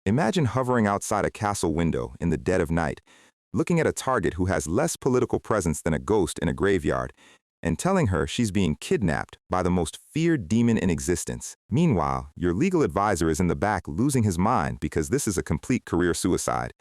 Imagine hovering outside a castle window in the dead of night, looking at a target who has less political presence than a ghost in a graveyard, and telling her she's being kidnapped by the most feared demon in existence. Meanwhile, your legal advisor is in the back losing his mind because this is a complete career suicide.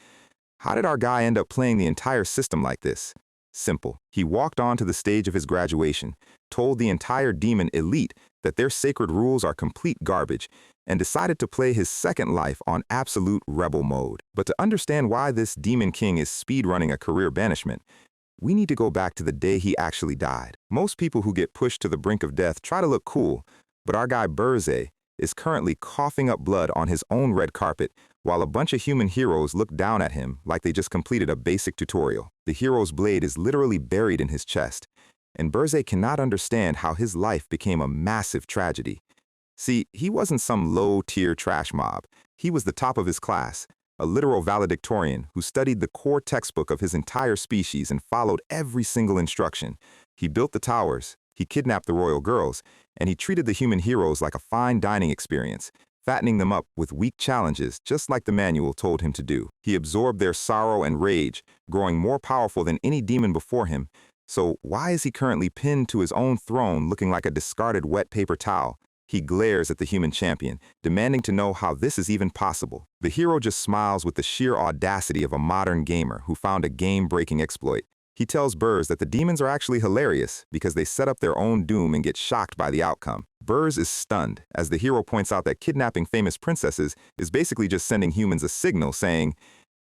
How did our guy end up playing the entire system like this? Simple. He walked onto the stage of his graduation, told the entire demon elite that their sacred rules are complete garbage, and decided to play his second life on absolute rebel mode. But to understand why this demon king is speedrunning a career banishment, we need to go back to the day he actually died. Most people who get pushed to the brink of death try to look cool, but our guy Burze is currently coughing up blood on his own red carpet while a bunch of human heroes look down at him like they just completed a basic tutorial. The hero's blade is literally buried in his chest, and Burze cannot understand how his life became a massive tragedy. See, he wasn't some low-tier trash mob. He was the top of his class, a literal valedictorian who studied the core textbook of his entire species and followed every single instruction. He built the towers, he kidnapped the royal girls, and he treated the human heroes like a fine dining experience, fattening them up with weak challenges just like the manual told him to do. He absorbed their sorrow and rage, growing more powerful than any demon before him. So why is he currently pinned to his own throne looking like a discarded wet paper towel? He glares at the human champion, demanding to know how this is even possible. The hero just smiles with the sheer audacity of a modern gamer who found a game-breaking exploit. He tells Burz that the demons are actually hilarious because they set up their own doom and get shocked by the outcome. Burz is stunned as the hero points out that kidnapping famous princesses is basically just sending humans a signal saying,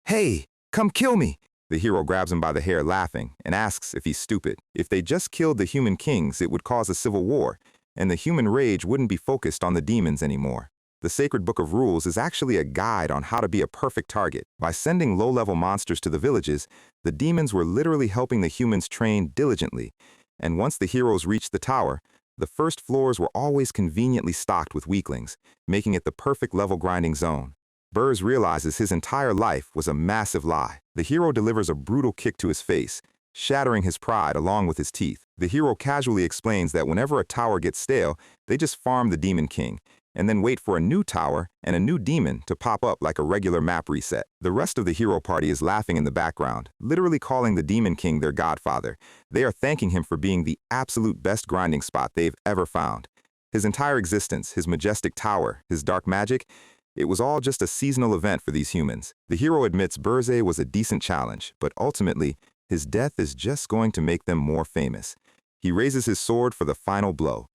"Hey, come kill me!" The hero grabs him by the hair laughing and asks if he's stupid. If they just killed the human kings, it would cause a civil war, and the human rage wouldn't be focused on the demons anymore. The Sacred Book of Rules is actually a guide on how to be a perfect target. By sending low-level monsters to the villages, the demons were literally helping the humans train diligently. And once the heroes reached the tower, the first floors were always conveniently stocked with weaklings, making it the perfect level grinding zone. Burz realizes his entire life was a massive lie. The hero delivers a brutal kick to his face, shattering his pride along with his teeth. The hero casually explains that whenever a tower gets stale, they just farm the Demon King, and then wait for a new tower and a new demon to pop up like a regular map reset. The rest of the hero party is laughing in the background, literally calling the Demon King their godfather. They are thanking him for being the absolute best grinding spot they've ever found. His entire existence, his majestic tower, his dark magic, it was all just a seasonal event for these humans. The hero admits Burze was a decent challenge, but ultimately, his death is just going to make them more famous. He raises his sword for the final blow.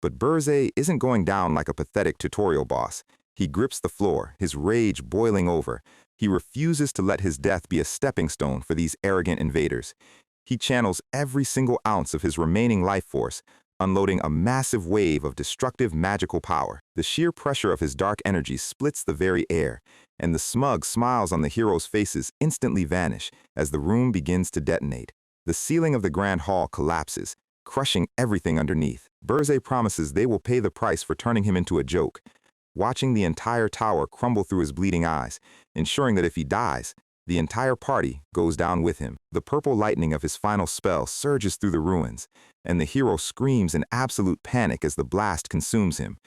But Burze isn't going down like a pathetic tutorial boss. He grips the floor, his rage boiling over. He refuses to let his death be a stepping stone for these arrogant invaders. He channels every single ounce of his remaining life force, unloading a massive wave of destructive magical power. The sheer pressure of his dark energy splits the very air, and the smug smiles on the heroes' faces instantly vanish as the room begins to detonate. The ceiling of the grand hall collapses, crushing everything underneath. Burze promises they will pay the price for turning him into a joke, watching the entire tower crumble through his bleeding eyes, ensuring that if he dies, the entire party goes down with him. The purple lightning of his final spell surges through the ruins, and the hero screams in absolute panic as the blast consumes him.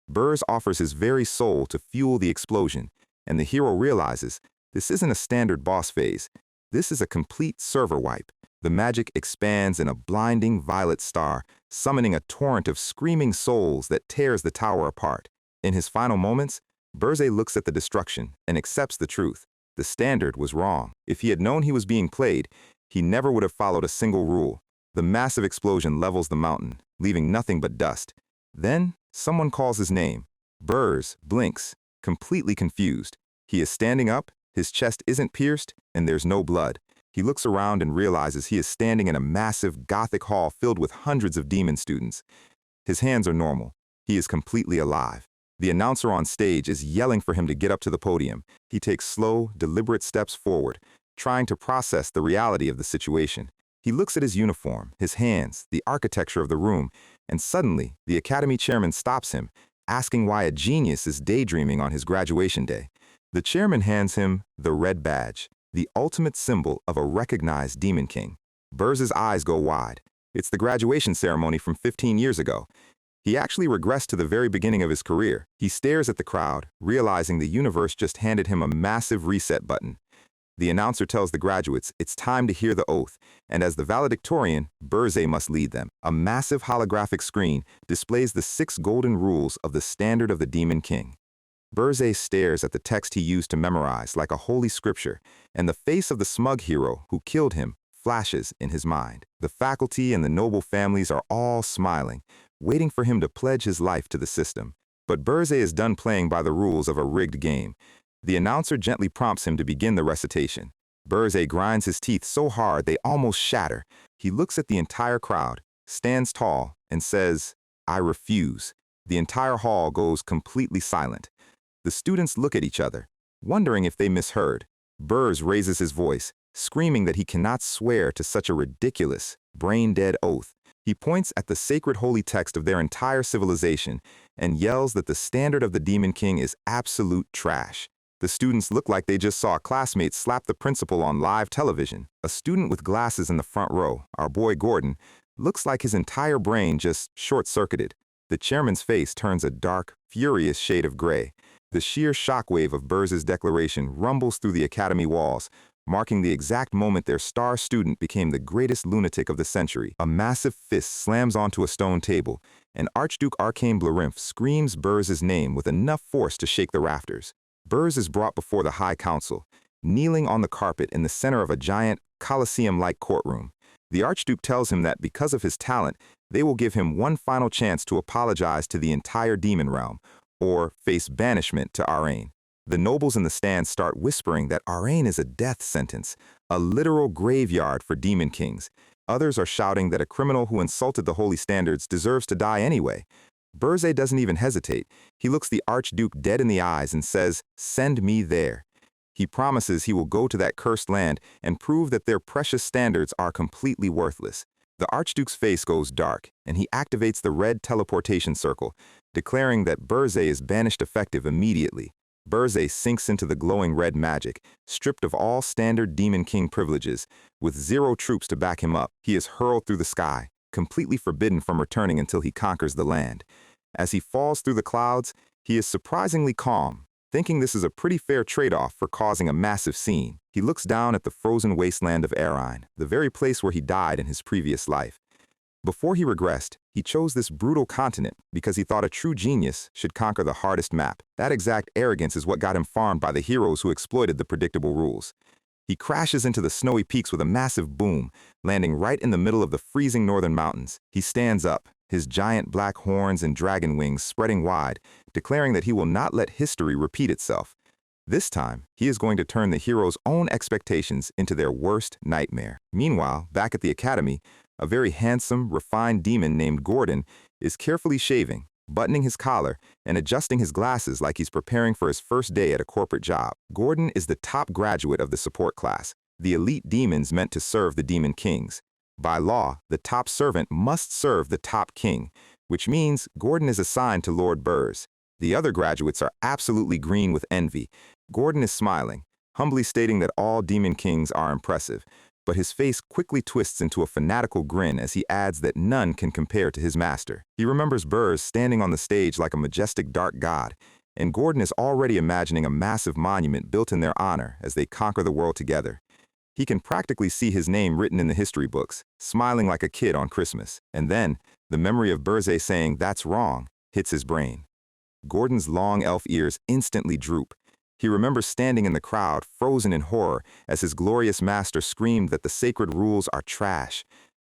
Burz offers his very soul to fuel the explosion, and the hero realizes this isn't a standard boss phase. This is a complete server wipe. The magic expands in a blinding violet star, summoning a torrent of screaming souls that tears the tower apart. In his final moments, Burze looks at the destruction and accepts the truth. The standard was wrong. If he had known he was being played, he never would have followed a single rule. The massive explosion levels the mountain, leaving nothing but dust. Then, someone calls his name. Burz blinks, completely confused. He is standing up, his chest isn't pierced, and there's no blood. He looks around and realizes he is standing in a massive Gothic hall filled with hundreds of demon students. His hands are normal. He is completely alive. The announcer on stage is yelling for him to get up to the podium. He takes slow, deliberate steps forward, trying to process the reality of the situation. He looks at his uniform, his hands, the architecture of the room, and suddenly, the academy chairman stops him, asking why a genius is daydreaming on his graduation day. The chairman hands him the red badge, the ultimate symbol of a recognized Demon King. Burz's eyes go wide. It's the graduation ceremony from 15 years ago. He actually regressed to the very beginning of his career. He stares at the crowd, realizing the universe just handed him a massive reset button. The announcer tells the graduates it's time to hear the oath, and as the valedictorian, Burzay must lead them. A massive holographic screen displays the 6 golden rules of the standard of the Demon King. Burzay stares at the text he used to memorize like a holy scripture, and the face of the smug hero who killed him flashes in his mind. The faculty and the noble families are all smiling, waiting for him to pledge his life to the system. But Burzay is done playing by the rules of a rigged game. The announcer gently prompts him to begin the recitation. Burzay grinds his teeth so hard they almost shatter. He looks at the entire crowd, stands tall, and says, "I refuse." The entire hall goes completely silent. The students look at each other, wondering if they misheard. Burz raises his voice, screaming that he cannot swear to such a ridiculous, brain-dead oath. He points at the sacred holy text of their entire civilization and yells that the standard of the Demon King is absolute trash. The students look like they just saw a classmate slap the principal on live television. A student with glasses in the front row, our boy Gordon, looks like his entire brain just short-circuited. The chairman's face turns a dark, furious shade of gray. The sheer shockwave of Burz's declaration rumbles through the academy walls, marking the exact moment their star student became the greatest lunatic of the century. A massive fist slams onto a stone table, and Archduke Arcane Blarimph screams Burz's name with enough force to shake the rafters. Burz is brought before the High Council, kneeling on the carpet in the center of a giant, Colosseum-like courtroom. The Archduke tells him that because of his talent, they will give him one final chance to apologize to the entire demon realm, or face banishment to Arrain. The nobles in the stands start whispering that Arrain is a death sentence, a literal graveyard for demon kings. Others are shouting that a criminal who insulted the holy standards deserves to die anyway. Burzay doesn't even hesitate. He looks the Archduke dead in the eyes and says, "Send me there." He promises he will go to that cursed land and prove that their precious standards are completely worthless. The Archduke's face goes dark, and he activates the red teleportation circle, declaring that Burzay is banished effective immediately. Burzay sinks into the glowing red magic, stripped of all standard Demon King privileges. With 0 troops to back him up, he is hurled through the sky, completely forbidden from returning until he conquers the land. As he falls through the clouds, he is surprisingly calm, thinking this is a pretty fair trade-off for causing a massive scene. He looks down at the frozen wasteland of Arrain, the very place where he died in his previous life. Before he regressed, he chose this brutal continent because he thought a true genius should conquer the hardest map. That exact arrogance is what got him farmed by the heroes who exploited the predictable rules. He crashes into the snowy peaks with a massive boom, landing right in the middle of the freezing northern mountains. He stands up, his giant black horns and dragon wings spreading wide, declaring that he will not let history repeat itself. This time, he is going to turn the heroes' own expectations into their worst nightmare. Meanwhile, back at the academy, a very handsome, refined demon named Gordon is carefully shaving, buttoning his collar, and adjusting his glasses like he's preparing for his first day at a corporate job. Gordon is the top graduate of the support class, the elite demons meant to serve the demon kings. By law, the top servant must serve the top king, which means Gordon is assigned to Lord Burz. The other graduates are absolutely green with envy. Gordon is smiling, humbly stating that all demon kings are impressive, but his face quickly twists into a fanatical grin as he adds that none can compare to his master. He remembers Burz standing on the stage like a majestic dark god, and Gordon is already imagining a massive monument built in their honor as they conquer the world together. He can practically see his name written in the history books, smiling like a kid on Christmas. And then, the memory of Burzay saying, "That's wrong," hits his brain. Gordon's long elf ears instantly droop. He remembers standing in the crowd, frozen in horror, as his glorious master screamed that the sacred rules are trash.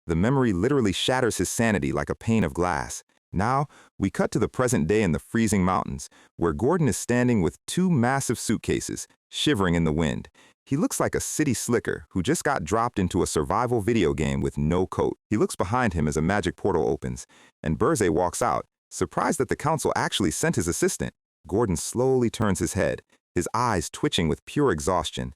The memory literally shatters his sanity like a pane of glass. Now, we cut to the present day in the freezing mountains, where Gordon is standing with 2 massive suitcases, shivering in the wind. He looks like a city slicker who just got dropped into a survival video game with no coat. He looks behind him as a magic portal opens, and Burzay walks out, surprised that the council actually sent his assistant. Gordon slowly turns his head, his eyes twitching with pure exhaustion.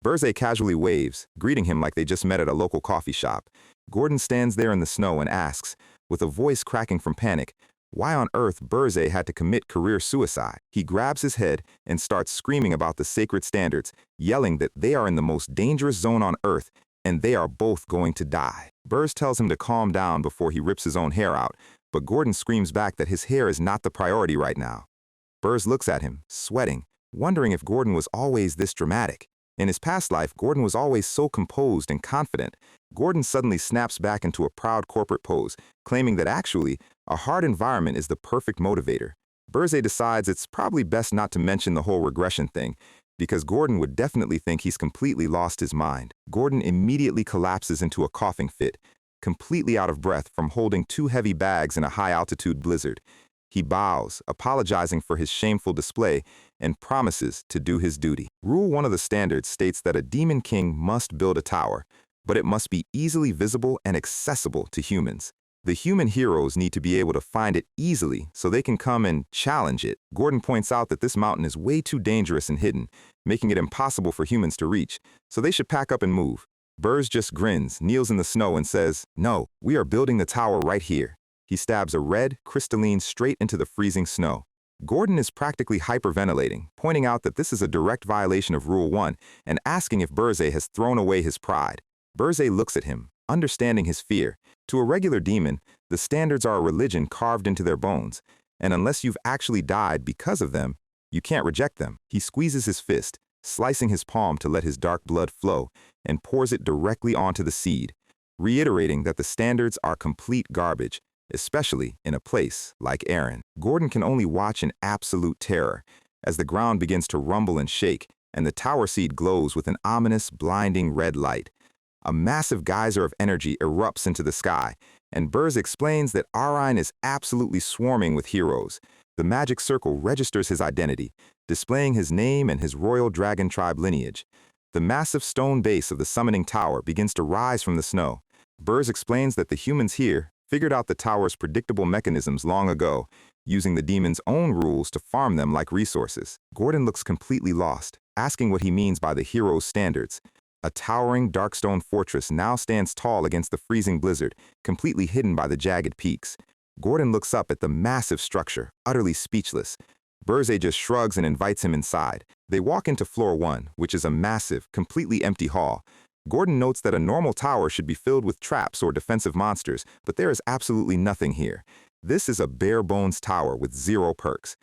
Burzay casually waves, greeting him like they just met at a local coffee shop. Gordon stands there in the snow and asks, with a voice cracking from panic, why on earth Burzay had to commit career suicide. He grabs his head and starts screaming about the sacred standards, yelling that they are in the most dangerous zone on Earth and they are both going to die. Burz tells him to calm down before he rips his own hair out, but Gordon screams back that his hair is not the priority right now. Burrs looks at him, sweating, wondering if Gordon was always this dramatic. In his past life, Gordon was always so composed and confident. Gordon suddenly snaps back into a proud corporate pose, claiming that actually, a hard environment is the perfect motivator. Burrs decides it's probably best not to mention the whole regression thing, because Gordon would definitely think he's completely lost his mind. Gordon immediately collapses into a coughing fit, completely out of breath from holding 2 heavy bags in a high-altitude blizzard. He bows, apologizing for his shameful display, and promises to do his duty. Rule 1 of the standards states that a demon king must build a tower, but it must be easily visible and accessible to humans. The human heroes need to be able to find it easily so they can come and challenge it. Gordon points out that this mountain is way too dangerous and hidden, making it impossible for humans to reach, so they should pack up and move. Burrs just grins, kneels in the snow, and says, "No, we are building the tower right here." He stabs a red, crystalline straight into the freezing snow. Gordon is practically hyperventilating, pointing out that this is a direct violation of Rule 1 and asking if Burrs has thrown away his pride. Burrs looks at him, understanding his fear. To a regular demon, the standards are a religion carved into their bones, and unless you've actually died because of them, you can't reject them. He squeezes his fist, slicing his palm to let his dark blood flow, and pours it directly onto the seed, reiterating that the standards are complete garbage, especially in a place like Aaron. Gordon can only watch in absolute terror as the ground begins to rumble and shake, and the tower seed glows with an ominous, blinding red light. A massive geyser of energy erupts into the sky, and Burrs explains that Arine is absolutely swarming with heroes. The magic circle registers his identity, displaying his name and his royal dragon tribe lineage. The massive stone base of the summoning tower begins to rise from the snow. Burrs explains that the humans here figured out the tower's predictable mechanisms long ago, using the demon's own rules to farm them like resources. Gordon looks completely lost, asking what he means by the hero's standards. A towering dark stone fortress now stands tall against the freezing blizzard, completely hidden by the jagged peaks. Gordon looks up at the massive structure, utterly speechless. Burrs just shrugs and invites him inside. They walk into floor 1, which is a massive, completely empty hall. Gordon notes that a normal tower should be filled with traps or defensive monsters, but there is absolutely nothing here. This is a bare-bones tower with 0 perks.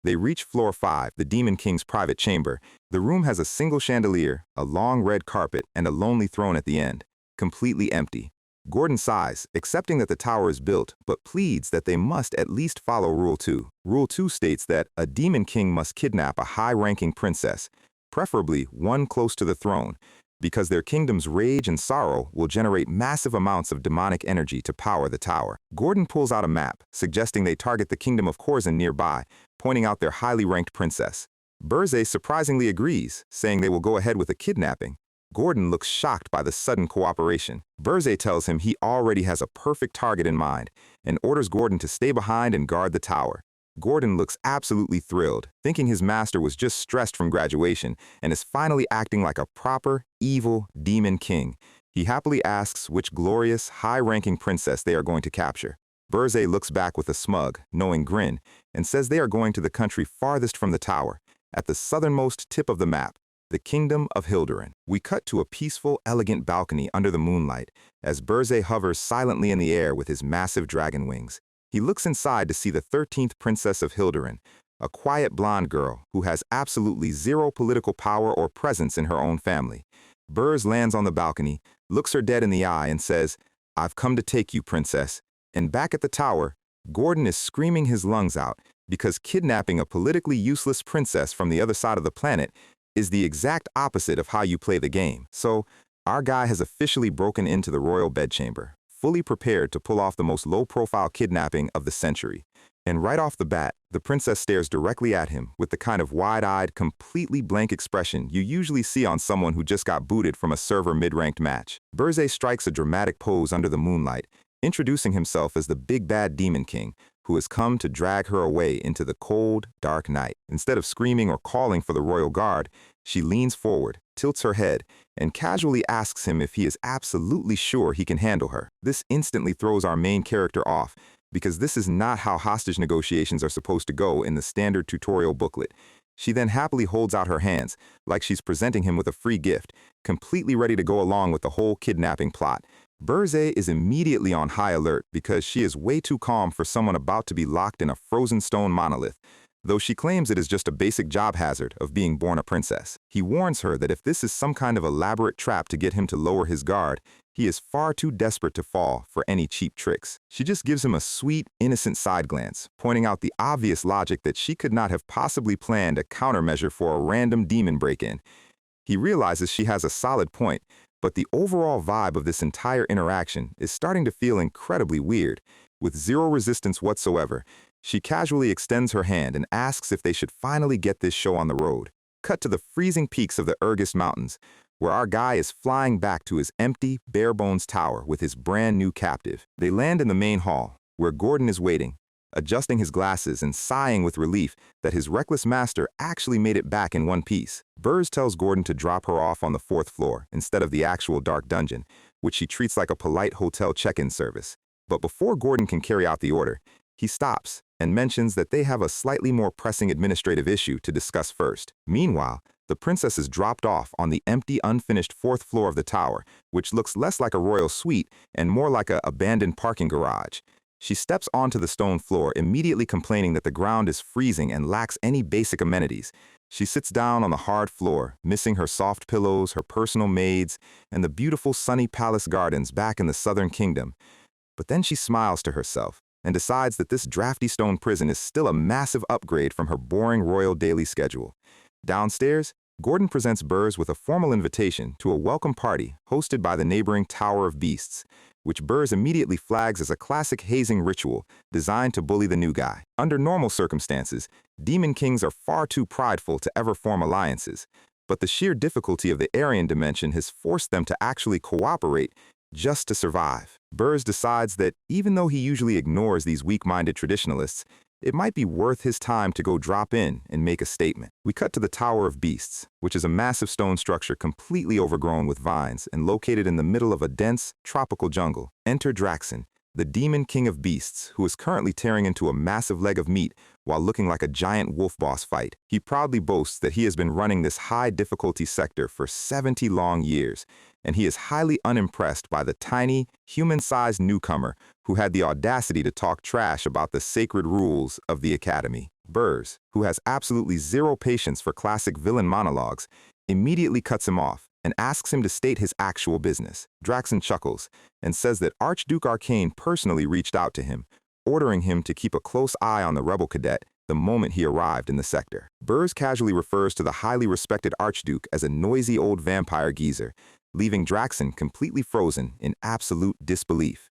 They reach floor 5, the Demon King's private chamber. The room has a single chandelier, a long red carpet, and a lonely throne at the end, completely empty. Gordon sighs, accepting that the tower is built, but pleads that they must at least follow Rule 2. Rule 2 states that a Demon King must kidnap a high-ranking princess, preferably one close to the throne, because their kingdom's rage and sorrow will generate massive amounts of demonic energy to power the tower. Gordon pulls out a map, suggesting they target the kingdom of Corzin nearby, pointing out their highly ranked princess. Burrs surprisingly agrees, saying they will go ahead with a kidnapping. Gordon looks shocked by the sudden cooperation. Burrs tells him he already has a perfect target in mind, and orders Gordon to stay behind and guard the tower. Gordon looks absolutely thrilled, thinking his master was just stressed from graduation and is finally acting like a proper, evil demon king. He happily asks which glorious, high-ranking princess they are going to capture. Burrs looks back with a smug, knowing grin, and says they are going to the country farthest from the tower, at the southernmost tip of the map, the kingdom of Hildurin. We cut to a peaceful, elegant balcony under the moonlight, as Burrs hovers silently in the air with his massive dragon wings. He looks inside to see the 13th princess of Hildurin, a quiet blonde girl who has absolutely 0 political power or presence in her own family. Burrs lands on the balcony, looks her dead in the eye, and says, "I've come to take you, princess." And back at the tower, Gordon is screaming his lungs out because kidnapping a politically useless princess from the other side of the planet is the exact opposite of how you play the game. So, our guy has officially broken into the royal bedchamber, fully prepared to pull off the most low-profile kidnapping of the century. And right off the bat, the princess stares directly at him with the kind of wide-eyed, completely blank expression you usually see on someone who just got booted from a server mid-ranked match. Burrs strikes a dramatic pose under the moonlight, introducing himself as the big bad demon king who has come to drag her away into the cold, dark night. Instead of screaming or calling for the royal guard, she leans forward, tilts her head, and casually asks him if he is absolutely sure he can handle her. This instantly throws our main character off, because this is not how hostage negotiations are supposed to go in the standard tutorial booklet. She then happily holds out her hands, like she's presenting him with a free gift, completely ready to go along with the whole kidnapping plot. Burzay is immediately on high alert because she is way too calm for someone about to be locked in a frozen stone monolith, though she claims it is just a basic job hazard of being born a princess. He warns her that if this is some kind of elaborate trap to get him to lower his guard, he is far too desperate to fall for any cheap tricks. She just gives him a sweet, innocent side glance, pointing out the obvious logic that she could not have possibly planned a countermeasure for a random demon break-in. He realizes she has a solid point, but the overall vibe of this entire interaction is starting to feel incredibly weird. With zero resistance whatsoever, she casually extends her hand and asks if they should finally get this show on the road. Cut to the freezing peaks of the Urgis Mountains, where our guy is flying back to his empty, bare-bones tower with his brand-new captive. They land in the main hall, where Gordon is waiting, adjusting his glasses and sighing with relief that his reckless master actually made it back in one piece. Burrs tells Gordon to drop her off on the 4th floor instead of the actual dark dungeon, which she treats like a polite hotel check-in service. But before Gordon can carry out the order, he stops and mentions that they have a slightly more pressing administrative issue to discuss first. Meanwhile, the princess is dropped off on the empty, unfinished 4th floor of the tower, which looks less like a royal suite and more like an abandoned parking garage. She steps onto the stone floor, immediately complaining that the ground is freezing and lacks any basic amenities. She sits down on the hard floor, missing her soft pillows, her personal maids, and the beautiful sunny palace gardens back in the southern kingdom. But then she smiles to herself and decides that this drafty stone prison is still a massive upgrade from her boring royal daily schedule. Downstairs, Gordon presents Burrs with a formal invitation to a welcome party hosted by the neighboring Tower of Beasts, which Burrs immediately flags as a classic hazing ritual designed to bully the new guy. Under normal circumstances, demon kings are far too prideful to ever form alliances, but the sheer difficulty of the Aryan dimension has forced them to actually cooperate just to survive. Burrs decides that even though he usually ignores these weak-minded traditionalists, it might be worth his time to go drop in and make a statement. We cut to the Tower of Beasts, which is a massive stone structure completely overgrown with vines and located in the middle of a dense, tropical jungle. Enter Draxen, the demon king of beasts, who is currently tearing into a massive leg of meat while looking like a giant wolf boss fight. He proudly boasts that he has been running this high-difficulty sector for 70 long years, and he is highly unimpressed by the tiny, human-sized newcomer who had the audacity to talk trash about the sacred rules of the academy. Burrs, who has absolutely zero patience for classic villain monologues, immediately cuts him off and asks him to state his actual business. Draxen chuckles and says that Archduke Arcane personally reached out to him, ordering him to keep a close eye on the rebel cadet the moment he arrived in the sector. Burrs casually refers to the highly respected Archduke as a noisy old vampire geezer, leaving Draxen completely frozen in absolute disbelief.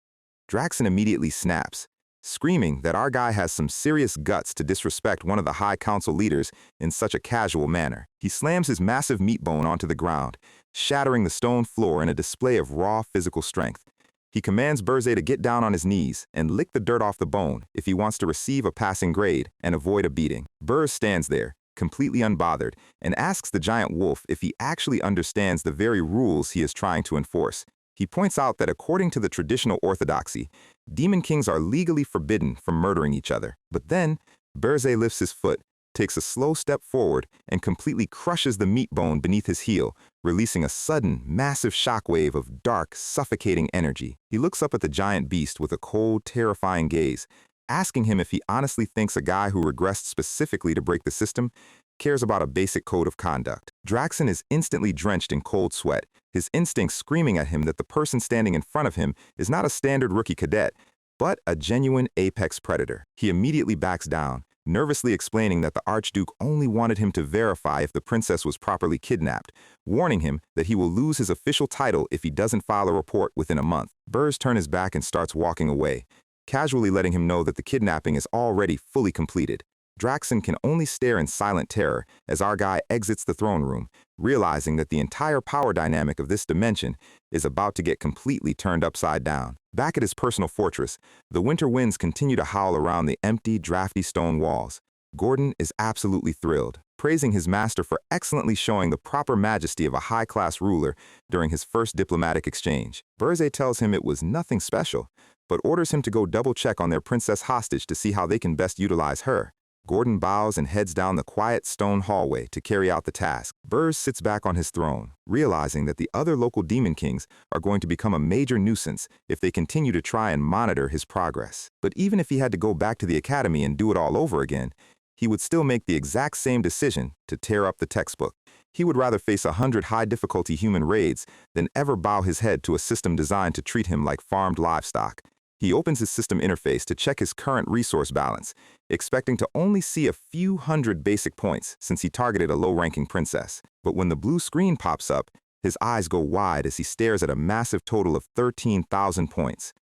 Draxen immediately snaps, screaming that our guy has some serious guts to disrespect one of the High Council leaders in such a casual manner. He slams his massive meat bone onto the ground, shattering the stone floor in a display of raw physical strength. He commands Burzay to get down on his knees and lick the dirt off the bone if he wants to receive a passing grade and avoid a beating. Burrs stands there, completely unbothered, and asks the giant wolf if he actually understands the very rules he is trying to enforce. He points out that according to the traditional orthodoxy, demon kings are legally forbidden from murdering each other. But then, Burzay lifts his foot, takes a slow step forward, and completely crushes the meat bone beneath his heel, releasing a sudden, massive shockwave of dark, suffocating energy. He looks up at the giant beast with a cold, terrifying gaze, asking him if he honestly thinks a guy who regressed specifically to break the system cares about a basic code of conduct. Draxen is instantly drenched in cold sweat, his instincts screaming at him that the person standing in front of him is not a standard rookie cadet, but a genuine apex predator. He immediately backs down, nervously explaining that the Archduke only wanted him to verify if the princess was properly kidnapped, warning him that he will lose his official title if he doesn't file a report within a month. Burrs turns his back and starts walking away, casually letting him know that the kidnapping is already fully completed. Draxen can only stare in silent terror as our guy exits the throne room, realizing that the entire power dynamic of this dimension is about to get completely turned upside down. Back at his personal fortress, the winter winds continue to howl around the empty, drafty stone walls. Gordon is absolutely thrilled, praising his master for excellently showing the proper majesty of a high-class ruler during his first diplomatic exchange. Burzay tells him it was nothing special, but orders him to go double-check on their princess hostage to see how they can best utilize her. Gordon bows and heads down the quiet stone hallway to carry out the task. Burrs sits back on his throne, realizing that the other local demon kings are going to become a major nuisance if they continue to try and monitor his progress. But even if he had to go back to the academy and do it all over again, he would still make the exact same decision to tear up the textbook. He would rather face 100 high-difficulty human raids than ever bow his head to a system designed to treat him like farmed livestock. He opens his system interface to check his current resource balance, expecting to only see a few hundred basic points since he targeted a low-ranking princess. But when the blue screen pops up, his eyes go wide as he stares at a massive total of 13,000 points.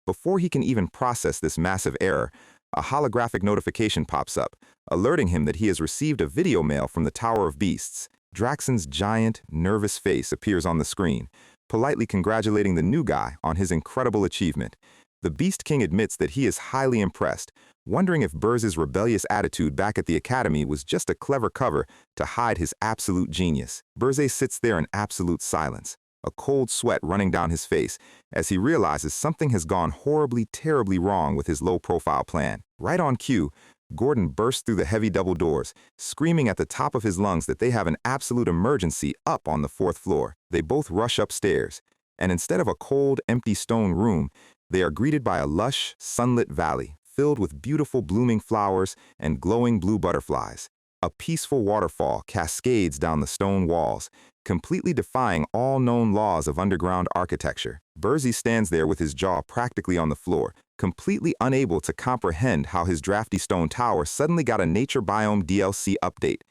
Before he can even process this massive error, a holographic notification pops up, alerting him that he has received a video mail from the Tower of Beasts. Draxon's giant, nervous face appears on the screen, politely congratulating the new guy on his incredible achievement. The Beast King admits that he is highly impressed, wondering if Burrs' rebellious attitude back at the academy was just a clever cover to hide his absolute genius. Burrs sits there in absolute silence, a cold sweat running down his face as he realizes something has gone horribly, terribly wrong with his low-profile plan. Right on cue, Gordon bursts through the heavy double doors, screaming at the top of his lungs that they have an absolute emergency up on the 4th floor. They both rush upstairs, and instead of a cold, empty stone room, they are greeted by a lush, sunlit valley filled with beautiful blooming flowers and glowing blue butterflies. A peaceful waterfall cascades down the stone walls, completely defying all known laws of underground architecture. Burrs stands there with his jaw practically on the floor, completely unable to comprehend how his drafty stone tower suddenly got a nature biome DLC update.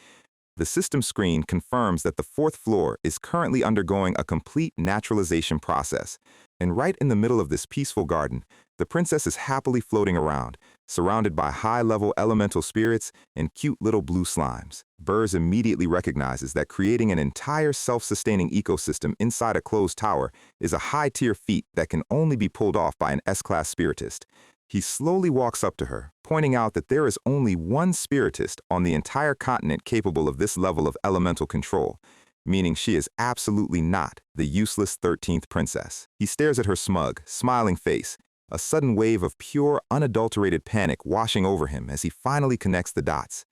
The system screen confirms that the 4th floor is currently undergoing a complete naturalization process. And right in the middle of this peaceful garden, the princess is happily floating around, surrounded by high-level elemental spirits and cute little blue slimes. Burrs immediately recognizes that creating an entire self-sustaining ecosystem inside a closed tower is a high-tier feat that can only be pulled off by an S-Class spiritist. He slowly walks up to her, pointing out that there is only one spiritist on the entire continent capable of this level of elemental control, meaning she is absolutely not the useless 13th princess. He stares at her smug, smiling face, a sudden wave of pure, unadulterated panic washing over him as he finally connects the dots.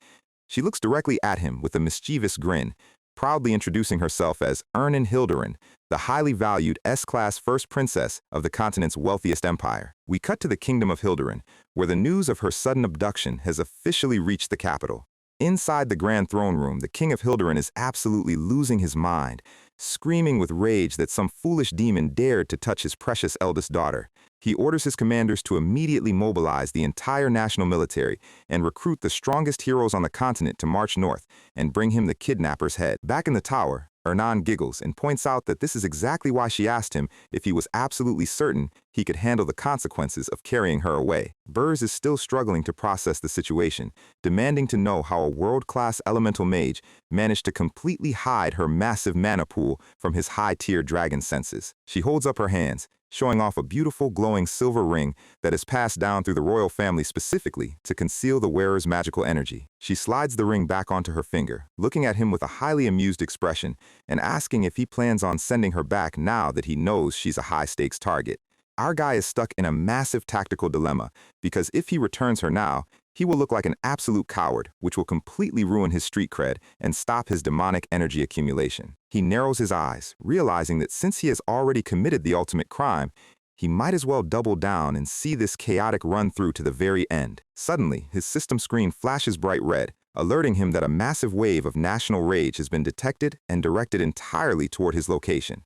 She looks directly at him with a mischievous grin, proudly introducing herself as Ernan Hildurin, the highly valued S-Class first princess of the continent's wealthiest empire. We cut to the kingdom of Hildurin, where the news of her sudden abduction has officially reached the capital. Inside the grand throne room, the king of Hildurin is absolutely losing his mind, screaming with rage that some foolish demon dared to touch his precious eldest daughter. He orders his commanders to immediately mobilize the entire national military and recruit the strongest heroes on the continent to march north and bring him the kidnapper's head. Back in the tower, Ernan giggles and points out that this is exactly why she asked him if he was absolutely certain he could handle the consequences of carrying her away. Burrs is still struggling to process the situation, demanding to know how a world-class elemental mage managed to completely hide her massive mana pool from his high-tier dragon senses. She holds up her hands, showing off a beautiful glowing silver ring that is passed down through the royal family specifically to conceal the wearer's magical energy. She slides the ring back onto her finger, looking at him with a highly amused expression and asking if he plans on sending her back now that he knows she's a high-stakes target. Our guy is stuck in a massive tactical dilemma because if he returns her now, he will look like an absolute coward, which will completely ruin his street cred and stop his demonic energy accumulation. He narrows his eyes, realizing that since he has already committed the ultimate crime, he might as well double down and see this chaotic run through to the very end. Suddenly, his system screen flashes bright red, alerting him that a massive wave of national rage has been detected and directed entirely toward his location.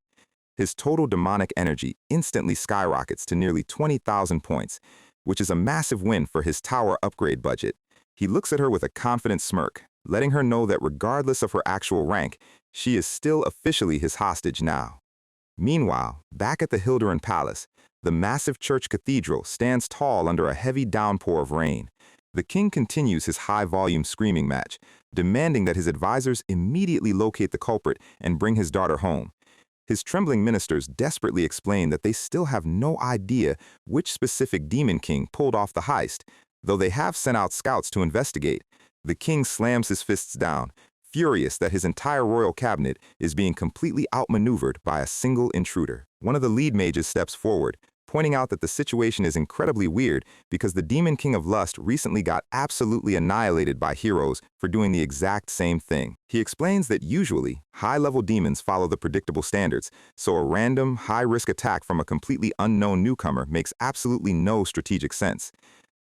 His total demonic energy instantly skyrockets to nearly 20,000 points, which is a massive win for his tower upgrade budget. He looks at her with a confident smirk, letting her know that regardless of her actual rank, she is still officially his hostage now. Meanwhile, back at the Hildurin Palace, the massive church cathedral stands tall under a heavy downpour of rain. The king continues his high-volume screaming match, demanding that his advisors immediately locate the culprit and bring his daughter home. His trembling ministers desperately explain that they still have no idea which specific demon king pulled off the heist, though they have sent out scouts to investigate. The king slams his fists down, furious that his entire royal cabinet is being completely outmaneuvered by a single intruder. One of the lead mages steps forward, pointing out that the situation is incredibly weird because the Demon King of Lust recently got absolutely annihilated by heroes for doing the exact same thing. He explains that usually, high-level demons follow the predictable standards, so a random, high-risk attack from a completely unknown newcomer makes absolutely no strategic sense.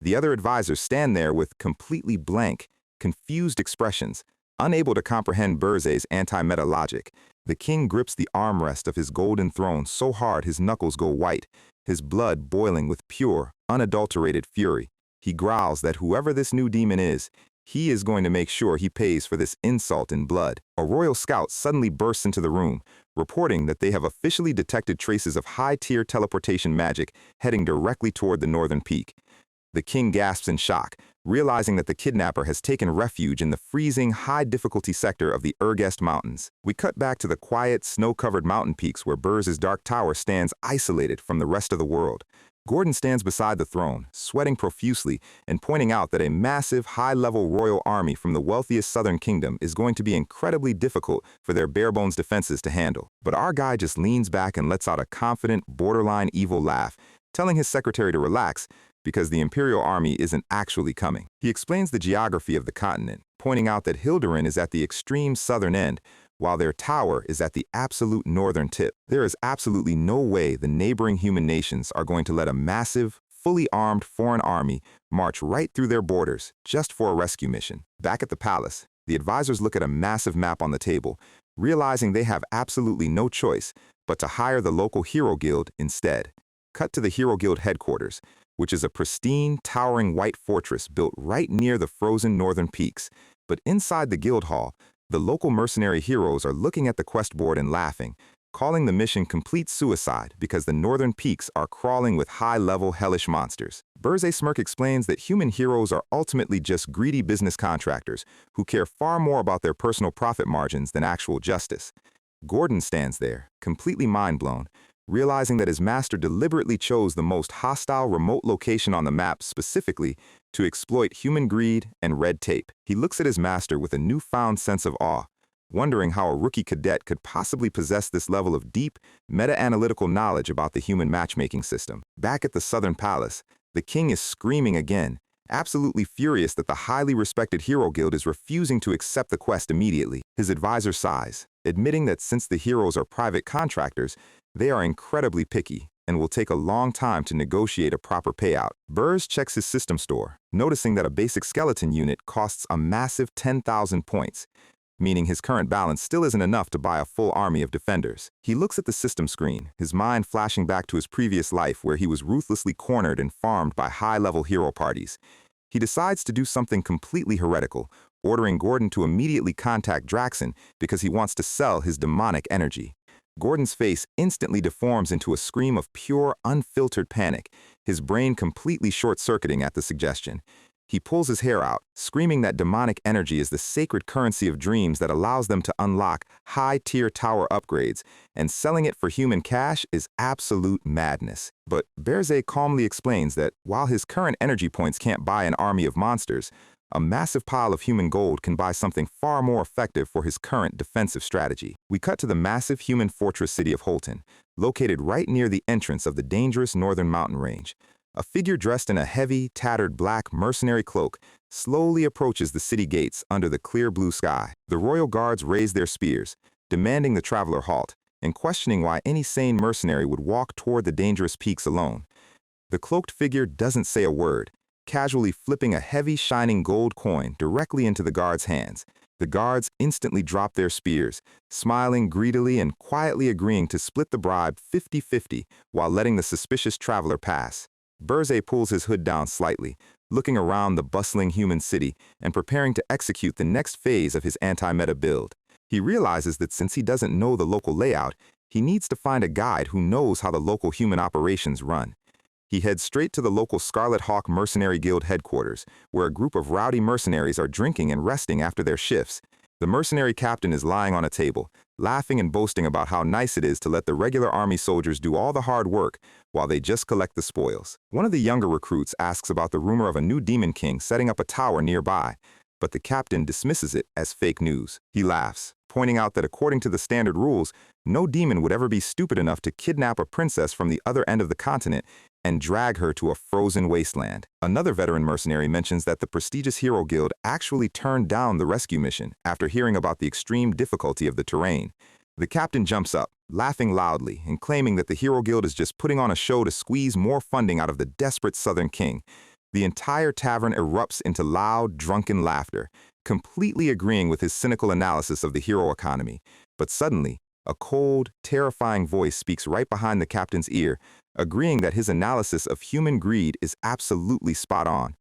The other advisors stand there with completely blank, confused expressions, unable to comprehend Burzay's anti-meta logic. The king grips the armrest of his golden throne so hard his knuckles go white, his blood boiling with pure, unadulterated fury. He growls that whoever this new demon is, he is going to make sure he pays for this insult in blood. A royal scout suddenly bursts into the room, reporting that they have officially detected traces of high-tier teleportation magic heading directly toward the northern peak. The king gasps in shock, realizing that the kidnapper has taken refuge in the freezing, high-difficulty sector of the Urgest Mountains. We cut back to the quiet, snow-covered mountain peaks where Burz's dark tower stands isolated from the rest of the world. Gordon stands beside the throne, sweating profusely and pointing out that a massive, high-level royal army from the wealthiest southern kingdom is going to be incredibly difficult for their bare-bones defenses to handle. But our guy just leans back and lets out a confident, borderline evil laugh, telling his secretary to relax, because the Imperial Army isn't actually coming. He explains the geography of the continent, pointing out that Hilderin is at the extreme southern end, while their tower is at the absolute northern tip. There is absolutely no way the neighboring human nations are going to let a massive, fully armed foreign army march right through their borders just for a rescue mission. Back at the palace, the advisors look at a massive map on the table, realizing they have absolutely no choice but to hire the local Hero Guild instead. Cut to the Hero Guild headquarters, which is a pristine, towering white fortress built right near the frozen northern peaks. But inside the guild hall, the local mercenary heroes are looking at the quest board and laughing, calling the mission complete suicide because the northern peaks are crawling with high-level hellish monsters. Burzay Smirk explains that human heroes are ultimately just greedy business contractors who care far more about their personal profit margins than actual justice. Gordon stands there, completely mind-blown, realizing that his master deliberately chose the most hostile remote location on the map specifically to exploit human greed and red tape. He looks at his master with a newfound sense of awe, wondering how a rookie cadet could possibly possess this level of deep, meta-analytical knowledge about the human matchmaking system. Back at the Southern Palace, the king is screaming again, absolutely furious that the highly respected Hero Guild is refusing to accept the quest immediately. His advisor sighs, admitting that since the heroes are private contractors, they are incredibly picky and will take a long time to negotiate a proper payout. Burz checks his system store, noticing that a basic skeleton unit costs a massive 10,000 points, meaning his current balance still isn't enough to buy a full army of defenders. He looks at the system screen, his mind flashing back to his previous life where he was ruthlessly cornered and farmed by high-level hero parties. He decides to do something completely heretical, ordering Gordon to immediately contact Draxon because he wants to sell his demonic energy. Gordon's face instantly deforms into a scream of pure, unfiltered panic, his brain completely short-circuiting at the suggestion. He pulls his hair out, screaming that demonic energy is the sacred currency of dreams that allows them to unlock high-tier tower upgrades, and selling it for human cash is absolute madness. But Burzay calmly explains that while his current energy points can't buy an army of monsters, a massive pile of human gold can buy something far more effective for his current defensive strategy. We cut to the massive human fortress city of Holton, located right near the entrance of the dangerous northern mountain range. A figure dressed in a heavy, tattered black mercenary cloak slowly approaches the city gates under the clear blue sky. The royal guards raise their spears, demanding the traveler halt, and questioning why any sane mercenary would walk toward the dangerous peaks alone. The cloaked figure doesn't say a word, casually flipping a heavy, shining gold coin directly into the guards' hands. The guards instantly drop their spears, smiling greedily and quietly agreeing to split the bribe 50-50 while letting the suspicious traveler pass. Burzay pulls his hood down slightly, looking around the bustling human city and preparing to execute the next phase of his anti-meta build. He realizes that since he doesn't know the local layout, he needs to find a guide who knows how the local human operations run. He heads straight to the local Scarlet Hawk Mercenary Guild headquarters, where a group of rowdy mercenaries are drinking and resting after their shifts. The mercenary captain is lying on a table, laughing and boasting about how nice it is to let the regular army soldiers do all the hard work while they just collect the spoils. One of the younger recruits asks about the rumor of a new demon king setting up a tower nearby, but the captain dismisses it as fake news. He laughs, pointing out that according to the standard rules, no demon would ever be stupid enough to kidnap a princess from the other end of the continent and drag her to a frozen wasteland. Another veteran mercenary mentions that the prestigious Hero Guild actually turned down the rescue mission after hearing about the extreme difficulty of the terrain. The captain jumps up, laughing loudly and claiming that the Hero Guild is just putting on a show to squeeze more funding out of the desperate Southern King. The entire tavern erupts into loud, drunken laughter, completely agreeing with his cynical analysis of the hero economy. But suddenly, a cold, terrifying voice speaks right behind the captain's ear, agreeing that his analysis of human greed is absolutely spot on.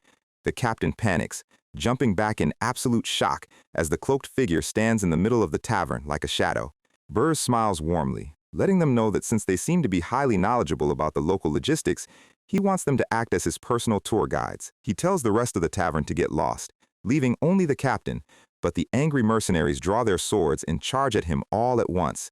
The captain panics, jumping back in absolute shock as the cloaked figure stands in the middle of the tavern like a shadow. Burrs smiles warmly, letting them know that since they seem to be highly knowledgeable about the local logistics, he wants them to act as his personal tour guides. He tells the rest of the tavern to get lost, leaving only the captain, but the angry mercenaries draw their swords and charge at him all at once.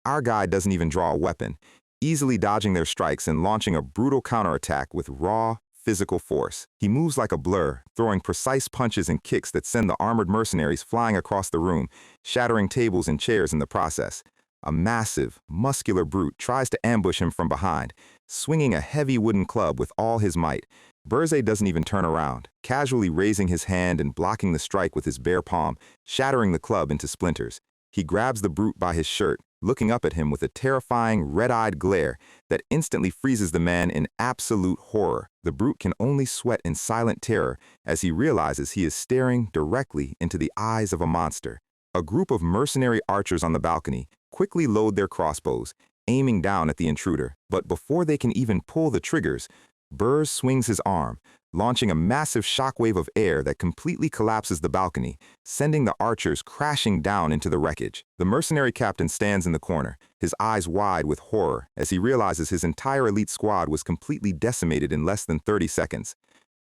Our guy doesn't even draw a weapon, easily dodging their strikes and launching a brutal counterattack with raw, physical force. He moves like a blur, throwing precise punches and kicks that send the armored mercenaries flying across the room, shattering tables and chairs in the process. A massive, muscular brute tries to ambush him from behind, swinging a heavy wooden club with all his might. Burrs doesn't even turn around, casually raising his hand and blocking the strike with his bare palm, shattering the club into splinters. He grabs the brute by his shirt, looking up at him with a terrifying, red-eyed glare that instantly freezes the man in absolute horror. The brute can only sweat in silent terror as he realizes he is staring directly into the eyes of a monster. A group of mercenary archers on the balcony quickly load their crossbows, aiming down at the intruder. But before they can even pull the triggers, Burrs swings his arm, launching a massive shockwave of air that completely collapses the balcony, sending the archers crashing down into the wreckage. The mercenary captain stands in the corner, his eyes wide with horror as he realizes his entire elite squad was completely decimated in less than 30 seconds.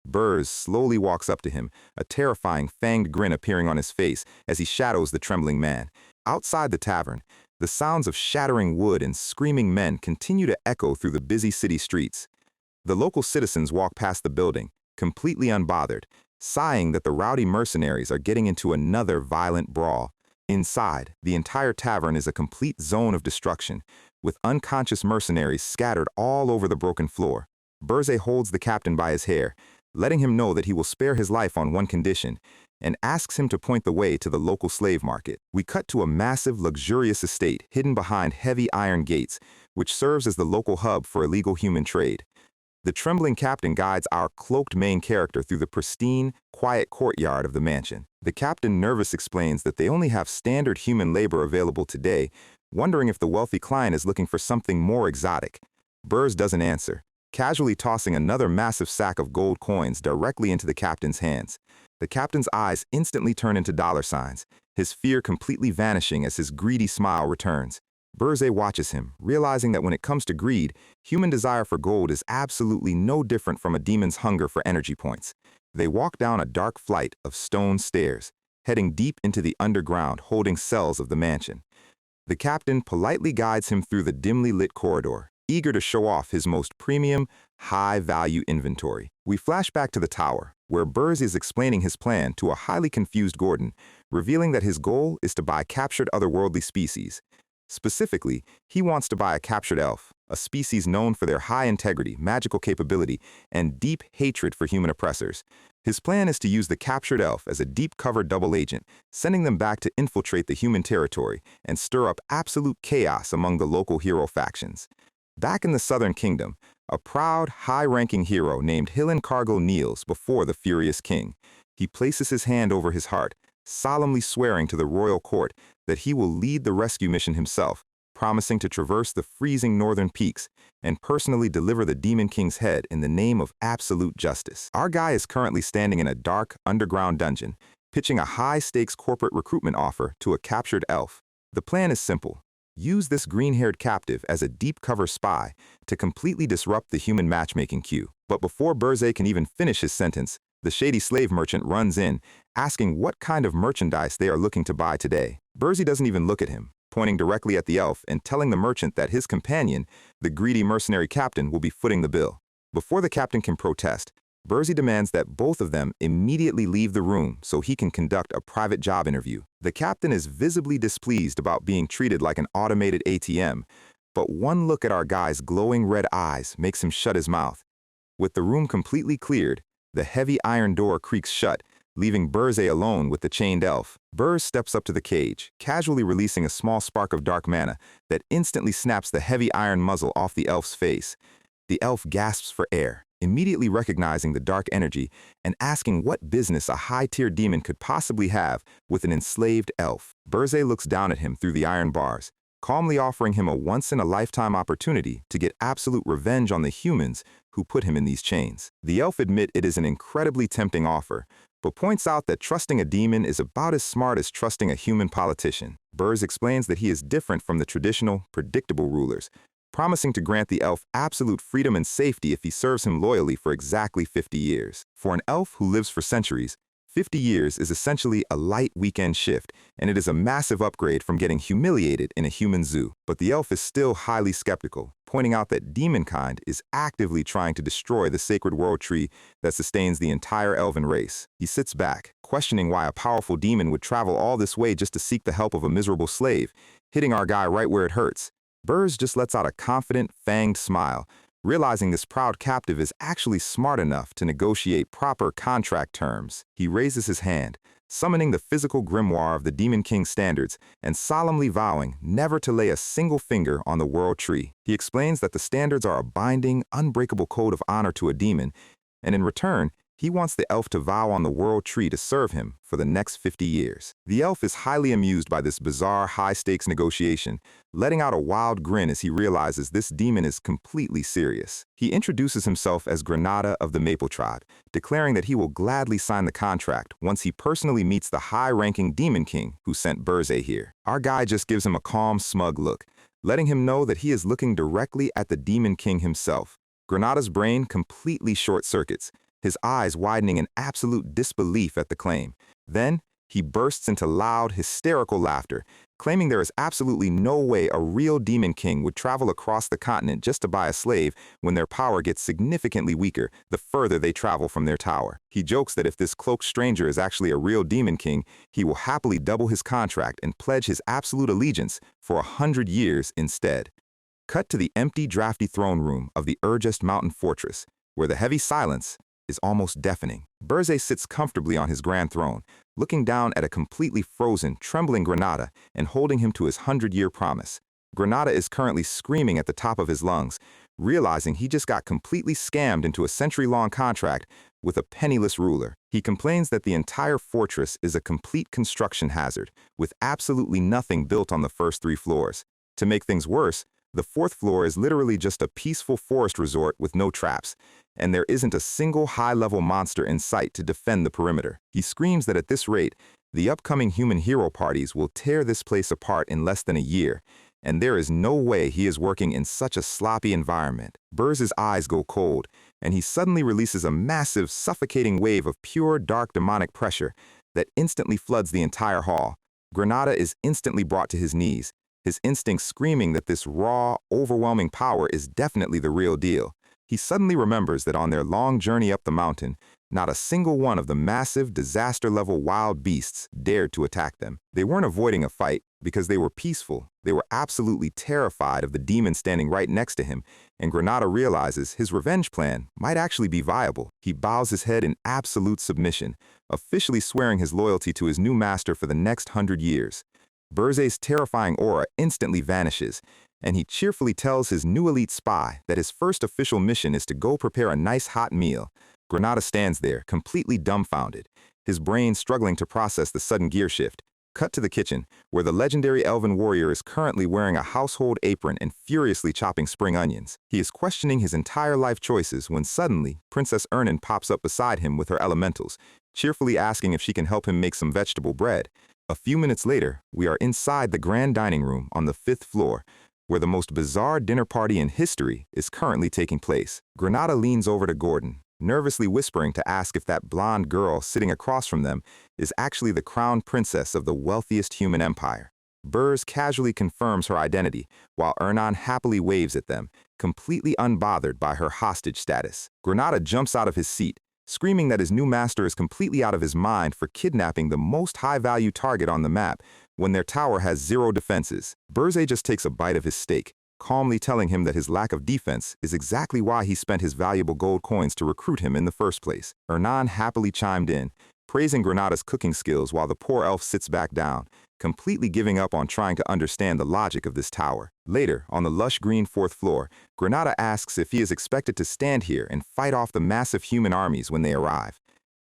Burrs slowly walks up to him, a terrifying fanged grin appearing on his face as he shadows the trembling man. Outside the tavern, the sounds of shattering wood and screaming men continue to echo through the busy city streets. The local citizens walk past the building, completely unbothered, sighing that the rowdy mercenaries are getting into another violent brawl. Inside, the entire tavern is a complete zone of destruction, with unconscious mercenaries scattered all over the broken floor. Burrs holds the captain by his hair, letting him know that he will spare his life on one condition, and asks him to point the way to the local slave market. We cut to a massive, luxurious estate hidden behind heavy iron gates, which serves as the local hub for illegal human trade. The trembling captain guides our cloaked main character through the pristine, quiet courtyard of the mansion. The captain nervous explains that they only have standard human labor available today, wondering if the wealthy client is looking for something more exotic. Burrs doesn't answer, casually tossing another massive sack of gold coins directly into the captain's hands. The captain's eyes instantly turn into dollar signs, his fear completely vanishing as his greedy smile returns. Burrs watches him, realizing that when it comes to greed, human desire for gold is absolutely no different from a demon's hunger for energy points. They walk down a dark flight of stone stairs, heading deep into the underground holding cells of the mansion. The captain politely guides him through the dimly lit corridor, eager to show off his most premium, high-value inventory. We flash back to the tower, where Burrs is explaining his plan to a highly confused Gordon, revealing that his goal is to buy captured otherworldly species. Specifically, he wants to buy a captured elf, a species known for their high integrity, magical capability, and deep hatred for human oppressors. His plan is to use the captured elf as a deep-cover double agent, sending them back to infiltrate the human territory and stir up absolute chaos among the local hero factions. Back in the Southern Kingdom, a proud, high-ranking hero named Hillen Cargill kneels before the furious king. He places his hand over his heart, solemnly swearing to the royal court that he will lead the rescue mission himself, promising to traverse the freezing northern peaks and personally deliver the Demon King's head in the name of absolute justice. Our guy is currently standing in a dark, underground dungeon, pitching a high-stakes corporate recruitment offer to a captured elf. The plan is simple. Use this green-haired captive as a deep-cover spy to completely disrupt the human matchmaking queue. But before Burrs can even finish his sentence, the shady slave merchant runs in, asking what kind of merchandise they are looking to buy today. Burrs doesn't even look at him, pointing directly at the elf and telling the merchant that his companion, the greedy mercenary captain, will be footing the bill. Before the captain can protest, Burzy demands that both of them immediately leave the room so he can conduct a private job interview. The captain is visibly displeased about being treated like an automated ATM, but one look at our guy's glowing red eyes makes him shut his mouth. With the room completely cleared, the heavy iron door creaks shut, leaving Burzy alone with the chained elf. Burzy steps up to the cage, casually releasing a small spark of dark mana that instantly snaps the heavy iron muzzle off the elf's face. The elf gasps for air, immediately recognizing the dark energy and asking what business a high-tier demon could possibly have with an enslaved elf. Burzy looks down at him through the iron bars, calmly offering him a once-in-a-lifetime opportunity to get absolute revenge on the humans who put him in these chains. The elf admits it is an incredibly tempting offer, but points out that trusting a demon is about as smart as trusting a human politician. Burzy explains that he is different from the traditional, predictable rulers, promising to grant the elf absolute freedom and safety if he serves him loyally for exactly 50 years. For an elf who lives for centuries, 50 years is essentially a light weekend shift, and it is a massive upgrade from getting humiliated in a human zoo. But the elf is still highly skeptical, pointing out that demonkind is actively trying to destroy the sacred world tree that sustains the entire elven race. He sits back, questioning why a powerful demon would travel all this way just to seek the help of a miserable slave, hitting our guy right where it hurts. Burzy just lets out a confident, fanged smile, realizing this proud captive is actually smart enough to negotiate proper contract terms. He raises his hand, summoning the physical grimoire of the Demon King's standards and solemnly vowing never to lay a single finger on the world tree. He explains that the standards are a binding, unbreakable code of honor to a demon, and in return, he wants the elf to vow on the world tree to serve him for the next 50 years. The elf is highly amused by this bizarre, high-stakes negotiation, letting out a wild grin as he realizes this demon is completely serious. He introduces himself as Granada of the Maple Tribe, declaring that he will gladly sign the contract once he personally meets the high-ranking Demon King who sent Burzy here. Our guy just gives him a calm, smug look, letting him know that he is looking directly at the Demon King himself. Granada's brain completely short-circuits, his eyes widening in absolute disbelief at the claim. Then, he bursts into loud, hysterical laughter, claiming there is absolutely no way a real Demon King would travel across the continent just to buy a slave when their power gets significantly weaker the further they travel from their tower. He jokes that if this cloaked stranger is actually a real Demon King, he will happily double his contract and pledge his absolute allegiance for 100 years instead. Cut to the empty, drafty throne room of the Urgest Mountain Fortress, where the heavy silence is almost deafening. Burzy sits comfortably on his grand throne, looking down at a completely frozen, trembling Granada and holding him to his 100-year promise. Granada is currently screaming at the top of his lungs, realizing he just got completely scammed into a century-long contract with a penniless ruler. He complains that the entire fortress is a complete construction hazard, with absolutely nothing built on the first 3 floors. To make things worse, the 4th floor is literally just a peaceful forest resort with no traps, and there isn't a single high-level monster in sight to defend the perimeter. He screams that at this rate, the upcoming human hero parties will tear this place apart in less than a year, and there is no way he is working in such a sloppy environment. Burzy's eyes go cold, and he suddenly releases a massive, suffocating wave of pure, dark, demonic pressure that instantly floods the entire hall. Granada is instantly brought to his knees, his instincts screaming that this raw, overwhelming power is definitely the real deal. He suddenly remembers that on their long journey up the mountain, not a single one of the massive, disaster-level wild beasts dared to attack them. They weren't avoiding a fight because they were peaceful. They were absolutely terrified of the demon standing right next to him, and Granada realizes his revenge plan might actually be viable. He bows his head in absolute submission, officially swearing his loyalty to his new master for the next 100 years. Burzy's terrifying aura instantly vanishes, and he cheerfully tells his new elite spy that his first official mission is to go prepare a nice hot meal. Granada stands there, completely dumbfounded, his brain struggling to process the sudden gear shift. Cut to the kitchen, where the legendary elven warrior is currently wearing a household apron and furiously chopping spring onions. He is questioning his entire life choices when suddenly, Princess Ernin pops up beside him with her elementals, cheerfully asking if she can help him make some vegetable bread. A few minutes later, we are inside the grand dining room on the 5th floor, where the most bizarre dinner party in history is currently taking place. Granada leans over to Gordon, nervously whispering to ask if that blonde girl sitting across from them is actually the crown princess of the wealthiest human empire. Burzy casually confirms her identity, while Ernan happily waves at them, completely unbothered by her hostage status. Granada jumps out of his seat, screaming that his new master is completely out of his mind for kidnapping the most high-value target on the map when their tower has zero defenses. Burzay just takes a bite of his steak, calmly telling him that his lack of defense is exactly why he spent his valuable gold coins to recruit him in the first place. Hernan happily chimed in, praising Granada's cooking skills while the poor elf sits back down, completely giving up on trying to understand the logic of this tower. Later, on the lush green fourth floor, Granada asks if he is expected to stand here and fight off the massive human armies when they arrive.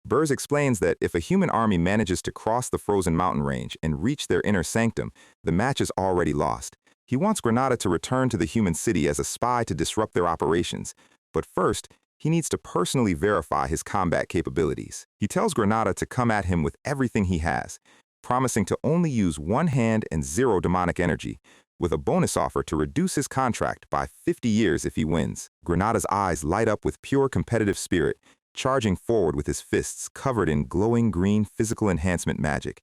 Burz explains that if a human army manages to cross the frozen mountain range and reach their inner sanctum, the match is already lost. He wants Granada to return to the human city as a spy to disrupt their operations, but first, he needs to personally verify his combat capabilities. He tells Granada to come at him with everything he has, promising to only use one hand and zero demonic energy, with a bonus offer to reduce his contract by 50 years if he wins. Granada's eyes light up with pure competitive spirit, charging forward with his fists covered in glowing green physical enhancement magic.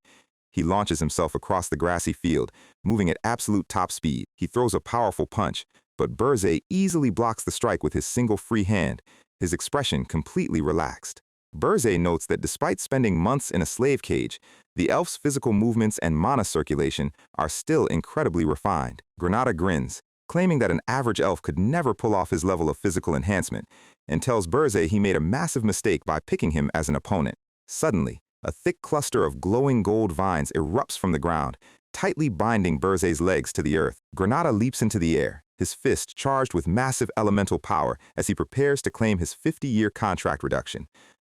He launches himself across the grassy field, moving at absolute top speed. He throws a powerful punch, but Burzay easily blocks the strike with his single free hand, his expression completely relaxed. Burzay notes that despite spending months in a slave cage, the elf's physical movements and mana circulation are still incredibly refined. Granada grins, claiming that an average elf could never pull off his level of physical enhancement, and tells Burzay he made a massive mistake by picking him as an opponent. Suddenly, a thick cluster of glowing gold vines erupts from the ground, tightly binding Burzay's legs to the earth. Granada leaps into the air, his fist charged with massive elemental power as he prepares to claim his 50-year contract reduction.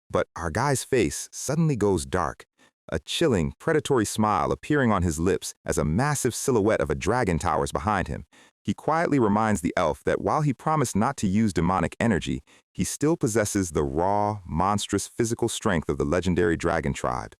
But our guy's face suddenly goes dark, a chilling, predatory smile appearing on his lips as a massive silhouette of a dragon towers behind him. He quietly reminds the elf that while he promised not to use demonic energy, he still possesses the raw, monstrous physical strength of the legendary dragon tribe.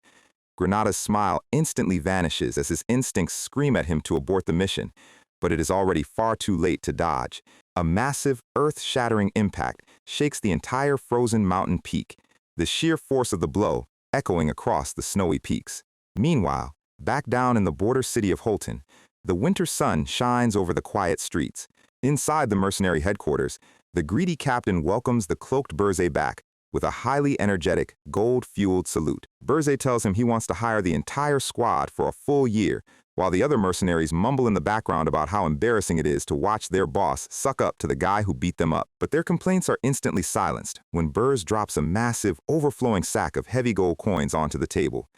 Granada's smile instantly vanishes as his instincts scream at him to abort the mission, but it is already far too late to dodge. A massive, earth-shattering impact shakes the entire frozen mountain peak, the sheer force of the blow echoing across the snowy peaks. Meanwhile, back down in the border city of Holton, the winter sun shines over the quiet streets. Inside the mercenary headquarters, the greedy captain welcomes the cloaked Burzay back with a highly energetic, gold-fueled salute. Burzay tells him he wants to hire the entire squad for a full year, while the other mercenaries mumble in the background about how embarrassing it is to watch their boss suck up to the guy who beat them up. But their complaints are instantly silenced when Burz drops a massive, overflowing sack of heavy gold coins onto the table.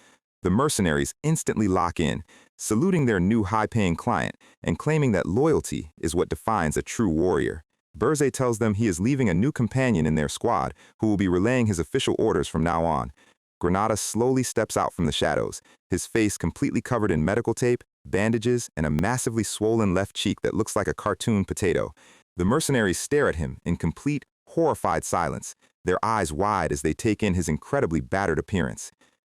The mercenaries instantly lock in, saluting their new high-paying client and claiming that loyalty is what defines a true warrior. Burzay tells them he is leaving a new companion in their squad who will be relaying his official orders from now on. Granada slowly steps out from the shadows, his face completely covered in medical tape, bandages, and a massively swollen left cheek that looks like a cartoon potato. The mercenaries stare at him in complete, horrified silence, their eyes wide as they take in his incredibly battered appearance.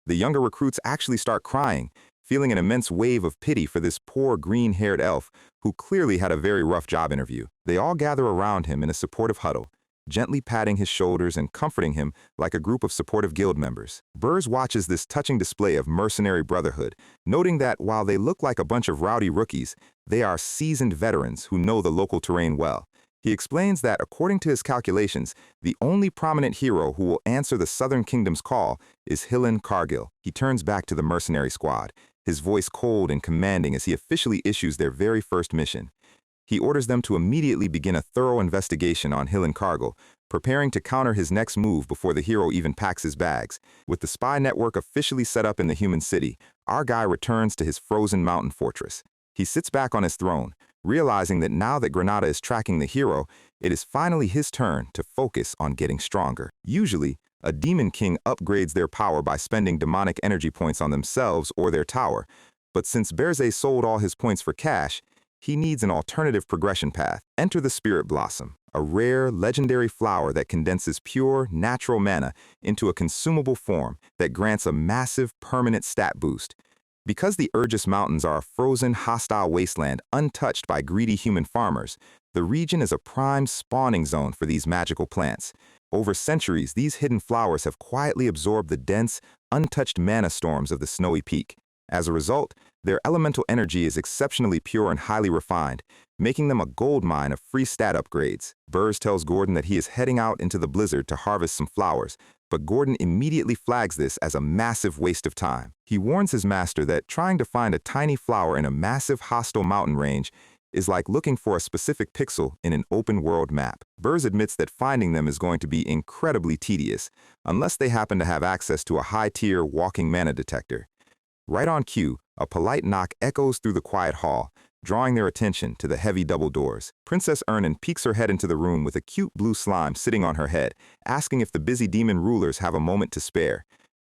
The younger recruits actually start crying, feeling an immense wave of pity for this poor green-haired elf who clearly had a very rough job interview. They all gather around him in a supportive huddle, gently patting his shoulders and comforting him like a group of supportive guild members. Burz watches this touching display of mercenary brotherhood, noting that while they look like a bunch of rowdy rookies, they are seasoned veterans who know the local terrain well. He explains that, according to his calculations, the only prominent hero who will answer the Southern Kingdom's call is Hillen Cargill. He turns back to the mercenary squad, his voice cold and commanding as he officially issues their very first mission. He orders them to immediately begin a thorough investigation on Hillen Cargill, preparing to counter his next move before the hero even packs his bags. With the spy network officially set up in the human city, our guy returns to his frozen mountain fortress. He sits back on his throne, realizing that now that Granada is tracking the hero, it is finally his turn to focus on getting stronger. Usually, a demon king upgrades their power by spending demonic energy points on themselves or their tower, but since Burzay sold all his points for cash, he needs an alternative progression path. Enter the Spirit Blossom, a rare, legendary flower that condenses pure, natural mana into a consumable form that grants a massive, permanent stat boost. Because the Urgus Mountains are a frozen, hostile wasteland untouched by greedy human farmers, the region is a prime spawning zone for these magical plants. Over centuries, these hidden flowers have quietly absorbed the dense, untouched mana storms of the snowy peak. As a result, their elemental energy is exceptionally pure and highly refined, making them a gold mine of free stat upgrades. Burz tells Gordon that he is heading out into the blizzard to harvest some flowers, But Gordon immediately flags this as a massive waste of time. He warns his master that trying to find a tiny flower in a massive hostile mountain range is like looking for a specific pixel in an open-world map. Burrs admits that finding them is going to be incredibly tedious, unless they happen to have access to a high-tier walking mana detector. Right on cue, a polite knock echoes through the quiet hall, drawing their attention to the heavy double doors. Princess Ernan peeks her head into the room with a cute blue slime sitting on her head, asking if the busy demon rulers have a moment to spare.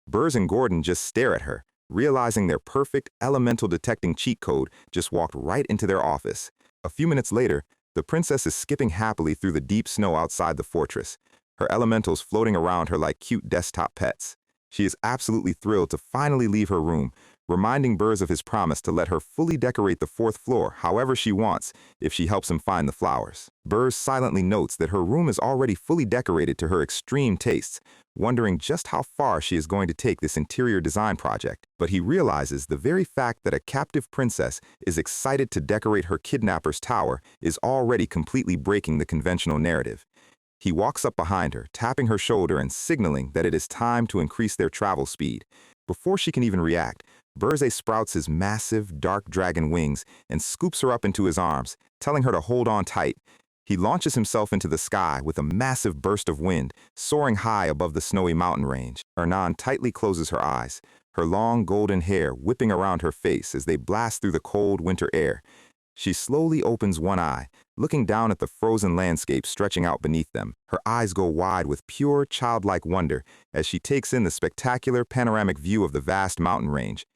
Burrs and Gordon just stare at her, realizing their perfect elemental detecting cheat code just walked right into their office. A few minutes later, the princess is skipping happily through the deep snow outside the fortress, her elementals floating around her like cute desktop pets. She is absolutely thrilled to finally leave her room, reminding Burrs of his promise to let her fully decorate the 4th floor however she wants if she helps him find the flowers. Burrs silently notes that her room is already fully decorated to her extreme tastes, wondering just how far she is going to take this interior design project. But he realizes the very fact that a captive princess is excited to decorate her kidnapper's tower is already completely breaking the conventional narrative. He walks up behind her, tapping her shoulder and signaling that it is time to increase their travel speed. Before she can even react, Burze sprouts his massive, dark dragon wings and scoops her up into his arms, telling her to hold on tight. He launches himself into the sky with a massive burst of wind, soaring high above the snowy mountain range. Ernan tightly closes her eyes, her long golden hair whipping around her face as they blast through the cold winter air. She slowly opens one eye, looking down at the frozen landscape stretching out beneath them. Her eyes go wide with pure, childlike wonder as she takes in the spectacular panoramic view of the vast mountain range.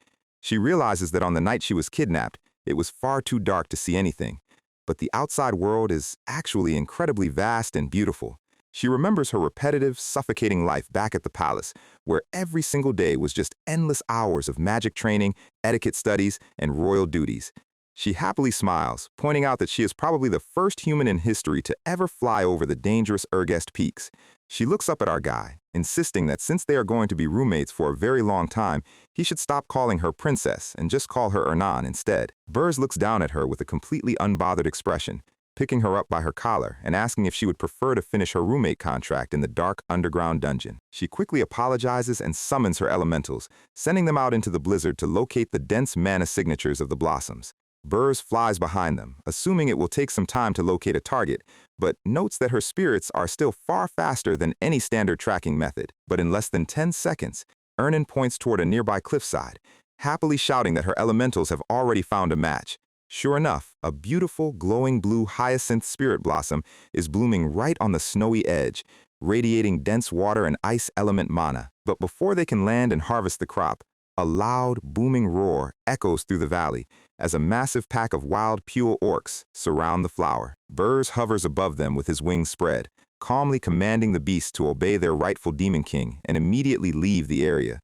She realizes that on the night she was kidnapped, it was far too dark to see anything. But the outside world is actually incredibly vast and beautiful. She remembers her repetitive, suffocating life back at the palace, where every single day was just endless hours of magic training, etiquette studies, and royal duties. She happily smiles, pointing out that she is probably the first human in history to ever fly over the dangerous Urgest peaks. She looks up at our guy, insisting that since they are going to be roommates for a very long time, he should stop calling her princess and just call her Ernan instead. Burrs looks down at her with a completely unbothered expression, picking her up by her collar and asking if she would prefer to finish her roommate contract in the dark underground dungeon. She quickly apologizes and summons her elementals, sending them out into the blizzard to locate the dense mana signatures of the blossoms. Burrs flies behind them, assuming it will take some time to locate a target, but notes that her spirits are still far faster than any standard tracking method. But in less than 10 seconds, Ernan points toward a nearby cliffside, happily shouting that her elementals have already found a match. Sure enough, a beautiful, glowing blue hyacinth spirit blossom is blooming right on the snowy edge, radiating dense water and ice element mana. But before they can land and harvest the crop, a loud, booming roar echoes through the valley as a massive pack of wild Pule orcs surround the flower. Burrs hovers above them with his wings spread, calmly commanding the beasts to obey their rightful demon king and immediately leave the area.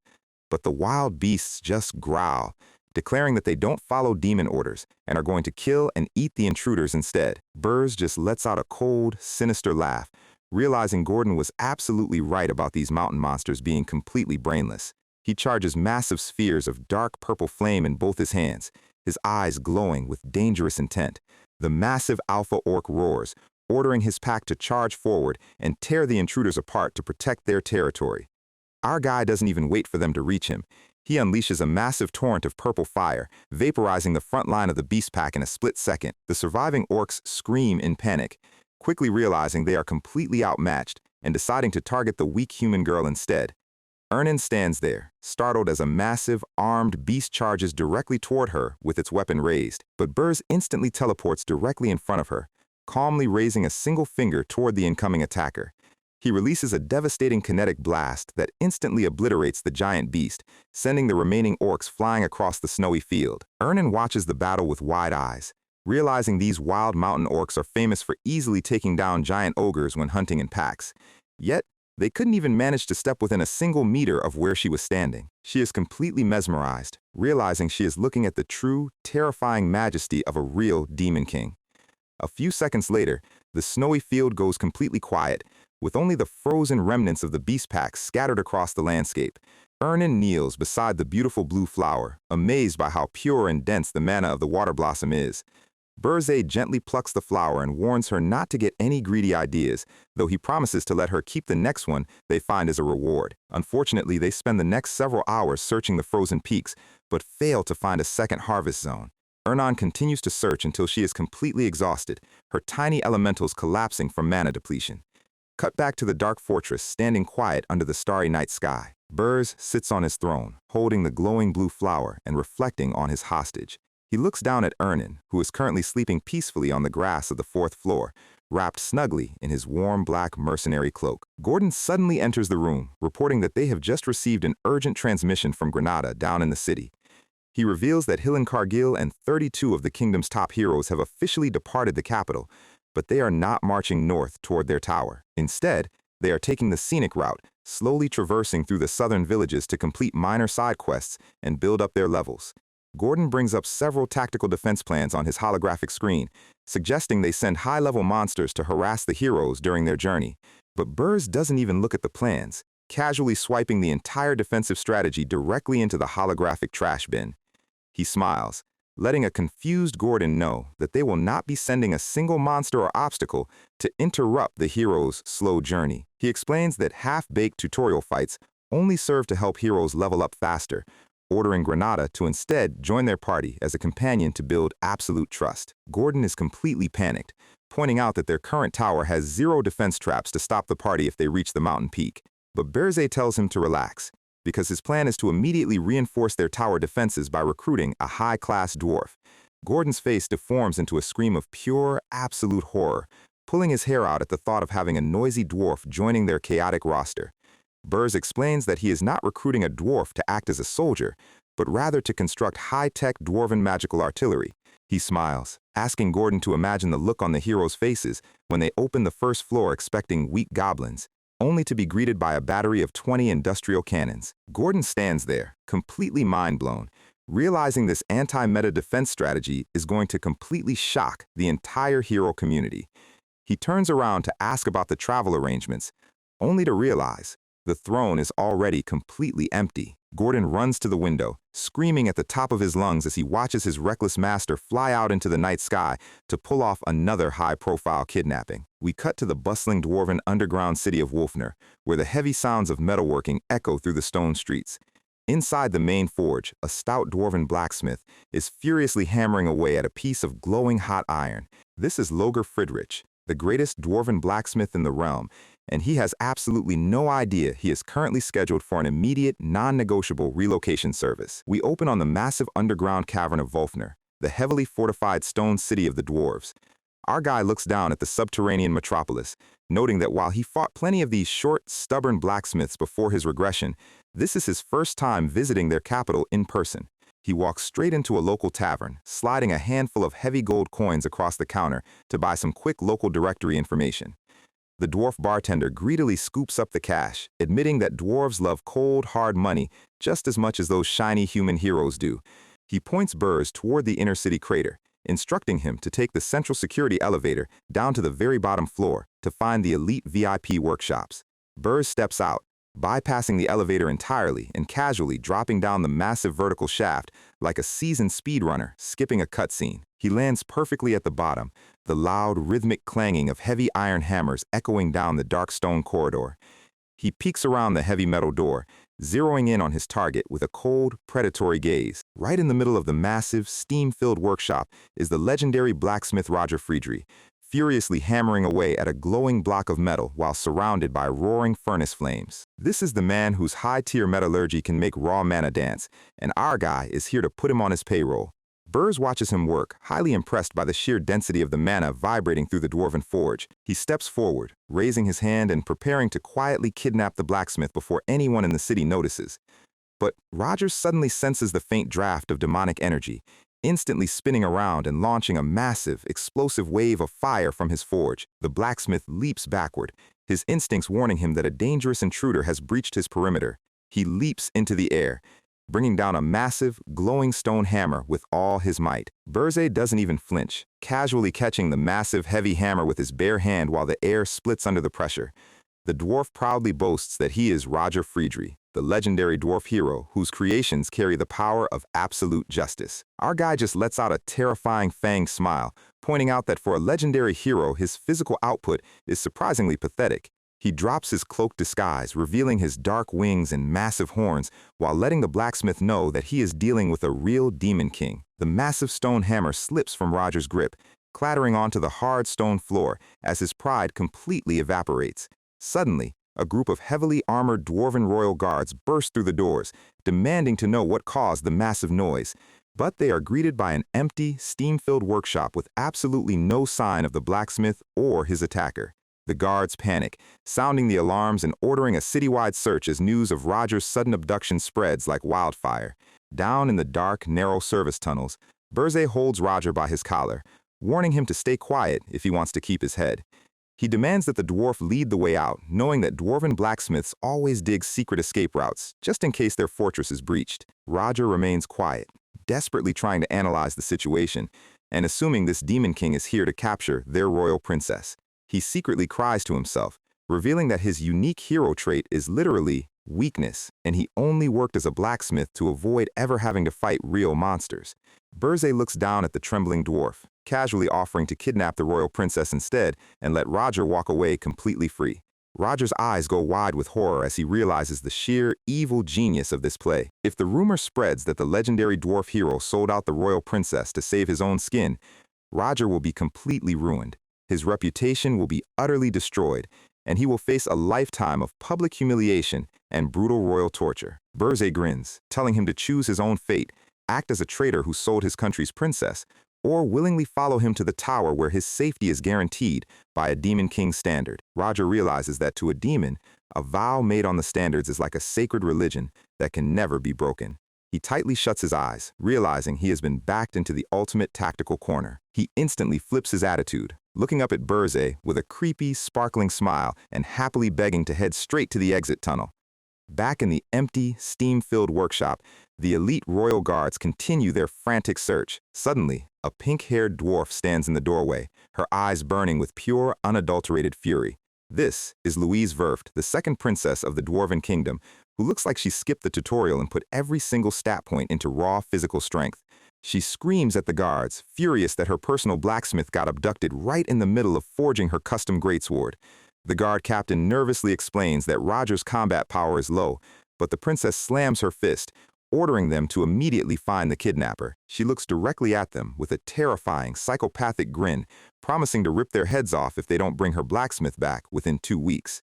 But the wild beasts just growl, declaring that they don't follow demon orders and are going to kill and eat the intruders instead. Burrs just lets out a cold, sinister laugh, realizing Gordon was absolutely right about these mountain monsters being completely brainless. He charges massive spheres of dark purple flame in both his hands, his eyes glowing with dangerous intent. The massive alpha orc roars, ordering his pack to charge forward and tear the intruders apart to protect their territory. Our guy doesn't even wait for them to reach him. He unleashes a massive torrent of purple fire, vaporizing the front line of the beast pack in a split second. The surviving orcs scream in panic, quickly realizing they are completely outmatched and deciding to target the weak human girl instead. Ernan stands there, startled as a massive, armed beast charges directly toward her with its weapon raised. But Burrs instantly teleports directly in front of her, calmly raising a single finger toward the incoming attacker. He releases a devastating kinetic blast that instantly obliterates the giant beast, sending the remaining orcs flying across the snowy field. Ernan watches the battle with wide eyes, realizing these wild mountain orcs are famous for easily taking down giant ogres when hunting in packs. Yet, they couldn't even manage to step within a single meter of where she was standing. She is completely mesmerized, realizing she is looking at the true, terrifying majesty of a real demon king. A few seconds later, the snowy field goes completely quiet, with only the frozen remnants of the beast pack scattered across the landscape. Ernan kneels beside the beautiful blue flower, amazed by how pure and dense the mana of the water blossom is. Burzay gently plucks the flower and warns her not to get any greedy ideas, though he promises to let her keep the next one they find as a reward. Unfortunately, they spend the next several hours searching the frozen peaks, but fail to find a second harvest zone. Ernan continues to search until she is completely exhausted, her tiny elementals collapsing from mana depletion. Cut back to the dark fortress, standing quiet under the starry night sky. Burz sits on his throne, holding the glowing blue flower and reflecting on his hostage. He looks down at Ernan, who is currently sleeping peacefully on the grass of the fourth floor, wrapped snugly in his warm black mercenary cloak. Gordon suddenly enters the room, reporting that they have just received an urgent transmission from Granada down in the city. He reveals that Hilan Cargill and 32 of the kingdom's top heroes have officially departed the capital, but they are not marching north toward their tower. Instead, they are taking the scenic route, slowly traversing through the southern villages to complete minor side quests and build up their levels. Gordon brings up several tactical defense plans on his holographic screen, suggesting they send high-level monsters to harass the heroes during their journey. But Burz doesn't even look at the plans, casually swiping the entire defensive strategy directly into the holographic trash bin. He smiles, letting a confused Gordon know that they will not be sending a single monster or obstacle to interrupt the heroes' slow journey. He explains that half-baked tutorial fights only serve to help heroes level up faster, ordering Granada to instead join their party as a companion to build absolute trust. Gordon is completely panicked, pointing out that their current tower has 0 defense traps to stop the party if they reach the mountain peak. But Burzay tells him to relax, because his plan is to immediately reinforce their tower defenses by recruiting a high-class dwarf. Gordon's face deforms into a scream of pure, absolute horror, pulling his hair out at the thought of having a noisy dwarf joining their chaotic roster. Burz explains that he is not recruiting a dwarf to act as a soldier, but rather to construct high-tech dwarven magical artillery. He smiles, asking Gordon to imagine the look on the heroes' faces when they open the first floor expecting weak goblins, only to be greeted by a battery of 20 industrial cannons. Gordon stands there, completely mind-blown, realizing this anti-meta defense strategy is going to completely shock the entire hero community. He turns around to ask about the travel arrangements, only to realize the throne is already completely empty. Gordon runs to the window, screaming at the top of his lungs as he watches his reckless master fly out into the night sky to pull off another high-profile kidnapping. We cut to the bustling dwarven underground city of Wolfner, where the heavy sounds of metalworking echo through the stone streets. Inside the main forge, a stout dwarven blacksmith is furiously hammering away at a piece of glowing hot iron. This is Loger Friedrich, the greatest dwarven blacksmith in the realm, and he has absolutely no idea he is currently scheduled for an immediate, non-negotiable relocation service. We open on the massive underground cavern of Wolfner, the heavily fortified stone city of the dwarves. Our guy looks down at the subterranean metropolis, noting that while he fought plenty of these short, stubborn blacksmiths before his regression, this is his first time visiting their capital in person. He walks straight into a local tavern, sliding a handful of heavy gold coins across the counter to buy some quick local directory information. The dwarf bartender greedily scoops up the cash, admitting that dwarves love cold, hard money just as much as those shiny human heroes do. He points Burz toward the inner-city crater, instructing him to take the central security elevator down to the very bottom floor to find the elite VIP workshops. Burz steps out, bypassing the elevator entirely and casually dropping down the massive vertical shaft like a seasoned speedrunner skipping a cutscene. He lands perfectly at the bottom, the loud, rhythmic clanging of heavy iron hammers echoing down the dark stone corridor. He peeks around the heavy metal door, zeroing in on his target with a cold, predatory gaze. Right in the middle of the massive, steam-filled workshop is the legendary blacksmith Roger Friedrich, furiously hammering away at a glowing block of metal while surrounded by roaring furnace flames. This is the man whose high-tier metallurgy can make raw mana dance, and our guy is here to put him on his payroll. Burz watches him work, highly impressed by the sheer density of the mana vibrating through the dwarven forge. He steps forward, raising his hand and preparing to quietly kidnap the blacksmith before anyone in the city notices. But Roger suddenly senses the faint draft of demonic energy, instantly spinning around and launching a massive, explosive wave of fire from his forge. The blacksmith leaps backward, his instincts warning him that a dangerous intruder has breached his perimeter. He leaps into the air, bringing down a massive, glowing stone hammer with all his might. Burzay doesn't even flinch, casually catching the massive, heavy hammer with his bare hand while the air splits under the pressure. The dwarf proudly boasts that he is Roger Friedrich, the legendary dwarf hero whose creations carry the power of absolute justice. Our guy just lets out a terrifying fanged smile, pointing out that for a legendary hero, his physical output is surprisingly pathetic. He drops his cloak disguise, revealing his dark wings and massive horns, while letting the blacksmith know that he is dealing with a real demon king. The massive stone hammer slips from Roger's grip, clattering onto the hard stone floor as his pride completely evaporates. Suddenly, a group of heavily armored dwarven royal guards burst through the doors, demanding to know what caused the massive noise. But they are greeted by an empty, steam-filled workshop with absolutely no sign of the blacksmith or his attacker. The guards panic, sounding the alarms and ordering a citywide search as news of Roger's sudden abduction spreads like wildfire. Down in the dark, narrow service tunnels, Berze holds Roger by his collar, warning him to stay quiet if he wants to keep his head. He demands that the dwarf lead the way out, knowing that dwarven blacksmiths always dig secret escape routes, just in case their fortress is breached. Roger remains quiet, desperately trying to analyze the situation, and assuming this demon king is here to capture their royal princess. He secretly cries to himself, revealing that his unique hero trait is literally weakness, and he only worked as a blacksmith to avoid ever having to fight real monsters. Berze looks down at the trembling dwarf, casually offering to kidnap the royal princess instead and let Roger walk away completely free. Roger's eyes go wide with horror as he realizes the sheer evil genius of this play. If the rumor spreads that the legendary dwarf hero sold out the royal princess to save his own skin, Roger will be completely ruined. His reputation will be utterly destroyed, and he will face a lifetime of public humiliation and brutal royal torture. Berze grins, telling him to choose his own fate, act as a traitor who sold his country's princess, or willingly follow him to the tower where his safety is guaranteed by a demon king's standard. Roger realizes that to a demon, a vow made on the standards is like a sacred religion that can never be broken. He tightly shuts his eyes, realizing he has been backed into the ultimate tactical corner. He instantly flips his attitude, looking up at Berze with a creepy, sparkling smile and happily begging to head straight to the exit tunnel. Back in the empty, steam-filled workshop, the elite royal guards continue their frantic search. Suddenly, a pink-haired dwarf stands in the doorway, her eyes burning with pure, unadulterated fury. This is Louise Verft, the second princess of the Dwarven Kingdom, who looks like she skipped the tutorial and put every single stat point into raw physical strength. She screams at the guards, furious that her personal blacksmith got abducted right in the middle of forging her custom greatsword. The guard captain nervously explains that Roger's combat power is low, but the princess slams her fist, ordering them to immediately find the kidnapper. She looks directly at them with a terrifying, psychopathic grin, promising to rip their heads off if they don't bring her blacksmith back within 2 weeks.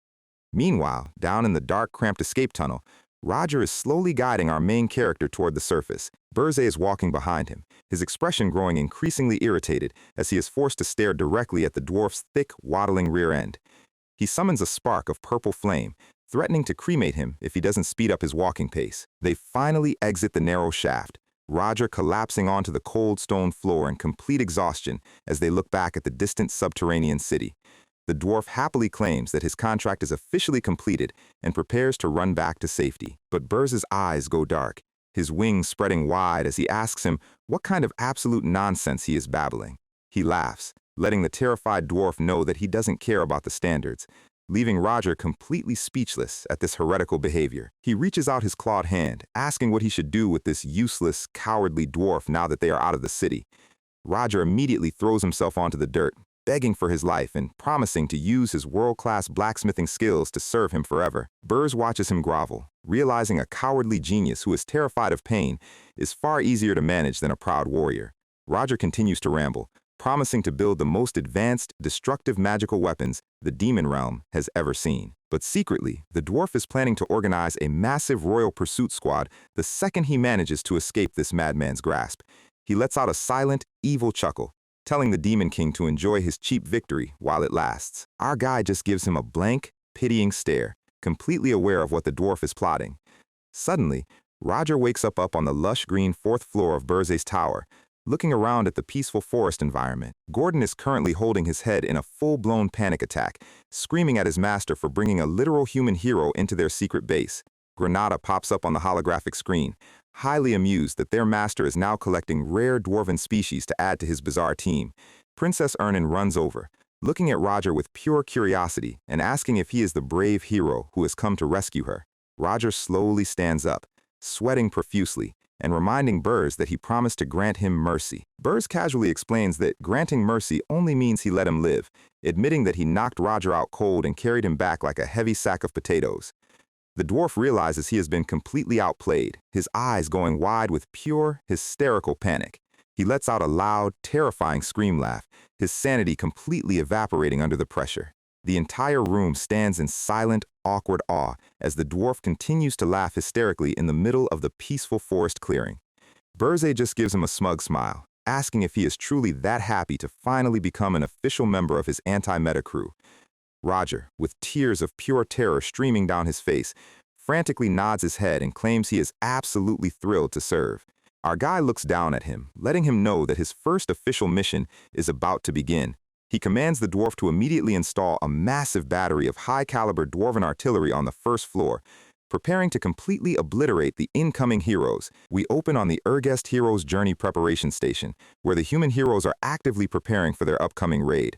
Meanwhile, down in the dark, cramped escape tunnel, Roger is slowly guiding our main character toward the surface. Berze is walking behind him, his expression growing increasingly irritated as he is forced to stare directly at the dwarf's thick, waddling rear end. He summons a spark of purple flame, threatening to cremate him if he doesn't speed up his walking pace. They finally exit the narrow shaft, Roger collapsing onto the cold stone floor in complete exhaustion as they look back at the distant subterranean city. The dwarf happily claims that his contract is officially completed and prepares to run back to safety. But Berze's eyes go dark, his wings spreading wide as he asks him what kind of absolute nonsense he is babbling. He laughs, letting the terrified dwarf know that he doesn't care about the standards, leaving Roger completely speechless at this heretical behavior. He reaches out his clawed hand, asking what he should do with this useless, cowardly dwarf now that they are out of the city. Roger immediately throws himself onto the dirt, begging for his life and promising to use his world-class blacksmithing skills to serve him forever. Berze watches him grovel, realizing a cowardly genius who is terrified of pain is far easier to manage than a proud warrior. Roger continues to ramble, promising to build the most advanced, destructive magical weapons the demon realm has ever seen. But secretly, the dwarf is planning to organize a massive royal pursuit squad the second he manages to escape this madman's grasp. He lets out a silent, evil chuckle, telling the Demon King to enjoy his cheap victory while it lasts. Our guy just gives him a blank, pitying stare, completely aware of what the dwarf is plotting. Suddenly, Roger wakes up on the lush green 4th floor of Berze's tower, looking around at the peaceful forest environment. Gordon is currently holding his head in a full-blown panic attack, screaming at his master for bringing a literal human hero into their secret base. Granada pops up on the holographic screen, highly amused that their master is now collecting rare dwarven species to add to his bizarre team. Princess Ernan runs over, looking at Roger with pure curiosity and asking if he is the brave hero who has come to rescue her. Roger slowly stands up, sweating profusely, and reminding Burrs that he promised to grant him mercy. Burrs casually explains that granting mercy only means he let him live, admitting that he knocked Roger out cold and carried him back like a heavy sack of potatoes. The dwarf realizes he has been completely outplayed, his eyes going wide with pure, hysterical panic. He lets out a loud, terrifying scream laugh, his sanity completely evaporating under the pressure. The entire room stands in silent, awkward awe as the dwarf continues to laugh hysterically in the middle of the peaceful forest clearing. Burrs just gives him a smug smile, asking if he is truly that happy to finally become an official member of his anti-meta crew. Roger, with tears of pure terror streaming down his face, frantically nods his head and claims he is absolutely thrilled to serve. Our guy looks down at him, letting him know that his first official mission is about to begin. He commands the dwarf to immediately install a massive battery of high-caliber dwarven artillery on the first floor, preparing to completely obliterate the incoming heroes. We open on the Ergest Heroes Journey Preparation Station, where the human heroes are actively preparing for their upcoming raid.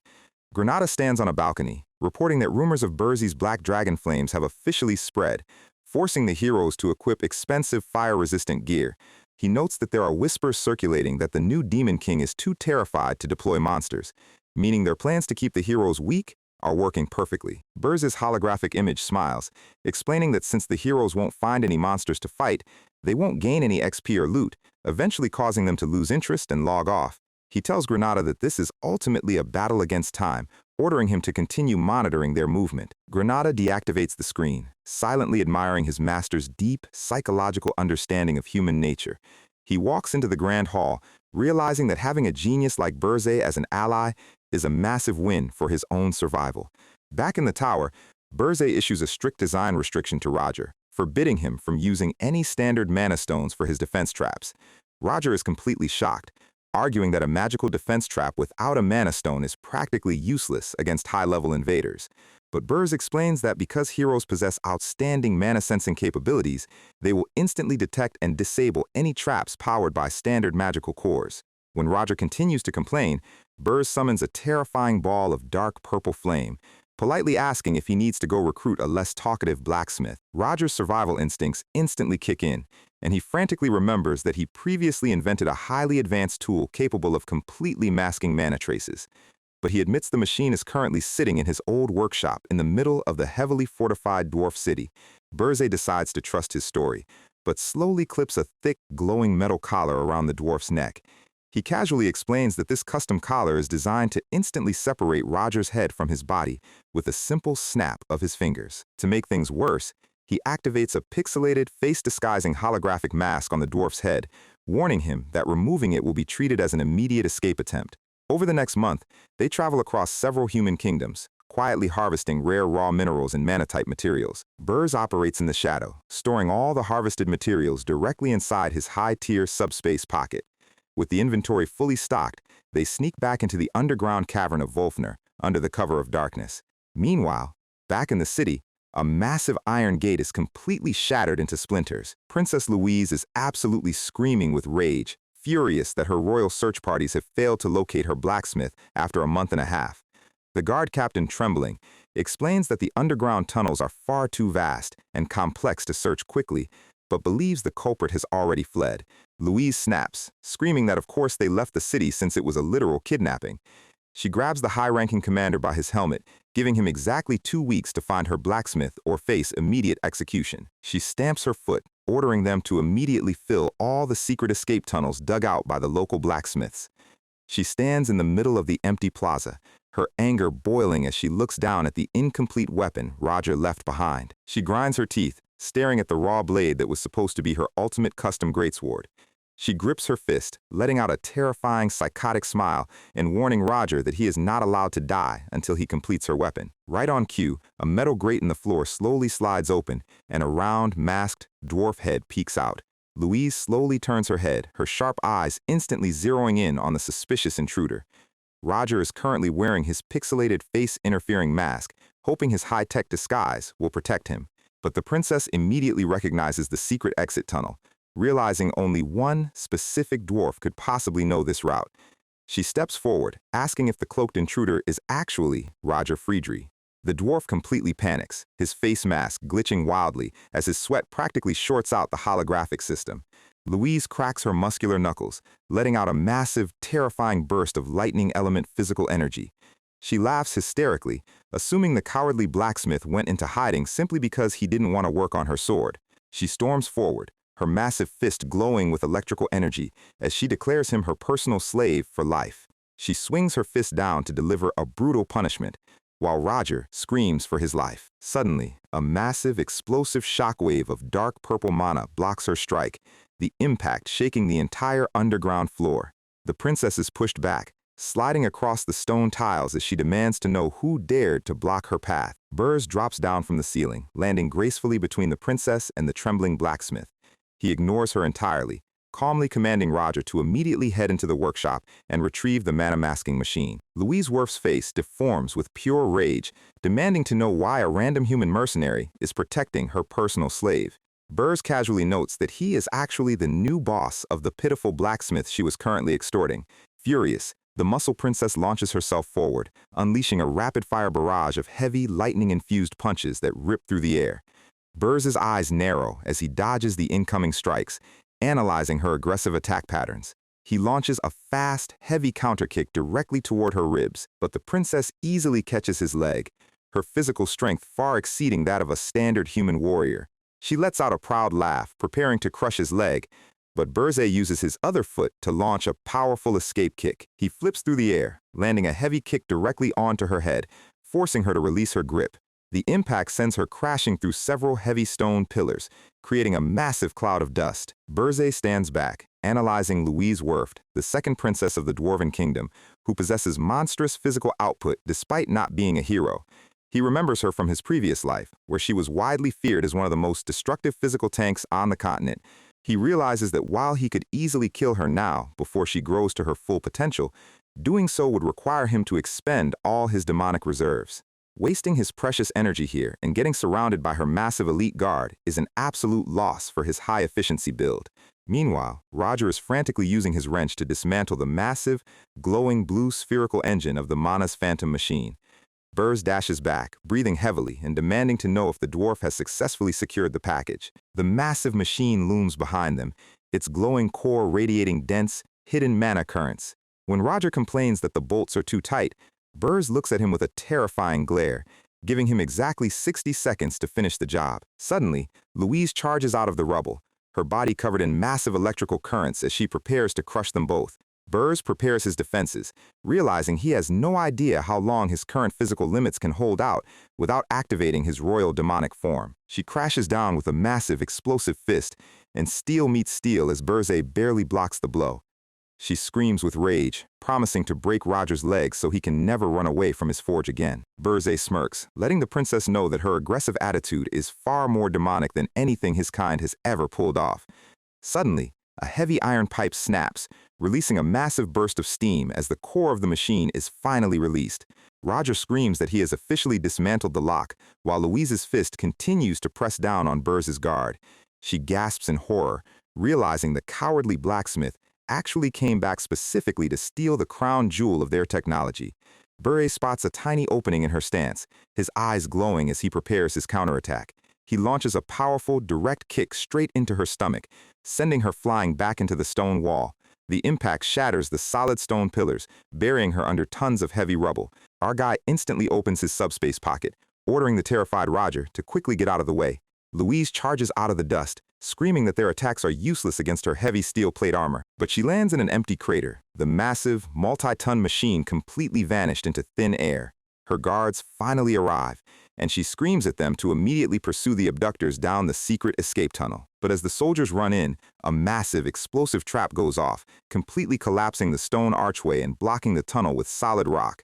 Granada stands on a balcony, reporting that rumors of Burzi's black dragon flames have officially spread, forcing the heroes to equip expensive fire-resistant gear. He notes that there are whispers circulating that the new Demon King is too terrified to deploy monsters, meaning their plans to keep the heroes weak are working perfectly. Burz's holographic image smiles, explaining that since the heroes won't find any monsters to fight, they won't gain any XP or loot, eventually causing them to lose interest and log off. He tells Granada that this is ultimately a battle against time, ordering him to continue monitoring their movement. Granada deactivates the screen, silently admiring his master's deep, psychological understanding of human nature. He walks into the grand hall, realizing that having a genius like Burze as an ally is a massive win for his own survival. Back in the tower, Burze issues a strict design restriction to Roger, forbidding him from using any standard mana stones for his defense traps. Roger is completely shocked, arguing that a magical defense trap without a mana stone is practically useless against high-level invaders. But Burrs explains that because heroes possess outstanding mana-sensing capabilities, they will instantly detect and disable any traps powered by standard magical cores. When Roger continues to complain, Burrs summons a terrifying ball of dark purple flame, politely asking if he needs to go recruit a less talkative blacksmith. Roger's survival instincts instantly kick in, and he frantically remembers that he previously invented a highly advanced tool capable of completely masking mana traces. But he admits the machine is currently sitting in his old workshop in the middle of the heavily fortified dwarf city. Burze decides to trust his story, but slowly clips a thick, glowing metal collar around the dwarf's neck. He casually explains that this custom collar is designed to instantly separate Roger's head from his body with a simple snap of his fingers. To make things worse, he activates a pixelated, face-disguising holographic mask on the dwarf's head, warning him that removing it will be treated as an immediate escape attempt. Over the next month, they travel across several human kingdoms, quietly harvesting rare raw minerals and mana-type materials. Burrs operates in the shadow, storing all the harvested materials directly inside his high-tier subspace pocket. With the inventory fully stocked, they sneak back into the underground cavern of Wolfner, under the cover of darkness. Meanwhile, back in the city, a massive iron gate is completely shattered into splinters. Princess Louise is absolutely screaming with rage, furious that her royal search parties have failed to locate her blacksmith after a month and a half. The guard captain, trembling, explains that the underground tunnels are far too vast and complex to search quickly, but believes the culprit has already fled. Louise snaps, screaming that of course they left the city since it was a literal kidnapping. She grabs the high-ranking commander by his helmet, giving him exactly 2 weeks to find her blacksmith or face immediate execution. She stamps her foot, ordering them to immediately fill all the secret escape tunnels dug out by the local blacksmiths. She stands in the middle of the empty plaza, her anger boiling as she looks down at the incomplete weapon Roger left behind. She grinds her teeth, staring at the raw blade that was supposed to be her ultimate custom greatsword. She grips her fist, letting out a terrifying, psychotic smile and warning Roger that he is not allowed to die until he completes her weapon. Right on cue, a metal grate in the floor slowly slides open, and a round, masked dwarf head peeks out. Louise slowly turns her head, her sharp eyes instantly zeroing in on the suspicious intruder. Roger is currently wearing his pixelated face-interfering mask, hoping his high-tech disguise will protect him. But the princess immediately recognizes the secret exit tunnel, realizing only one specific dwarf could possibly know this route. She steps forward, asking if the cloaked intruder is actually Roger Friedrich. The dwarf completely panics, his face mask glitching wildly as his sweat practically shorts out the holographic system. Louise cracks her muscular knuckles, letting out a massive, terrifying burst of lightning element physical energy. She laughs hysterically, assuming the cowardly blacksmith went into hiding simply because he didn't want to work on her sword. She storms forward, her massive fist glowing with electrical energy as she declares him her personal slave for life. She swings her fist down to deliver a brutal punishment, while Roger screams for his life. Suddenly, a massive, explosive shockwave of dark purple mana blocks her strike, the impact shaking the entire underground floor. The princess is pushed back, sliding across the stone tiles as she demands to know who dared to block her path. Burrs drops down from the ceiling, landing gracefully between the princess and the trembling blacksmith. He ignores her entirely, calmly commanding Roger to immediately head into the workshop and retrieve the mana-masking machine. Louise Worf's face deforms with pure rage, demanding to know why a random human mercenary is protecting her personal slave. Burrs casually notes that he is actually the new boss of the pitiful blacksmith she was currently extorting. Furious, the muscle princess launches herself forward, unleashing a rapid-fire barrage of heavy, lightning-infused punches that rip through the air. Burrs' eyes narrow as he dodges the incoming strikes, analyzing her aggressive attack patterns. He launches a fast, heavy counterkick directly toward her ribs, but the princess easily catches his leg, her physical strength far exceeding that of a standard human warrior. She lets out a proud laugh, preparing to crush his leg, but Burrs uses his other foot to launch a powerful escape kick. He flips through the air, landing a heavy kick directly onto her head, forcing her to release her grip. The impact sends her crashing through several heavy stone pillars, creating a massive cloud of dust. Burrs stands back, analyzing Louise Worf, the second princess of the Dwarven Kingdom, who possesses monstrous physical output despite not being a hero. He remembers her from his previous life, where she was widely feared as one of the most destructive physical tanks on the continent. He realizes that while he could easily kill her now, before she grows to her full potential, doing so would require him to expend all his demonic reserves. Wasting his precious energy here and getting surrounded by her massive elite guard is an absolute loss for his high-efficiency build. Meanwhile, Roger is frantically using his wrench to dismantle the massive, glowing blue spherical engine of the Mana's Phantom machine. Burrs dashes back, breathing heavily and demanding to know if the dwarf has successfully secured the package. The massive machine looms behind them, its glowing core radiating dense, hidden mana currents. When Roger complains that the bolts are too tight, Burrs looks at him with a terrifying glare, giving him exactly 60 seconds to finish the job. Suddenly, Louise charges out of the rubble, her body covered in massive electrical currents as she prepares to crush them both. Burrs prepares his defenses, realizing he has no idea how long his current physical limits can hold out without activating his royal demonic form. She crashes down with a massive, explosive fist, and steel meets steel as Burrs barely blocks the blow. She screams with rage, promising to break Roger's legs so he can never run away from his forge again. Burrs smirks, letting the princess know that her aggressive attitude is far more demonic than anything his kind has ever pulled off. Suddenly, a heavy iron pipe snaps, releasing a massive burst of steam as the core of the machine is finally released. Roger screams that he has officially dismantled the lock, while Louise's fist continues to press down on Burrs' guard. She gasps in horror, realizing the cowardly blacksmith actually came back specifically to steal the crown jewel of their technology. Burrs spots a tiny opening in her stance, his eyes glowing as he prepares his counterattack. He launches a powerful, direct kick straight into her stomach, sending her flying back into the stone wall. The impact shatters the solid stone pillars, burying her under tons of heavy rubble. Our guy instantly opens his subspace pocket, ordering the terrified Roger to quickly get out of the way. Louise charges out of the dust, screaming that their attacks are useless against her heavy steel plate armor. But she lands in an empty crater, the massive, multi-ton machine completely vanished into thin air. Her guards finally arrive, and she screams at them to immediately pursue the abductors down the secret escape tunnel. But as the soldiers run in, a massive, explosive trap goes off, completely collapsing the stone archway and blocking the tunnel with solid rock.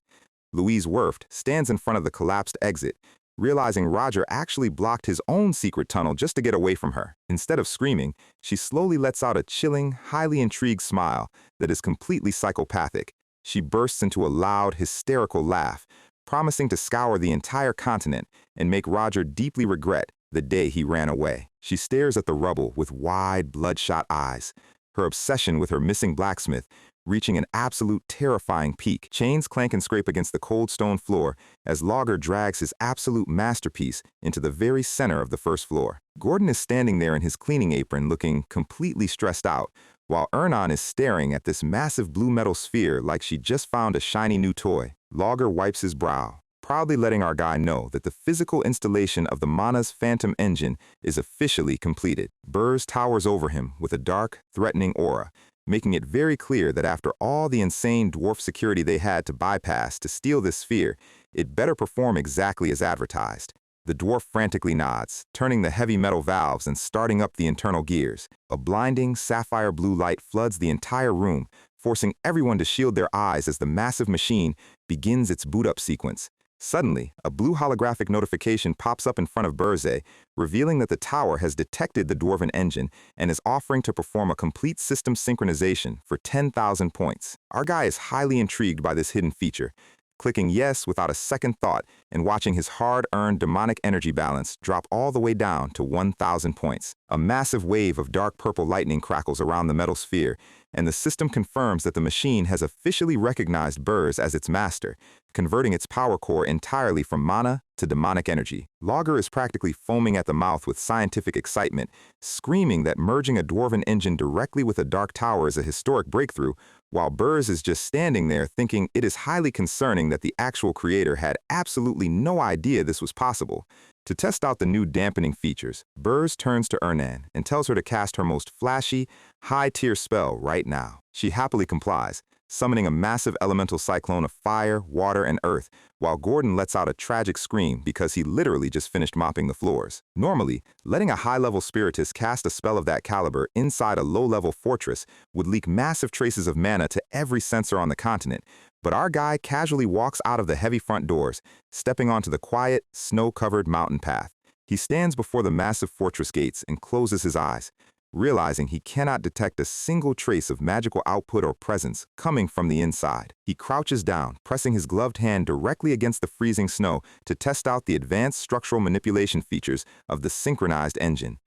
Louise Worf stands in front of the collapsed exit, realizing Roger actually blocked his own secret tunnel just to get away from her. Instead of screaming, she slowly lets out a chilling, highly intrigued smile that is completely psychopathic. She bursts into a loud, hysterical laugh, promising to scour the entire continent and make Roger deeply regret the day he ran away. She stares at the rubble with wide, bloodshot eyes, her obsession with her missing blacksmith reaching an absolute terrifying peak. Chains clank and scrape against the cold stone floor as Logger drags his absolute masterpiece into the very center of the first floor. Gordon is standing there in his cleaning apron looking completely stressed out, while Ernan is staring at this massive blue metal sphere like she just found a shiny new toy. Logger wipes his brow, proudly letting our guy know that the physical installation of the Mana's Phantom engine is officially completed. Burrs towers over him with a dark, threatening aura, making it very clear that after all the insane dwarf security they had to bypass to steal this sphere, it better perform exactly as advertised. The dwarf frantically nods, turning the heavy metal valves and starting up the internal gears. A blinding, sapphire blue light floods the entire room, forcing everyone to shield their eyes as the massive machine begins its boot-up sequence. Suddenly, a blue holographic notification pops up in front of Burze, revealing that the tower has detected the dwarven engine and is offering to perform a complete system synchronization for 10,000 points. Our guy is highly intrigued by this hidden feature, clicking yes without a second thought and watching his hard-earned demonic energy balance drop all the way down to 1,000 points. A massive wave of dark purple lightning crackles around the metal sphere, and the system confirms that the machine has officially recognized Burrs as its master, converting its power core entirely from mana to demonic energy. Logger is practically foaming at the mouth with scientific excitement, screaming that merging a dwarven engine directly with a dark tower is a historic breakthrough, while Burrs is just standing there thinking it is highly concerning that the actual creator had absolutely no idea this was possible. To test out the new dampening features, Burrs turns to Ernan and tells her to cast her most flashy, high-tier spell right now. She happily complies, summoning a massive elemental cyclone of fire, water, and earth, while Gordon lets out a tragic scream because he literally just finished mopping the floors. Normally, letting a high-level spiritist cast a spell of that caliber inside a low-level fortress would leak massive traces of mana to every sensor on the continent, but our guy casually walks out of the heavy front doors, stepping onto the quiet, snow-covered mountain path. He stands before the massive fortress gates and closes his eyes, realizing he cannot detect a single trace of magical output or presence coming from the inside. He crouches down, pressing his gloved hand directly against the freezing snow to test out the advanced structural manipulation features of the synchronized engine.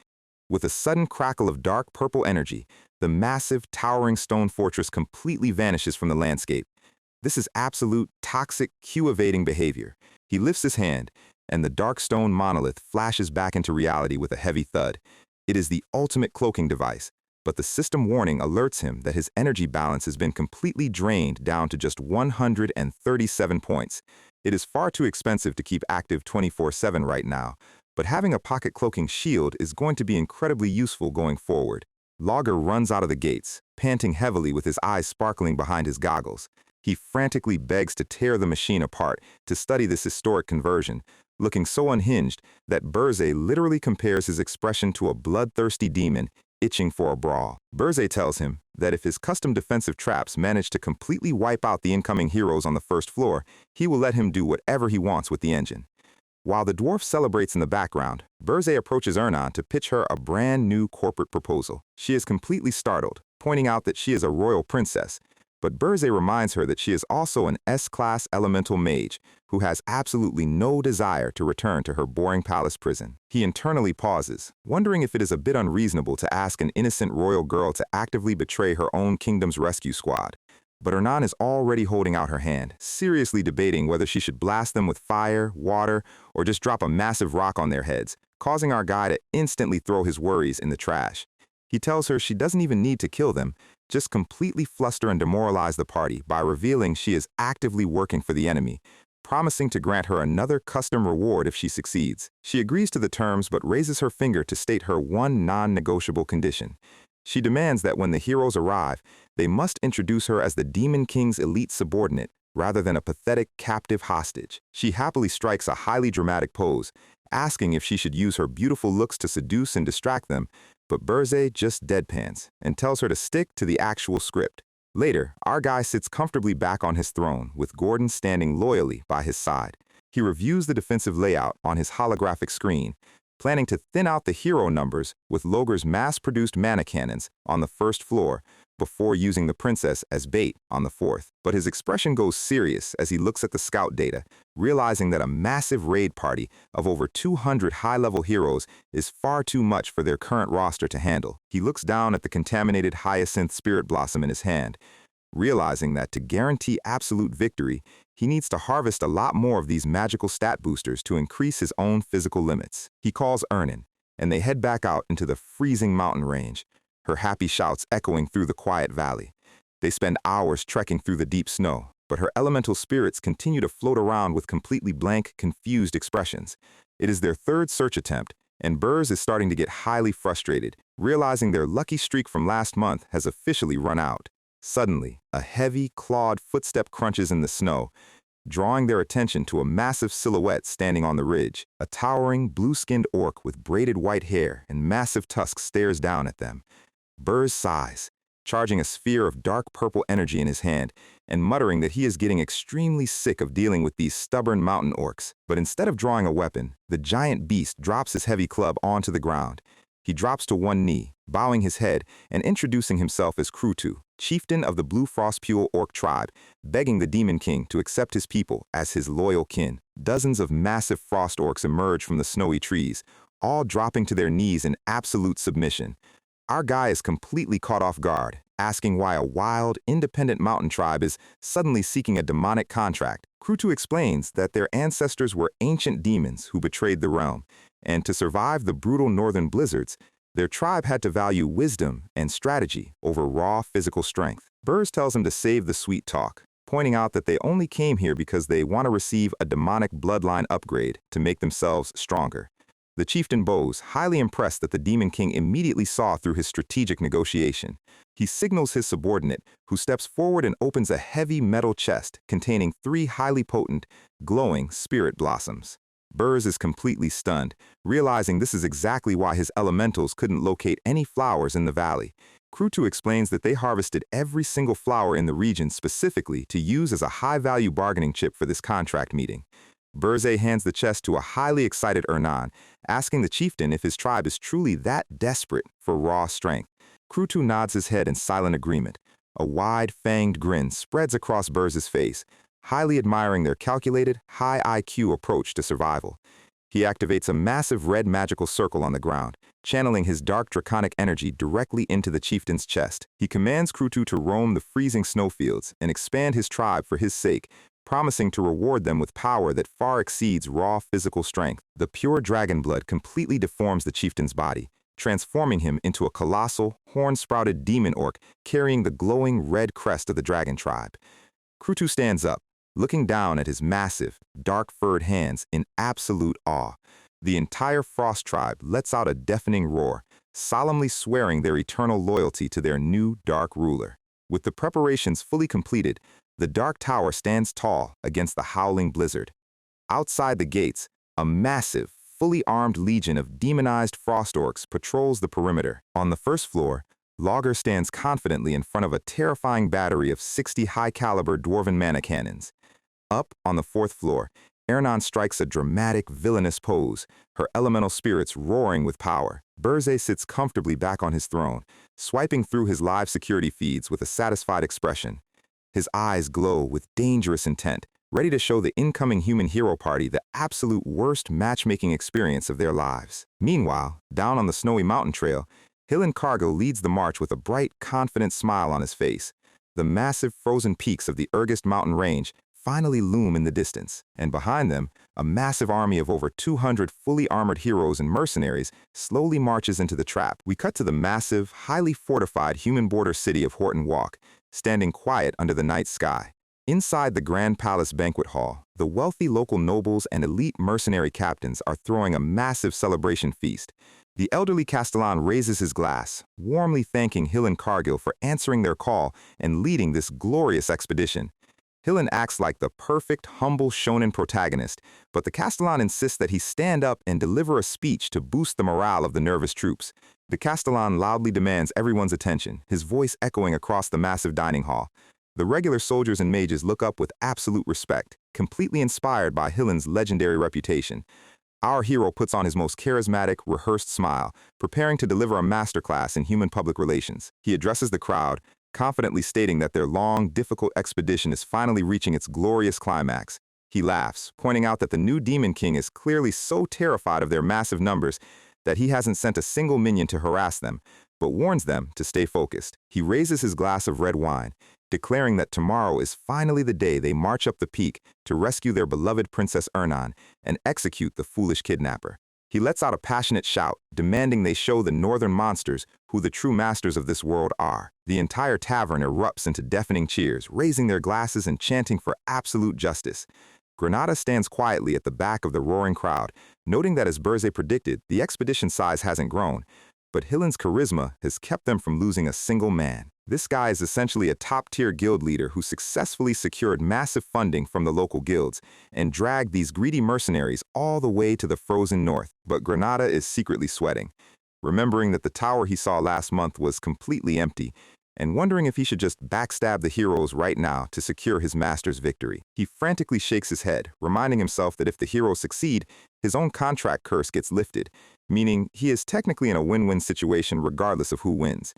With a sudden crackle of dark purple energy, the massive, towering stone fortress completely vanishes from the landscape. This is absolute, toxic, Q-evading behavior. He lifts his hand, and the dark stone monolith flashes back into reality with a heavy thud. It is the ultimate cloaking device, but the system warning alerts him that his energy balance has been completely drained down to just 137 points. It is far too expensive to keep active 24/7 right now, but having a pocket cloaking shield is going to be incredibly useful going forward. Logger runs out of the gates, panting heavily with his eyes sparkling behind his goggles. He frantically begs to tear the machine apart to study this historic conversion, looking so unhinged that Burze literally compares his expression to a bloodthirsty demon itching for a brawl. Burze tells him that if his custom defensive traps manage to completely wipe out the incoming heroes on the first floor, he will let him do whatever he wants with the engine. While the dwarf celebrates in the background, Burze approaches Ernan to pitch her a brand new corporate proposal. She is completely startled, pointing out that she is a royal princess, but Burze reminds her that she is also an S-Class elemental mage who has absolutely no desire to return to her boring palace prison. He internally pauses, wondering if it is a bit unreasonable to ask an innocent royal girl to actively betray her own kingdom's rescue squad. But Ernan is already holding out her hand, seriously debating whether she should blast them with fire, water, or just drop a massive rock on their heads, causing our guy to instantly throw his worries in the trash. He tells her she doesn't even need to kill them, just completely fluster and demoralize the party by revealing she is actively working for the enemy, promising to grant her another custom reward if she succeeds. She agrees to the terms but raises her finger to state her one non-negotiable condition. She demands that when the heroes arrive, they must introduce her as the Demon King's elite subordinate, rather than a pathetic captive hostage. She happily strikes a highly dramatic pose, asking if she should use her beautiful looks to seduce and distract them, but Burze just deadpans and tells her to stick to the actual script. Later, our guy sits comfortably back on his throne, with Gordon standing loyally by his side. He reviews the defensive layout on his holographic screen, planning to thin out the hero numbers with Logger's mass-produced mana cannons on the first floor before using the princess as bait on the fourth. But his expression goes serious as he looks at the scout data, realizing that a massive raid party of over 200 high-level heroes is far too much for their current roster to handle. He looks down at the contaminated hyacinth spirit blossom in his hand, realizing that to guarantee absolute victory, he needs to harvest a lot more of these magical stat boosters to increase his own physical limits. He calls Ernan, and they head back out into the freezing mountain range, her happy shouts echoing through the quiet valley. They spend hours trekking through the deep snow, but her elemental spirits continue to float around with completely blank, confused expressions. It is their third search attempt, and Burrs is starting to get highly frustrated, realizing their lucky streak from last month has officially run out. Suddenly, a heavy, clawed footstep crunches in the snow, drawing their attention to a massive silhouette standing on the ridge. A towering, blue-skinned orc with braided white hair and massive tusks stares down at them. Burrs sighs, charging a sphere of dark purple energy in his hand, and muttering that he is getting extremely sick of dealing with these stubborn mountain orcs. But instead of drawing a weapon, the giant beast drops his heavy club onto the ground. He drops to one knee, bowing his head and introducing himself as Krutu, chieftain of the Blue Frostpule Orc tribe, begging the Demon King to accept his people as his loyal kin. Dozens of massive frost orcs emerge from the snowy trees, all dropping to their knees in absolute submission. Our guy is completely caught off guard, asking why a wild, independent mountain tribe is suddenly seeking a demonic contract. Krutu explains that their ancestors were ancient demons who betrayed the realm, and to survive the brutal northern blizzards, their tribe had to value wisdom and strategy over raw physical strength. Burrs tells him to save the sweet talk, pointing out that they only came here because they want to receive a demonic bloodline upgrade to make themselves stronger. The chieftain bows, highly impressed that the Demon King immediately saw through his strategic negotiation. He signals his subordinate, who steps forward and opens a heavy metal chest containing 3 highly potent, glowing spirit blossoms. Burrs is completely stunned, realizing this is exactly why his elementals couldn't locate any flowers in the valley. Krutu explains that they harvested every single flower in the region specifically to use as a high-value bargaining chip for this contract meeting. Burrs hands the chest to a highly excited Ernan, asking the chieftain if his tribe is truly that desperate for raw strength. Krutu nods his head in silent agreement. A wide, fanged grin spreads across Burrs' face, highly admiring their calculated, high IQ approach to survival. He activates a massive red magical circle on the ground, channeling his dark draconic energy directly into the chieftain's chest. He commands Krutu to roam the freezing snowfields and expand his tribe for his sake, promising to reward them with power that far exceeds raw physical strength. The pure dragon blood completely deforms the chieftain's body, transforming him into a colossal, horn-sprouted demon orc carrying the glowing red crest of the dragon tribe. Krutu stands up, looking down at his massive, dark-furred hands in absolute awe. The entire Frost tribe lets out a deafening roar, solemnly swearing their eternal loyalty to their new dark ruler. With the preparations fully completed, the Dark Tower stands tall against the howling blizzard. Outside the gates, a massive, fully armed legion of demonized frost orcs patrols the perimeter. On the first floor, Logger stands confidently in front of a terrifying battery of 60 high-caliber dwarven mana cannons. Up on the 4th floor, Ernan strikes a dramatic, villainous pose, her elemental spirits roaring with power. Burrs sits comfortably back on his throne, swiping through his live security feeds with a satisfied expression. His eyes glow with dangerous intent, ready to show the incoming human hero party the absolute worst matchmaking experience of their lives. Meanwhile, down on the snowy mountain trail, Hillen Cargill leads the march with a bright, confident smile on his face. The massive frozen peaks of the Urgest mountain range finally loom in the distance, and behind them, a massive army of over 200 fully armored heroes and mercenaries slowly marches into the trap. We cut to the massive, highly fortified human border city of Horton Walk, standing quiet under the night sky. Inside the Grand Palace banquet hall, the wealthy local nobles and elite mercenary captains are throwing a massive celebration feast. The elderly Castellan raises his glass, warmly thanking Hillen Cargill for answering their call and leading this glorious expedition. Hillen acts like the perfect, humble shonen protagonist, but the Castellan insists that he stand up and deliver a speech to boost the morale of the nervous troops. The Castellan loudly demands everyone's attention, his voice echoing across the massive dining hall. The regular soldiers and mages look up with absolute respect, completely inspired by Hillen's legendary reputation. Our hero puts on his most charismatic, rehearsed smile, preparing to deliver a masterclass in human public relations. He addresses the crowd, confidently stating that their long, difficult expedition is finally reaching its glorious climax. He laughs, pointing out that the new Demon King is clearly so terrified of their massive numbers that he hasn't sent a single minion to harass them, but warns them to stay focused. He raises his glass of red wine, declaring that tomorrow is finally the day they march up the peak to rescue their beloved Princess Ernan and execute the foolish kidnapper. He lets out a passionate shout, demanding they show the northern monsters who the true masters of this world are. The entire tavern erupts into deafening cheers, raising their glasses and chanting for absolute justice. Granada stands quietly at the back of the roaring crowd, noting that as Berze predicted, the expedition size hasn't grown, but Hillen's charisma has kept them from losing a single man. This guy is essentially a top-tier guild leader who successfully secured massive funding from the local guilds and dragged these greedy mercenaries all the way to the frozen north. But Granada is secretly sweating, remembering that the tower he saw last month was completely empty and wondering if he should just backstab the heroes right now to secure his master's victory. He frantically shakes his head, reminding himself that if the heroes succeed, his own contract curse gets lifted, meaning he is technically in a win-win situation regardless of who wins.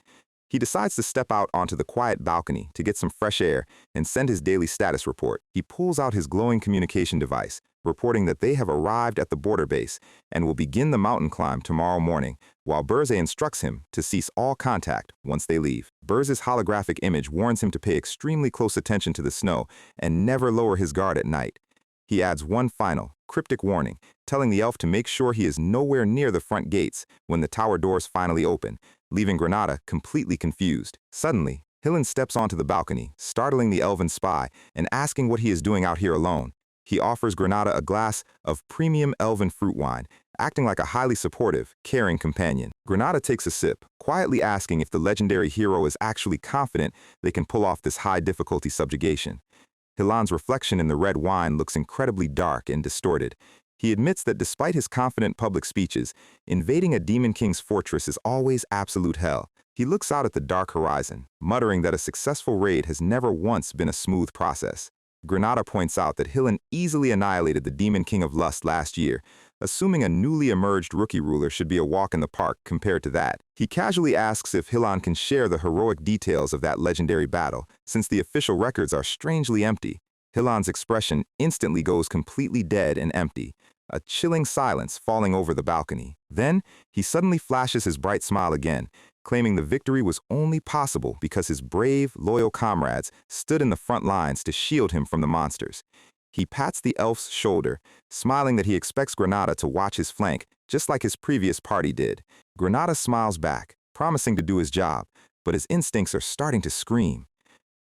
He decides to step out onto the quiet balcony to get some fresh air and send his daily status report. He pulls out his glowing communication device, reporting that they have arrived at the border base and will begin the mountain climb tomorrow morning, while Berze instructs him to cease all contact once they leave. Berze's holographic image warns him to pay extremely close attention to the snow and never lower his guard at night. He adds one final, cryptic warning, telling the elf to make sure he is nowhere near the front gates when the tower doors finally open, leaving Granada completely confused. Suddenly, Hillen steps onto the balcony, startling the elven spy and asking what he is doing out here alone. He offers Granada a glass of premium elven fruit wine, acting like a highly supportive, caring companion. Granada takes a sip, quietly asking if the legendary hero is actually confident they can pull off this high-difficulty subjugation. Hillen's reflection in the red wine looks incredibly dark and distorted. He admits that despite his confident public speeches, invading a Demon King's fortress is always absolute hell. He looks out at the dark horizon, muttering that a successful raid has never once been a smooth process. Granada points out that Hillen easily annihilated the Demon King of Lust last year, assuming a newly emerged rookie ruler should be a walk in the park compared to that. He casually asks if Hillen can share the heroic details of that legendary battle, since the official records are strangely empty. Hillen's expression instantly goes completely dead and empty, a chilling silence falling over the balcony. Then, he suddenly flashes his bright smile again, claiming the victory was only possible because his brave, loyal comrades stood in the front lines to shield him from the monsters. He pats the elf's shoulder, smiling that he expects Granada to watch his flank, just like his previous party did. Granada smiles back, promising to do his job, but his instincts are starting to scream.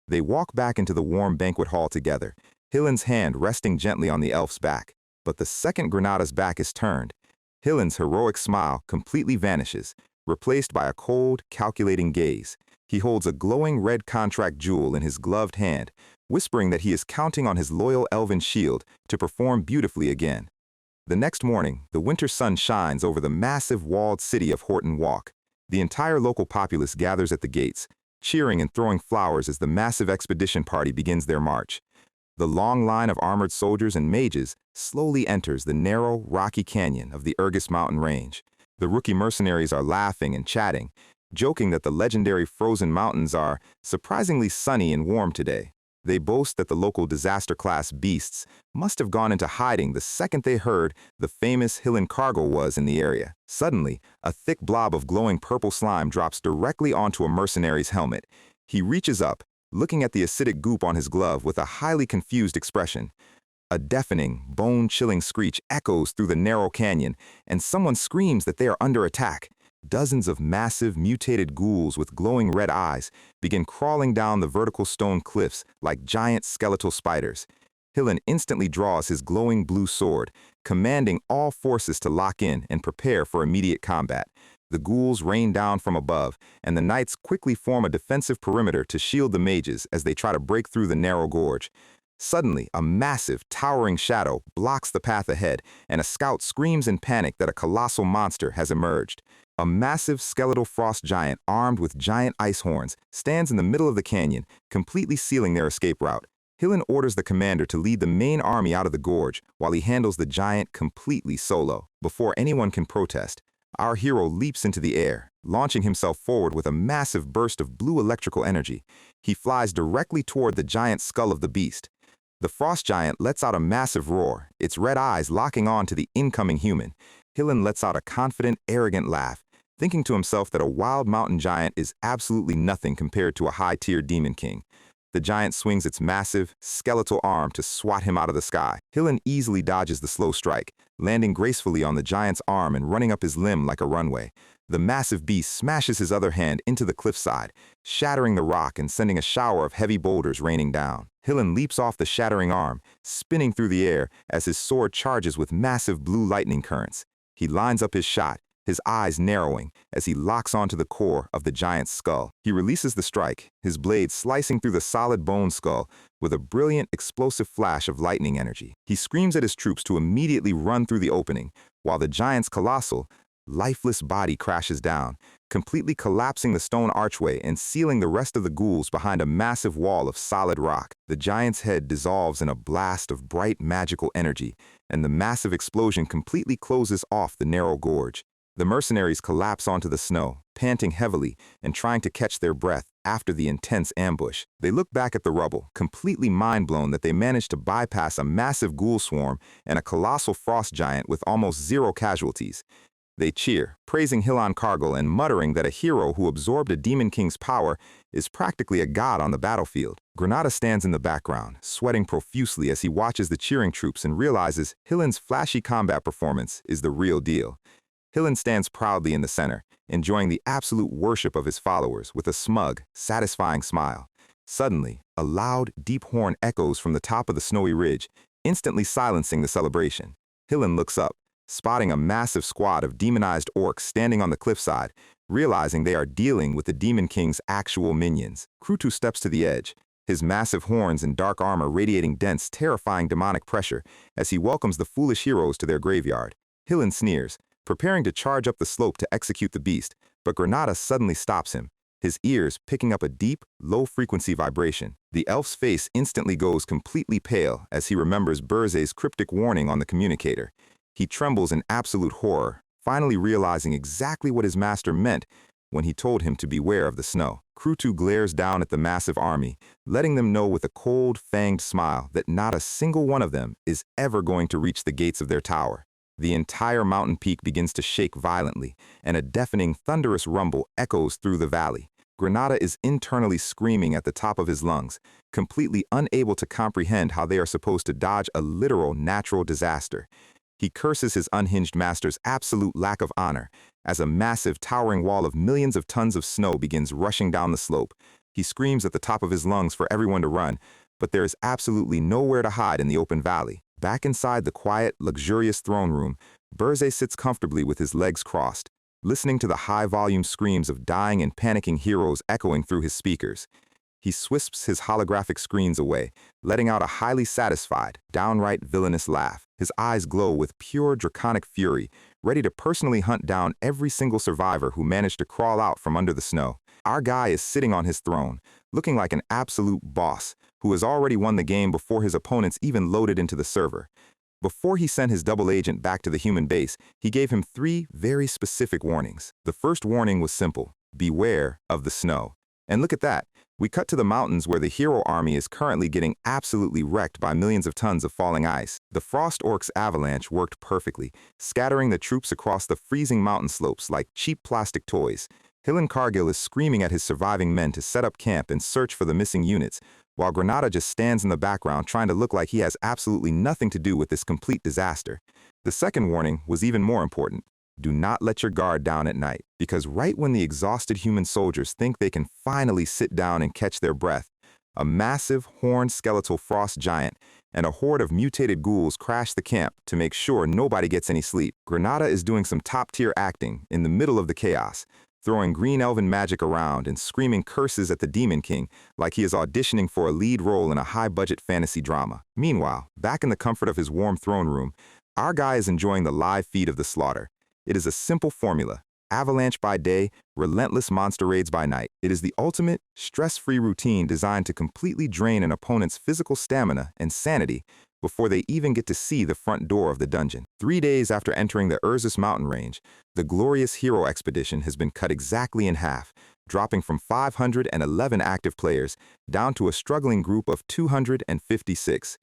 They walk back into the warm banquet hall together, Hillen's hand resting gently on the elf's back. But the second Granada's back is turned, Hillen's heroic smile completely vanishes, replaced by a cold, calculating gaze. He holds a glowing red contract jewel in his gloved hand, whispering that he is counting on his loyal elven shield to perform beautifully again. The next morning, the winter sun shines over the massive walled city of Horton Walk. The entire local populace gathers at the gates, cheering and throwing flowers as the massive expedition party begins their march. The long line of armored soldiers and mages slowly enters the narrow, rocky canyon of the Urgus mountain range. The rookie mercenaries are laughing and chatting, joking that the legendary frozen mountains are surprisingly sunny and warm today. They boast that the local SSS-Class beasts must have gone into hiding the second they heard the famous Hillen cargo was in the area. Suddenly, a thick blob of glowing purple slime drops directly onto a mercenary's helmet. He reaches up, looking at the acidic goop on his glove with a highly confused expression. A deafening, bone-chilling screech echoes through the narrow canyon, and someone screams that they are under attack. Dozens of massive, mutated ghouls with glowing red eyes begin crawling down the vertical stone cliffs like giant skeletal spiders. Hillen instantly draws his glowing blue sword, commanding all forces to lock in and prepare for immediate combat. The ghouls rain down from above, and the knights quickly form a defensive perimeter to shield the mages as they try to break through the narrow gorge. Suddenly, a massive, towering shadow blocks the path ahead, and a scout screams in panic that a colossal monster has emerged. A massive skeletal frost giant armed with giant ice horns stands in the middle of the canyon, completely sealing their escape route. Hillen orders the commander to lead the main army out of the gorge while he handles the giant completely solo. Before anyone can protest, our hero leaps into the air, launching himself forward with a massive burst of blue electrical energy. He flies directly toward the giant skull of the beast. The frost giant lets out a massive roar, its red eyes locking on to the incoming human. Hillen lets out a confident, arrogant laugh, thinking to himself that a wild mountain giant is absolutely nothing compared to a high-tier demon king. the giant swings its massive, skeletal arm to swat him out of the sky. Hillen easily dodges the slow strike, landing gracefully on the giant's arm and running up his limb like a runway. The massive beast smashes his other hand into the cliffside, shattering the rock and sending a shower of heavy boulders raining down. Hillen leaps off the shattering arm, spinning through the air as his sword charges with massive blue lightning currents. He lines up his shot, his eyes narrowing as he locks onto the core of the giant's skull. He releases the strike, his blade slicing through the solid bone skull with a brilliant, explosive flash of lightning energy. He screams at his troops to immediately run through the opening, while the giant's colossal, lifeless body crashes down, completely collapsing the stone archway and sealing the rest of the ghouls behind a massive wall of solid rock. The giant's head dissolves in a blast of bright magical energy, and the massive explosion completely closes off the narrow gorge. The mercenaries collapse onto the snow, panting heavily and trying to catch their breath after the intense ambush. They look back at the rubble, completely mind-blown that they managed to bypass a massive ghoul swarm and a colossal frost giant with almost zero casualties. They cheer, praising Hillen Cargill and muttering that a hero who absorbed a demon king's power is practically a god on the battlefield. Granada stands in the background, sweating profusely as he watches the cheering troops and realizes Hillen's flashy combat performance is the real deal. Hillen stands proudly in the center, enjoying the absolute worship of his followers with a smug, satisfying smile. Suddenly, a loud, deep horn echoes from the top of the snowy ridge, instantly silencing the celebration. Hillen looks up, spotting a massive squad of demonized orcs standing on the cliffside, realizing they are dealing with the Demon King's actual minions. Krutu steps to the edge, his massive horns and dark armor radiating dense, terrifying demonic pressure as he welcomes the foolish heroes to their graveyard. Hillen sneers, preparing to charge up the slope to execute the beast, but Granada suddenly stops him, his ears picking up a deep, low-frequency vibration. The elf's face instantly goes completely pale as he remembers Burzé's cryptic warning on the communicator. He trembles in absolute horror, finally realizing exactly what his master meant when he told him to beware of the snow. Krutu glares down at the massive army, letting them know with a cold, fanged smile that not a single one of them is ever going to reach the gates of their tower. The entire mountain peak begins to shake violently, and a deafening, thunderous rumble echoes through the valley. Granada is internally screaming at the top of his lungs, completely unable to comprehend how they are supposed to dodge a literal natural disaster. He curses his unhinged master's absolute lack of honor as a massive, towering wall of millions of tons of snow begins rushing down the slope. He screams at the top of his lungs for everyone to run, but there is absolutely nowhere to hide in the open valley. Back inside the quiet, luxurious throne room, Burzé sits comfortably with his legs crossed, listening to the high-volume screams of dying and panicking heroes echoing through his speakers. He swisps his holographic screens away, letting out a highly satisfied, downright villainous laugh. His eyes glow with pure draconic fury, ready to personally hunt down every single survivor who managed to crawl out from under the snow. Our guy is sitting on his throne, looking like an absolute boss, who has already won the game before his opponents even loaded into the server. Before he sent his double agent back to the human base, he gave him 3 very specific warnings. The first warning was simple: beware of the snow. And look at that. We cut to the mountains where the hero army is currently getting absolutely wrecked by millions of tons of falling ice. The Frost Orcs avalanche worked perfectly, scattering the troops across the freezing mountain slopes like cheap plastic toys. Hillen Cargill is screaming at his surviving men to set up camp and search for the missing units, while Granada just stands in the background trying to look like he has absolutely nothing to do with this complete disaster. The second warning was even more important. Do not let your guard down at night, because right when the exhausted human soldiers think they can finally sit down and catch their breath, a massive, horned skeletal frost giant and a horde of mutated ghouls crash the camp to make sure nobody gets any sleep. Granada is doing some top-tier acting in the middle of the chaos, throwing green elven magic around and screaming curses at the Demon King like he is auditioning for a lead role in a high-budget fantasy drama. Meanwhile, back in the comfort of his warm throne room, our guy is enjoying the live feed of the slaughter. It is a simple formula: avalanche by day, relentless monster raids by night. It is the ultimate, stress-free routine designed to completely drain an opponent's physical stamina and sanity before they even get to see the front door of the dungeon. 3 days after entering the Urzus mountain range, the glorious hero expedition has been cut exactly in half, dropping from 511 active players down to a struggling group of 256.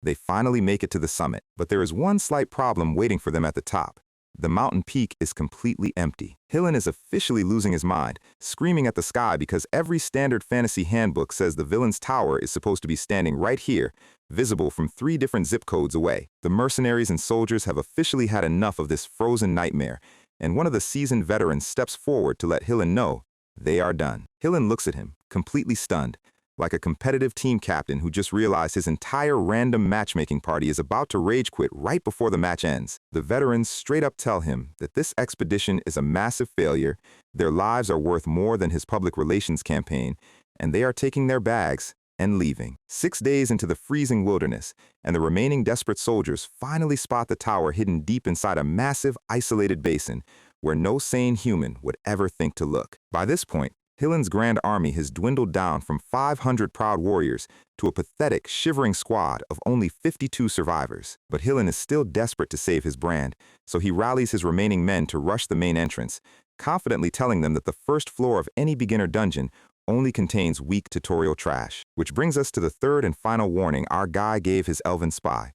They finally make it to the summit, but there is one slight problem waiting for them at the top: The mountain peak is completely empty. Hillen is officially losing his mind, screaming at the sky because every standard fantasy handbook says the villain's tower is supposed to be standing right here, visible from 3 different zip codes away. The mercenaries and soldiers have officially had enough of this frozen nightmare, and one of the seasoned veterans steps forward to let Hillen know they are done. Hillen looks at him, completely stunned, like a competitive team captain who just realized his entire random matchmaking party is about to rage quit right before the match ends. The veterans straight up tell him that this expedition is a massive failure, their lives are worth more than his public relations campaign, and they are taking their bags and leaving. 6 days into the freezing wilderness, and the remaining desperate soldiers finally spot the tower hidden deep inside a massive, isolated basin where no sane human would ever think to look. By this point, Hillen's grand army has dwindled down from 500 proud warriors to a pathetic, shivering squad of only 52 survivors. But Hillen is still desperate to save his brand, so he rallies his remaining men to rush the main entrance, confidently telling them that the first floor of any beginner dungeon only contains weak tutorial trash. Which brings us to the third and final warning our guy gave his elven spy.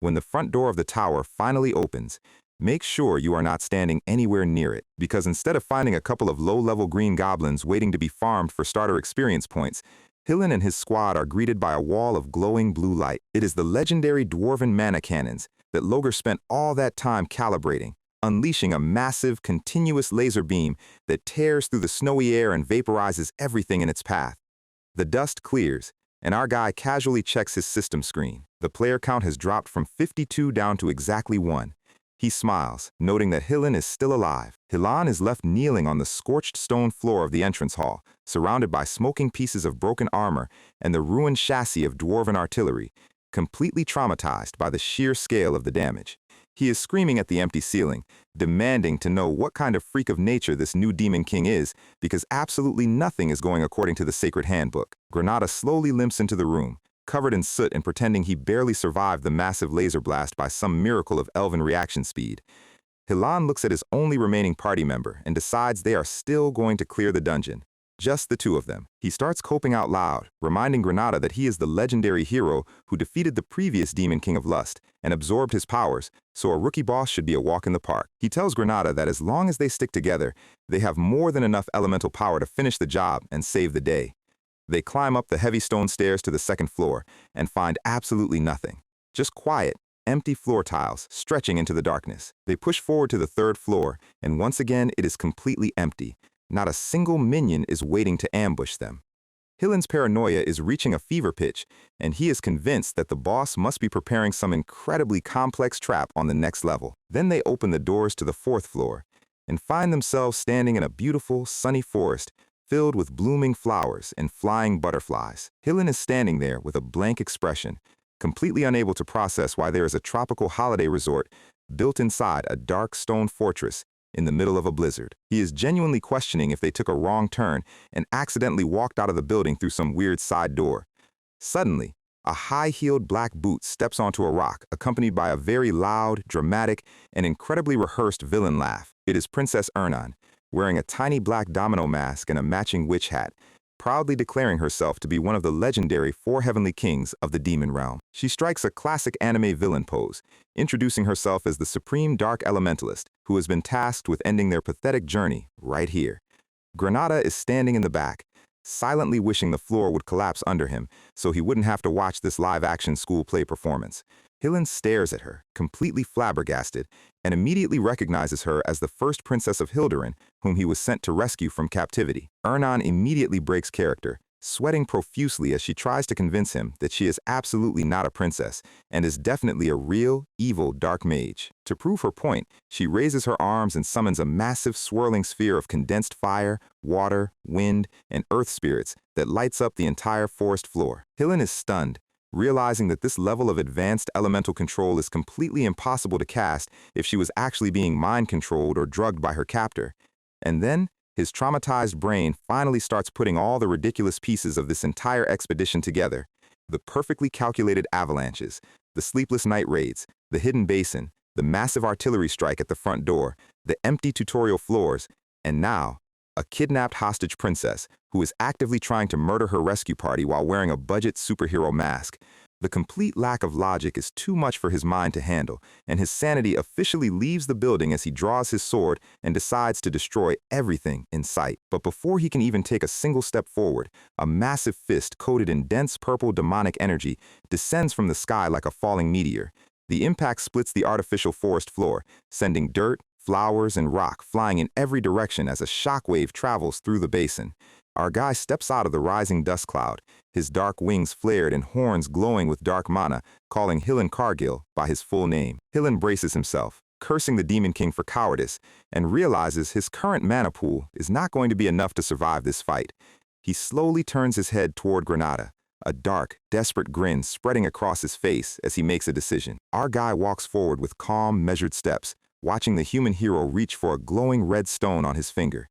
When the front door of the tower finally opens, make sure you are not standing anywhere near it, because instead of finding a couple of low-level green goblins waiting to be farmed for starter experience points, Hillen and his squad are greeted by a wall of glowing blue light. It is the legendary dwarven mana cannons that Loger spent all that time calibrating, unleashing a massive, continuous laser beam that tears through the snowy air and vaporizes everything in its path. The dust clears, and our guy casually checks his system screen. The player count has dropped from 52 down to exactly 1. He smiles, noting that Hillen is still alive. Hillan is left kneeling on the scorched stone floor of the entrance hall, surrounded by smoking pieces of broken armor and the ruined chassis of dwarven artillery, completely traumatized by the sheer scale of the damage. He is screaming at the empty ceiling, demanding to know what kind of freak of nature this new demon king is, because absolutely nothing is going according to the sacred handbook. Granada slowly limps into the room, covered in soot and pretending he barely survived the massive laser blast by some miracle of elven reaction speed. Hillan looks at his only remaining party member and decides they are still going to clear the dungeon. Just the 2 of them. He starts coping out loud, reminding Granada that he is the legendary hero who defeated the previous Demon King of Lust and absorbed his powers, so a rookie boss should be a walk in the park. He tells Granada that as long as they stick together, they have more than enough elemental power to finish the job and save the day. They climb up the heavy stone stairs to the 2nd floor and find absolutely nothing. Just quiet, empty floor tiles stretching into the darkness. They push forward to the 3rd floor, and once again it is completely empty. Not a single minion is waiting to ambush them. Hillen's paranoia is reaching a fever pitch, and he is convinced that the boss must be preparing some incredibly complex trap on the next level. Then they open the doors to the 4th floor and find themselves standing in a beautiful, sunny forest filled with blooming flowers and flying butterflies. Hillen is standing there with a blank expression, completely unable to process why there is a tropical holiday resort built inside a dark stone fortress in the middle of a blizzard. He is genuinely questioning if they took a wrong turn and accidentally walked out of the building through some weird side door. Suddenly, a high-heeled black boot steps onto a rock, accompanied by a very loud, dramatic, and incredibly rehearsed villain laugh. It is Princess Ernan, wearing a tiny black domino mask and a matching witch hat, proudly declaring herself to be one of the legendary 4 heavenly kings of the demon realm. She strikes a classic anime villain pose, introducing herself as the supreme dark elementalist who has been tasked with ending their pathetic journey right here. Granada is standing in the back, silently wishing the floor would collapse under him so he wouldn't have to watch this live-action school play performance. Hillen stares at her, completely flabbergasted, and immediately recognizes her as the first princess of Hildurin, whom he was sent to rescue from captivity. Ernan immediately breaks character, sweating profusely as she tries to convince him that she is absolutely not a princess and is definitely a real, evil dark mage. To prove her point, she raises her arms and summons a massive swirling sphere of condensed fire, water, wind, and earth spirits that lights up the entire forest floor. Hillen is stunned, realizing that this level of advanced elemental control is completely impossible to cast if she was actually being mind-controlled or drugged by her captor. And then, his traumatized brain finally starts putting all the ridiculous pieces of this entire expedition together. The perfectly calculated avalanches, the sleepless night raids, the hidden basin, the massive artillery strike at the front door, the empty tutorial floors, and now, a kidnapped hostage princess who is actively trying to murder her rescue party while wearing a budget superhero mask. The complete lack of logic is too much for his mind to handle, and his sanity officially leaves the building as he draws his sword and decides to destroy everything in sight. But before he can even take a single step forward, a massive fist coated in dense purple demonic energy descends from the sky like a falling meteor. The impact splits the artificial forest floor, sending dirt, flowers, and rock flying in every direction as a shockwave travels through the basin. Our guy steps out of the rising dust cloud, his dark wings flared and horns glowing with dark mana, calling Hillen Cargill by his full name. Hillen braces himself, cursing the Demon King for cowardice, and realizes his current mana pool is not going to be enough to survive this fight. He slowly turns his head toward Granada, a dark, desperate grin spreading across his face as he makes a decision. Our guy walks forward with calm, measured steps, watching the human hero reach for a glowing red stone on his finger.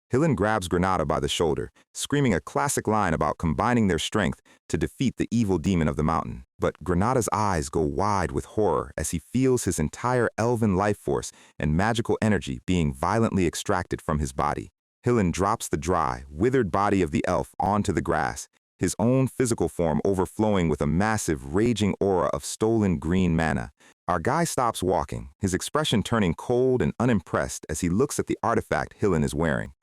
Hillen grabs Granada by the shoulder, screaming a classic line about combining their strength to defeat the evil demon of the mountain. But Granada's eyes go wide with horror as he feels his entire elven life force and magical energy being violently extracted from his body. Hillen drops the dry, withered body of the elf onto the grass, his own physical form overflowing with a massive, raging aura of stolen green mana. Our guy stops walking, his expression turning cold and unimpressed as he looks at the artifact Hillen is wearing.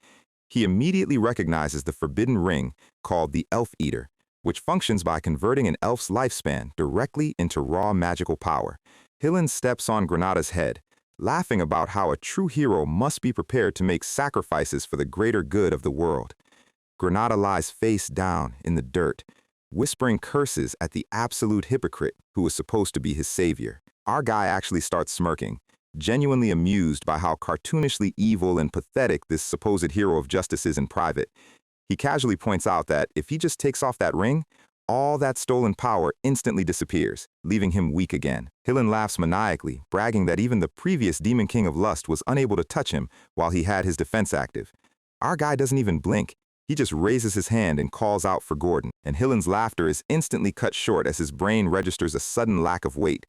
He immediately recognizes the forbidden ring called the Elf Eater, which functions by converting an elf's lifespan directly into raw magical power. Hillen steps on Granada's head, laughing about how a true hero must be prepared to make sacrifices for the greater good of the world. Granada lies face down in the dirt, whispering curses at the absolute hypocrite who was supposed to be his savior. Our guy actually starts smirking, genuinely amused by how cartoonishly evil and pathetic this supposed hero of justice is in private. He casually points out that if he just takes off that ring, all that stolen power instantly disappears, leaving him weak again. Hillen laughs maniacally, bragging that even the previous Demon King of Lust was unable to touch him while he had his defense active. Our guy doesn't even blink. He just raises his hand and calls out for Gordon, and Hillen's laughter is instantly cut short as his brain registers a sudden lack of weight.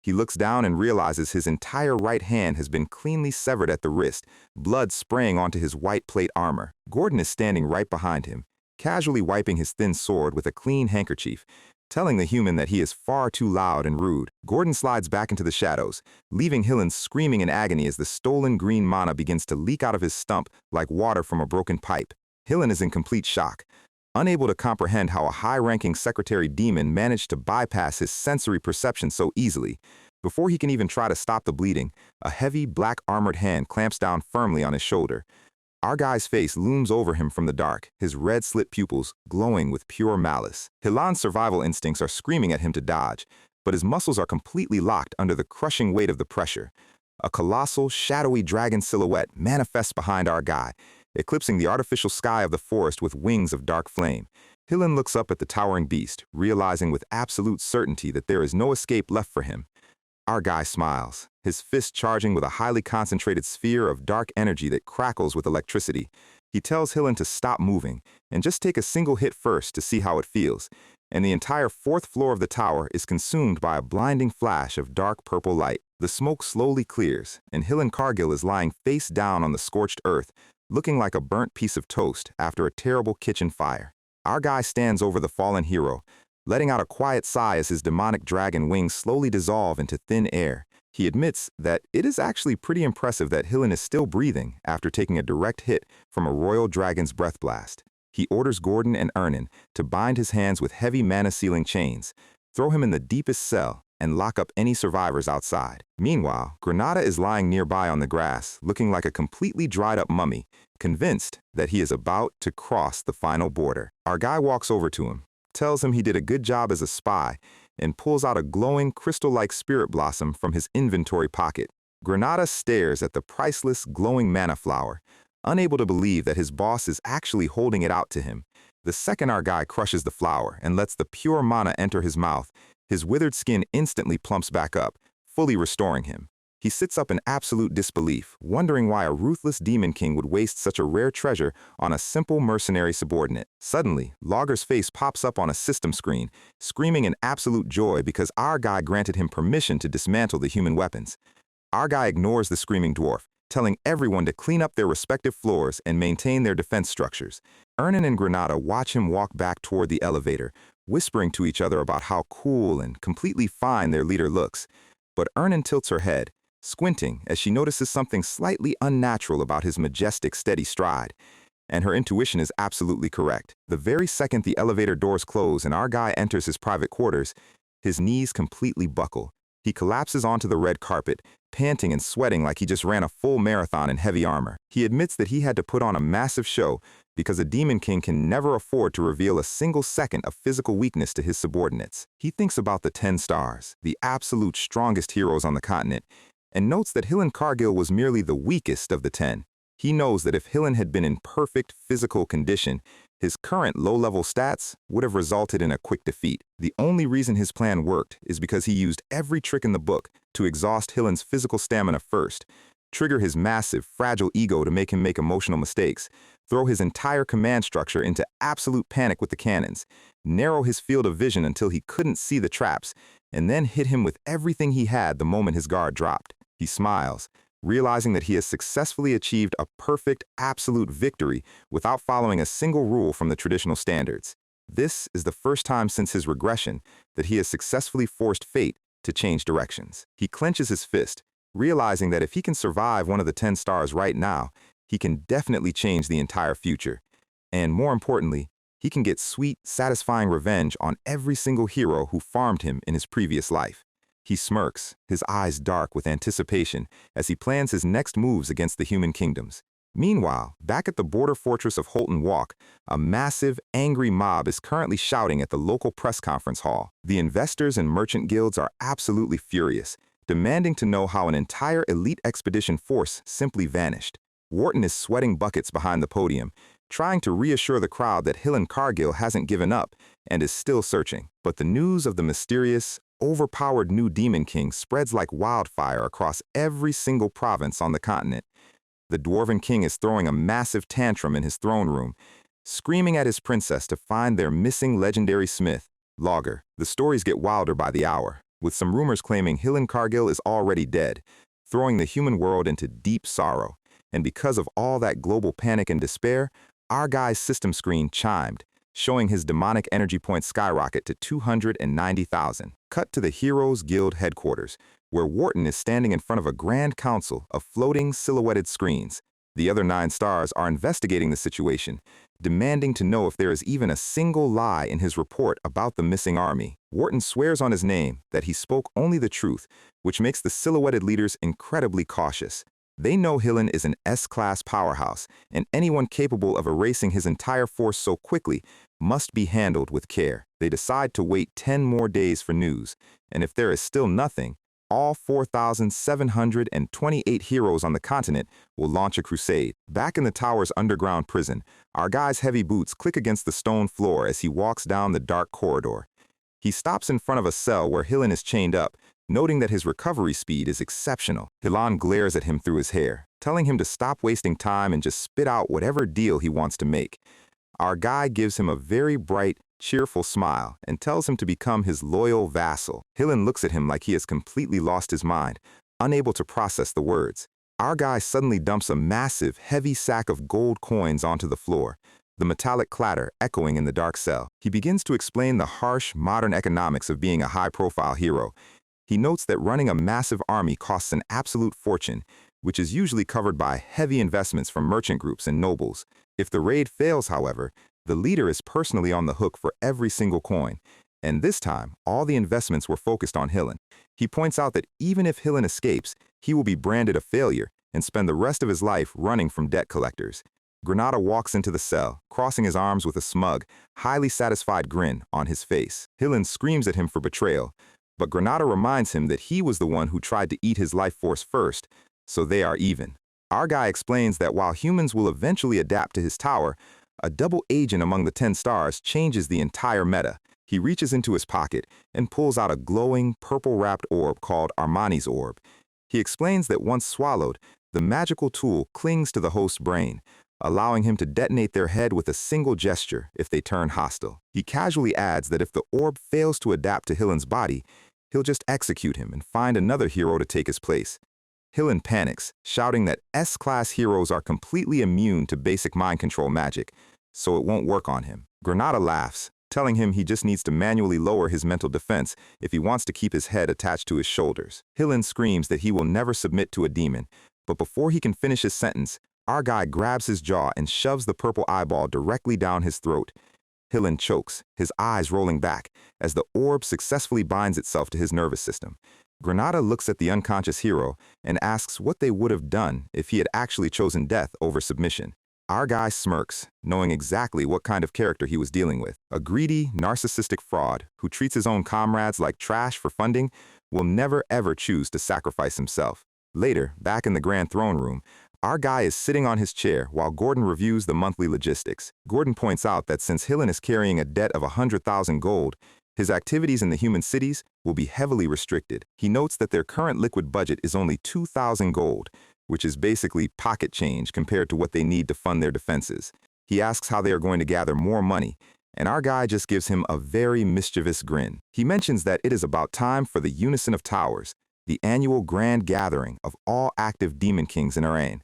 He looks down and realizes his entire right hand has been cleanly severed at the wrist, blood spraying onto his white plate armor. Gordon is standing right behind him, casually wiping his thin sword with a clean handkerchief, telling the human that he is far too loud and rude. Gordon slides back into the shadows, leaving Hillen screaming in agony as the stolen green mana begins to leak out of his stump like water from a broken pipe. Hillen is in complete shock, unable to comprehend how a high-ranking secretary demon managed to bypass his sensory perception so easily. Before he can even try to stop the bleeding, a heavy, black-armored hand clamps down firmly on his shoulder. Our guy's face looms over him from the dark, his red-slit pupils glowing with pure malice. Hillen's survival instincts are screaming at him to dodge, but his muscles are completely locked under the crushing weight of the pressure. A colossal, shadowy dragon silhouette manifests behind our guy, eclipsing the artificial sky of the forest with wings of dark flame. Hillen looks up at the towering beast, realizing with absolute certainty that there is no escape left for him. Our guy smiles, his fist charging with a highly concentrated sphere of dark energy that crackles with electricity. He tells Hillen to stop moving and just take a single hit first to see how it feels, and the entire fourth floor of the tower is consumed by a blinding flash of dark purple light. The smoke slowly clears, and Hillen Cargill is lying face down on the scorched earth, looking like a burnt piece of toast after a terrible kitchen fire. Our guy stands over the fallen hero, letting out a quiet sigh as his demonic dragon wings slowly dissolve into thin air. He admits that it is actually pretty impressive that Hillen is still breathing after taking a direct hit from a royal dragon's breath blast. He orders Gordon and Ernan to bind his hands with heavy mana-sealing chains, throw him in the deepest cell, and lock up any survivors outside. Meanwhile, Granada is lying nearby on the grass, looking like a completely dried-up mummy, convinced that he is about to cross the final border. Our guy walks over to him, tells him he did a good job as a spy, and pulls out a glowing, crystal-like spirit blossom from his inventory pocket. Granada stares at the priceless, glowing mana flower, unable to believe that his boss is actually holding it out to him. The second our guy crushes the flower and lets the pure mana enter his mouth, his withered skin instantly plumps back up, fully restoring him. He sits up in absolute disbelief, wondering why a ruthless demon king would waste such a rare treasure on a simple mercenary subordinate. Suddenly, Logger's face pops up on a system screen, screaming in absolute joy because our guy granted him permission to dismantle the human weapons. Our guy ignores the screaming dwarf, telling everyone to clean up their respective floors and maintain their defense structures. Ernan and Granada watch him walk back toward the elevator, whispering to each other about how cool and completely fine their leader looks. But Ernan tilts her head, squinting as she notices something slightly unnatural about his majestic, steady stride. And her intuition is absolutely correct. The very second the elevator doors close and our guy enters his private quarters, his knees completely buckle. He collapses onto the red carpet, panting and sweating like he just ran a full marathon in heavy armor. He admits that he had to put on a massive show because a Demon King can never afford to reveal a single second of physical weakness to his subordinates. He thinks about the 10 stars, the absolute strongest heroes on the continent, and notes that Hillen Cargill was merely the weakest of the 10. He knows that if Hillen had been in perfect physical condition, his current low-level stats would have resulted in a quick defeat. The only reason his plan worked is because he used every trick in the book to exhaust Hillen's physical stamina first, trigger his massive, fragile ego to make him make emotional mistakes, throw his entire command structure into absolute panic with the cannons, narrow his field of vision until he couldn't see the traps, and then hit him with everything he had the moment his guard dropped. He smiles, realizing that he has successfully achieved a perfect, absolute victory without following a single rule from the traditional standards. This is the first time since his regression that he has successfully forced fate to change directions. He clenches his fist, realizing that if he can survive one of the 10 stars right now, he can definitely change the entire future. And more importantly, he can get sweet, satisfying revenge on every single hero who farmed him in his previous life. He smirks, his eyes dark with anticipation, as he plans his next moves against the human kingdoms. Meanwhile, back at the border fortress of Holton Walk, a massive, angry mob is currently shouting at the local press conference hall. The investors and merchant guilds are absolutely furious, demanding to know how an entire elite expedition force simply vanished. Wharton is sweating buckets behind the podium, trying to reassure the crowd that Hillen Cargill hasn't given up and is still searching. But the news of the mysterious, overpowered new Demon King spreads like wildfire across every single province on the continent. The Dwarven King is throwing a massive tantrum in his throne room, screaming at his princess to find their missing legendary smith, Logger. The stories get wilder by the hour, with some rumors claiming Hillen Cargill is already dead, throwing the human world into deep sorrow. And because of all that global panic and despair, our guy's system screen chimed, showing his demonic energy points skyrocket to 290,000. Cut to the Heroes Guild headquarters, where Wharton is standing in front of a grand council of floating, silhouetted screens. The other 9 stars are investigating the situation, demanding to know if there is even a single lie in his report about the missing army. Wharton swears on his name that he spoke only the truth, which makes the silhouetted leaders incredibly cautious. They know Hillen is an S-Class powerhouse, and anyone capable of erasing his entire force so quickly must be handled with care. They decide to wait 10 more days for news, and if there is still nothing, all 4,728 heroes on the continent will launch a crusade. Back in the tower's underground prison, our guy's heavy boots click against the stone floor as he walks down the dark corridor. He stops in front of a cell where Hillen is chained up, noting that his recovery speed is exceptional. Hillen glares at him through his hair, telling him to stop wasting time and just spit out whatever deal he wants to make. Our guy gives him a very bright, cheerful smile and tells him to become his loyal vassal. Hillen looks at him like he has completely lost his mind, unable to process the words. Our guy suddenly dumps a massive, heavy sack of gold coins onto the floor, the metallic clatter echoing in the dark cell. He begins to explain the harsh, modern economics of being a high-profile hero. He notes that running a massive army costs an absolute fortune, which is usually covered by heavy investments from merchant groups and nobles. If the raid fails, however, the leader is personally on the hook for every single coin, and this time, all the investments were focused on Hillen. He points out that even if Hillen escapes, he will be branded a failure and spend the rest of his life running from debt collectors. Granada walks into the cell, crossing his arms with a smug, highly satisfied grin on his face. Hillen screams at him for betrayal, but Granada reminds him that he was the one who tried to eat his life force first, so they are even. Our guy explains that while humans will eventually adapt to his tower, a double agent among the 10 stars changes the entire meta. He reaches into his pocket and pulls out a glowing, purple-wrapped orb called Armani's Orb. He explains that once swallowed, the magical tool clings to the host's brain, allowing him to detonate their head with a single gesture if they turn hostile. He casually adds that if the orb fails to adapt to Hillen's body, he'll just execute him and find another hero to take his place. Hillen panics, shouting that S-Class heroes are completely immune to basic mind control magic, so it won't work on him. Granada laughs, telling him he just needs to manually lower his mental defense if he wants to keep his head attached to his shoulders. Hillen screams that he will never submit to a demon, but before he can finish his sentence, our guy grabs his jaw and shoves the purple eyeball directly down his throat. Hillen chokes, his eyes rolling back, as the orb successfully binds itself to his nervous system. Granada looks at the unconscious hero and asks what they would have done if he had actually chosen death over submission. Our guy smirks, knowing exactly what kind of character he was dealing with. A greedy, narcissistic fraud who treats his own comrades like trash for funding will never ever choose to sacrifice himself. Later, back in the Grand Throne Room, our guy is sitting on his chair while Gordon reviews the monthly logistics. Gordon points out that since Hillen is carrying a debt of 100,000 gold, his activities in the human cities will be heavily restricted. He notes that their current liquid budget is only 2,000 gold, which is basically pocket change compared to what they need to fund their defenses. He asks how they are going to gather more money, and our guy just gives him a very mischievous grin. He mentions that it is about time for the Unison of Towers, the annual grand gathering of all active demon kings in Iran.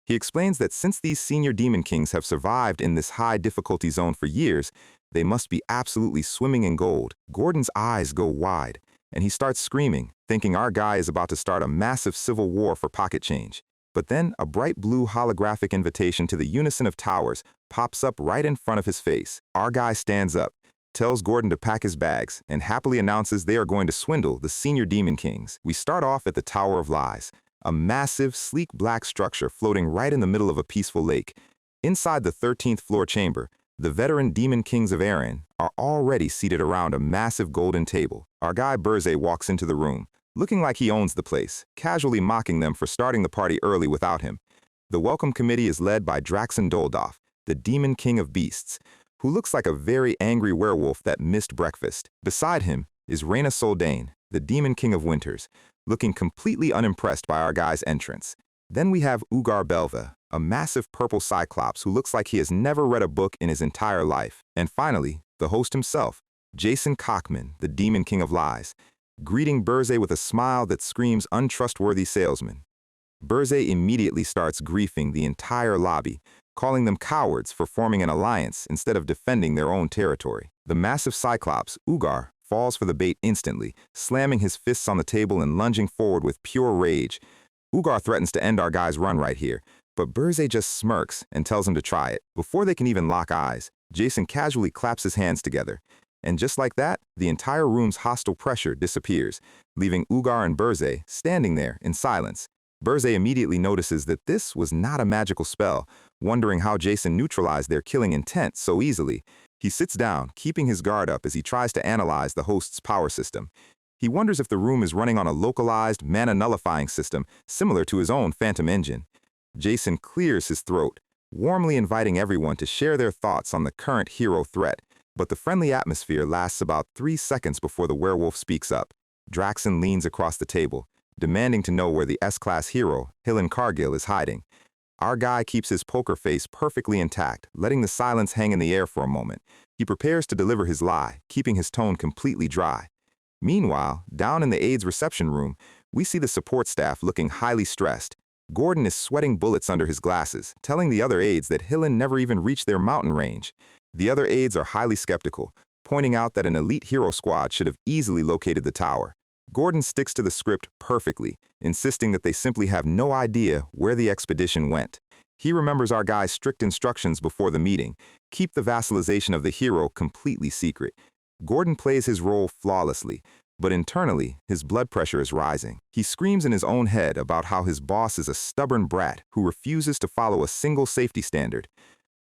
He explains that since these senior demon kings have survived in this high difficulty zone for years, they must be absolutely swimming in gold. Gordon's eyes go wide, and he starts screaming, thinking our guy is about to start a massive civil war for pocket change. But then a bright blue holographic invitation to the Unison of Towers pops up right in front of his face. Our guy stands up, tells Gordon to pack his bags, and happily announces they are going to swindle the senior demon kings. We start off at the Tower of Lies, a massive, sleek black structure floating right in the middle of a peaceful lake. Inside the 13th floor chamber, the veteran demon kings of Erin are already seated around a massive golden table. Our guy Burze walks into the room, looking like he owns the place, casually mocking them for starting the party early without him. The welcome committee is led by Draxen Doldoff, the demon king of beasts, who looks like a very angry werewolf that missed breakfast. Beside him is Reyna Soldane, the demon king of winters, looking completely unimpressed by our guy's entrance. Then we have Ugar Belva, a massive purple cyclops who looks like he has never read a book in his entire life. And finally, the host himself, Jason Cockman, the demon king of lies, greeting Burze with a smile that screams untrustworthy salesman. Burze immediately starts griefing the entire lobby, calling them cowards for forming an alliance instead of defending their own territory. The massive cyclops, Ugar, falls for the bait instantly, slamming his fists on the table and lunging forward with pure rage. Ugar threatens to end our guy's run right here, but Burze just smirks and tells him to try it. Before they can even lock eyes, Jason casually claps his hands together. And just like that, the entire room's hostile pressure disappears, leaving Ugar and Burze standing there in silence. Burze immediately notices that this was not a magical spell, wondering how Jason neutralized their killing intent so easily. He sits down, keeping his guard up as he tries to analyze the host's power system. He wonders if the room is running on a localized, mana-nullifying system similar to his own phantom engine. Jason clears his throat, warmly inviting everyone to share their thoughts on the current hero threat, but the friendly atmosphere lasts about 3 seconds before the werewolf speaks up. Draxen leans across the table, demanding to know where the S-Class hero, Hillen Cargill, is hiding. Our guy keeps his poker face perfectly intact, letting the silence hang in the air for a moment. He prepares to deliver his lie, keeping his tone completely dry. Meanwhile, down in the aides reception room, we see the support staff looking highly stressed. Gordon is sweating bullets under his glasses, telling the other aides that Hillen never even reached their mountain range. The other aides are highly skeptical, pointing out that an elite hero squad should have easily located the tower. Gordon sticks to the script perfectly, insisting that they simply have no idea where the expedition went. He remembers our guy's strict instructions before the meeting: keep the vassalization of the hero completely secret. Gordon plays his role flawlessly, but internally, his blood pressure is rising. He screams in his own head about how his boss is a stubborn brat who refuses to follow a single safety standard.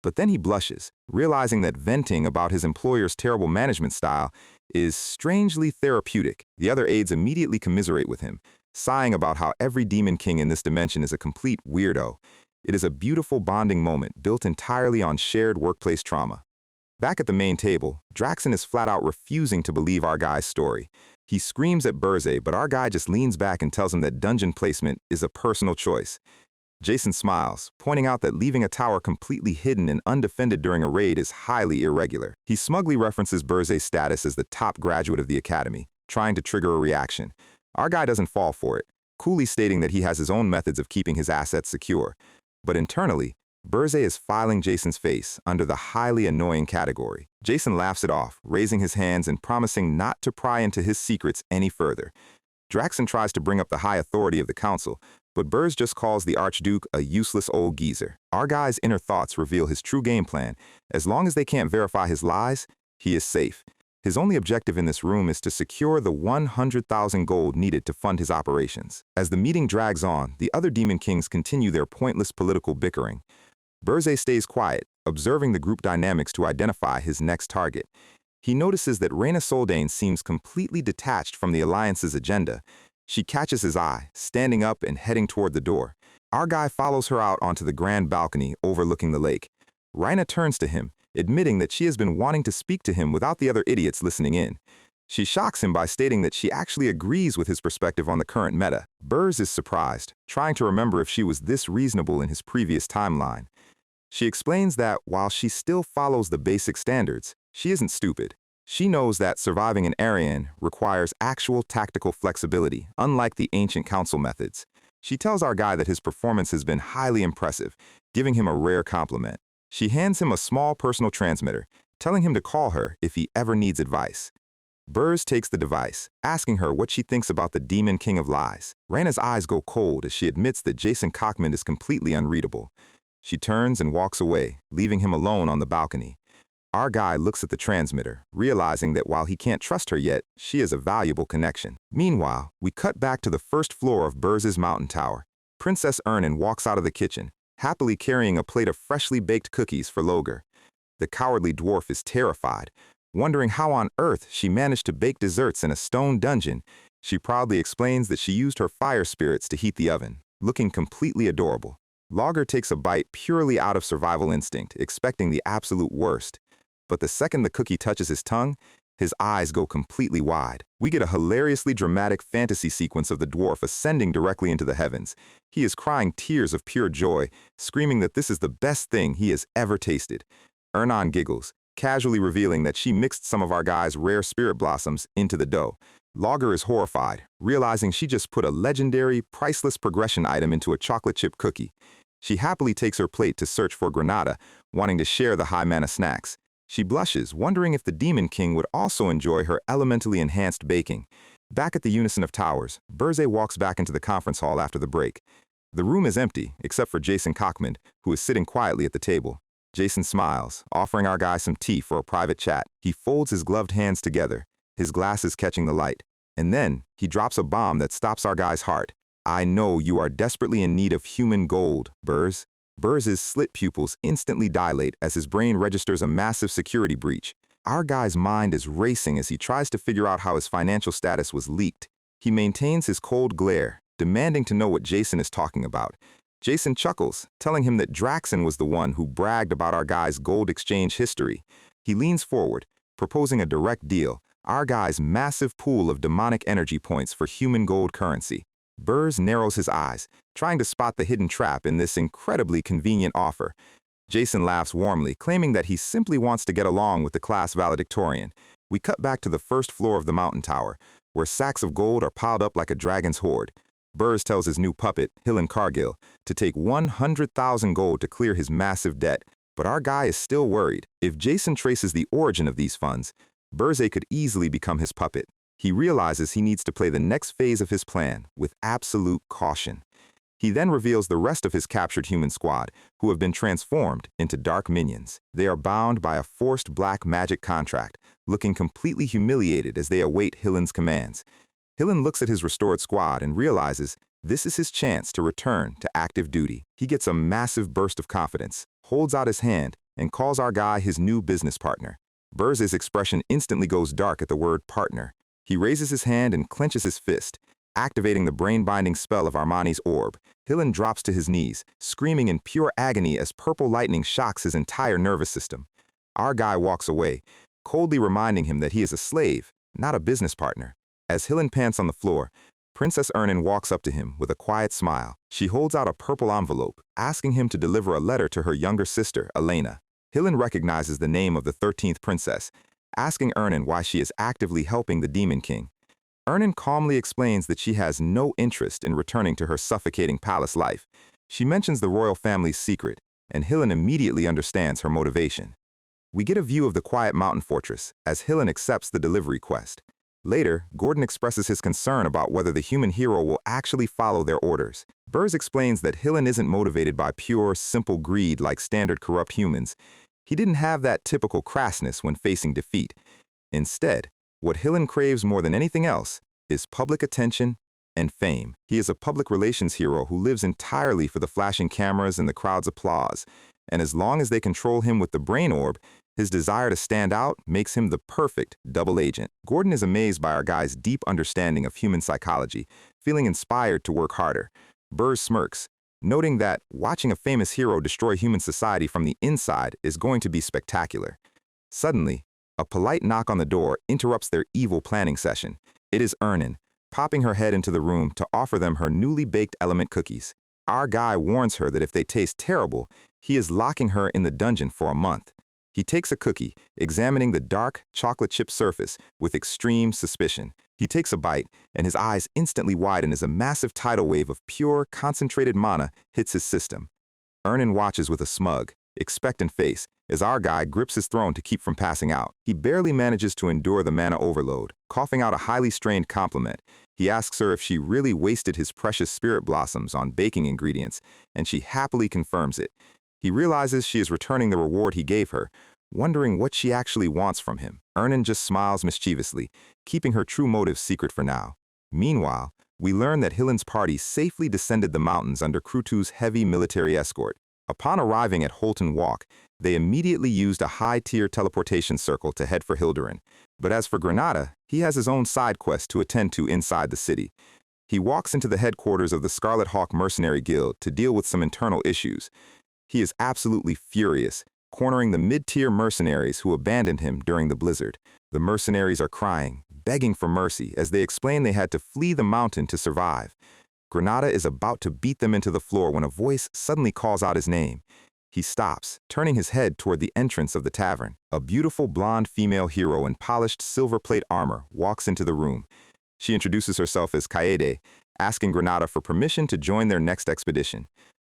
But then he blushes, realizing that venting about his employer's terrible management style is strangely therapeutic. The other aides immediately commiserate with him, sighing about how every demon king in this dimension is a complete weirdo. It is a beautiful bonding moment built entirely on shared workplace trauma. Back at the main table, Draxen is flat out refusing to believe our guy's story. He screams at Burze, but our guy just leans back and tells him that dungeon placement is a personal choice. Jason smiles, pointing out that leaving a tower completely hidden and undefended during a raid is highly irregular. He smugly references Burze's status as the top graduate of the academy, trying to trigger a reaction. Our guy doesn't fall for it, coolly stating that he has his own methods of keeping his assets secure. But internally, Burzay is filing Jason's face under the highly annoying category. Jason laughs it off, raising his hands and promising not to pry into his secrets any further. Draxon tries to bring up the high authority of the council, but Burz just calls the Archduke a useless old geezer. Our guy's inner thoughts reveal his true game plan. As long as they can't verify his lies, he is safe. His only objective in this room is to secure the 100,000 gold needed to fund his operations. As the meeting drags on, the other Demon Kings continue their pointless political bickering. Burzay stays quiet, observing the group dynamics to identify his next target. He notices that Reyna Soldane seems completely detached from the Alliance's agenda. She catches his eye, standing up and heading toward the door. Our guy follows her out onto the grand balcony overlooking the lake. Reyna turns to him, admitting that she has been wanting to speak to him without the other idiots listening in. She shocks him by stating that she actually agrees with his perspective on the current meta. Burz is surprised, trying to remember if she was this reasonable in his previous timeline. She explains that while she still follows the basic standards, she isn't stupid. She knows that surviving in Arian requires actual tactical flexibility, unlike the ancient council methods. She tells our guy that his performance has been highly impressive, giving him a rare compliment. She hands him a small personal transmitter, telling him to call her if he ever needs advice. Burz takes the device, asking her what she thinks about the Demon King of Lies. Reyna's eyes go cold as she admits that Jason Cockman is completely unreadable. She turns and walks away, leaving him alone on the balcony. Our guy looks at the transmitter, realizing that while he can't trust her yet, she is a valuable connection. Meanwhile, we cut back to the first floor of Burz's mountain tower. Princess Ernin walks out of the kitchen, happily carrying a plate of freshly baked cookies for Logar. The cowardly dwarf is terrified, wondering how on earth she managed to bake desserts in a stone dungeon. She proudly explains that she used her fire spirits to heat the oven, looking completely adorable. Logar takes a bite purely out of survival instinct, expecting the absolute worst. But the second the cookie touches his tongue, his eyes go completely wide. We get a hilariously dramatic fantasy sequence of the dwarf ascending directly into the heavens. He is crying tears of pure joy, screaming that this is the best thing he has ever tasted. Ernan giggles, casually revealing that she mixed some of our guy's rare spirit blossoms into the dough. Logar is horrified, realizing she just put a legendary, priceless progression item into a chocolate chip cookie. She happily takes her plate to search for Granada, wanting to share the high mana snacks. She blushes, wondering if the Demon King would also enjoy her elementally enhanced baking. Back at the Unison of Towers, Burzay walks back into the conference hall after the break. The room is empty, except for Jason Cockman, who is sitting quietly at the table. Jason smiles, offering our guy some tea for a private chat. He folds his gloved hands together, his glasses catching the light. And then, he drops a bomb that stops our guy's heart. I know you are desperately in need of human gold, Burz. Burz's slit pupils instantly dilate as his brain registers a massive security breach. Our guy's mind is racing as he tries to figure out how his financial status was leaked. He maintains his cold glare, demanding to know what Jason is talking about. Jason chuckles, telling him that Draxon was the one who bragged about our guy's gold exchange history. He leans forward, proposing a direct deal, our guy's massive pool of demonic energy points for human gold currency. Burz narrows his eyes, trying to spot the hidden trap in this incredibly convenient offer. Jason laughs warmly, claiming that he simply wants to get along with the class valedictorian. We cut back to the first floor of the mountain tower, where sacks of gold are piled up like a dragon's hoard. Burz tells his new puppet, Hillen Cargill, to take 100,000 gold to clear his massive debt, but our guy is still worried. If Jason traces the origin of these funds, Burzay could easily become his puppet. He realizes he needs to play the next phase of his plan with absolute caution. He then reveals the rest of his captured human squad, who have been transformed into dark minions. They are bound by a forced black magic contract, looking completely humiliated as they await Hillen's commands. Hillen looks at his restored squad and realizes this is his chance to return to active duty. He gets a massive burst of confidence, holds out his hand, and calls our guy his new business partner. Burz's expression instantly goes dark at the word partner. He raises his hand and clenches his fist, activating the brain-binding spell of Armani's orb. Hillen drops to his knees, screaming in pure agony as purple lightning shocks his entire nervous system. Our guy walks away, coldly reminding him that he is a slave, not a business partner. As Hillen pants on the floor, Princess Ernin walks up to him with a quiet smile. She holds out a purple envelope, asking him to deliver a letter to her younger sister, Elena. Hillen recognizes the name of the 13th princess, asking Ernin why she is actively helping the Demon King. Ernin calmly explains that she has no interest in returning to her suffocating palace life. She mentions the royal family's secret, and Hillen immediately understands her motivation. We get a view of the quiet mountain fortress as Hillen accepts the delivery quest. Later, Gordon expresses his concern about whether the human hero will actually follow their orders. Burrs explains that Hillen isn't motivated by pure, simple greed like standard corrupt humans. He didn't have that typical crassness when facing defeat. Instead, what Hillen craves more than anything else is public attention and fame. He is a public relations hero who lives entirely for the flashing cameras and the crowd's applause. And as long as they control him with the brain orb, his desire to stand out makes him the perfect double agent. Gordon is amazed by our guy's deep understanding of human psychology, feeling inspired to work harder. Burrs smirks, noting that watching a famous hero destroy human society from the inside is going to be spectacular. Suddenly, a polite knock on the door interrupts their evil planning session. It is Ernan, popping her head into the room to offer them her newly baked element cookies. Our guy warns her that if they taste terrible, he is locking her in the dungeon for a month. He takes a cookie, examining the dark, chocolate chip surface with extreme suspicion. He takes a bite, and his eyes instantly widen as a massive tidal wave of pure, concentrated mana hits his system. Ernan watches with a smug, expectant face as our guy grips his throne to keep from passing out. He barely manages to endure the mana overload, coughing out a highly strained compliment. He asks her if she really wasted his precious spirit blossoms on baking ingredients, and she happily confirms it. He realizes she is returning the reward he gave her, wondering what she actually wants from him. Ernan just smiles mischievously, keeping her true motives secret for now. Meanwhile, we learn that Hillen's party safely descended the mountains under Krutu's heavy military escort. Upon arriving at Holton Walk, they immediately used a high-tier teleportation circle to head for Hildurin. But as for Granada, he has his own side quest to attend to inside the city. He walks into the headquarters of the Scarlet Hawk Mercenary Guild to deal with some internal issues. He is absolutely furious, cornering the mid-tier mercenaries who abandoned him during the blizzard. The mercenaries are crying, begging for mercy as they explain they had to flee the mountain to survive. Granada is about to beat them into the floor when a voice suddenly calls out his name. He stops, turning his head toward the entrance of the tavern. A beautiful blonde female hero in polished silver plate armor walks into the room. She introduces herself as Kaede, asking Granada for permission to join their next expedition.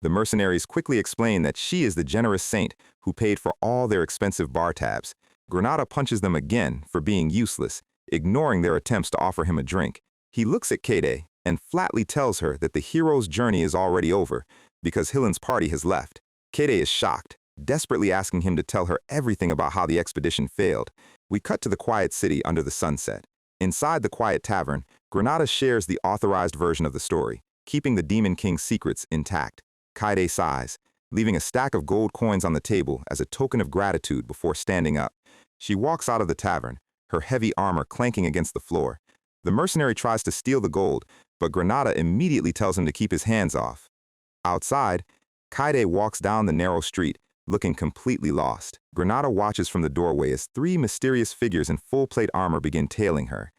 The mercenaries quickly explain that she is the generous saint who paid for all their expensive bar tabs. Granada punches them again for being useless, ignoring their attempts to offer him a drink. He looks at Kaede and flatly tells her that the hero's journey is already over because Hillen's party has left. Kaede is shocked, desperately asking him to tell her everything about how the expedition failed. We cut to the quiet city under the sunset. Inside the quiet tavern, Granada shares the authorized version of the story, keeping the Demon King's secrets intact. Kaede sighs, leaving a stack of gold coins on the table as a token of gratitude before standing up. She walks out of the tavern, her heavy armor clanking against the floor. The mercenary tries to steal the gold, but Granada immediately tells him to keep his hands off. Outside, Kaede walks down the narrow street, looking completely lost. Granada watches from the doorway as three mysterious figures in full-plate armor begin tailing her.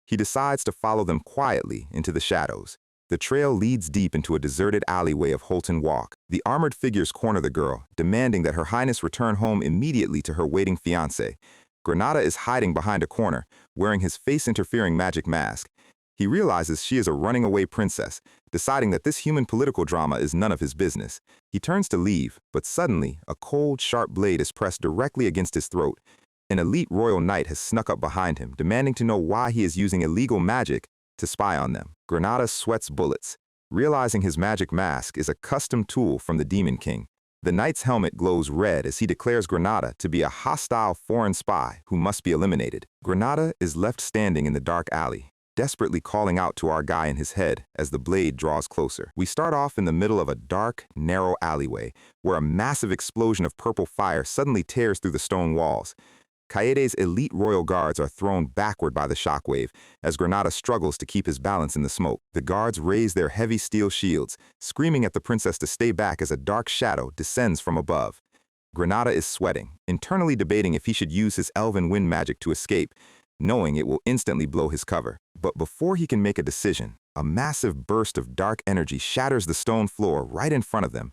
He decides to follow them quietly into the shadows. The trail leads deep into a deserted alleyway of Holton Walk. The armored figures corner the girl, demanding that Her Highness return home immediately to her waiting fiancé. Granada is hiding behind a corner, wearing his face-interfering magic mask. He realizes she is a running-away princess, deciding that this human political drama is none of his business. He turns to leave, but suddenly, a cold, sharp blade is pressed directly against his throat. An elite royal knight has snuck up behind him, demanding to know why he is using illegal magic to spy on them. Granada sweats bullets, realizing his magic mask is a custom tool from the Demon King. The knight's helmet glows red as he declares Granada to be a hostile foreign spy who must be eliminated. Granada is left standing in the dark alley, desperately calling out to our guy in his head as the blade draws closer. We start off in the middle of a dark, narrow alleyway where a massive explosion of purple fire suddenly tears through the stone walls. Kaede's elite royal guards are thrown backward by the shockwave as Granada struggles to keep his balance in the smoke. The guards raise their heavy steel shields, screaming at the princess to stay back as a dark shadow descends from above. Granada is sweating, internally debating if he should use his elven wind magic to escape, knowing it will instantly blow his cover. But before he can make a decision, a massive burst of dark energy shatters the stone floor right in front of them.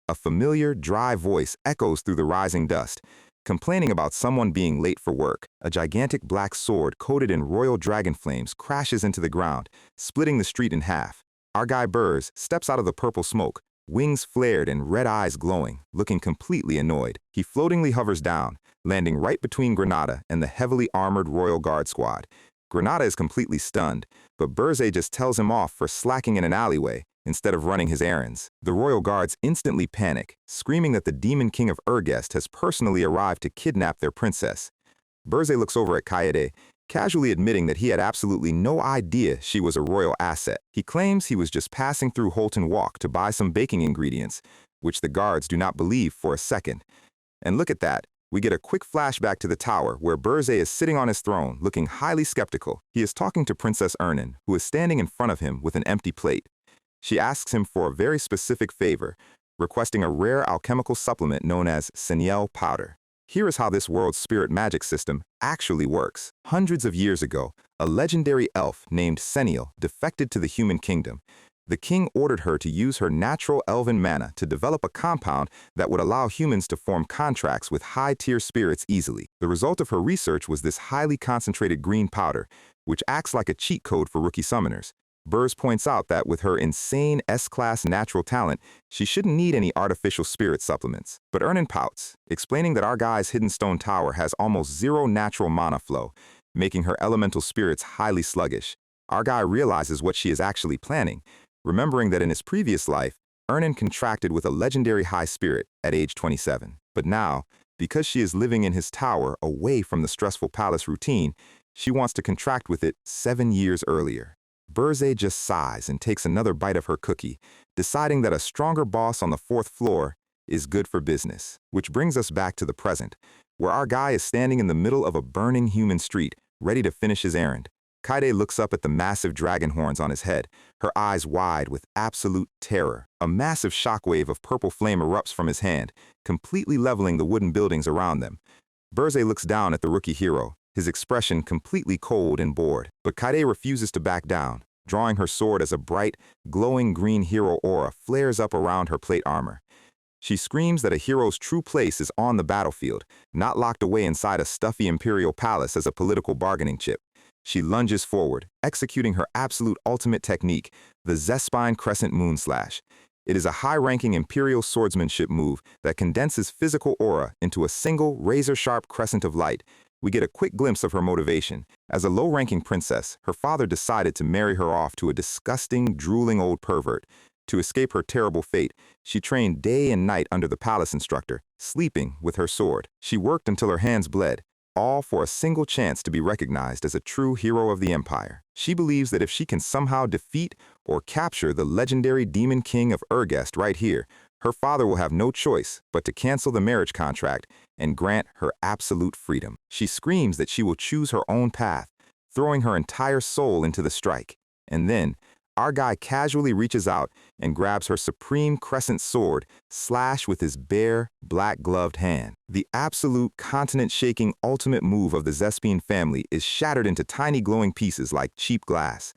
A familiar, dry voice echoes through the rising dust, complaining about someone being late for work. A gigantic black sword coated in royal dragon flames crashes into the ground, splitting the street in half. Our guy Burrs steps out of the purple smoke, wings flared and red eyes glowing, looking completely annoyed. He floatingly hovers down, landing right between Granada and the heavily armored Royal Guard squad. Granada is completely stunned, but Burzay just tells him off for slacking in an alleyway instead of running his errands. The Royal Guards instantly panic, screaming that the Demon King of Urgest has personally arrived to kidnap their princess. Burzay looks over at Kaede, casually admitting that he had absolutely no idea she was a royal asset. He claims he was just passing through Holton Walk to buy some baking ingredients, which the guards do not believe for a second. And look at that. We get a quick flashback to the tower where Burzay is sitting on his throne, looking highly skeptical. He is talking to Princess Ernan, who is standing in front of him with an empty plate. She asks him for a very specific favor, requesting a rare alchemical supplement known as Seniel powder. Here is how this world's spirit magic system actually works. Hundreds of years ago, a legendary elf named Seniel defected to the human kingdom. The king ordered her to use her natural elven mana to develop a compound that would allow humans to form contracts with high-tier spirits easily. The result of her research was this highly concentrated green powder, which acts like a cheat code for rookie summoners. Burrs points out that with her insane S-Class natural talent, she shouldn't need any artificial spirit supplements. But Ernan pouts, explaining that our guy's Hidden Stone Tower has almost zero natural mana flow, making her elemental spirits highly sluggish. Our guy realizes what she is actually planning, remembering that in his previous life, Ernan contracted with a legendary high spirit at age 27. But now, because she is living in his tower away from the stressful palace routine, she wants to contract with it 7 years earlier. Burzay just sighs and takes another bite of her cookie, deciding that a stronger boss on the 4th floor is good for business. Which brings us back to the present, where our guy is standing in the middle of a burning human street, ready to finish his errand. Kaede looks up at the massive dragon horns on his head, her eyes wide with absolute terror. A massive shockwave of purple flame erupts from his hand, completely leveling the wooden buildings around them. Burzay looks down at the rookie hero, his expression completely cold and bored. But Kaede refuses to back down, drawing her sword as a bright, glowing green hero aura flares up around her plate armor. She screams that a hero's true place is on the battlefield, not locked away inside a stuffy imperial palace as a political bargaining chip. She lunges forward, executing her absolute ultimate technique, the Zespine Crescent Moonslash. It is a high-ranking imperial swordsmanship move that condenses physical aura into a single razor-sharp crescent of light. We get a quick glimpse of her motivation. As a low-ranking princess, her father decided to marry her off to a disgusting, drooling old pervert. To escape her terrible fate, she trained day and night under the palace instructor, sleeping with her sword. She worked until her hands bled, all for a single chance to be recognized as a true hero of the empire. She believes that if she can somehow defeat or capture the legendary Demon King of Urgest right here, her father will have no choice but to cancel the marriage contract and grant her absolute freedom. She screams that she will choose her own path, throwing her entire soul into the strike. And then, our guy casually reaches out and grabs her supreme crescent sword, slash with his bare, black-gloved hand. The absolute continent-shaking ultimate move of the Zespine family is shattered into tiny glowing pieces like cheap glass.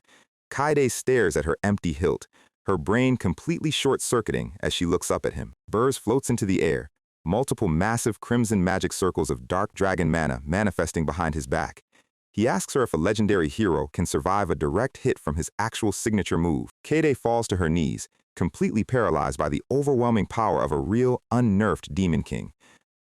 Kaede stares at her empty hilt, her brain completely short-circuiting as she looks up at him. Burrs floats into the air, multiple massive crimson magic circles of dark dragon mana manifesting behind his back. He asks her if a legendary hero can survive a direct hit from his actual signature move. Kaede falls to her knees, completely paralyzed by the overwhelming power of a real, unnerfed Demon King.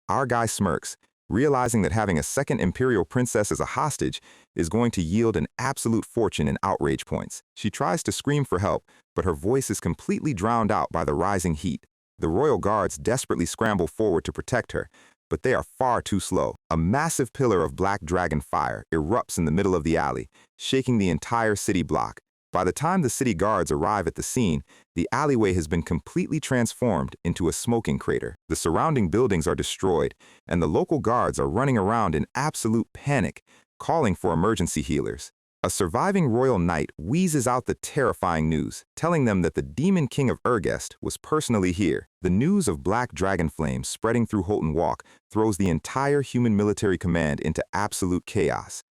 Our guy smirks, realizing that having a second imperial princess as a hostage is going to yield an absolute fortune in outrage points. She tries to scream for help, but her voice is completely drowned out by the rising heat. The royal guards desperately scramble forward to protect her, but they are far too slow. A massive pillar of black dragon fire erupts in the middle of the alley, shaking the entire city block. By the time the city guards arrive at the scene, the alleyway has been completely transformed into a smoking crater. The surrounding buildings are destroyed, and the local guards are running around in absolute panic, calling for emergency healers. A surviving royal knight wheezes out the terrifying news, telling them that the Demon King of Urgest was personally here. The news of black dragon flames spreading through Holton Walk throws the entire human military command into absolute chaos.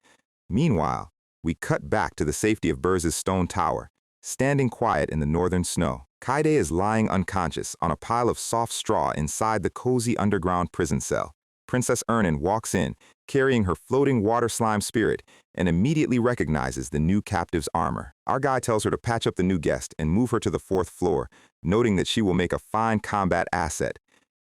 Meanwhile, we cut back to the safety of Burz's stone tower, standing quiet in the northern snow. Kaede is lying unconscious on a pile of soft straw inside the cozy underground prison cell. Princess Ernan walks in, carrying her floating water slime spirit, and immediately recognizes the new captive's armor. Our guy tells her to patch up the new guest and move her to the 4th floor, noting that she will make a fine combat asset.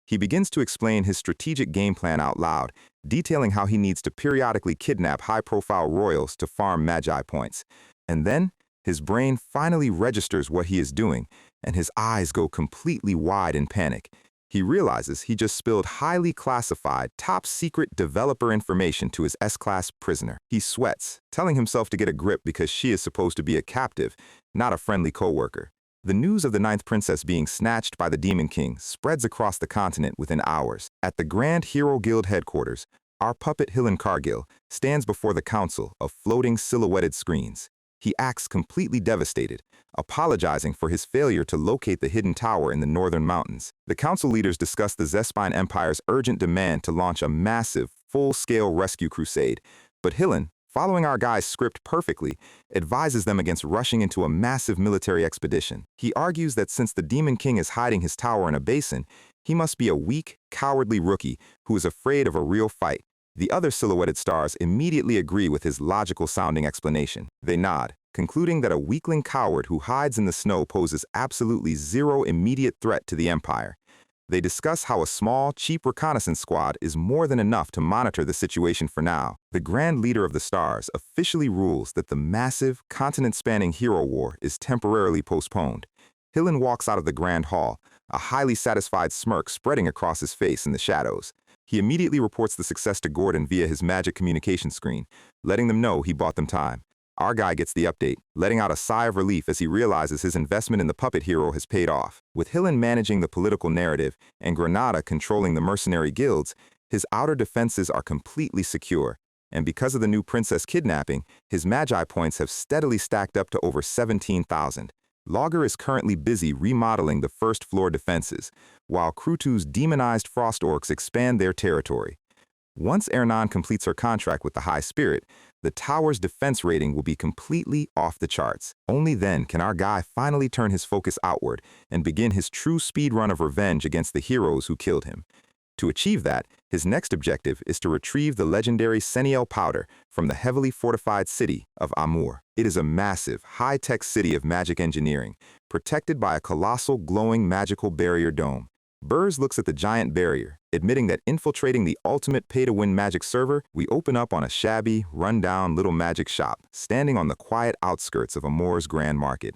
He begins to explain his strategic game plan out loud, detailing how he needs to periodically kidnap high-profile royals to farm magi points. And then, his brain finally registers what he is doing, and his eyes go completely wide in panic. He realizes he just spilled highly classified, top-secret developer information to his S-Class prisoner. He sweats, telling himself to get a grip because she is supposed to be a captive, not a friendly co-worker. The news of the 9th princess being snatched by the Demon King spreads across the continent within hours. At the Grand Hero Guild headquarters, our puppet Hillen Cargill stands before the council of floating silhouetted screens. He acts completely devastated, apologizing for his failure to locate the hidden tower in the northern mountains. The council leaders discuss the Zespine Empire's urgent demand to launch a massive, full-scale rescue crusade, but Hillen, following our guy's script perfectly, advises them against rushing into a massive military expedition. He argues that since the Demon King is hiding his tower in a basin, he must be a weak, cowardly rookie who is afraid of a real fight. The other silhouetted stars immediately agree with his logical-sounding explanation. They nod, concluding that a weakling coward who hides in the snow poses absolutely zero immediate threat to the Empire. They discuss how a small, cheap reconnaissance squad is more than enough to monitor the situation for now. The Grand Leader of the Stars officially rules that the massive, continent-spanning hero war is temporarily postponed. Hillen walks out of the Grand Hall, a highly satisfied smirk spreading across his face in the shadows. He immediately reports the success to Gordon via his magic communication screen, letting them know he bought them time. Our guy gets the update, letting out a sigh of relief as he realizes his investment in the puppet hero has paid off. With Hillen managing the political narrative and Granada controlling the mercenary guilds, his outer defenses are completely secure. And because of the new princess kidnapping, his magi points have steadily stacked up to over 17,000. Logger is currently busy remodeling the 1st floor defenses, while Krutu's demonized frost orcs expand their territory. Once Ernan completes her contract with the High Spirit, the tower's defense rating will be completely off the charts. Only then can our guy finally turn his focus outward and begin his true speed run of revenge against the heroes who killed him. To achieve that, his next objective is to retrieve the legendary Seniel powder from the heavily fortified city of Amur. It is a massive, high-tech city of magic engineering, protected by a colossal, glowing magical barrier dome. Burrs looks at the giant barrier, admitting that infiltrating the ultimate pay-to-win magic server, we open up on a shabby, run-down little magic shop, standing on the quiet outskirts of Amur's Grand Market.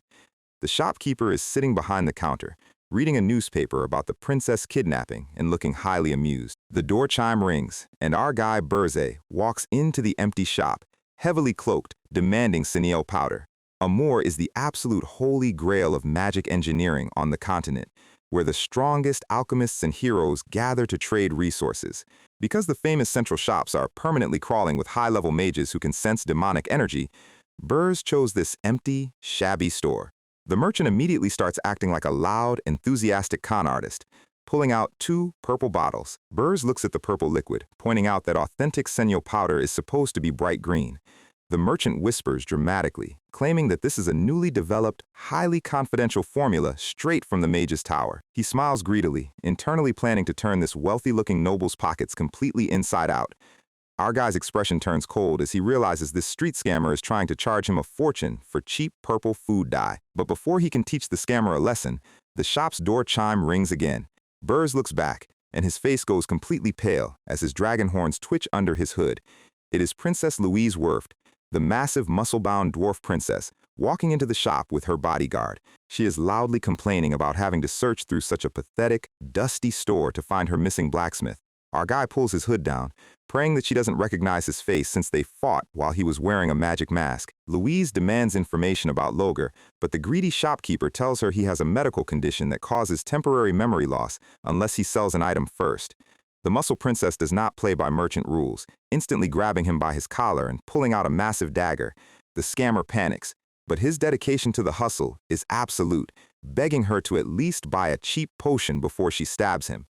The shopkeeper is sitting behind the counter, reading a newspaper about the princess kidnapping and looking highly amused. The door chime rings, and our guy Burze walks into the empty shop, heavily cloaked, demanding Seniel powder. Amur is the absolute holy grail of magic engineering on the continent, where the strongest alchemists and heroes gather to trade resources. Because the famous central shops are permanently crawling with high-level mages who can sense demonic energy, Burrs chose this empty, shabby store. The merchant immediately starts acting like a loud, enthusiastic con artist, pulling out 2 purple bottles. Burrs looks at the purple liquid, pointing out that authentic Seniel powder is supposed to be bright green. The merchant whispers dramatically, claiming that this is a newly developed, highly confidential formula straight from the mage's tower. He smiles greedily, internally planning to turn this wealthy-looking noble's pockets completely inside out. Our guy's expression turns cold as he realizes this street scammer is trying to charge him a fortune for cheap purple food dye. But before he can teach the scammer a lesson, the shop's door chime rings again. Burrs looks back, and his face goes completely pale as his dragon horns twitch under his hood. It is Princess Louise Werft, the massive muscle-bound dwarf princess, walking into the shop with her bodyguard. She is loudly complaining about having to search through such a pathetic, dusty store to find her missing blacksmith. Our guy pulls his hood down, praying that she doesn't recognize his face since they fought while he was wearing a magic mask. Louise demands information about Logger, but the greedy shopkeeper tells her he has a medical condition that causes temporary memory loss unless he sells an item first. The muscle princess does not play by merchant rules, instantly grabbing him by his collar and pulling out a massive dagger. The scammer panics, but his dedication to the hustle is absolute, begging her to at least buy a cheap potion before she stabs him.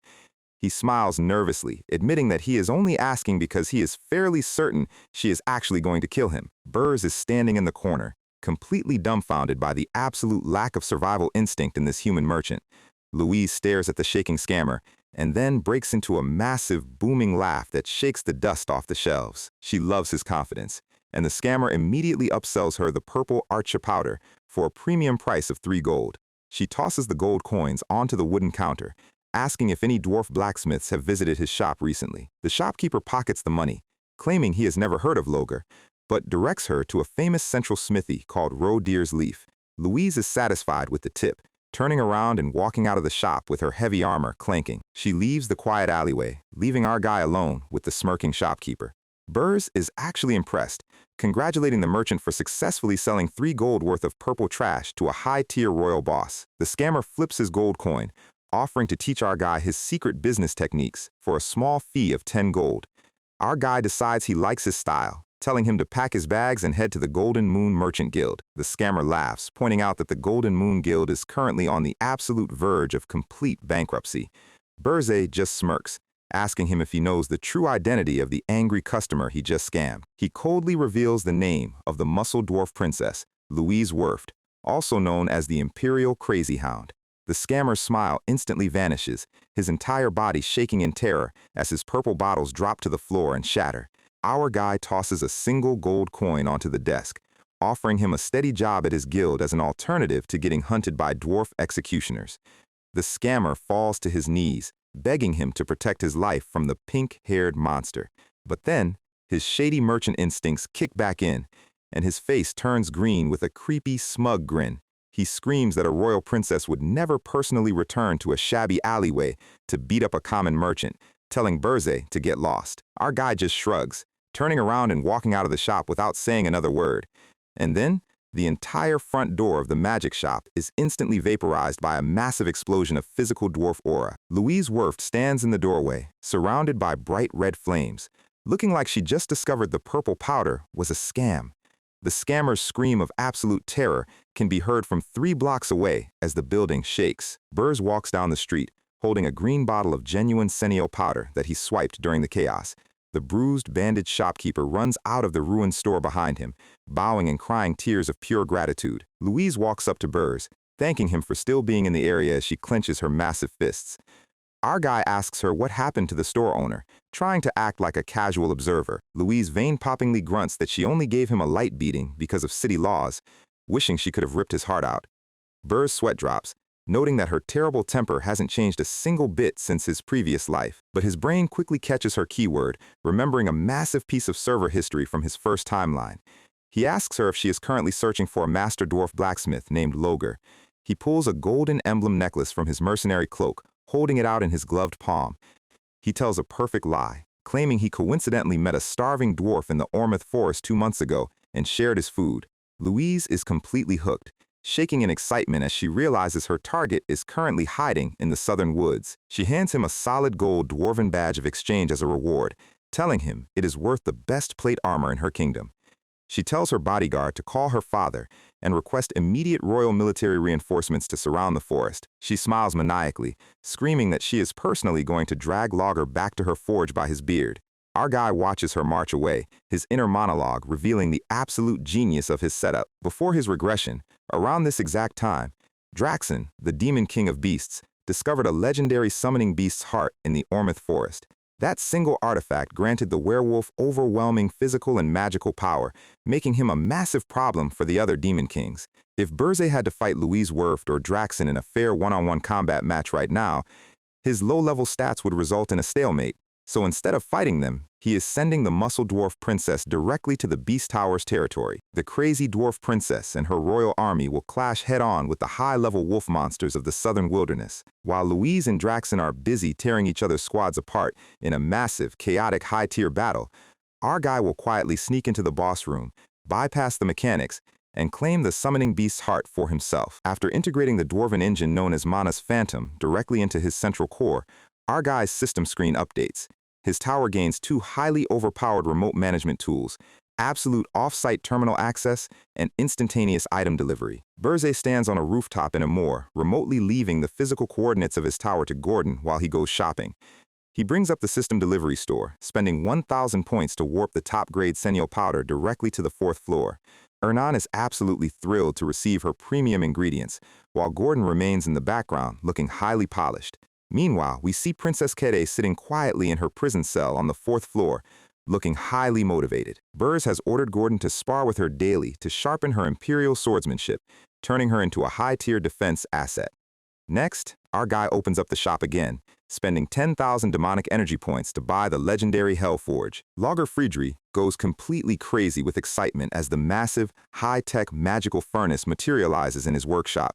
He smiles nervously, admitting that he is only asking because he is fairly certain she is actually going to kill him. Burrs is standing in the corner, completely dumbfounded by the absolute lack of survival instinct in this human merchant. Louise stares at the shaking scammer, and then breaks into a massive, booming laugh that shakes the dust off the shelves. She loves his confidence, and the scammer immediately upsells her the purple Archa powder for a premium price of 3 gold. She tosses the gold coins onto the wooden counter, asking if any dwarf blacksmiths have visited his shop recently. The shopkeeper pockets the money, claiming he has never heard of Loger, but directs her to a famous central smithy called Rodeer's Leaf. Louise is satisfied with the tip, turning around and walking out of the shop with her heavy armor clanking. She leaves the quiet alleyway, leaving our guy alone with the smirking shopkeeper. Burrs is actually impressed, congratulating the merchant for successfully selling 3 gold worth of purple trash to a high-tier royal boss. The scammer flips his gold coin, offering to teach our guy his secret business techniques for a small fee of 10 gold. Our guy decides he likes his style, telling him to pack his bags and head to the Golden Moon Merchant Guild. The scammer laughs, pointing out that the Golden Moon Guild is currently on the absolute verge of complete bankruptcy. Burze just smirks, asking him if he knows the true identity of the angry customer he just scammed. He coldly reveals the name of the muscle dwarf princess, Louise Werft, also known as the Imperial Crazy Hound. The scammer's smile instantly vanishes, his entire body shaking in terror as his purple bottles drop to the floor and shatter. Our guy tosses a single gold coin onto the desk, offering him a steady job at his guild as an alternative to getting hunted by dwarf executioners. The scammer falls to his knees, begging him to protect his life from the pink-haired monster. But then, his shady merchant instincts kick back in, and his face turns green with a creepy, smug grin. He screams that a royal princess would never personally return to a shabby alleyway to beat up a common merchant, telling Burze to get lost. Our guy just shrugs, turning around and walking out of the shop without saying another word. And then, the entire front door of the magic shop is instantly vaporized by a massive explosion of physical dwarf aura. Louise Werft stands in the doorway, surrounded by bright red flames, looking like she just discovered the purple powder was a scam. The scammer's scream of absolute terror can be heard from 3 blocks away as the building shakes. Burrs walks down the street, holding a green bottle of genuine Senio powder that he swiped during the chaos. The bruised, bandaged shopkeeper runs out of the ruined store behind him, bowing and crying tears of pure gratitude. Louise walks up to Burrs, thanking him for still being in the area as she clenches her massive fists. Our guy asks her what happened to the store owner, trying to act like a casual observer. Louise vein-poppingly grunts that she only gave him a light beating because of city laws, wishing she could have ripped his heart out. Burr's sweat drops, noting that her terrible temper hasn't changed a single bit since his previous life. But his brain quickly catches her keyword, remembering a massive piece of server history from his first timeline. He asks her if she is currently searching for a master dwarf blacksmith named Loger. He pulls a golden emblem necklace from his mercenary cloak, holding it out in his gloved palm. He tells a perfect lie, claiming he coincidentally met a starving dwarf in the Ormouth Forest 2 months ago and shared his food. Louise is completely hooked, shaking in excitement as she realizes her target is currently hiding in the southern woods. She hands him a solid gold dwarven badge of exchange as a reward, telling him it is worth the best plate armor in her kingdom. She tells her bodyguard to call her father and request immediate royal military reinforcements to surround the forest. She smiles maniacally, screaming that she is personally going to drag Logger back to her forge by his beard. Our guy watches her march away, his inner monologue revealing the absolute genius of his setup. Before his regression, around this exact time, Draxon, the demon king of beasts, discovered a legendary summoning beast's heart in the Ormouth Forest. That single artifact granted the werewolf overwhelming physical and magical power, making him a massive problem for the other demon kings. If Burze had to fight Louise Werft or Draxon in a fair one-on-one combat match right now, his low-level stats would result in a stalemate. So instead of fighting them, he is sending the muscle dwarf princess directly to the Beast Tower's territory. The crazy dwarf princess and her royal army will clash head-on with the high-level wolf monsters of the southern wilderness. While Louise and Draxon are busy tearing each other's squads apart in a massive, chaotic high-tier battle, our guy will quietly sneak into the boss room, bypass the mechanics, and claim the summoning beast's heart for himself. After integrating the dwarven engine known as Mana's Phantom directly into his central core, our guy's system screen updates. His tower gains 2 highly overpowered remote management tools, absolute off-site terminal access, and instantaneous item delivery. Burze stands on a rooftop in a moor, remotely leaving the physical coordinates of his tower to Gordon while he goes shopping. He brings up the system delivery store, spending 1,000 points to warp the top-grade Senio powder directly to the 4th floor. Ernan is absolutely thrilled to receive her premium ingredients, while Gordon remains in the background looking highly polished. Meanwhile, we see Princess Kere sitting quietly in her prison cell on the fourth floor, looking highly motivated. Burs has ordered Gordon to spar with her daily to sharpen her imperial swordsmanship, turning her into a high-tier defense asset. Next, our guy opens up the shop again, spending 10,000 demonic energy points to buy the legendary Hellforge. Lager Friedri goes completely crazy with excitement as the massive, high-tech magical furnace materializes in his workshop.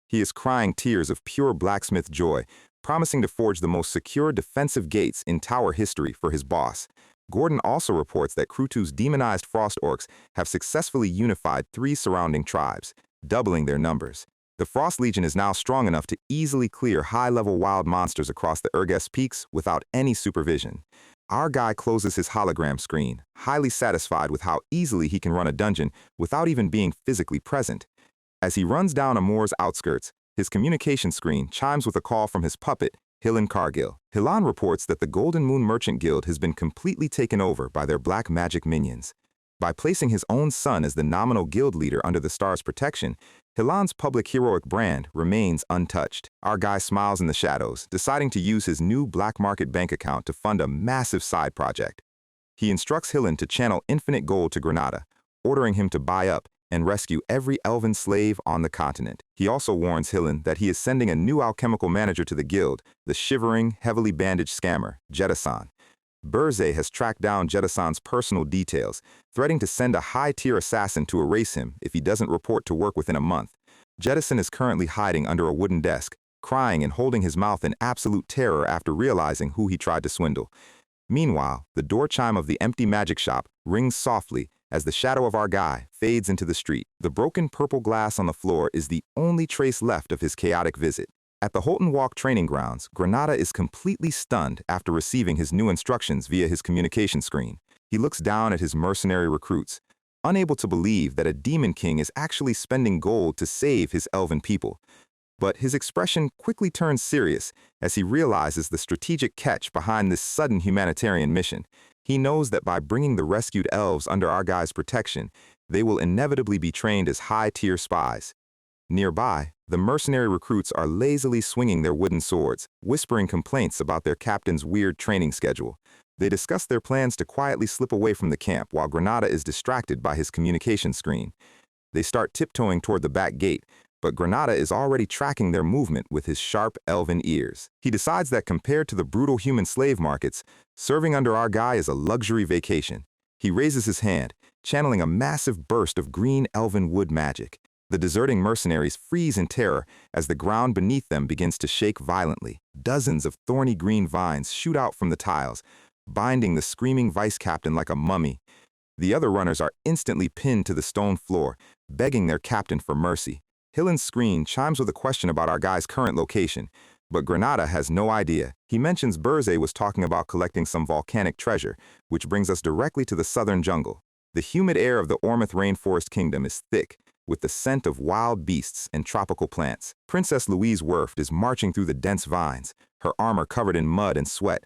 He is crying tears of pure blacksmith joy, promising to forge the most secure defensive gates in tower history for his boss. Gordon also reports that Krutu's demonized frost orcs have successfully unified 3 surrounding tribes, doubling their numbers. The Frost Legion is now strong enough to easily clear high-level wild monsters across the Urges peaks without any supervision. Our guy closes his hologram screen, highly satisfied with how easily he can run a dungeon without even being physically present. As he runs down Amor's outskirts, his communication screen chimes with a call from his puppet, Hilan Cargill. Hilan reports that the Golden Moon Merchant Guild has been completely taken over by their black magic minions. By placing his own son as the nominal guild leader under the star's protection, Hilan's public heroic brand remains untouched. Our guy smiles in the shadows, deciding to use his new black market bank account to fund a massive side project. He instructs Hilan to channel infinite gold to Granada, ordering him to buy up and rescue every elven slave on the continent. He also warns Hilan that he is sending a new alchemical manager to the guild, the shivering, heavily bandaged scammer, Jettasan. Burze has tracked down Jettasan's personal details, threatening to send a high-tier assassin to erase him if he doesn't report to work within a month. Jettasan is currently hiding under a wooden desk, crying and holding his mouth in absolute terror after realizing who he tried to swindle. Meanwhile, the door chime of the empty magic shop rings softly as the shadow of our guy fades into the street. The broken purple glass on the floor is the only trace left of his chaotic visit. At the Holton Walk training grounds, Granada is completely stunned after receiving his new instructions via his communication screen. He looks down at his mercenary recruits, unable to believe that a demon king is actually spending gold to save his elven people. But his expression quickly turns serious as he realizes the strategic catch behind this sudden humanitarian mission. He knows that by bringing the rescued elves under our guy's protection, they will inevitably be trained as high-tier spies. Nearby, the mercenary recruits are lazily swinging their wooden swords, whispering complaints about their captain's weird training schedule. They discuss their plans to quietly slip away from the camp while Granada is distracted by his communication screen. They start tiptoeing toward the back gate, but Granada is already tracking their movement with his sharp elven ears. He decides that compared to the brutal human slave markets, serving under our guy is a luxury vacation. He raises his hand, channeling a massive burst of green elven wood magic. The deserting mercenaries freeze in terror as the ground beneath them begins to shake violently. Dozens of thorny green vines shoot out from the tiles, binding the screaming vice captain like a mummy. The other runners are instantly pinned to the stone floor, begging their captain for mercy. Hilan's screen chimes with a question about our guy's current location, but Granada has no idea. He mentions Burze was talking about collecting some volcanic treasure, which brings us directly to the southern jungle. The humid air of the Ormith Rainforest Kingdom is thick, with the scent of wild beasts and tropical plants. Princess Louise Werft is marching through the dense vines, her armor covered in mud and sweat.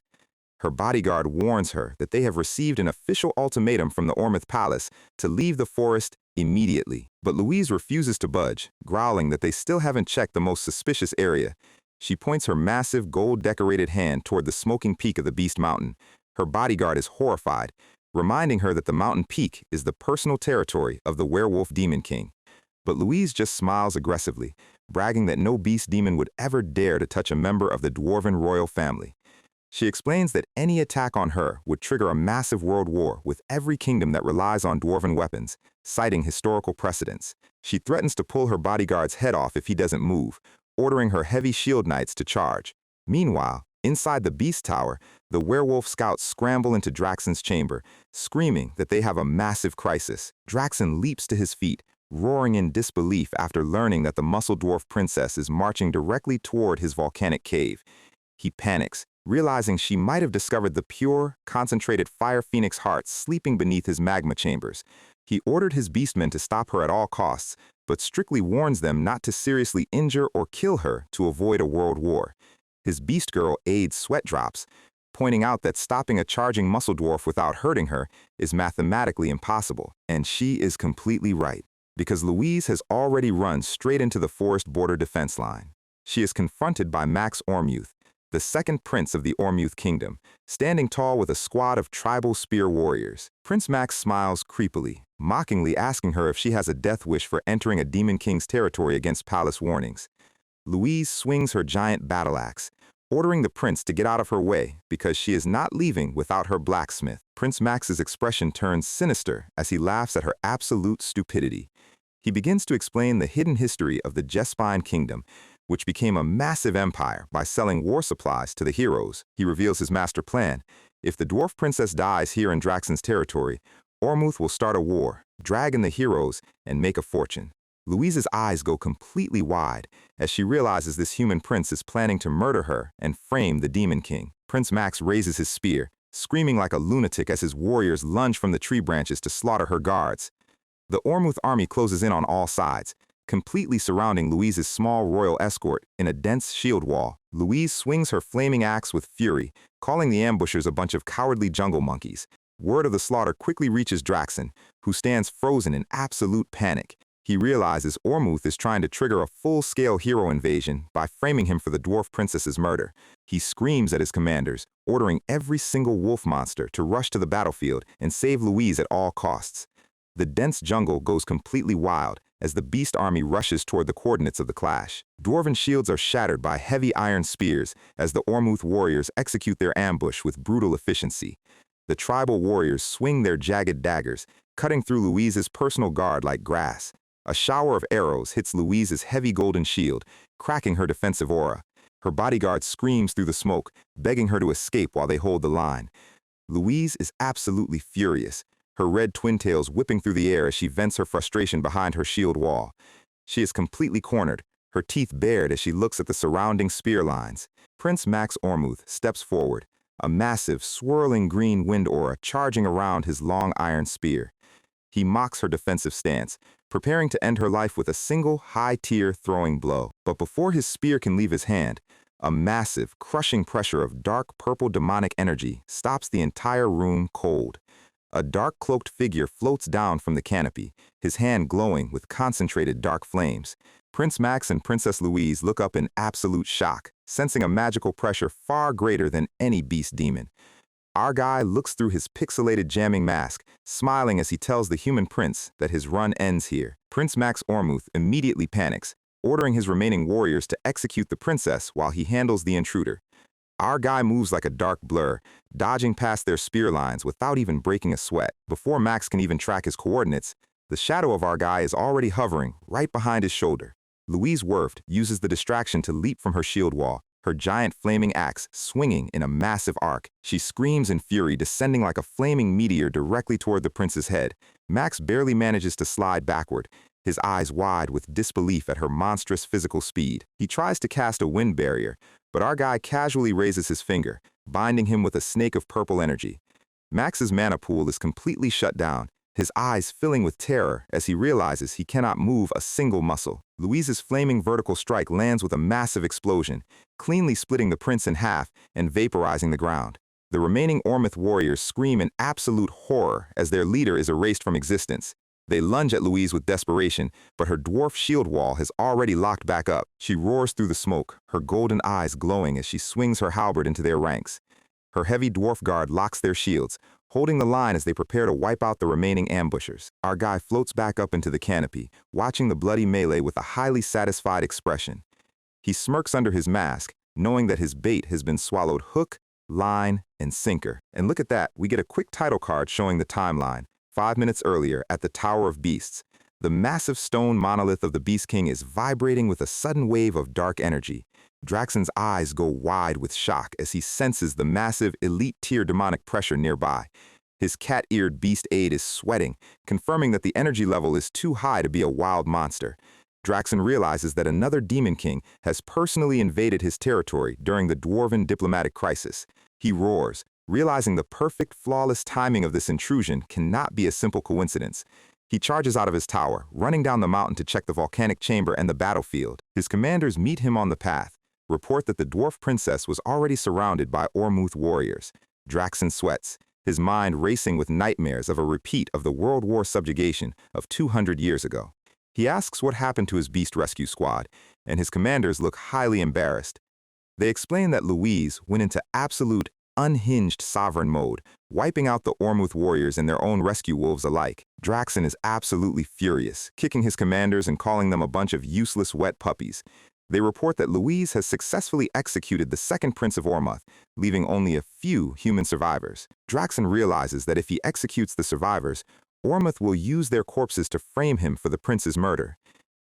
Her bodyguard warns her that they have received an official ultimatum from the Ormith Palace to leave the forest immediately. But Louise refuses to budge, growling that they still haven't checked the most suspicious area. She points her massive gold-decorated hand toward the smoking peak of the Beast Mountain. Her bodyguard is horrified, reminding her that the mountain peak is the personal territory of the werewolf demon king. But Louise just smiles aggressively, bragging that no beast demon would ever dare to touch a member of the dwarven royal family. She explains that any attack on her would trigger a massive world war with every kingdom that relies on dwarven weapons, citing historical precedents. She threatens to pull her bodyguard's head off if he doesn't move, ordering her heavy shield knights to charge. Meanwhile, inside the beast tower, the werewolf scouts scramble into Draxon's chamber, screaming that they have a massive crisis. Draxon leaps to his feet, roaring in disbelief after learning that the muscle dwarf princess is marching directly toward his volcanic cave. He panics, realizing she might have discovered the pure, concentrated fire phoenix heart sleeping beneath his magma chambers. He ordered his beastmen to stop her at all costs, but strictly warns them not to seriously injure or kill her to avoid a world war. His beast girl aides Sweatdrops, pointing out that stopping a charging muscle dwarf without hurting her is mathematically impossible, and she is completely right, because Louise has already run straight into the forest border defense line. She is confronted by Max Ormuth, the second prince of the Ormuth kingdom, standing tall with a squad of tribal spear warriors. Prince Max smiles creepily, mockingly asking her if she has a death wish for entering a demon king's territory against palace warnings. Louise swings her giant battle axe, ordering the prince to get out of her way because she is not leaving without her blacksmith. Prince Max's expression turns sinister as he laughs at her absolute stupidity. He begins to explain the hidden history of the Jespine kingdom, which became a massive empire by selling war supplies to the heroes. He reveals his master plan. If the dwarf princess dies here in Draxon's territory, Ormuth will start a war, drag in the heroes, and make a fortune. Louise's eyes go completely wide as she realizes this human prince is planning to murder her and frame the Demon King. Prince Max raises his spear, screaming like a lunatic as his warriors lunge from the tree branches to slaughter her guards. The Ormuth army closes in on all sides, completely surrounding Louise's small royal escort in a dense shield wall. Louise swings her flaming axe with fury, calling the ambushers a bunch of cowardly jungle monkeys. Word of the slaughter quickly reaches Draxon, who stands frozen in absolute panic. He realizes Ormuth is trying to trigger a full-scale hero invasion by framing him for the dwarf princess's murder. He screams at his commanders, ordering every single wolf monster to rush to the battlefield and save Louise at all costs. The dense jungle goes completely wild as the beast army rushes toward the coordinates of the clash. Dwarven shields are shattered by heavy iron spears as the Ormuth warriors execute their ambush with brutal efficiency. The tribal warriors swing their jagged daggers, cutting through Louise's personal guard like grass. A shower of arrows hits Louise's heavy golden shield, cracking her defensive aura. Her bodyguard screams through the smoke, begging her to escape while they hold the line. Louise is absolutely furious, her red twin tails whipping through the air as she vents her frustration behind her shield wall. She is completely cornered, her teeth bared as she looks at the surrounding spear lines. Prince Max Ormuth steps forward, a massive, swirling green wind aura charging around his long iron spear. He mocks her defensive stance, preparing to end her life with a single high-tier throwing blow. But before his spear can leave his hand, a massive, crushing pressure of dark purple demonic energy stops the entire room cold. A dark-cloaked figure floats down from the canopy, his hand glowing with concentrated dark flames. Prince Max and Princess Louise look up in absolute shock, sensing a magical pressure far greater than any beast demon. Our guy looks through his pixelated jamming mask, smiling as he tells the human prince that his run ends here. Prince Max Ormuth immediately panics, ordering his remaining warriors to execute the princess while he handles the intruder. Our guy moves like a dark blur, dodging past their spear lines without even breaking a sweat. Before Max can even track his coordinates, the shadow of our guy is already hovering right behind his shoulder. Louise Werft uses the distraction to leap from her shield wall, her giant flaming axe swinging in a massive arc. She screams in fury, descending like a flaming meteor directly toward the prince's head. Max barely manages to slide backward, his eyes wide with disbelief at her monstrous physical speed. He tries to cast a wind barrier, but our guy casually raises his finger, binding him with a snake of purple energy. Max's mana pool is completely shut down, his eyes filling with terror as he realizes he cannot move a single muscle. Louise's flaming vertical strike lands with a massive explosion, cleanly splitting the prince in half and vaporizing the ground. The remaining Ormuth warriors scream in absolute horror as their leader is erased from existence. They lunge at Louise with desperation, but her dwarf shield wall has already locked back up. She roars through the smoke, her golden eyes glowing as she swings her halberd into their ranks. Her heavy dwarf guard locks their shields, holding the line as they prepare to wipe out the remaining ambushers. Our guy floats back up into the canopy, watching the bloody melee with a highly satisfied expression. He smirks under his mask, knowing that his bait has been swallowed hook, line, and sinker. And look at that, we get a quick title card showing the timeline. 5 minutes earlier, at the Tower of Beasts, the massive stone monolith of the Beast King is vibrating with a sudden wave of dark energy. Draxon's eyes go wide with shock as he senses the massive elite-tier demonic pressure nearby. His cat-eared beast aide is sweating, confirming that the energy level is too high to be a wild monster. Draxon realizes that another Demon King has personally invaded his territory during the dwarven diplomatic crisis. He roars, realizing the perfect, flawless timing of this intrusion cannot be a simple coincidence. He charges out of his tower, running down the mountain to check the volcanic chamber and the battlefield. His commanders meet him on the path, report that the dwarf princess was already surrounded by Ormuth warriors. Draxon sweats, his mind racing with nightmares of a repeat of the World War subjugation of 200 years ago. He asks what happened to his beast rescue squad, and his commanders look highly embarrassed. They explain that Louise went into absolute, unhinged sovereign mode, wiping out the Ormuth warriors and their own rescue wolves alike. Draxen is absolutely furious, kicking his commanders and calling them a bunch of useless wet puppies. They report that Louise has successfully executed the second Prince of Ormuth, leaving only a few human survivors. Draxen realizes that if he executes the survivors, Ormuth will use their corpses to frame him for the prince's murder.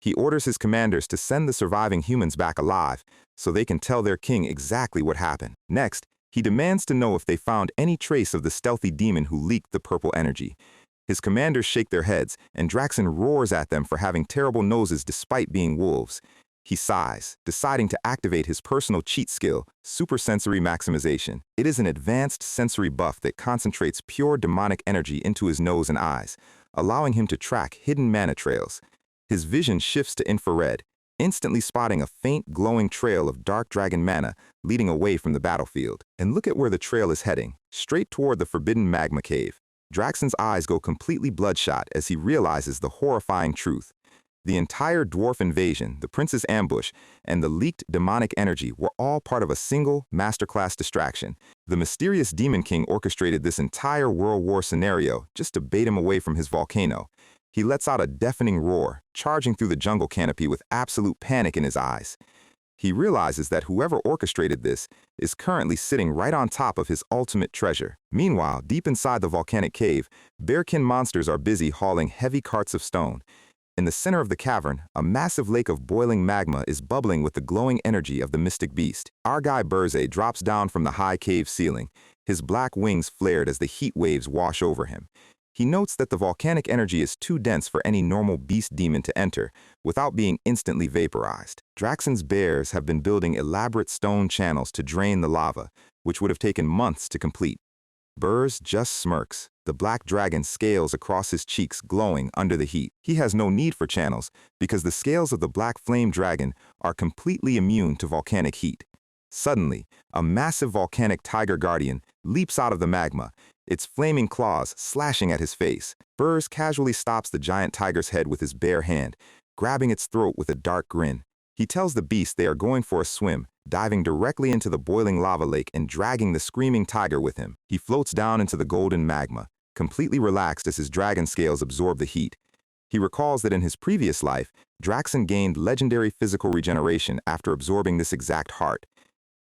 He orders his commanders to send the surviving humans back alive, so they can tell their king exactly what happened. Next, he demands to know if they found any trace of the stealthy demon who leaked the purple energy. His commanders shake their heads, and Draxen roars at them for having terrible noses despite being wolves. He sighs, deciding to activate his personal cheat skill, supersensory maximization. It is an advanced sensory buff that concentrates pure demonic energy into his nose and eyes, allowing him to track hidden mana trails. His vision shifts to infrared, instantly spotting a faint glowing trail of dark dragon mana leading away from the battlefield. And look at where the trail is heading, straight toward the forbidden magma cave. Draxen's eyes go completely bloodshot as he realizes the horrifying truth. The entire dwarf invasion, the prince's ambush, and the leaked demonic energy were all part of a single masterclass distraction. The mysterious Demon King orchestrated this entire World War scenario just to bait him away from his volcano. He lets out a deafening roar, charging through the jungle canopy with absolute panic in his eyes. He realizes that whoever orchestrated this is currently sitting right on top of his ultimate treasure. Meanwhile, deep inside the volcanic cave, bearkin monsters are busy hauling heavy carts of stone. In the center of the cavern, a massive lake of boiling magma is bubbling with the glowing energy of the mystic beast. Our guy Burze drops down from the high cave ceiling, his black wings flared as the heat waves wash over him. He notes that the volcanic energy is too dense for any normal beast demon to enter, without being instantly vaporized. Draxen's bears have been building elaborate stone channels to drain the lava, which would have taken months to complete. Burz just smirks, the black dragon scales across his cheeks glowing under the heat. He has no need for channels, because the scales of the black flame dragon are completely immune to volcanic heat. Suddenly, a massive volcanic tiger guardian leaps out of the magma, its flaming claws slashing at his face. Burz casually stops the giant tiger's head with his bare hand, grabbing its throat with a dark grin. He tells the beast they are going for a swim, diving directly into the boiling lava lake and dragging the screaming tiger with him. He floats down into the golden magma, completely relaxed as his dragon scales absorb the heat. He recalls that in his previous life, Draxen gained legendary physical regeneration after absorbing this exact heart.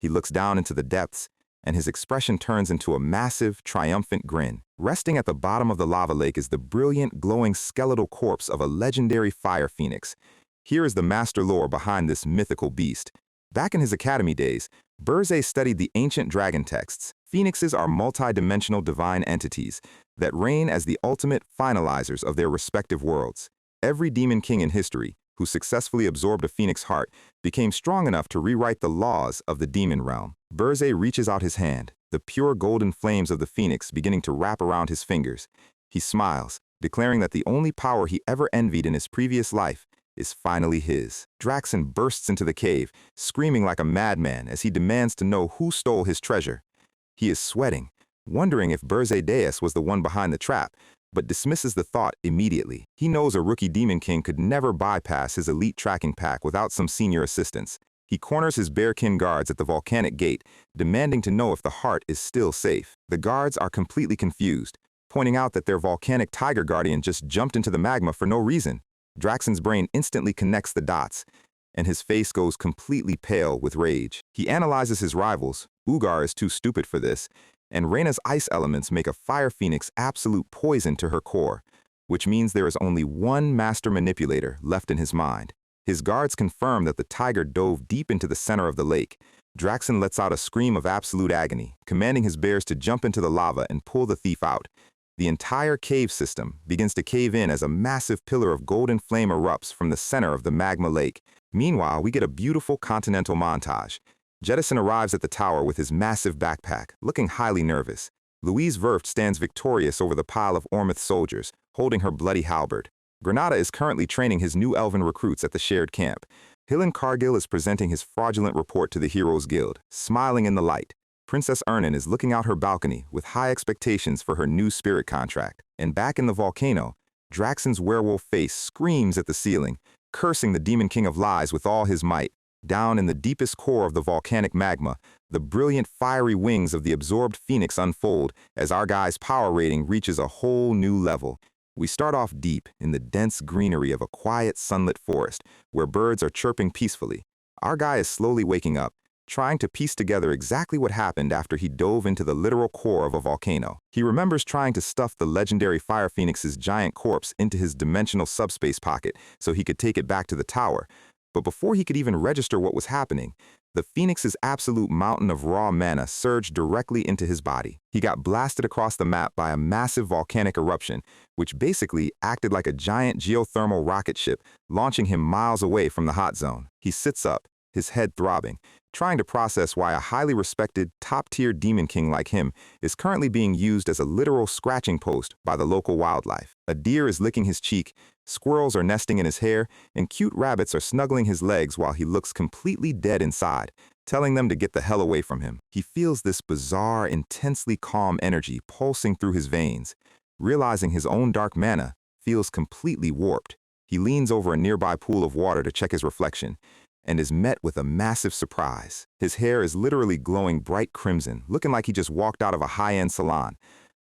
He looks down into the depths, and his expression turns into a massive, triumphant grin. Resting at the bottom of the lava lake is the brilliant, glowing skeletal corpse of a legendary fire phoenix. Here is the master lore behind this mythical beast. Back in his academy days, Burze studied the ancient dragon texts. Phoenixes are multi-dimensional divine entities that reign as the ultimate finalizers of their respective worlds. Every demon king in history who successfully absorbed a phoenix heart became strong enough to rewrite the laws of the demon realm. Burze reaches out his hand, the pure golden flames of the phoenix beginning to wrap around his fingers. He smiles, declaring that the only power he ever envied in his previous life is finally his. Draxen bursts into the cave, screaming like a madman as he demands to know who stole his treasure. He is sweating, wondering if Burze Deus was the one behind the trap, but dismisses the thought immediately. He knows a rookie demon king could never bypass his elite tracking pack without some senior assistance. He corners his bearkin guards at the volcanic gate, demanding to know if the heart is still safe. The guards are completely confused, pointing out that their volcanic tiger guardian just jumped into the magma for no reason. Draxen's brain instantly connects the dots, and his face goes completely pale with rage. He analyzes his rivals. Ugar is too stupid for this, and Reyna's ice elements make a fire phoenix absolute poison to her core, which means there is only one master manipulator left in his mind. His guards confirm that the tiger dove deep into the center of the lake. Draxen lets out a scream of absolute agony, commanding his bears to jump into the lava and pull the thief out. The entire cave system begins to cave in as a massive pillar of golden flame erupts from the center of the magma lake. Meanwhile, we get a beautiful continental montage. Jettison arrives at the tower with his massive backpack, looking highly nervous. Louise Verft stands victorious over the pile of Ormuth soldiers, holding her bloody halberd. Granada is currently training his new elven recruits at the shared camp. Hillen Cargill is presenting his fraudulent report to the Heroes Guild, smiling in the light. Princess Ernan is looking out her balcony with high expectations for her new spirit contract. And back in the volcano, Draxen's werewolf face screams at the ceiling, cursing the Demon King of Lies with all his might. Down in the deepest core of the volcanic magma, the brilliant fiery wings of the absorbed phoenix unfold as our guy's power rating reaches a whole new level. We start off deep in the dense greenery of a quiet, sunlit forest where birds are chirping peacefully. Our guy is slowly waking up, trying to piece together exactly what happened after he dove into the literal core of a volcano. He remembers trying to stuff the legendary Fire Phoenix's giant corpse into his dimensional subspace pocket so he could take it back to the tower. But before he could even register what was happening, the Phoenix's absolute mountain of raw mana surged directly into his body. He got blasted across the map by a massive volcanic eruption, which basically acted like a giant geothermal rocket ship, launching him miles away from the hot zone. He sits up, his head throbbing, trying to process why a highly respected, top-tier demon king like him is currently being used as a literal scratching post by the local wildlife. A deer is licking his cheek, squirrels are nesting in his hair, and cute rabbits are snuggling his legs while he looks completely dead inside, telling them to get the hell away from him. He feels this bizarre, intensely calm energy pulsing through his veins. Realizing his own dark mana feels completely warped, he leans over a nearby pool of water to check his reflection, and is met with a massive surprise. His hair is literally glowing bright crimson, looking like he just walked out of a high-end salon.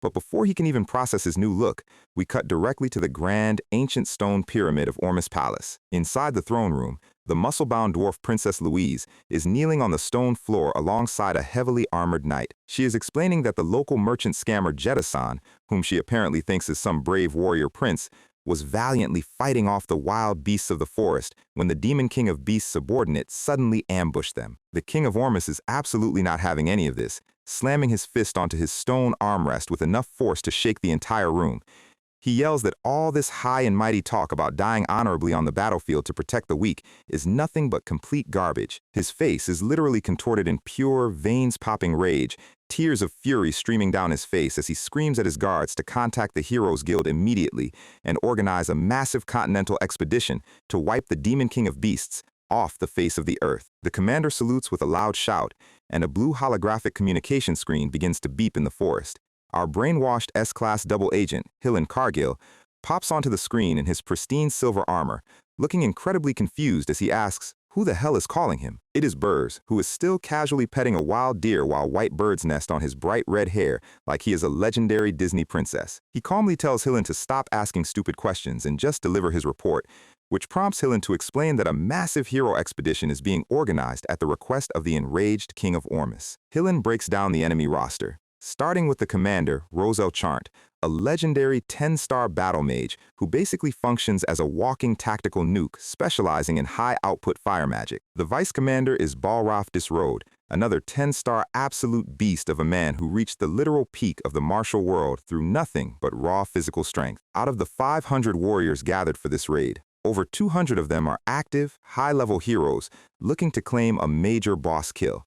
But before he can even process his new look, we cut directly to the grand, ancient stone pyramid of Ormus Palace. Inside the throne room, the muscle-bound dwarf Princess Louise is kneeling on the stone floor alongside a heavily armored knight. She is explaining that the local merchant scammer Jetasan, whom she apparently thinks is some brave warrior prince, was valiantly fighting off the wild beasts of the forest when the Demon King of Beasts' subordinate suddenly ambushed them. The King of Ormus is absolutely not having any of this, slamming his fist onto his stone armrest with enough force to shake the entire room. He yells that all this high and mighty talk about dying honorably on the battlefield to protect the weak is nothing but complete garbage. His face is literally contorted in pure, veins-popping rage, tears of fury streaming down his face as he screams at his guards to contact the Heroes Guild immediately and organize a massive continental expedition to wipe the Demon King of Beasts off the face of the earth. The commander salutes with a loud shout, and a blue holographic communication screen begins to beep in the forest. Our brainwashed S-Class double agent, Hillen Cargill, pops onto the screen in his pristine silver armor, looking incredibly confused as he asks, who the hell is calling him? It is Burrs, who is still casually petting a wild deer while white birds nest on his bright red hair like he is a legendary Disney princess. He calmly tells Hillen to stop asking stupid questions and just deliver his report, which prompts Hillen to explain that a massive hero expedition is being organized at the request of the enraged King of Ormus. Hillen breaks down the enemy roster, starting with the commander, Rosel Chant, a legendary 10-star battle mage who basically functions as a walking tactical nuke specializing in high-output fire magic. The vice commander is Balroth Disrode, another 10-star absolute beast of a man who reached the literal peak of the martial world through nothing but raw physical strength. Out of the 500 warriors gathered for this raid, over 200 of them are active, high-level heroes looking to claim a major boss kill.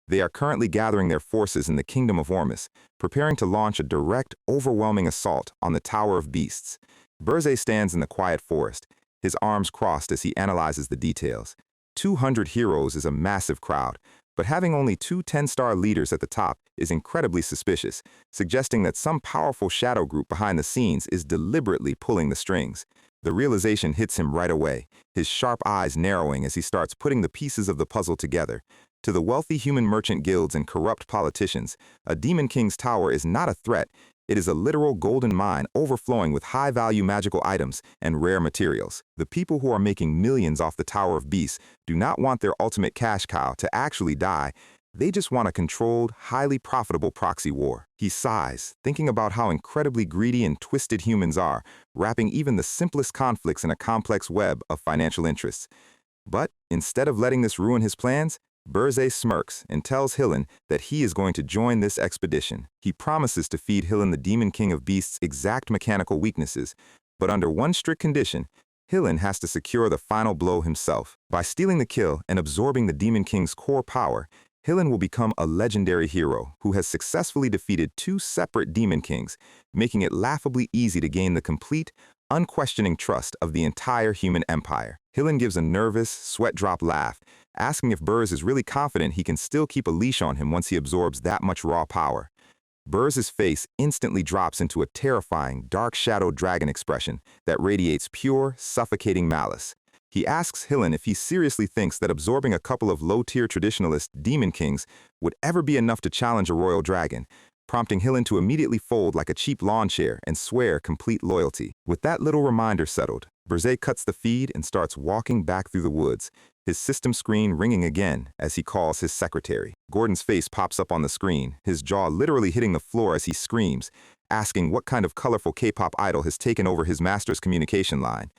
They are currently gathering their forces in the Kingdom of Ormus, preparing to launch a direct, overwhelming assault on the Tower of Beasts. Burze stands in the quiet forest, his arms crossed as he analyzes the details. 200 heroes is a massive crowd, but having only two 10-star leaders at the top is incredibly suspicious, suggesting that some powerful shadow group behind the scenes is deliberately pulling the strings. The realization hits him right away, his sharp eyes narrowing as he starts putting the pieces of the puzzle together. To the wealthy human merchant guilds and corrupt politicians, a Demon King's tower is not a threat. It is a literal golden mine overflowing with high-value magical items and rare materials. The people who are making millions off the Tower of Beasts do not want their ultimate cash cow to actually die. They just want a controlled, highly profitable proxy war. He sighs, thinking about how incredibly greedy and twisted humans are, wrapping even the simplest conflicts in a complex web of financial interests. But instead of letting this ruin his plans, Burze smirks and tells Hillen that he is going to join this expedition. He promises to feed Hillen the Demon King of Beasts' exact mechanical weaknesses, but under one strict condition. Hillen has to secure the final blow himself. By stealing the kill and absorbing the Demon King's core power, Hillen will become a legendary hero who has successfully defeated two separate Demon Kings, making it laughably easy to gain the complete, unquestioning trust of the entire human empire. Hillen gives a nervous, sweat-drop laugh, asking if Burrs is really confident he can still keep a leash on him once he absorbs that much raw power. Burrs' face instantly drops into a terrifying, dark-shadowed dragon expression that radiates pure, suffocating malice. He asks Hillen if he seriously thinks that absorbing a couple of low-tier traditionalist demon kings would ever be enough to challenge a royal dragon, prompting Hillen to immediately fold like a cheap lawn chair and swear complete loyalty. With that little reminder settled, Berzé cuts the feed and starts walking back through the woods, his system screen ringing again as he calls his secretary. Gordon's face pops up on the screen, his jaw literally hitting the floor as he screams, asking what kind of colorful K-pop idol has taken over his master's communication line.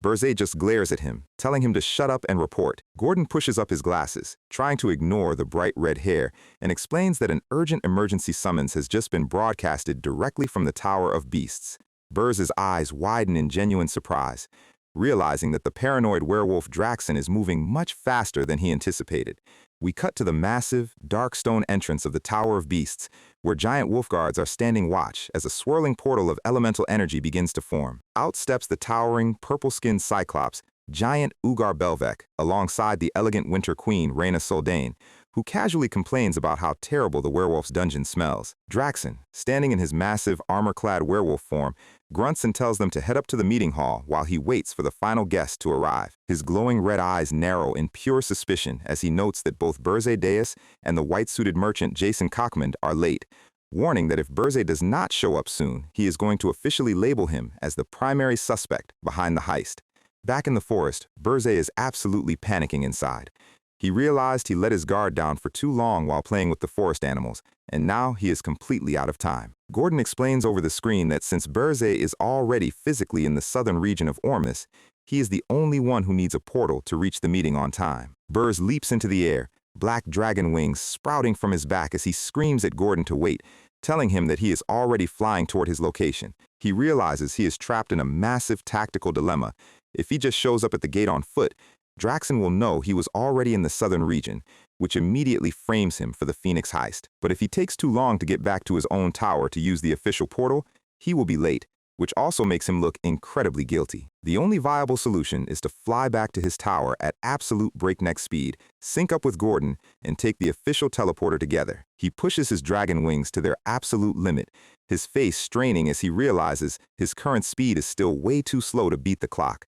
Berzé just glares at him, telling him to shut up and report. Gordon pushes up his glasses, trying to ignore the bright red hair, and explains that an urgent emergency summons has just been broadcasted directly from the Tower of Beasts. Berz's eyes widen in genuine surprise, realizing that the paranoid werewolf Draxen is moving much faster than he anticipated. We cut to the massive, dark stone entrance of the Tower of Beasts, where giant wolf guards are standing watch as a swirling portal of elemental energy begins to form. Out steps the towering, purple-skinned Cyclops, giant Ugar Belvec, alongside the elegant Winter Queen Reyna Soldane, who casually complains about how terrible the werewolf's dungeon smells. Draxen, standing in his massive, armor-clad werewolf form, grunts and tells them to head up to the meeting hall while he waits for the final guest to arrive. His glowing red eyes narrow in pure suspicion as he notes that both Berzé Deus and the white-suited merchant Jason Cockmond are late, warning that if Berzé does not show up soon, he is going to officially label him as the primary suspect behind the heist. Back in the forest, Berzé is absolutely panicking inside. He realized he let his guard down for too long while playing with the forest animals, and now he is completely out of time. Gordon explains over the screen that since Berzé is already physically in the southern region of Ormus, he is the only one who needs a portal to reach the meeting on time. Berz leaps into the air, black dragon wings sprouting from his back as he screams at Gordon to wait, telling him that he is already flying toward his location. He realizes he is trapped in a massive tactical dilemma. If he just shows up at the gate on foot, Draxen will know he was already in the southern region, which immediately frames him for the Phoenix heist. But if he takes too long to get back to his own tower to use the official portal, he will be late, which also makes him look incredibly guilty. The only viable solution is to fly back to his tower at absolute breakneck speed, sync up with Gordon, and take the official teleporter together. He pushes his dragon wings to their absolute limit, his face straining as he realizes his current speed is still way too slow to beat the clock.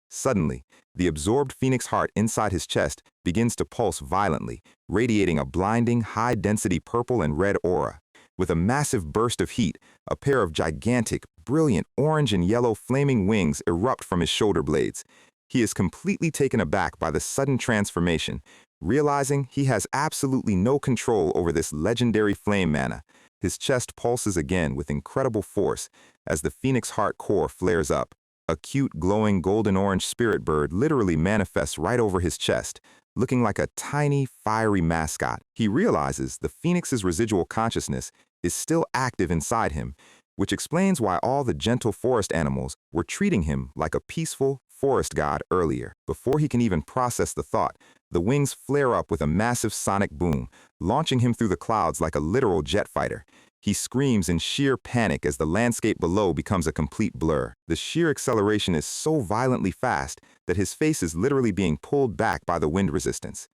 Suddenly, the absorbed phoenix heart inside his chest begins to pulse violently, radiating a blinding, high-density purple and red aura. With a massive burst of heat, a pair of gigantic, brilliant orange and yellow flaming wings erupt from his shoulder blades. He is completely taken aback by the sudden transformation, realizing he has absolutely no control over this legendary flame mana. His chest pulses again with incredible force as the phoenix heart core flares up. A cute, glowing golden-orange spirit bird literally manifests right over his chest, looking like a tiny, fiery mascot. He realizes the phoenix's residual consciousness is still active inside him, which explains why all the gentle forest animals were treating him like a peaceful forest god earlier. Before he can even process the thought, the wings flare up with a massive sonic boom, launching him through the clouds like a literal jet fighter. He screams in sheer panic as the landscape below becomes a complete blur. The sheer acceleration is so violently fast that his face is literally being pulled back by the wind resistance.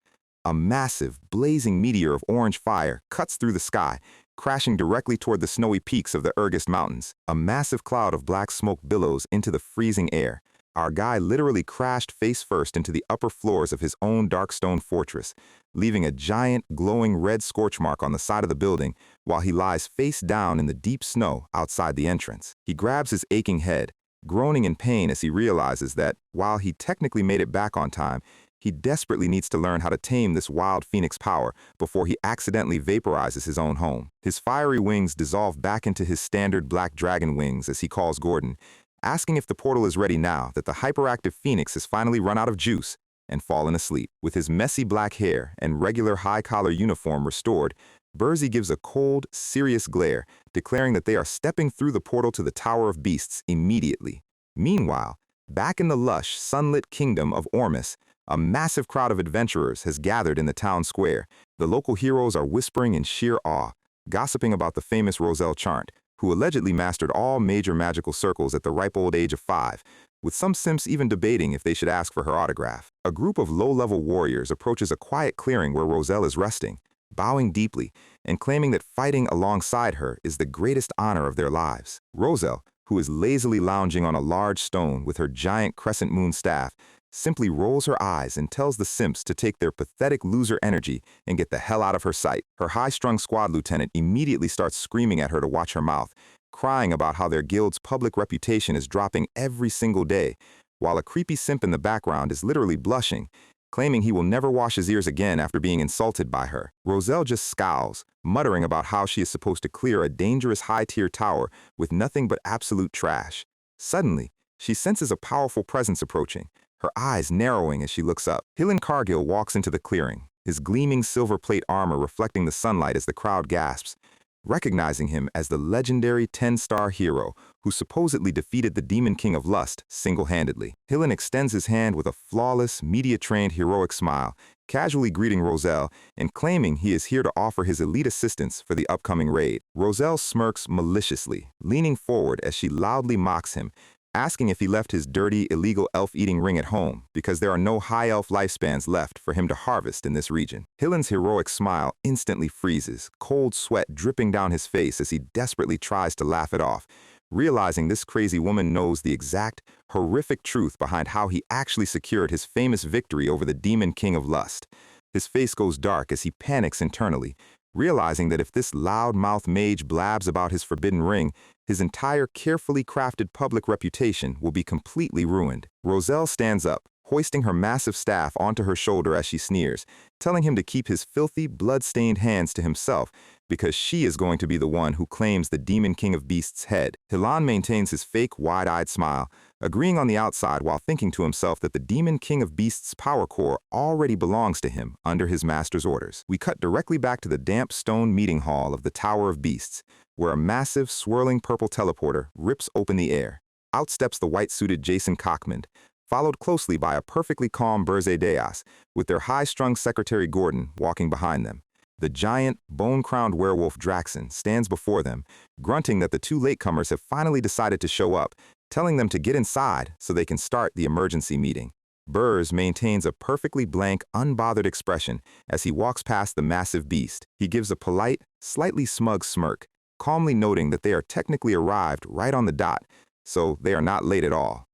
A massive, blazing meteor of orange fire cuts through the sky, crashing directly toward the snowy peaks of the Urgest Mountains. A massive cloud of black smoke billows into the freezing air. Our guy literally crashed face first into the upper floors of his own dark stone fortress, leaving a giant, glowing red scorch mark on the side of the building while he lies face down in the deep snow outside the entrance. He grabs his aching head, groaning in pain as he realizes that, while he technically made it back on time, he desperately needs to learn how to tame this wild phoenix power before he accidentally vaporizes his own home. His fiery wings dissolve back into his standard black dragon wings as he calls Gordon, asking if the portal is ready now that the hyperactive phoenix has finally run out of juice and fallen asleep. With his messy black hair and regular high-collar uniform restored, Berzé gives a cold, serious glare, declaring that they are stepping through the portal to the Tower of Beasts immediately. Meanwhile, back in the lush, sunlit kingdom of Ormus, a massive crowd of adventurers has gathered in the town square. The local heroes are whispering in sheer awe, gossiping about the famous Roselle Chant, who allegedly mastered all major magical circles at the ripe old age of 5, with some simps even debating if they should ask for her autograph. A group of low-level warriors approaches a quiet clearing where Roselle is resting, bowing deeply and claiming that fighting alongside her is the greatest honor of their lives. Roselle, who is lazily lounging on a large stone with her giant crescent moon staff, simply rolls her eyes and tells the simps to take their pathetic loser energy and get the hell out of her sight. Her high-strung squad lieutenant immediately starts screaming at her to watch her mouth, crying about how their guild's public reputation is dropping every single day, while a creepy simp in the background is literally blushing, claiming he will never wash his ears again after being insulted by her. Roselle just scowls, muttering about how she is supposed to clear a dangerous high-tier tower with nothing but absolute trash. Suddenly, she senses a powerful presence approaching, her eyes narrowing as she looks up. Hillen Cargill walks into the clearing, his gleaming silver plate armor reflecting the sunlight as the crowd gasps, recognizing him as the legendary 10-star hero who supposedly defeated the Demon King of Lust single-handedly. Hillen extends his hand with a flawless, media-trained heroic smile, casually greeting Roselle and claiming he is here to offer his elite assistance for the upcoming raid. Roselle smirks maliciously, leaning forward as she loudly mocks him, asking if he left his dirty, illegal elf-eating ring at home because there are no high elf lifespans left for him to harvest in this region. Hillen's heroic smile instantly freezes, cold sweat dripping down his face as he desperately tries to laugh it off, realizing this crazy woman knows the exact, horrific truth behind how he actually secured his famous victory over the Demon King of Lust. His face goes dark as he panics internally, realizing that if this loud-mouthed mage blabs about his forbidden ring, his entire carefully crafted public reputation will be completely ruined. Roselle stands up, hoisting her massive staff onto her shoulder as she sneers, telling him to keep his filthy, blood-stained hands to himself because she is going to be the one who claims the Demon King of Beasts' head. Hillen maintains his fake, wide-eyed smile, agreeing on the outside while thinking to himself that the Demon King of Beasts' power core already belongs to him under his master's orders. We cut directly back to the damp stone meeting hall of the Tower of Beasts, where a massive, swirling purple teleporter rips open the air. Out steps the white-suited Jason Cockmond, followed closely by a perfectly calm Berze Deas, with their high-strung Secretary Gordon walking behind them. The giant, bone-crowned werewolf Draxon stands before them, grunting that the two latecomers have finally decided to show up, telling them to get inside so they can start the emergency meeting. Burrs maintains a perfectly blank, unbothered expression as he walks past the massive beast. He gives a polite, slightly smug smirk, calmly noting that they are technically arrived right on the dot, so they are not late at all.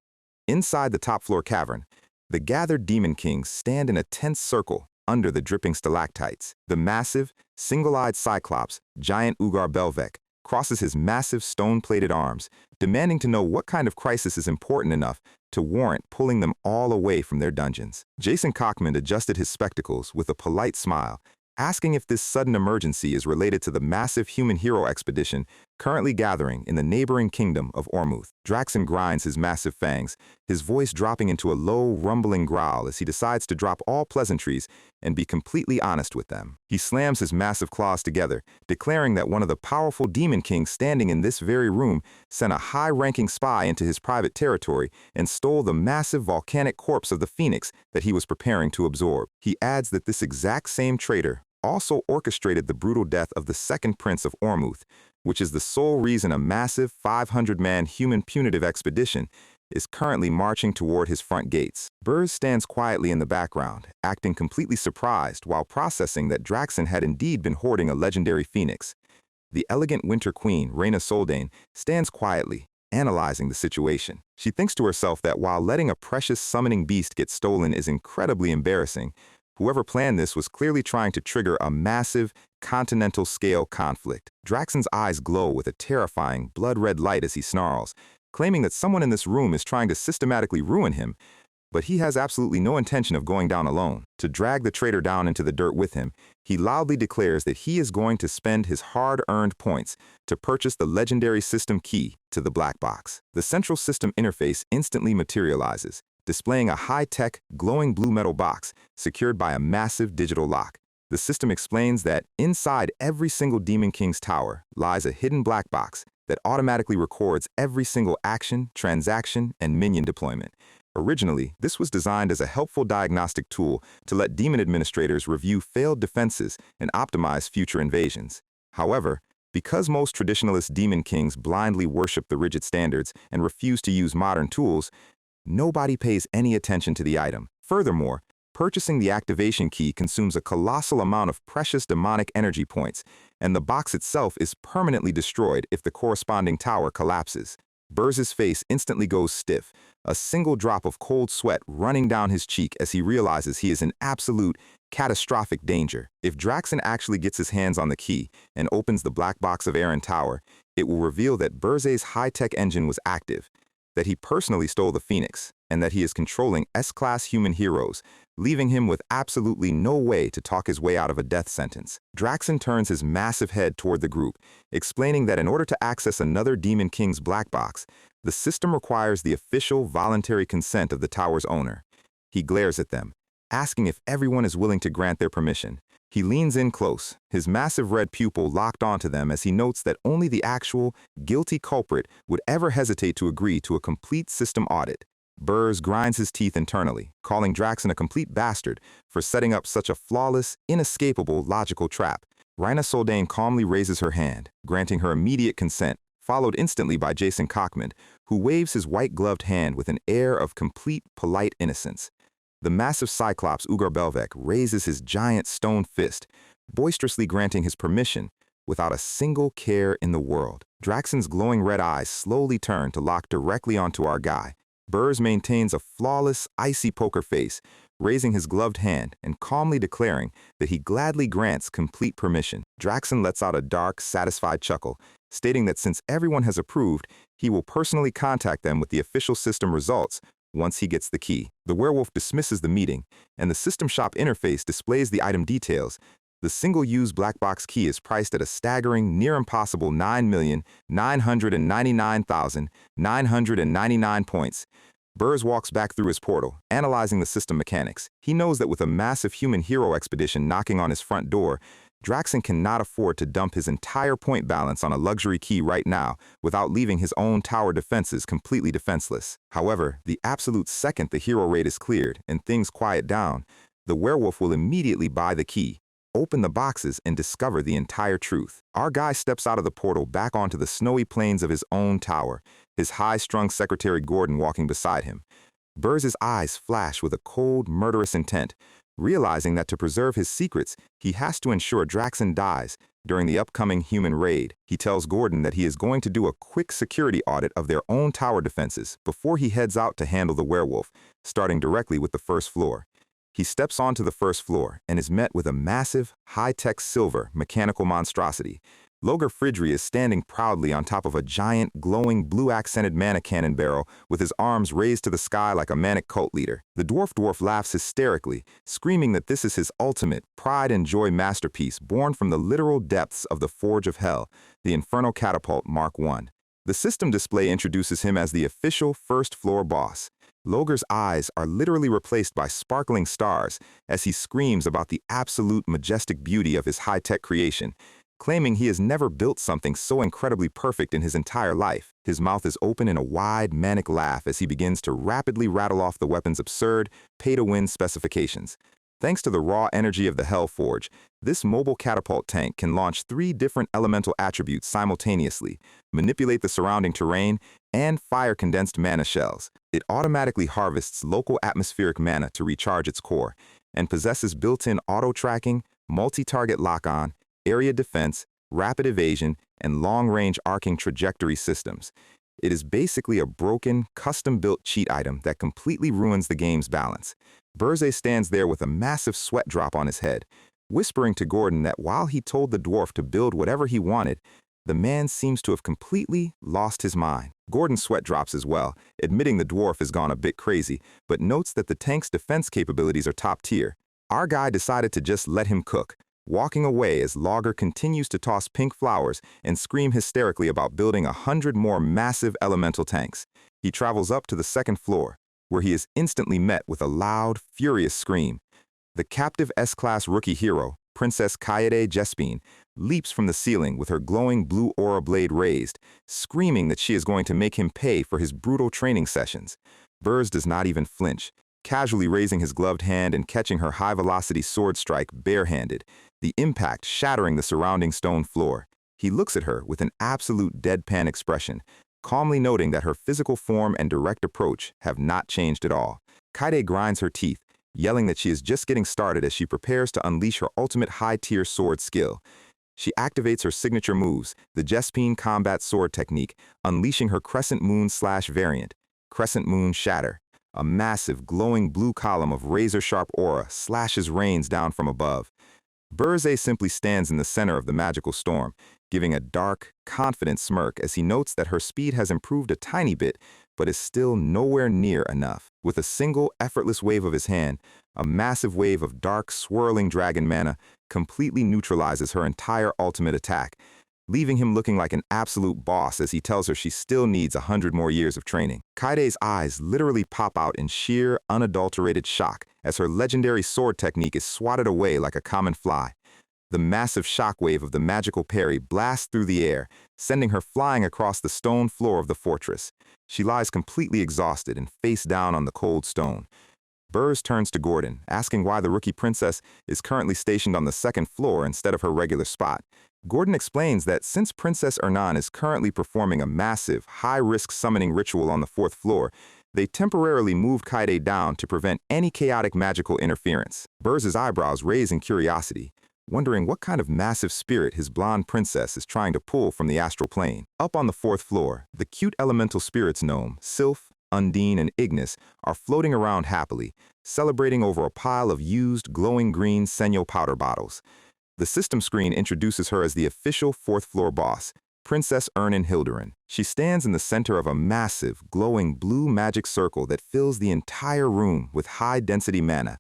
Inside the top-floor cavern, the gathered Demon Kings stand in a tense circle under the dripping stalactites. The massive, single-eyed Cyclops, giant Ugar Belvec, crosses his massive stone-plated arms, demanding to know what kind of crisis is important enough to warrant pulling them all away from their dungeons. Jason Cockmond adjusted his spectacles with a polite smile, asking if this sudden emergency is related to the massive human hero expedition currently gathering in the neighboring kingdom of Ormuth. Draxon grinds his massive fangs, his voice dropping into a low, rumbling growl as he decides to drop all pleasantries and be completely honest with them. He slams his massive claws together, declaring that one of the powerful Demon Kings standing in this very room sent a high-ranking spy into his private territory and stole the massive volcanic corpse of the Phoenix that he was preparing to absorb. He adds that this exact same traitor also orchestrated the brutal death of the second prince of Ormuth, which is the sole reason a massive 500-man human punitive expedition is currently marching toward his front gates. Burrs stands quietly in the background, acting completely surprised while processing that Draxon had indeed been hoarding a legendary phoenix. The elegant Winter Queen, Reyna Soldane, stands quietly, analyzing the situation. She thinks to herself that while letting a precious summoning beast get stolen is incredibly embarrassing, whoever planned this was clearly trying to trigger a massive, continental-scale conflict. Draxon's eyes glow with a terrifying, blood-red light as he snarls, claiming that someone in this room is trying to systematically ruin him, but he has absolutely no intention of going down alone. To drag the traitor down into the dirt with him, he loudly declares that he is going to spend his hard-earned points to purchase the legendary system key to the black box. The central system interface instantly materializes, displaying a high-tech, glowing blue metal box secured by a massive digital lock. The system explains that inside every single Demon King's tower lies a hidden black box that automatically records every single action, transaction, and minion deployment. Originally, this was designed as a helpful diagnostic tool to let demon administrators review failed defenses and optimize future invasions. However, because most traditionalist Demon Kings blindly worship the rigid standards and refuse to use modern tools, nobody pays any attention to the item. Furthermore, purchasing the activation key consumes a colossal amount of precious demonic energy points, and the box itself is permanently destroyed if the corresponding tower collapses. Burz's face instantly goes stiff, a single drop of cold sweat running down his cheek as he realizes he is in absolute, catastrophic danger. If Draxen actually gets his hands on the key and opens the black box of Aaron Tower, it will reveal that Burz's high-tech engine was active, that he personally stole the Phoenix, and that he is controlling S-Class human heroes, leaving him with absolutely no way to talk his way out of a death sentence. Draxen turns his massive head toward the group, explaining that in order to access another Demon King's black box, the system requires the official voluntary consent of the tower's owner. He glares at them, asking if everyone is willing to grant their permission. He leans in close, his massive red pupil locked onto them as he notes that only the actual, guilty culprit would ever hesitate to agree to a complete system audit. Burz grinds his teeth internally, calling Draxen a complete bastard for setting up such a flawless, inescapable logical trap. Rhina Soldane calmly raises her hand, granting her immediate consent, followed instantly by Jason Cockman, who waves his white-gloved hand with an air of complete, polite innocence. The massive Cyclops Ugar Belvec raises his giant stone fist, boisterously granting his permission, without a single care in the world. Draxen's glowing red eyes slowly turn to lock directly onto our guy. Burz maintains a flawless, icy poker face, raising his gloved hand and calmly declaring that he gladly grants complete permission. Draxen lets out a dark, satisfied chuckle, stating that since everyone has approved, he will personally contact them with the official system results once he gets the key. The werewolf dismisses the meeting, and the system shop interface displays the item details. The single-use black box key is priced at a staggering, near-impossible 9,999,999 points. Burz walks back through his portal, analyzing the system mechanics. He knows that with a massive human hero expedition knocking on his front door, Draxen cannot afford to dump his entire point balance on a luxury key right now without leaving his own tower defenses completely defenseless. However, the absolute second the hero raid is cleared and things quiet down, the werewolf will immediately buy the key, open the boxes, and discover the entire truth. Our guy steps out of the portal back onto the snowy plains of his own tower, his high-strung secretary Gordon walking beside him. Burz's eyes flash with a cold, murderous intent, realizing that to preserve his secrets, he has to ensure Draxen dies during the upcoming human raid. He tells Gordon that he is going to do a quick security audit of their own tower defenses before he heads out to handle the werewolf, starting directly with the first floor. He steps onto the first floor and is met with a massive, high-tech silver mechanical monstrosity. Logar Fridry is standing proudly on top of a giant, glowing, blue-accented mana cannon barrel with his arms raised to the sky like a manic cult leader. The dwarf laughs hysterically, screaming that this is his ultimate, pride and joy masterpiece born from the literal depths of the Forge of Hell, the Inferno Catapult Mark I. The system display introduces him as the official first-floor boss. Logar's eyes are literally replaced by sparkling stars as he screams about the absolute majestic beauty of his high-tech creation, claiming he has never built something so incredibly perfect in his entire life. His mouth is open in a wide, manic laugh as he begins to rapidly rattle off the weapon's absurd, pay-to-win specifications. Thanks to the raw energy of the Hell Forge, this mobile catapult tank can launch 3 different elemental attributes simultaneously, manipulate the surrounding terrain, and fire condensed mana shells. It automatically harvests local atmospheric mana to recharge its core, and possesses built-in auto-tracking, multi-target lock-on, area defense, rapid evasion, and long-range arcing trajectory systems. It is basically a broken, custom-built cheat item that completely ruins the game's balance. Burze stands there with a massive sweat drop on his head, whispering to Gordon that while he told the dwarf to build whatever he wanted, the man seems to have completely lost his mind. Gordon sweat drops as well, admitting the dwarf has gone a bit crazy, but notes that the tank's defense capabilities are top tier. Our guy decided to just let him cook, walking away as Logar continues to toss pink flowers and scream hysterically about building 100 more massive elemental tanks. He travels up to the second floor, where he is instantly met with a loud, furious scream. The captive S-Class rookie hero, Princess Kaede Jespine, leaps from the ceiling with her glowing blue aura blade raised, screaming that she is going to make him pay for his brutal training sessions. Burz does not even flinch, casually raising his gloved hand and catching her high-velocity sword strike barehanded, the impact shattering the surrounding stone floor. He looks at her with an absolute deadpan expression, calmly noting that her physical form and direct approach have not changed at all. Kaede grinds her teeth, yelling that she is just getting started as she prepares to unleash her ultimate high-tier sword skill. She activates her signature moves, the Jespine combat sword technique, unleashing her Crescent Moon/slash variant, Crescent Moon Shatter. A massive, glowing blue column of razor-sharp aura slashes rains down from above. Burzay simply stands in the center of the magical storm, giving a dark, confident smirk as he notes that her speed has improved a tiny bit, but is still nowhere near enough. With a single, effortless wave of his hand, a massive wave of dark, swirling dragon mana completely neutralizes her entire ultimate attack, leaving him looking like an absolute boss as he tells her she still needs 100 more years of training. Kaide's eyes literally pop out in sheer, unadulterated shock as her legendary sword technique is swatted away like a common fly. The massive shockwave of the magical parry blasts through the air, sending her flying across the stone floor of the fortress. She lies completely exhausted and face down on the cold stone. Burrs turns to Gordon, asking why the rookie princess is currently stationed on the second floor instead of her regular spot. Gordon explains that since Princess Ernan is currently performing a massive, high-risk summoning ritual on the fourth floor, they temporarily moved Kaide down to prevent any chaotic magical interference. Burrs' eyebrows raise in curiosity, wondering what kind of massive spirit his blonde princess is trying to pull from the astral plane. Up on the fourth floor, the cute elemental spirits gnome, Sylph, Undine, and Ignis are floating around happily, celebrating over a pile of used, glowing green Senyo powder bottles. The system screen introduces her as the official fourth-floor boss, Princess Ernan Hilderin. She stands in the center of a massive, glowing blue magic circle that fills the entire room with high-density mana.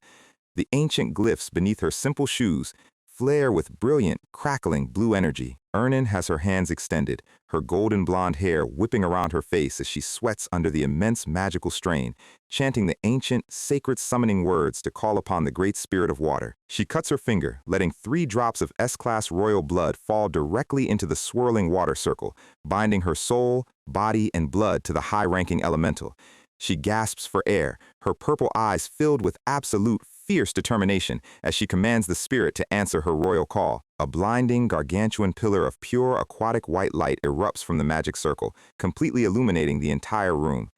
The ancient glyphs beneath her simple shoes flare with brilliant, crackling blue energy. Ernan has her hands extended, her golden blonde hair whipping around her face as she sweats under the immense magical strain, chanting the ancient, sacred summoning words to call upon the great spirit of water. She cuts her finger, letting 3 drops of S-Class royal blood fall directly into the swirling water circle, binding her soul, body, and blood to the high-ranking elemental. She gasps for air, her purple eyes filled with absolute fierce determination as she commands the spirit to answer her royal call. A blinding, gargantuan pillar of pure aquatic white light erupts from the magic circle, completely illuminating the entire room.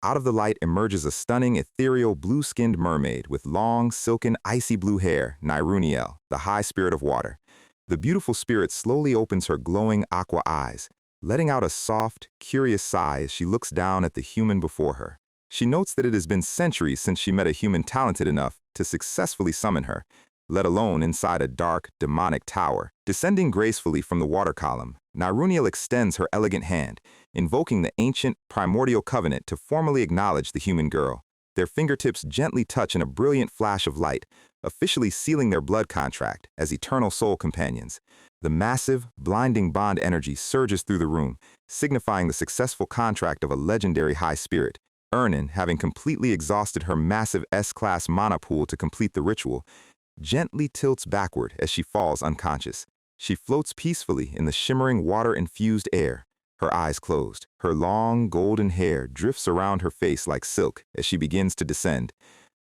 Out of the light emerges a stunning, ethereal, blue-skinned mermaid with long, silken, icy blue hair, Nyruniel, the high spirit of water. The beautiful spirit slowly opens her glowing aqua eyes, letting out a soft, curious sigh as she looks down at the human before her. She notes that it has been centuries since she met a human talented enough to successfully summon her, let alone inside a dark, demonic tower. Descending gracefully from the water column, Nyruniel extends her elegant hand, invoking the ancient, primordial covenant to formally acknowledge the human girl. Their fingertips gently touch in a brilliant flash of light, officially sealing their blood contract as eternal soul companions. The massive, blinding bond energy surges through the room, signifying the successful contract of a legendary high spirit. Ernan, having completely exhausted her massive S-Class mana pool to complete the ritual, gently tilts backward as she falls unconscious. She floats peacefully in the shimmering water-infused air, her eyes closed. Her long, golden hair drifts around her face like silk as she begins to descend.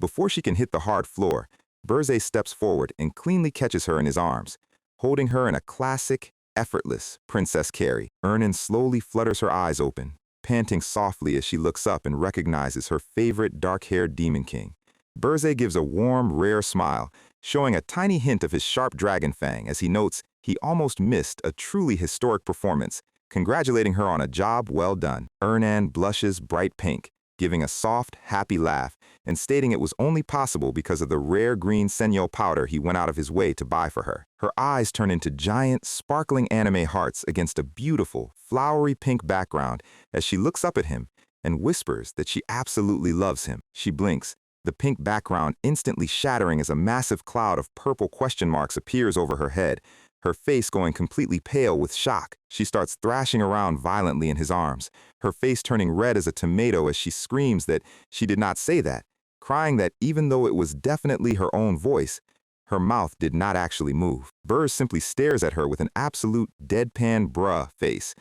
Before she can hit the hard floor, Burzay steps forward and cleanly catches her in his arms, holding her in a classic, effortless princess carry. Ernan slowly flutters her eyes open, panting softly as she looks up and recognizes her favorite dark-haired demon king. Burzay gives a warm, rare smile, showing a tiny hint of his sharp dragon fang as he notes he almost missed a truly historic performance, congratulating her on a job well done. Ernan blushes bright pink, giving a soft, happy laugh and stating it was only possible because of the rare green Senyo powder he went out of his way to buy for her. Her eyes turn into giant, sparkling anime hearts against a beautiful, flowery pink background as she looks up at him and whispers that she absolutely loves him. She blinks, the pink background instantly shattering as a massive cloud of purple question marks appears over her head, her face going completely pale with shock. She starts thrashing around violently in his arms, her face turning red as a tomato as she screams that she did not say that, crying that even though it was definitely her own voice, her mouth did not actually move. Burrs simply stares at her with an absolute deadpan bruh face.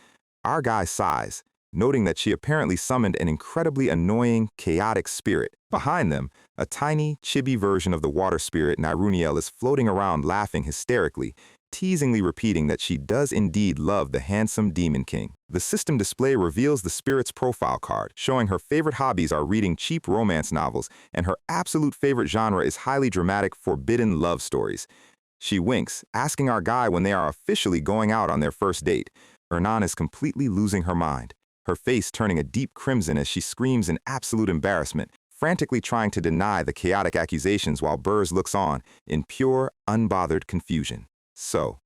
Our guy sighs, noting that she apparently summoned an incredibly annoying, chaotic spirit. Behind them, a tiny, chibi version of the water spirit Nyruniel is floating around laughing hysterically, teasingly repeating that she does indeed love the handsome Demon King. The system display reveals the spirit's profile card, showing her favorite hobbies are reading cheap romance novels, and her absolute favorite genre is highly dramatic, forbidden love stories. She winks, asking our guy when they are officially going out on their first date. Ernan is completely losing her mind, her face turning a deep crimson as she screams in absolute embarrassment, frantically trying to deny the chaotic accusations while Burrs looks on in pure, unbothered confusion. So,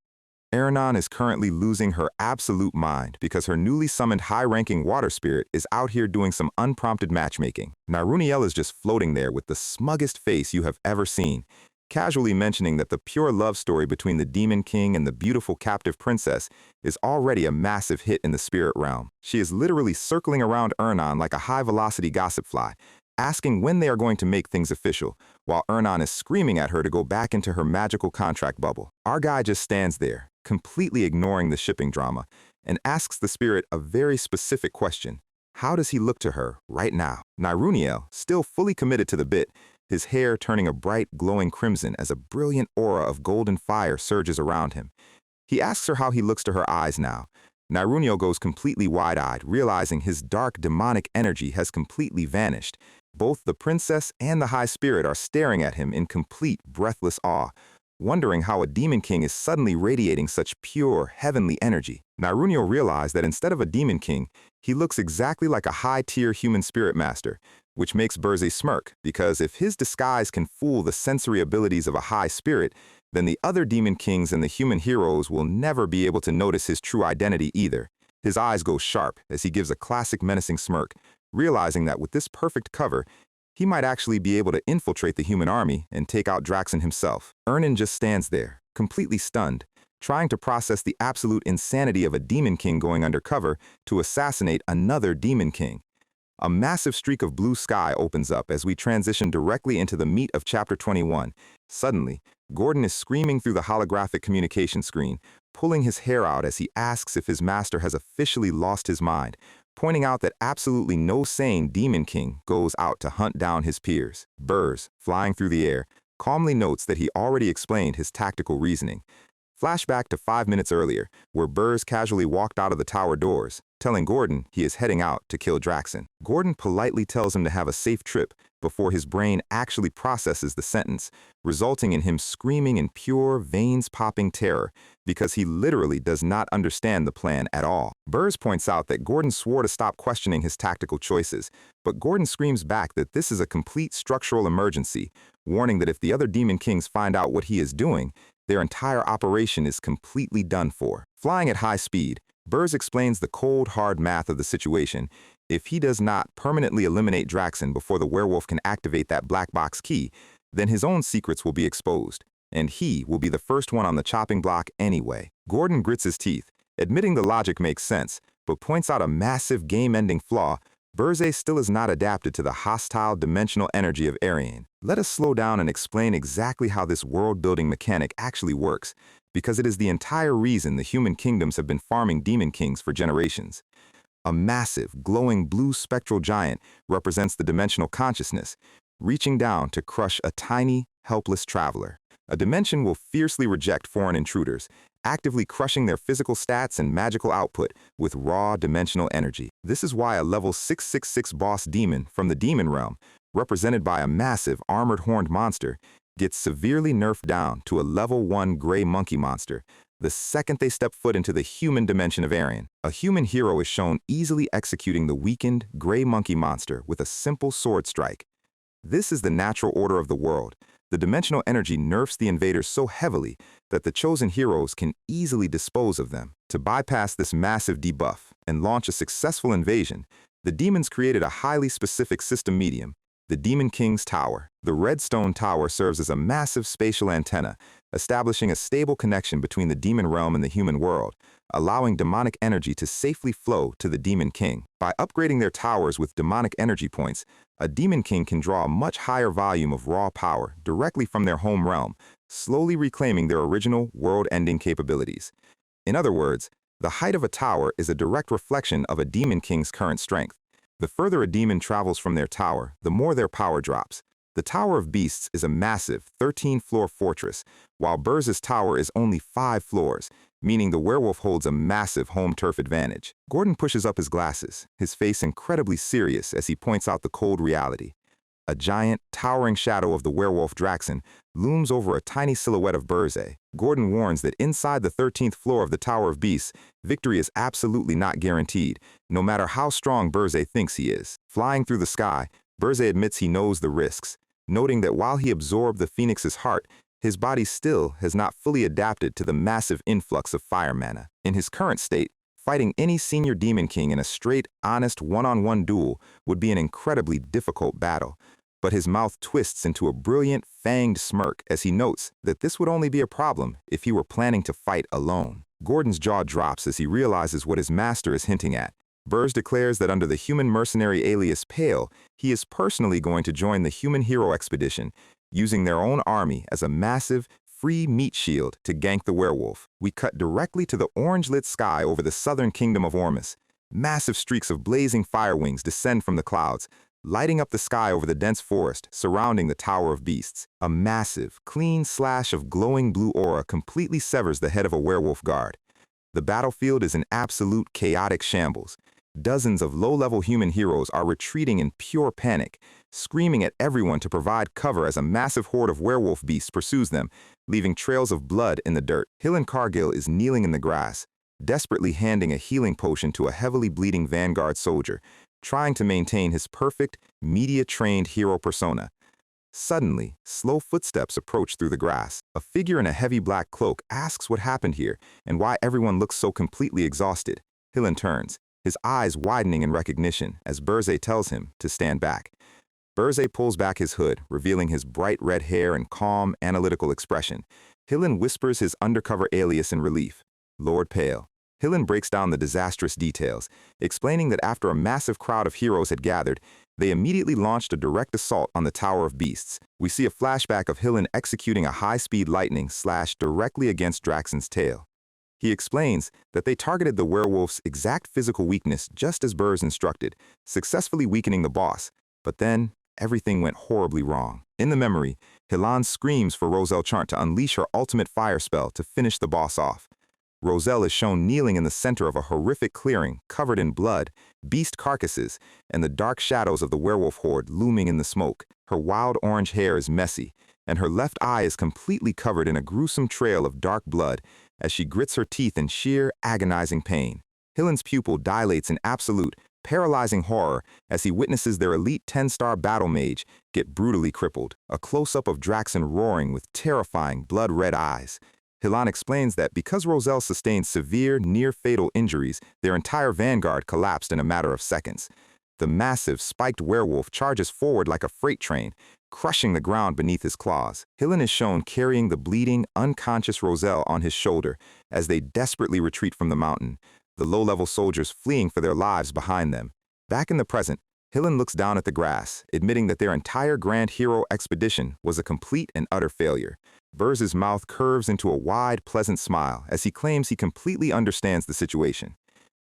Eranon is currently losing her absolute mind because her newly summoned high-ranking water spirit is out here doing some unprompted matchmaking. Niruniel is just floating there with the smuggest face you have ever seen, casually mentioning that the pure love story between the Demon King and the beautiful captive princess is already a massive hit in the spirit realm. She is literally circling around Ernan like a high-velocity gossip fly, asking when they are going to make things official, while Ernan is screaming at her to go back into her magical contract bubble. Our guy just stands there, completely ignoring the shipping drama, and asks the spirit a very specific question. How does he look to her right now? Niruniel, still fully committed to the bit, his hair turning a bright, glowing crimson as a brilliant aura of golden fire surges around him. He asks her how he looks to her eyes now. Niruniel goes completely wide-eyed, realizing his dark, demonic energy has completely vanished. Both the princess and the high spirit are staring at him in complete, breathless awe, wondering how a demon king is suddenly radiating such pure, heavenly energy. Niruniel realized that instead of a demon king, he looks exactly like a high-tier human spirit master, which makes Burze smirk, because if his disguise can fool the sensory abilities of a high spirit, then the other demon kings and the human heroes will never be able to notice his true identity either. His eyes go sharp as he gives a classic menacing smirk, realizing that with this perfect cover, he might actually be able to infiltrate the human army and take out Draxon himself. Ernan just stands there, completely stunned, trying to process the absolute insanity of a demon king going undercover to assassinate another demon king. A massive streak of blue sky opens up as we transition directly into the meat of Chapter 21. Suddenly, Gordon is screaming through the holographic communication screen, pulling his hair out as he asks if his master has officially lost his mind, pointing out that absolutely no sane demon king goes out to hunt down his peers. Burrs, flying through the air, calmly notes that he already explained his tactical reasoning. Flashback to 5 minutes earlier, where Burrs casually walked out of the tower doors, telling Gordon he is heading out to kill Draxon. Gordon politely tells him to have a safe trip before his brain actually processes the sentence, resulting in him screaming in pure, veins-popping terror because he literally does not understand the plan at all. Burrs points out that Gordon swore to stop questioning his tactical choices, but Gordon screams back that this is a complete structural emergency, warning that if the other Demon Kings find out what he is doing, their entire operation is completely done for. Flying at high speed, Burrs explains the cold, hard math of the situation. If he does not permanently eliminate Draxon before the werewolf can activate that black box key, then his own secrets will be exposed, and he will be the first one on the chopping block anyway. Gordon grits his teeth, admitting the logic makes sense, but points out a massive game-ending flaw. Burze still is not adapted to the hostile dimensional energy of Ariane. Let us slow down and explain exactly how this world-building mechanic actually works, because it is the entire reason the human kingdoms have been farming demon kings for generations. A massive, glowing blue spectral giant represents the dimensional consciousness, reaching down to crush a tiny, helpless traveler. A dimension will fiercely reject foreign intruders, actively crushing their physical stats and magical output with raw dimensional energy. This is why a level 666 boss demon from the demon realm, represented by a massive armored horned monster, gets severely nerfed down to a level 1 gray monkey monster the second they step foot into the human dimension of Arian. A human hero is shown easily executing the weakened gray monkey monster with a simple sword strike. This is the natural order of the world. The dimensional energy nerfs the invaders so heavily that the chosen heroes can easily dispose of them. To bypass this massive debuff and launch a successful invasion, the demons created a highly specific system medium, the Demon King's Tower. The Redstone Tower serves as a massive spatial antenna, establishing a stable connection between the demon realm and the human world, allowing demonic energy to safely flow to the Demon King. By upgrading their towers with demonic energy points, a Demon King can draw a much higher volume of raw power directly from their home realm, slowly reclaiming their original world-ending capabilities. In other words, the height of a tower is a direct reflection of a Demon King's current strength. The further a demon travels from their tower, the more their power drops. The Tower of Beasts is a massive 13-floor fortress, while Burz's tower is only 5 floors, meaning the werewolf holds a massive home turf advantage. Gordon pushes up his glasses, his face incredibly serious as he points out the cold reality. A giant, towering shadow of the werewolf Draxen looms over a tiny silhouette of Burzay. Gordon warns that inside the 13th floor of the Tower of Beasts, victory is absolutely not guaranteed, no matter how strong Burzay thinks he is. Flying through the sky, Burzay admits he knows the risks, noting that while he absorbed the Phoenix's heart, his body still has not fully adapted to the massive influx of fire mana. In his current state, fighting any senior Demon King in a straight, honest one-on-one duel would be an incredibly difficult battle. But his mouth twists into a brilliant, fanged smirk as he notes that this would only be a problem if he were planning to fight alone. Gordon's jaw drops as he realizes what his master is hinting at. Burz declares that under the human mercenary alias Pale, he is personally going to join the human hero expedition, using their own army as a massive, free meat shield to gank the werewolf. We cut directly to the orange-lit sky over the southern kingdom of Ormus. Massive streaks of blazing fire wings descend from the clouds, lighting up the sky over the dense forest surrounding the Tower of Beasts. A massive, clean slash of glowing blue aura completely severs the head of a werewolf guard. The battlefield is in absolute chaotic shambles. Dozens of low-level human heroes are retreating in pure panic, screaming at everyone to provide cover as a massive horde of werewolf beasts pursues them, leaving trails of blood in the dirt. Hillen Cargill is kneeling in the grass, desperately handing a healing potion to a heavily bleeding vanguard soldier, trying to maintain his perfect, media-trained hero persona. Suddenly, slow footsteps approach through the grass. A figure in a heavy black cloak asks what happened here and why everyone looks so completely exhausted. Hillen turns, his eyes widening in recognition as Burzay tells him to stand back. Burzay pulls back his hood, revealing his bright red hair and calm, analytical expression. Hillen whispers his undercover alias in relief, Lord Pale. Hillen breaks down the disastrous details, explaining that after a massive crowd of heroes had gathered, they immediately launched a direct assault on the Tower of Beasts. We see a flashback of Hillen executing a high-speed lightning slash directly against Draxen's tail. He explains that they targeted the werewolf's exact physical weakness just as Burz instructed, successfully weakening the boss. But then, everything went horribly wrong. In the memory, Hillan screams for Roselle Chant to unleash her ultimate fire spell to finish the boss off. Roselle is shown kneeling in the center of a horrific clearing covered in blood, beast carcasses, and the dark shadows of the werewolf horde looming in the smoke. Her wild orange hair is messy, and her left eye is completely covered in a gruesome trail of dark blood as she grits her teeth in sheer, agonizing pain. Hillen's pupil dilates in absolute, paralyzing horror as he witnesses their elite 10-star battle mage get brutally crippled, a close-up of Draxen roaring with terrifying, blood-red eyes. Hillan explains that because Roselle sustained severe, near-fatal injuries, their entire vanguard collapsed in a matter of seconds. The massive, spiked werewolf charges forward like a freight train, crushing the ground beneath his claws. Hillen is shown carrying the bleeding, unconscious Roselle on his shoulder as they desperately retreat from the mountain, the low-level soldiers fleeing for their lives behind them. Back in the present, Hillen looks down at the grass, admitting that their entire grand hero expedition was a complete and utter failure. Burz's mouth curves into a wide, pleasant smile as he claims he completely understands the situation.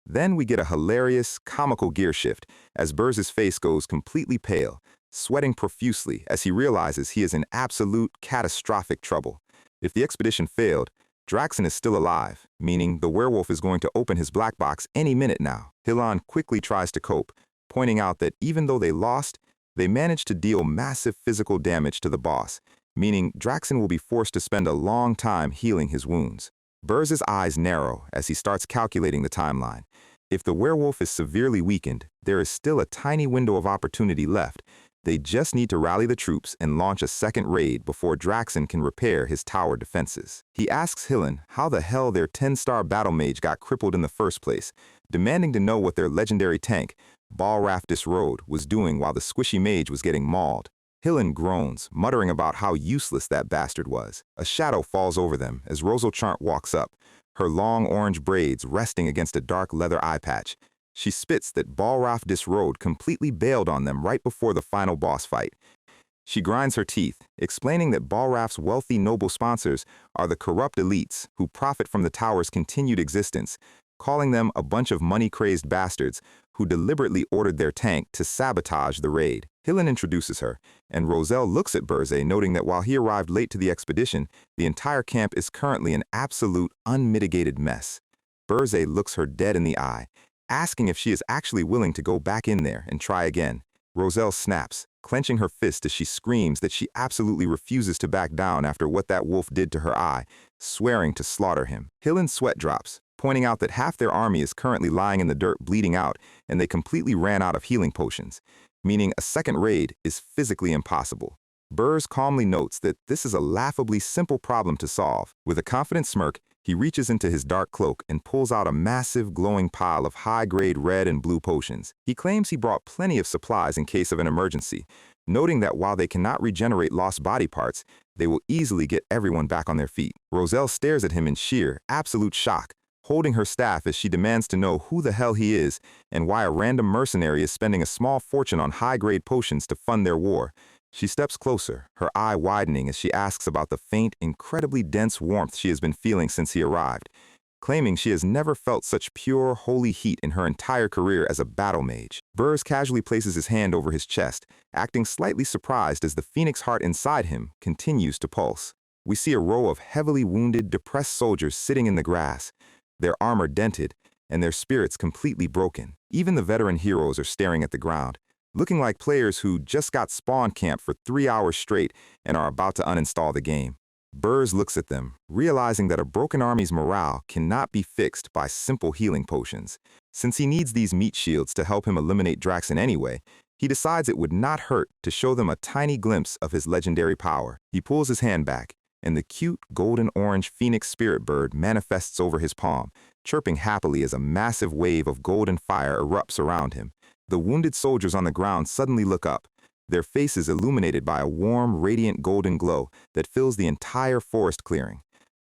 Then we get a hilarious, comical gear shift as Burz's face goes completely pale, sweating profusely as he realizes he is in absolute, catastrophic trouble. If the expedition failed, Draxen is still alive, meaning the werewolf is going to open his black box any minute now. Hillan quickly tries to cope, pointing out that even though they lost, they managed to deal massive physical damage to the boss, meaning Draxen will be forced to spend a long time healing his wounds. Burz's eyes narrow as he starts calculating the timeline. If the werewolf is severely weakened, there is still a tiny window of opportunity left. They just need to rally the troops and launch a second raid before Draxen can repair his tower defenses. He asks Hillen how the hell their 10-star battle mage got crippled in the first place, demanding to know what their legendary tank, Balraf Disroad, was doing while the squishy mage was getting mauled. Hillen groans, muttering about how useless that bastard was. A shadow falls over them as Roselle Chant walks up, her long orange braids resting against a dark leather eye patch. She spits that Balraf Disroad completely bailed on them right before the final boss fight. She grinds her teeth, explaining that Balraf's wealthy noble sponsors are the corrupt elites who profit from the tower's continued existence, calling them a bunch of money-crazed bastards who deliberately ordered their tank to sabotage the raid. Hillen introduces her, and Roselle looks at Burzay, noting that while he arrived late to the expedition, the entire camp is currently an absolute, unmitigated mess. Burzay looks her dead in the eye, asking if she is actually willing to go back in there and try again. Roselle snaps, clenching her fist as she screams that she absolutely refuses to back down after what that wolf did to her eye, swearing to slaughter him. Hillen's sweat drops, pointing out that half their army is currently lying in the dirt bleeding out, and they completely ran out of healing potions, meaning a second raid is physically impossible. Burrs calmly notes that this is a laughably simple problem to solve. With a confident smirk, he reaches into his dark cloak and pulls out a massive glowing pile of high-grade red and blue potions. He claims he brought plenty of supplies in case of an emergency, noting that while they cannot regenerate lost body parts, they will easily get everyone back on their feet. Roselle stares at him in sheer, absolute shock, holding her staff as she demands to know who the hell he is and why a random mercenary is spending a small fortune on high-grade potions to fund their war. She steps closer, her eye widening as she asks about the faint, incredibly dense warmth she has been feeling since he arrived, claiming she has never felt such pure, holy heat in her entire career as a battle mage. Burrs casually places his hand over his chest, acting slightly surprised as the phoenix heart inside him continues to pulse. We see a row of heavily wounded, depressed soldiers sitting in the grass, their armor dented, and their spirits completely broken. Even the veteran heroes are staring at the ground, looking like players who just got spawn camped for 3 hours straight and are about to uninstall the game. Burrs looks at them, realizing that a broken army's morale cannot be fixed by simple healing potions. Since he needs these meat shields to help him eliminate Draxen anyway, he decides it would not hurt to show them a tiny glimpse of his legendary power. He pulls his hand back, and the cute golden-orange phoenix spirit bird manifests over his palm, chirping happily as a massive wave of golden fire erupts around him. The wounded soldiers on the ground suddenly look up, their faces illuminated by a warm, radiant golden glow that fills the entire forest clearing.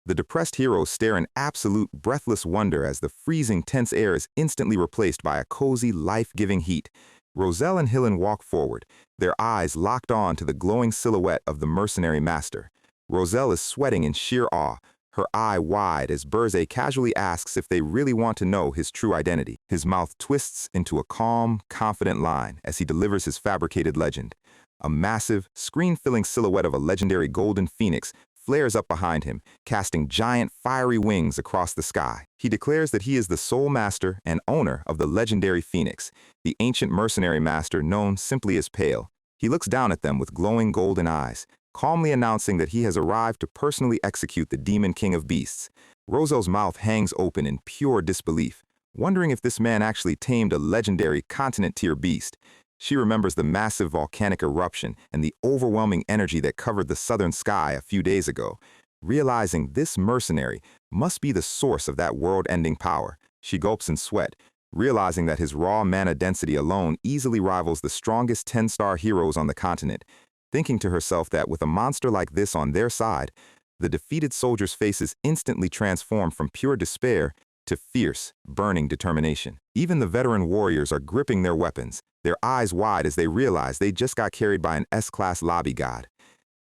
The depressed heroes stare in absolute, breathless wonder as the freezing, tense air is instantly replaced by a cozy, life-giving heat. Roselle and Hillen walk forward, their eyes locked on to the glowing silhouette of the mercenary master. Roselle is sweating in sheer awe, her eye wide as Burrs casually asks if they really want to know his true identity. His mouth twists into a calm, confident line as he delivers his fabricated legend. A massive, screen-filling silhouette of a legendary golden phoenix flares up behind him, casting giant, fiery wings across the sky. He declares that he is the sole master and owner of the legendary phoenix, the ancient mercenary master known simply as Pale. He looks down at them with glowing golden eyes, calmly announcing that he has arrived to personally execute the Demon King of Beasts. Roselle's mouth hangs open in pure disbelief, wondering if this man actually tamed a legendary continent-tier beast. She remembers the massive volcanic eruption and the overwhelming energy that covered the southern sky a few days ago. Realizing this mercenary must be the source of that world-ending power, she gulps in sweat, realizing that his raw mana density alone easily rivals the strongest 10-star heroes on the continent. Thinking to herself that with a monster like this on their side, the defeated soldiers' faces instantly transform from pure despair to fierce, burning determination. Even the veteran warriors are gripping their weapons, their eyes wide as they realize they just got carried by an S-Class lobby god.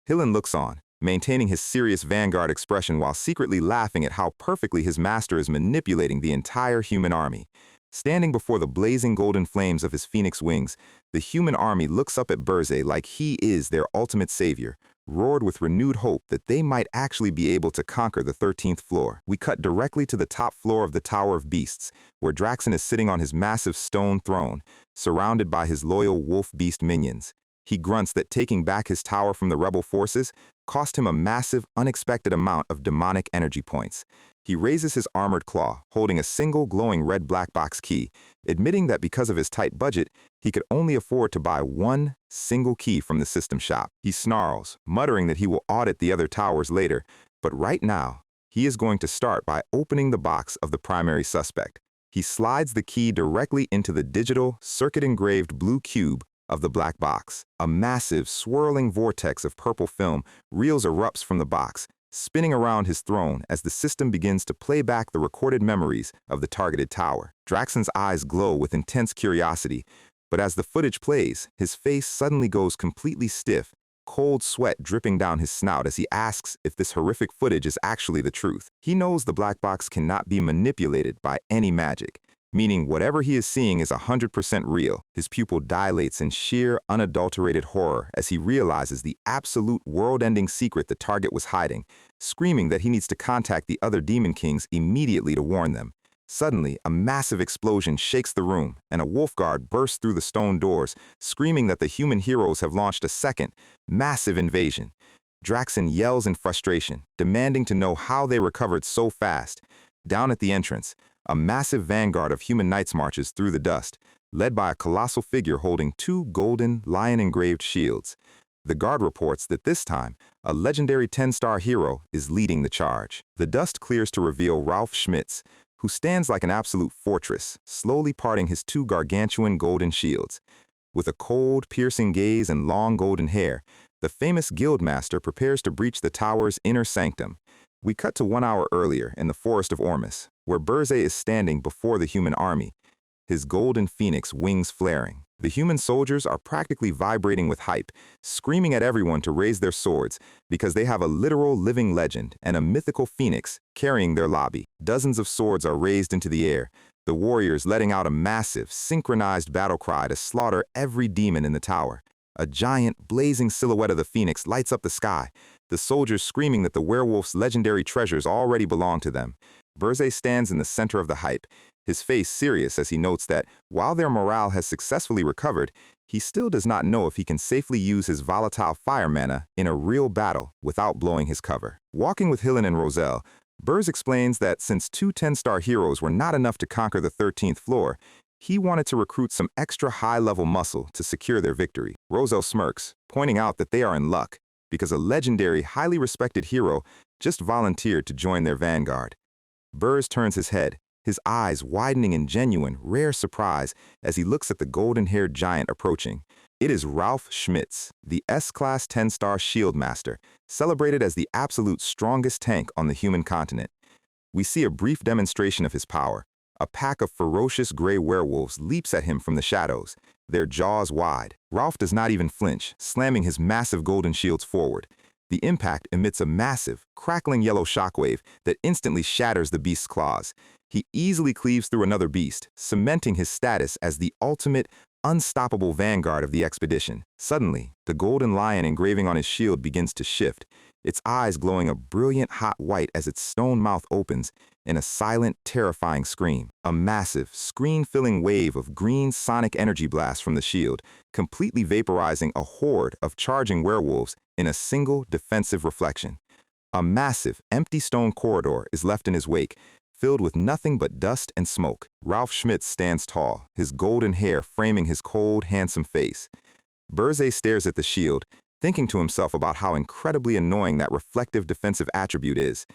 Hillen looks on, maintaining his serious vanguard expression while secretly laughing at how perfectly his master is manipulating the entire human army. Standing before the blazing golden flames of his phoenix wings, the human army looks up at Burrs like he is their ultimate savior, roared with renewed hope that they might actually be able to conquer the 13th floor. We cut directly to the top floor of the Tower of Beasts, where Draxen is sitting on his massive stone throne, surrounded by his loyal wolf beast minions. He grunts that taking back his tower from the rebel forces cost him a massive, unexpected amount of demonic energy points. He raises his armored claw, holding a single glowing red black box key, admitting that because of his tight budget, he could only afford to buy one single key from the system shop. He snarls, muttering that he will audit the other towers later, but right now, he is going to start by opening the box of the primary suspect. He slides the key directly into the digital, circuit-engraved blue cube of the black box. A massive, swirling vortex of purple film reels erupts from the box, spinning around his throne as the system begins to play back the recorded memories of the targeted tower. Draxen's eyes glow with intense curiosity, but as the footage plays, his face suddenly goes completely stiff, cold sweat dripping down his snout as he asks if this horrific footage is actually the truth. He knows the black box cannot be manipulated by any magic, meaning whatever he is seeing is 100% real. His pupil dilates in sheer, unadulterated horror as he realizes the absolute world-ending secret the target was hiding, screaming that he needs to contact the other Demon Kings immediately to warn them. Suddenly, a massive explosion shakes the room, and a wolf guard bursts through the stone doors, screaming that the human heroes have launched a second, massive invasion. Draxen yells in frustration, demanding to know how they recovered so fast. Down at the entrance, a massive vanguard of human knights marches through the dust, led by a colossal figure holding two golden, lion-engraved shields. The guard reports that this time, a legendary 10-star hero is leading the charge. The dust clears to reveal Ralph Schmitz, who stands like an absolute fortress, slowly parting his two gargantuan golden shields. With a cold, piercing gaze and long golden hair, the famous guildmaster prepares to breach the tower's inner sanctum. We cut to 1 hour earlier in the forest of Ormus, where Burze is standing before the human army, his golden phoenix wings flaring. The human soldiers are practically vibrating with hype, screaming at everyone to raise their swords because they have a literal living legend and a mythical phoenix carrying their lobby. Dozens of swords are raised into the air, the warriors letting out a massive, synchronized battle cry to slaughter every demon in the tower. A giant, blazing silhouette of the phoenix lights up the sky, the soldiers screaming that the werewolf's legendary treasures already belong to them. Burze stands in the center of the hype, his face serious as he notes that, while their morale has successfully recovered, he still does not know if he can safely use his volatile fire mana in a real battle without blowing his cover. Walking with Hillen and Roselle, Burz explains that since two 10-star heroes were not enough to conquer the 13th floor, he wanted to recruit some extra high-level muscle to secure their victory. Roselle smirks, pointing out that they are in luck, because a legendary, highly respected hero just volunteered to join their vanguard. Burz turns his head, his eyes widening in genuine, rare surprise as he looks at the golden-haired giant approaching. It is Ralph Schmitz, the S-Class 10-star shield master, celebrated as the absolute strongest tank on the human continent. We see a brief demonstration of his power. A pack of ferocious gray werewolves leaps at him from the shadows, their jaws wide. Ralph does not even flinch, slamming his massive golden shields forward. The impact emits a massive, crackling yellow shockwave that instantly shatters the beast's claws. He easily cleaves through another beast, cementing his status as the ultimate, unstoppable vanguard of the expedition. Suddenly, the golden lion engraving on his shield begins to shift, its eyes glowing a brilliant hot white as its stone mouth opens in a silent, terrifying scream. A massive, screen-filling wave of green sonic energy blasts from the shield, completely vaporizing a horde of charging werewolves in a single defensive reflection. A massive, empty stone corridor is left in his wake, filled with nothing but dust and smoke. Ralph Schmitz stands tall, his golden hair framing his cold, handsome face. Burze stares at the shield, thinking to himself about how incredibly annoying that reflective defensive attribute is.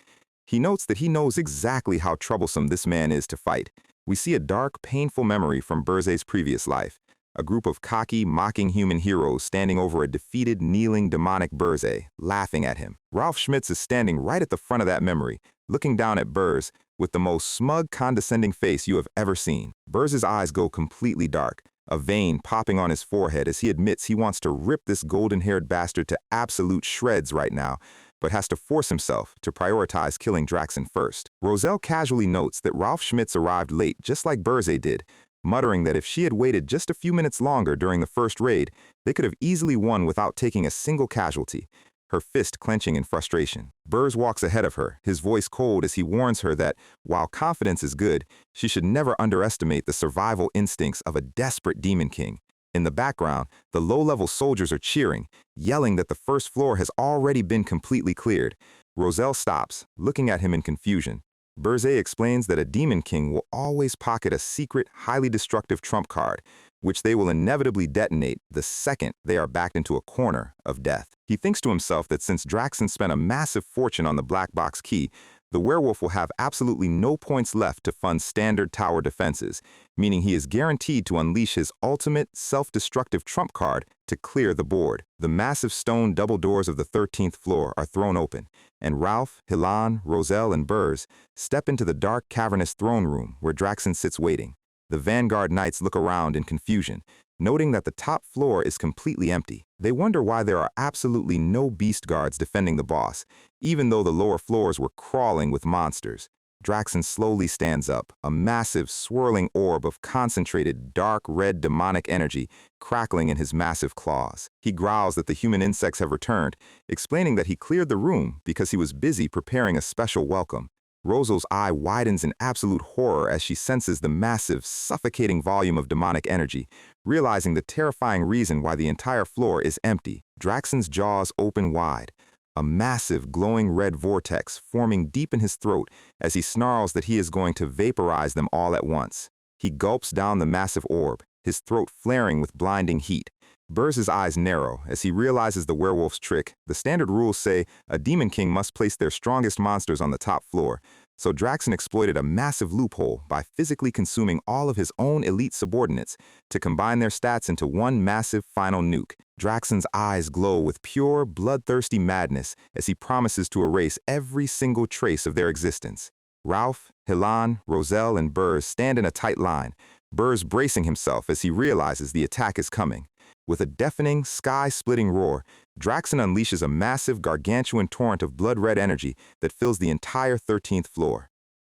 He notes that he knows exactly how troublesome this man is to fight. We see a dark, painful memory from Burze's previous life. A group of cocky, mocking human heroes standing over a defeated, kneeling, demonic Burze, laughing at him. Ralph Schmitz is standing right at the front of that memory, looking down at Burz with the most smug, condescending face you have ever seen. Burz's eyes go completely dark, a vein popping on his forehead as he admits he wants to rip this golden-haired bastard to absolute shreds right now, but has to force himself to prioritize killing Draxen first. Roselle casually notes that Ralph Schmitz arrived late just like Burze did, muttering that if she had waited just a few minutes longer during the first raid, they could have easily won without taking a single casualty, her fist clenching in frustration. Burz walks ahead of her, his voice cold as he warns her that, while confidence is good, she should never underestimate the survival instincts of a desperate demon king. In the background, the low-level soldiers are cheering, yelling that the first floor has already been completely cleared. Roselle stops, looking at him in confusion. Burze explains that a demon king will always pocket a secret, highly destructive trump card, which they will inevitably detonate the second they are backed into a corner of death. He thinks to himself that since Draxen spent a massive fortune on the black box key, the werewolf will have absolutely no points left to fund standard tower defenses, meaning he is guaranteed to unleash his ultimate self-destructive trump card to clear the board. The massive stone double doors of the 13th floor are thrown open, and Ralph, Hillan, Roselle, and Burz step into the dark, cavernous throne room where Draxen sits waiting. The Vanguard Knights look around in confusion, noting that the top floor is completely empty. They wonder why there are absolutely no beast guards defending the boss, even though the lower floors were crawling with monsters. Draxen slowly stands up, a massive, swirling orb of concentrated, dark red demonic energy crackling in his massive claws. He growls that the human insects have returned, explaining that he cleared the room because he was busy preparing a special welcome. Rosel's eye widens in absolute horror as she senses the massive, suffocating volume of demonic energy, realizing the terrifying reason why the entire floor is empty. Draxon's jaws open wide, a massive, glowing red vortex forming deep in his throat as he snarls that he is going to vaporize them all at once. He gulps down the massive orb, his throat flaring with blinding heat. Burz's eyes narrow as he realizes the werewolf's trick. The standard rules say a demon king must place their strongest monsters on the top floor, so Draxon exploited a massive loophole by physically consuming all of his own elite subordinates to combine their stats into one massive final nuke. Draxon's eyes glow with pure, bloodthirsty madness as he promises to erase every single trace of their existence. Ralph, Hilan, Roselle, and Burz stand in a tight line, Burz bracing himself as he realizes the attack is coming. With a deafening, sky-splitting roar, Draxon unleashes a massive, gargantuan torrent of blood-red energy that fills the entire 13th floor.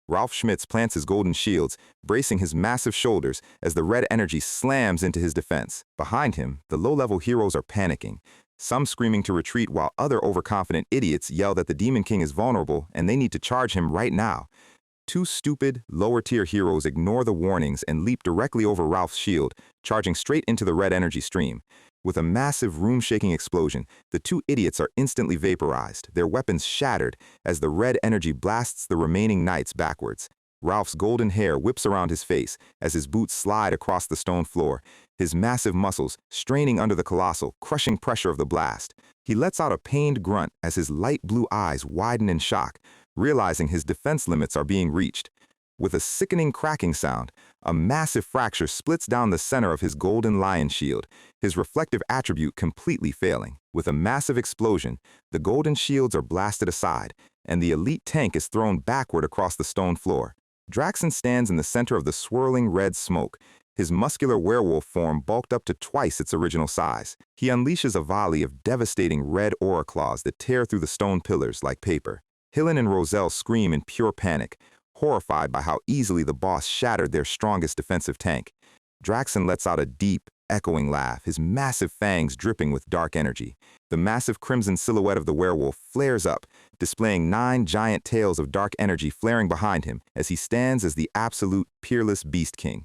Ralph Schmitz plants his golden shields, bracing his massive shoulders as the red energy slams into his defense. Behind him, the low-level heroes are panicking, some screaming to retreat while other overconfident idiots yell that the Demon King is vulnerable and they need to charge him right now. Two stupid, lower-tier heroes ignore the warnings and leap directly over Ralph's shield, charging straight into the red energy stream. With a massive, room-shaking explosion, the two idiots are instantly vaporized, their weapons shattered as the red energy blasts the remaining knights backwards. Ralph's golden hair whips around his face as his boots slide across the stone floor, his massive muscles straining under the colossal, crushing pressure of the blast. He lets out a pained grunt as his light blue eyes widen in shock, realizing his defense limits are being reached. With a sickening cracking sound, a massive fracture splits down the center of his golden lion shield, his reflective attribute completely failing. With a massive explosion, the golden shields are blasted aside, and the elite tank is thrown backward across the stone floor. Draxon stands in the center of the swirling red smoke, his muscular werewolf form bulked up to twice its original size. He unleashes a volley of devastating red aura claws that tear through the stone pillars like paper. Hilan and Roselle scream in pure panic, horrified by how easily the boss shattered their strongest defensive tank. Draxon lets out a deep, echoing laugh, his massive fangs dripping with dark energy. The massive crimson silhouette of the werewolf flares up, displaying 9 giant tails of dark energy flaring behind him as he stands as the absolute, peerless Beast King.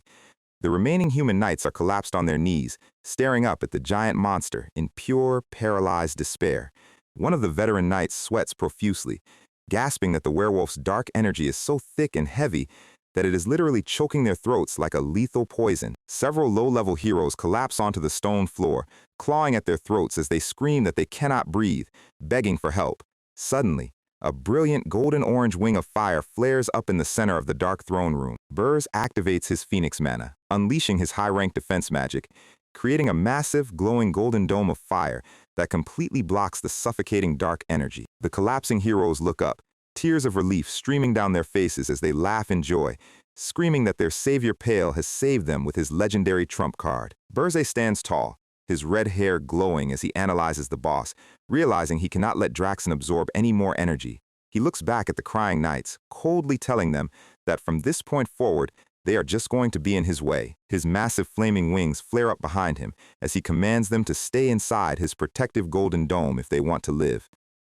The remaining human knights are collapsed on their knees, staring up at the giant monster in pure, paralyzed despair. One of the veteran knights sweats profusely, gasping that the werewolf's dark energy is so thick and heavy that it is literally choking their throats like a lethal poison. Several low-level heroes collapse onto the stone floor, clawing at their throats as they scream that they cannot breathe, begging for help. Suddenly, a brilliant golden-orange wing of fire flares up in the center of the dark throne room. Burz activates his Phoenix mana, unleashing his high-rank defense magic, creating a massive, glowing golden dome of fire that completely blocks the suffocating dark energy. The collapsing heroes look up, tears of relief streaming down their faces as they laugh in joy, screaming that their savior Pale has saved them with his legendary trump card. Burze stands tall, his red hair glowing as he analyzes the boss, realizing he cannot let Draxon absorb any more energy. He looks back at the crying knights, coldly telling them that from this point forward, they are just going to be in his way. His massive flaming wings flare up behind him as he commands them to stay inside his protective golden dome if they want to live.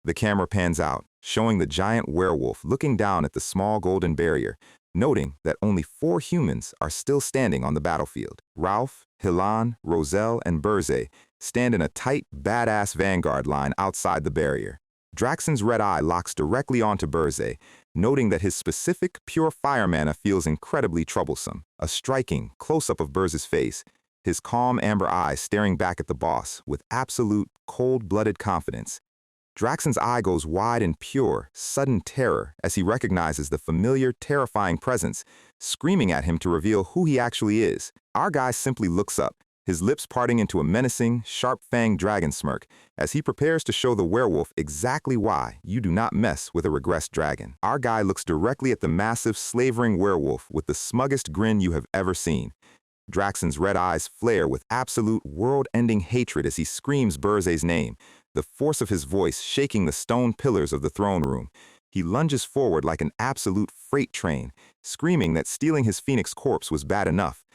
The camera pans out, showing the giant werewolf looking down at the small golden barrier, noting that only 4 humans are still standing on the battlefield. Ralph, Hilan, Roselle, and Burze stand in a tight, badass vanguard line outside the barrier. Draxon's red eye locks directly onto Burze, noting that his specific, pure fire mana feels incredibly troublesome. A striking close-up of Burze's face, his calm amber eyes staring back at the boss with absolute, cold-blooded confidence. Draxon's eye goes wide in pure, sudden terror as he recognizes the familiar, terrifying presence, screaming at him to reveal who he actually is. Our guy simply looks up, his lips parting into a menacing, sharp-fanged dragon smirk as he prepares to show the werewolf exactly why you do not mess with a regressed dragon. Our guy looks directly at the massive, slavering werewolf with the smuggest grin you have ever seen. Draxon's red eyes flare with absolute, world-ending hatred as he screams Burze's name, the force of his voice shaking the stone pillars of the throne room. He lunges forward like an absolute freight train, screaming that stealing his phoenix corpse was bad enough,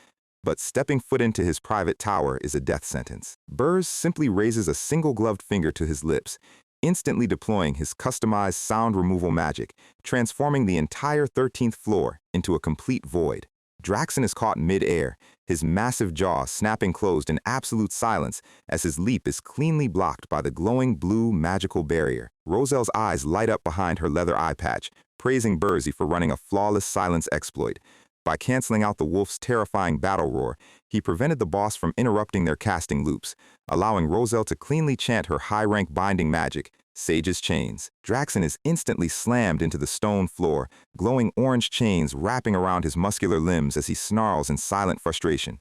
but stepping foot into his private tower is a death sentence. Burz simply raises a single gloved finger to his lips, instantly deploying his customized sound removal magic, transforming the entire 13th floor into a complete void. Draxen is caught mid-air, his massive jaw snapping closed in absolute silence as his leap is cleanly blocked by the glowing blue magical barrier. Roselle's eyes light up behind her leather eye patch, praising Burzy for running a flawless silence exploit. By canceling out the wolf's terrifying battle roar, he prevented the boss from interrupting their casting loops, allowing Roselle to cleanly chant her high-rank binding magic, Sage's Chains. Draxen is instantly slammed into the stone floor, glowing orange chains wrapping around his muscular limbs as he snarls in silent frustration.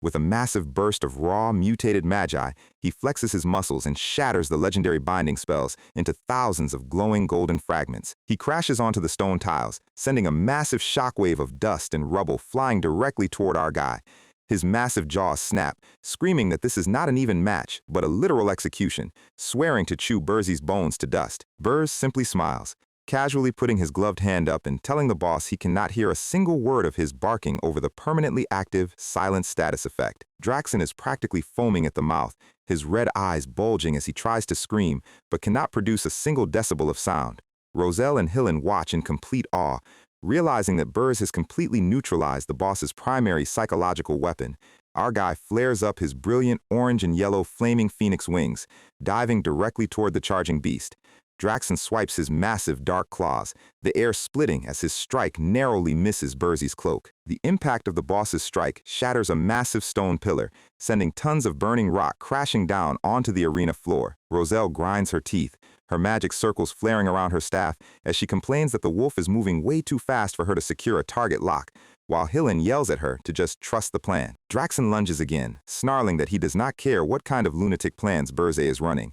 With a massive burst of raw, mutated magi, he flexes his muscles and shatters the legendary binding spells into thousands of glowing golden fragments. He crashes onto the stone tiles, sending a massive shockwave of dust and rubble flying directly toward our guy. His massive jaws snap, screaming that this is not an even match, but a literal execution, swearing to chew Burzy's bones to dust. Burz simply smiles, casually putting his gloved hand up and telling the boss he cannot hear a single word of his barking over the permanently active, silent status effect. Draxen is practically foaming at the mouth, his red eyes bulging as he tries to scream, but cannot produce a single decibel of sound. Roselle and Hillen watch in complete awe, realizing that Burz has completely neutralized the boss's primary psychological weapon. Our guy flares up his brilliant orange and yellow flaming phoenix wings, diving directly toward the charging beast. Draxen swipes his massive dark claws, the air splitting as his strike narrowly misses Burzy's cloak. The impact of the boss's strike shatters a massive stone pillar, sending tons of burning rock crashing down onto the arena floor. Roselle grinds her teeth, her magic circles flaring around her staff as she complains that the wolf is moving way too fast for her to secure a target lock, while Hillen yells at her to just trust the plan. Draxen lunges again, snarling that he does not care what kind of lunatic plans Burze is running.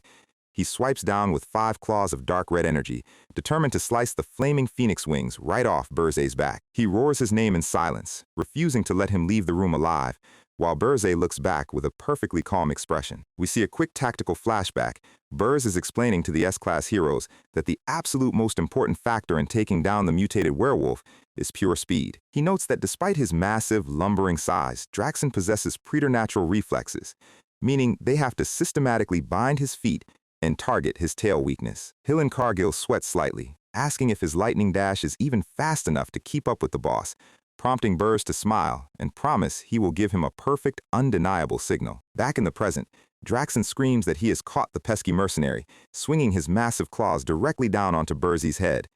He swipes down with 5 claws of dark red energy, determined to slice the flaming phoenix wings right off Burze's back. He roars his name in silence, refusing to let him leave the room alive, while Burze looks back with a perfectly calm expression. We see a quick tactical flashback. Burz is explaining to the S-Class heroes that the absolute most important factor in taking down the mutated werewolf is pure speed. He notes that despite his massive, lumbering size, Draxen possesses preternatural reflexes, meaning they have to systematically bind his feet and target his tail weakness. Hillen Cargill sweats slightly, asking if his lightning dash is even fast enough to keep up with the boss, prompting Burz to smile and promise he will give him a perfect, undeniable signal. Back in the present, Draxen screams that he has caught the pesky mercenary, swinging his massive claws directly down onto Burzy's head.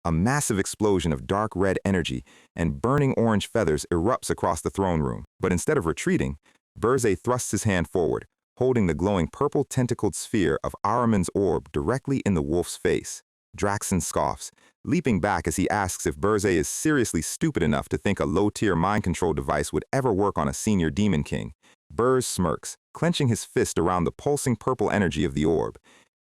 A massive explosion of dark red energy and burning orange feathers erupts across the throne room. But instead of retreating, Burze thrusts his hand forward, holding the glowing purple tentacled sphere of Ahriman's orb directly in the wolf's face. Draxen scoffs, leaping back as he asks if Burze is seriously stupid enough to think a low-tier mind control device would ever work on a senior demon king. Burz smirks, clenching his fist around the pulsing purple energy of the orb.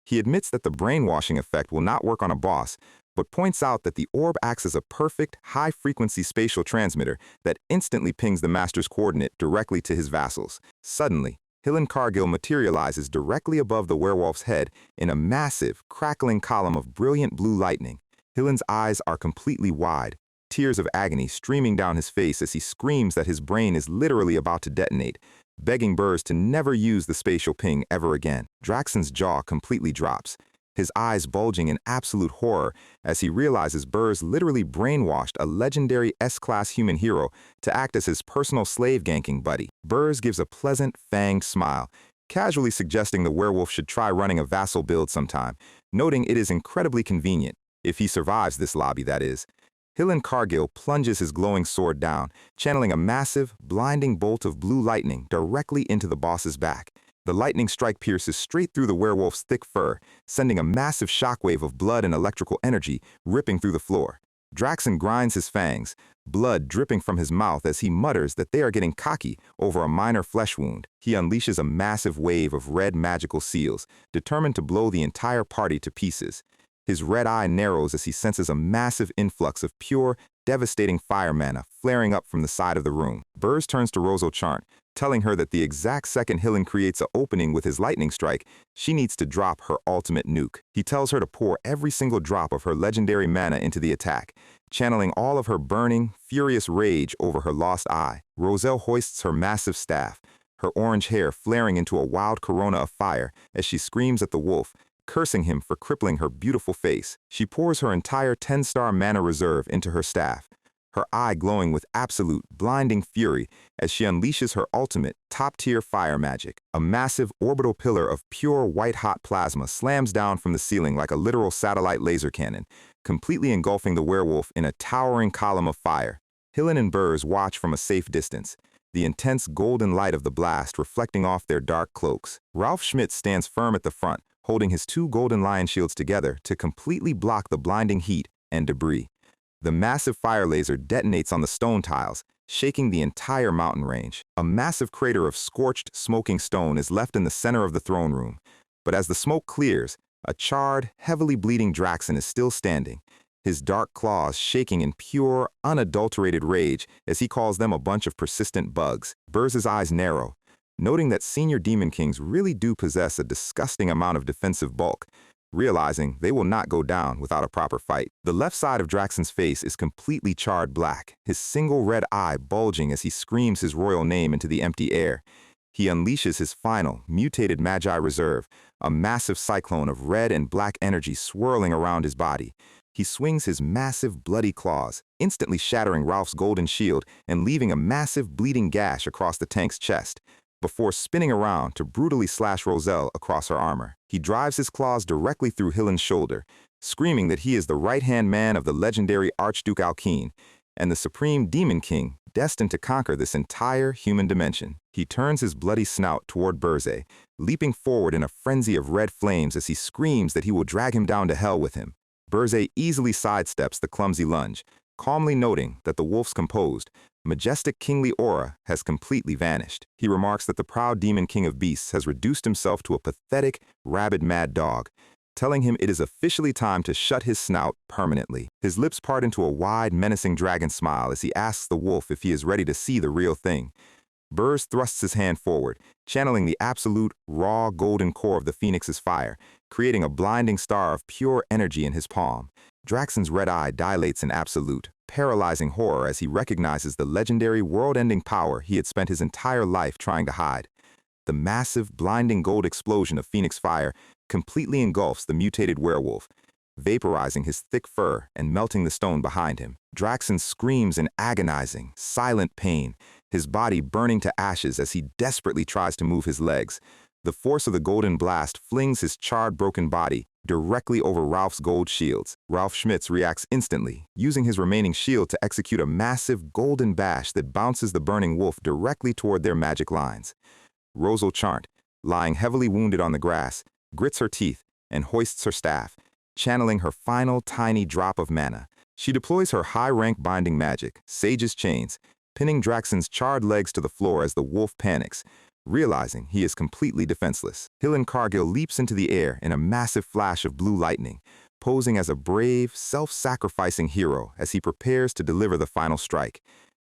He admits that the brainwashing effect will not work on a boss, but points out that the orb acts as a perfect, high-frequency spatial transmitter that instantly pings the master's coordinate directly to his vassals. Suddenly, Hillen Cargill materializes directly above the werewolf's head in a massive, crackling column of brilliant blue lightning. Hillen's eyes are completely wide, tears of agony streaming down his face as he screams that his brain is literally about to detonate, begging Burz to never use the spatial ping ever again. Draxen's jaw completely drops, his eyes bulging in absolute horror as he realizes Burz literally brainwashed a legendary S-Class human hero to act as his personal slave-ganking buddy. Burz gives a pleasant, fanged smile, casually suggesting the werewolf should try running a vassal build sometime, noting it is incredibly convenient, if he survives this lobby, that is. Hillen Cargill plunges his glowing sword down, channeling a massive, blinding bolt of blue lightning directly into the boss's back. The lightning strike pierces straight through the werewolf's thick fur, sending a massive shockwave of blood and electrical energy ripping through the floor. Draxen grinds his fangs, blood dripping from his mouth as he mutters that they are getting cocky over a minor flesh wound. He unleashes a massive wave of red magical seals, determined to blow the entire party to pieces. His red eye narrows as he senses a massive influx of pure, devastating fire mana flaring up from the side of the room. Burz turns to Rosal Chant, telling her that the exact second Hillen creates an opening with his lightning strike, she needs to drop her ultimate nuke. He tells her to pour every single drop of her legendary mana into the attack, channeling all of her burning, furious rage over her lost eye. Roselle hoists her massive staff, her orange hair flaring into a wild corona of fire as she screams at the wolf, cursing him for crippling her beautiful face. She pours her entire 10-star mana reserve into her staff, her eye glowing with absolute, blinding fury as she unleashes her ultimate, top-tier fire magic. A massive orbital pillar of pure white-hot plasma slams down from the ceiling like a literal satellite laser cannon, completely engulfing the werewolf in a towering column of fire. Hillen and Burs watch from a safe distance, the intense golden light of the blast reflecting off their dark cloaks. Ralph Schmitz stands firm at the front, holding his two golden lion shields together to completely block the blinding heat and debris. The massive fire laser detonates on the stone tiles, shaking the entire mountain range. A massive crater of scorched, smoking stone is left in the center of the throne room. But as the smoke clears, a charred, heavily bleeding Draxon is still standing, his dark claws shaking in pure, unadulterated rage as he calls them a bunch of persistent bugs. Burs's eyes narrow, noting that senior Demon Kings really do possess a disgusting amount of defensive bulk, realizing they will not go down without a proper fight. The left side of Draxon's face is completely charred black, his single red eye bulging as he screams his royal name into the empty air. He unleashes his final, mutated Magi Reserve, a massive cyclone of red and black energy swirling around his body. He swings his massive, bloody claws, instantly shattering Ralph's golden shield and leaving a massive bleeding gash across the tank's chest, before spinning around to brutally slash Roselle across her armor. He drives his claws directly through Hillen's shoulder, screaming that he is the right-hand man of the legendary Archduke Alkene, and the supreme Demon King, destined to conquer this entire human dimension. He turns his bloody snout toward Burze, leaping forward in a frenzy of red flames as he screams that he will drag him down to hell with him. Burze easily sidesteps the clumsy lunge, calmly noting that the wolf's composed, majestic kingly aura has completely vanished. He remarks that the proud Demon King of Beasts has reduced himself to a pathetic, rabid mad dog, telling him it is officially time to shut his snout permanently. His lips part into a wide, menacing dragon smile as he asks the wolf if he is ready to see the real thing. Burs thrusts his hand forward, channeling the absolute, raw, golden core of the Phoenix's fire, creating a blinding star of pure energy in his palm. Draxon's red eye dilates in absolute, paralyzing horror as he recognizes the legendary world-ending power he had spent his entire life trying to hide. The massive, blinding gold explosion of Phoenix fire completely engulfs the mutated werewolf, vaporizing his thick fur and melting the stone behind him. Draxon screams in agonizing, silent pain, his body burning to ashes as he desperately tries to move his legs. The force of the golden blast flings his charred, broken body directly over Ralph's gold shields. Ralph Schmitz reacts instantly, using his remaining shield to execute a massive golden bash that bounces the burning wolf directly toward their magic lines. Rosal Chant, lying heavily wounded on the grass, grits her teeth and hoists her staff, channeling her final tiny drop of mana. She deploys her high-rank binding magic, Sage's Chains, pinning Draxon's charred legs to the floor as the wolf panics, realizing he is completely defenseless. Hillen Cargill leaps into the air in a massive flash of blue lightning, posing as a brave, self-sacrificing hero as he prepares to deliver the final strike.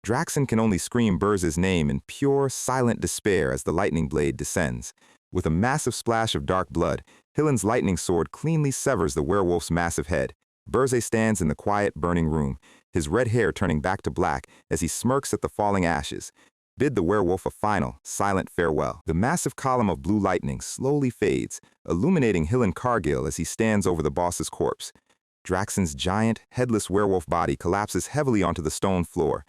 Draxon can only scream Burz's name in pure, silent despair as the lightning blade descends. With a massive splash of dark blood, Hillen's lightning sword cleanly severs the werewolf's massive head. Burze stands in the quiet, burning room, his red hair turning back to black as he smirks at the falling ashes. Bid the werewolf a final, silent farewell. The massive column of blue lightning slowly fades, illuminating Hillen Cargill as he stands over the boss's corpse. Draxon's giant, headless werewolf body collapses heavily onto the stone floor.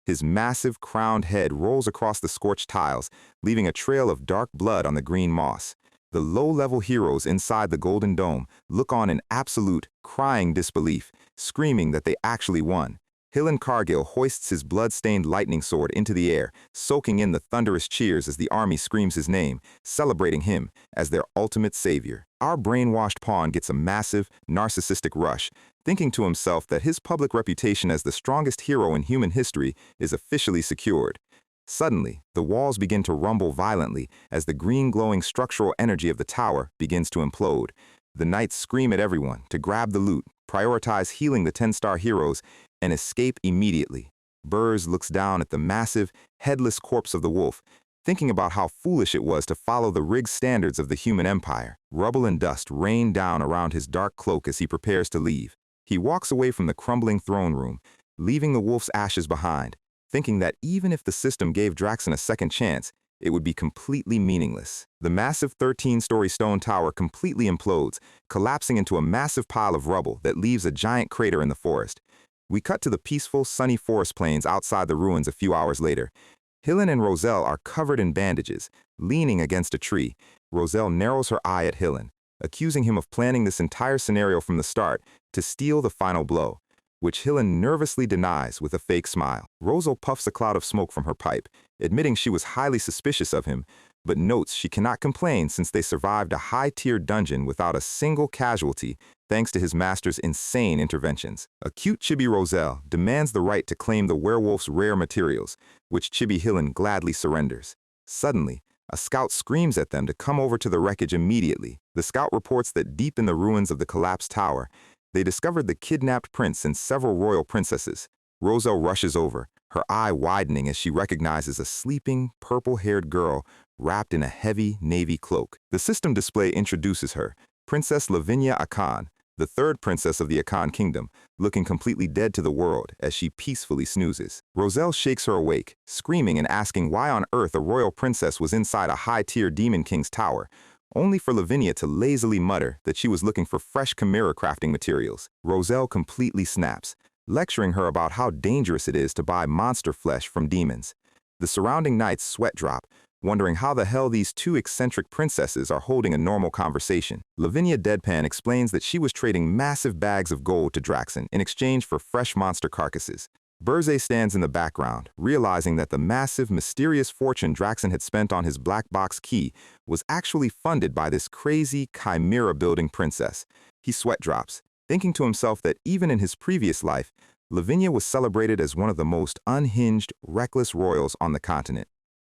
His massive, crowned head rolls across the scorched tiles, leaving a trail of dark blood on the green moss. The low-level heroes inside the Golden Dome look on in absolute, crying disbelief, screaming that they actually won. Hillen Cargill hoists his blood-stained lightning sword into the air, soaking in the thunderous cheers as the army screams his name, celebrating him as their ultimate savior. Our brainwashed pawn gets a massive, narcissistic rush, thinking to himself that his public reputation as the strongest hero in human history is officially secured. Suddenly, the walls begin to rumble violently as the green glowing structural energy of the tower begins to implode. The knights scream at everyone to grab the loot, prioritize healing the 10-star heroes, and escape immediately. Burs looks down at the massive, headless corpse of the wolf, thinking about how foolish it was to follow the rigged standards of the human empire. Rubble and dust rain down around his dark cloak as he prepares to leave. He walks away from the crumbling throne room, leaving the wolf's ashes behind, thinking that even if the system gave Draxon a second chance, it would be completely meaningless. The massive 13-story stone tower completely implodes, collapsing into a massive pile of rubble that leaves a giant crater in the forest. We cut to the peaceful, sunny forest plains outside the ruins a few hours later. Helen and Roselle are covered in bandages, leaning against a tree. Roselle narrows her eye at Helen, accusing him of planning this entire scenario from the start to steal the final blow, which Helen nervously denies with a fake smile. Roselle puffs a cloud of smoke from her pipe, admitting she was highly suspicious of him, but notes she cannot complain since they survived a high-tier dungeon without a single casualty thanks to his master's insane interventions. A cute chibi Roselle demands the right to claim the werewolf's rare materials, which chibi Helen gladly surrenders. Suddenly, a scout screams at them to come over to the wreckage immediately. The scout reports that deep in the ruins of the collapsed tower, they discovered the kidnapped prince and several royal princesses. Roselle rushes over, her eye widening as she recognizes a sleeping, purple-haired girl wrapped in a heavy navy cloak. The system display introduces her, Princess Lavinia Akan, the third princess of the Akan kingdom, looking completely dead to the world as she peacefully snoozes. Roselle shakes her awake, screaming and asking why on earth a royal princess was inside a high-tier demon king's tower, only for Lavinia to lazily mutter that she was looking for fresh chimera crafting materials. Roselle completely snaps, lecturing her about how dangerous it is to buy monster flesh from demons. The surrounding knights sweat drop, wondering how the hell these two eccentric princesses are holding a normal conversation. Lavinia deadpan explains that she was trading massive bags of gold to Draxon in exchange for fresh monster carcasses. Berze stands in the background, realizing that the massive, mysterious fortune Draxon had spent on his black box key was actually funded by this crazy, chimera-building princess. He sweat drops, thinking to himself that even in his previous life, Lavinia was celebrated as one of the most unhinged, reckless royals on the continent.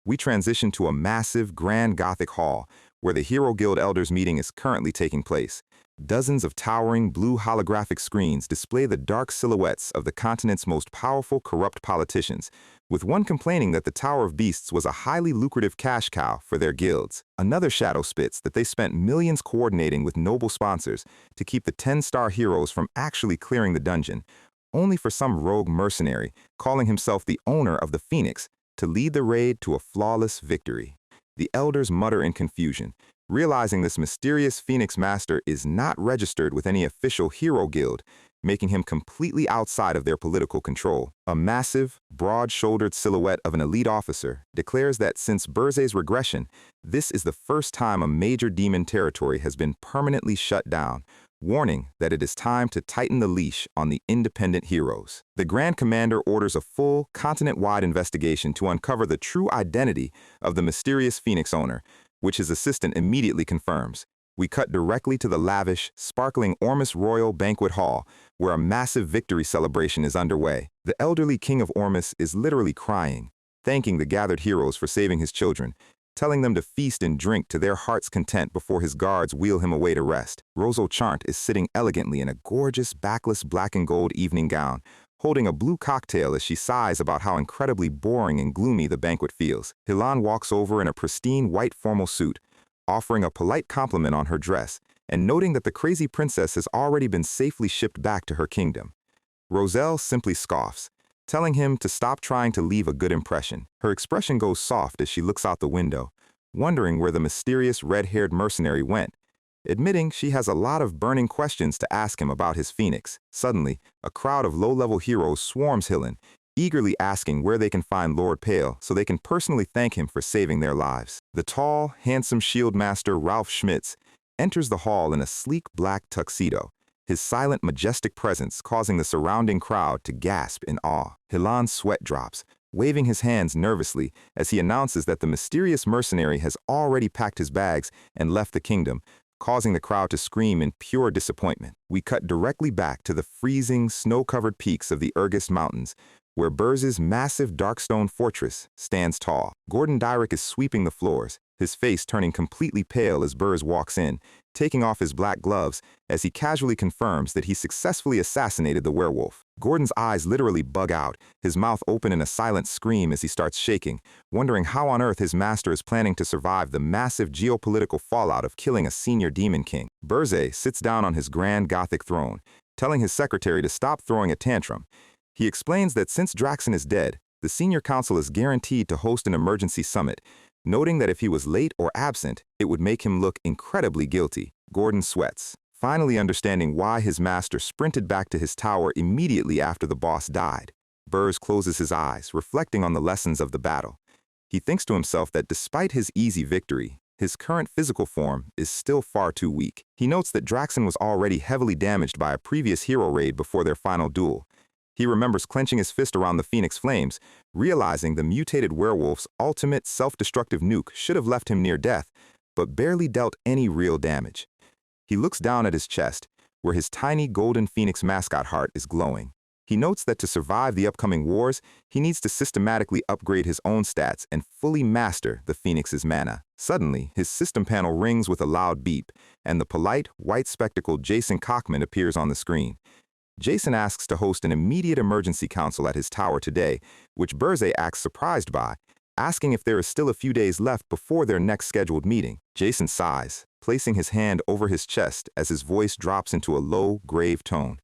We transition to a massive, grand Gothic hall, where the Hero Guild Elders meeting is currently taking place. Dozens of towering blue holographic screens display the dark silhouettes of the continent's most powerful corrupt politicians, with one complaining that the Tower of Beasts was a highly lucrative cash cow for their guilds. Another shadow spits that they spent millions coordinating with noble sponsors to keep the 10-star heroes from actually clearing the dungeon, only for some rogue mercenary, calling himself the owner of the Phoenix, to lead the raid to a flawless victory. The elders mutter in confusion, realizing this mysterious Phoenix Master is not registered with any official hero guild, making him completely outside of their political control. A massive, broad-shouldered silhouette of an elite officer declares that since Berze's regression, this is the first time a major demon territory has been permanently shut down, warning that it is time to tighten the leash on the independent heroes. The Grand Commander orders a full, continent-wide investigation to uncover the true identity of the mysterious Phoenix owner, which his assistant immediately confirms. We cut directly to the lavish, sparkling Ormus Royal Banquet Hall, where a massive victory celebration is underway. The elderly King of Ormus is literally crying, thanking the gathered heroes for saving his children, telling them to feast and drink to their heart's content before his guards wheel him away to rest. Roselle Chant is sitting elegantly in a gorgeous backless black and gold evening gown, holding a blue cocktail as she sighs about how incredibly boring and gloomy the banquet feels. Hilan walks over in a pristine white formal suit, offering a polite compliment on her dress, and noting that the crazy princess has already been safely shipped back to her kingdom. Roselle simply scoffs, telling him to stop trying to leave a good impression. Her expression goes soft as she looks out the window, wondering where the mysterious red-haired mercenary went, admitting she has a lot of burning questions to ask him about his Phoenix. Suddenly, a crowd of low-level heroes swarms Helen, eagerly asking where they can find Lord Pale so they can personally thank him for saving their lives. The tall, handsome shield master Ralph Schmitz enters the hall in a sleek black tuxedo, his silent, majestic presence causing the surrounding crowd to gasp in awe. Hilan's sweat drops, waving his hands nervously as he announces that the mysterious mercenary has already packed his bags and left the kingdom, causing the crowd to scream in pure disappointment. We cut directly back to the freezing, snow-covered peaks of the Urgist Mountains, where Berze's massive darkstone fortress stands tall. Gordon Dyrick is sweeping the floors, his face turning completely pale as Berze walks in, taking off his black gloves as he casually confirms that he successfully assassinated the werewolf. Gordon's eyes literally bug out, his mouth open in a silent scream as he starts shaking, wondering how on earth his master is planning to survive the massive geopolitical fallout of killing a senior demon king. Berze sits down on his grand Gothic throne, telling his secretary to stop throwing a tantrum. He explains that since Draxon is dead, the senior council is guaranteed to host an emergency summit, noting that if he was late or absent, it would make him look incredibly guilty. Gordon sweats, finally understanding why his master sprinted back to his tower immediately after the boss died. Burrs closes his eyes, reflecting on the lessons of the battle. He thinks to himself that despite his easy victory, his current physical form is still far too weak. He notes that Draxen was already heavily damaged by a previous hero raid before their final duel. He remembers clenching his fist around the Phoenix Flames, realizing the mutated werewolf's ultimate self-destructive nuke should have left him near death, but barely dealt any real damage. He looks down at his chest, where his tiny golden Phoenix mascot heart is glowing. He notes that to survive the upcoming wars, he needs to systematically upgrade his own stats and fully master the Phoenix's mana. Suddenly, his system panel rings with a loud beep, and the polite, white-spectacled Jason Cockman appears on the screen. Jason asks to host an immediate emergency council at his tower today, which Burze acts surprised by, asking if there is still a few days left before their next scheduled meeting. Jason sighs, placing his hand over his chest as his voice drops into a low, grave tone.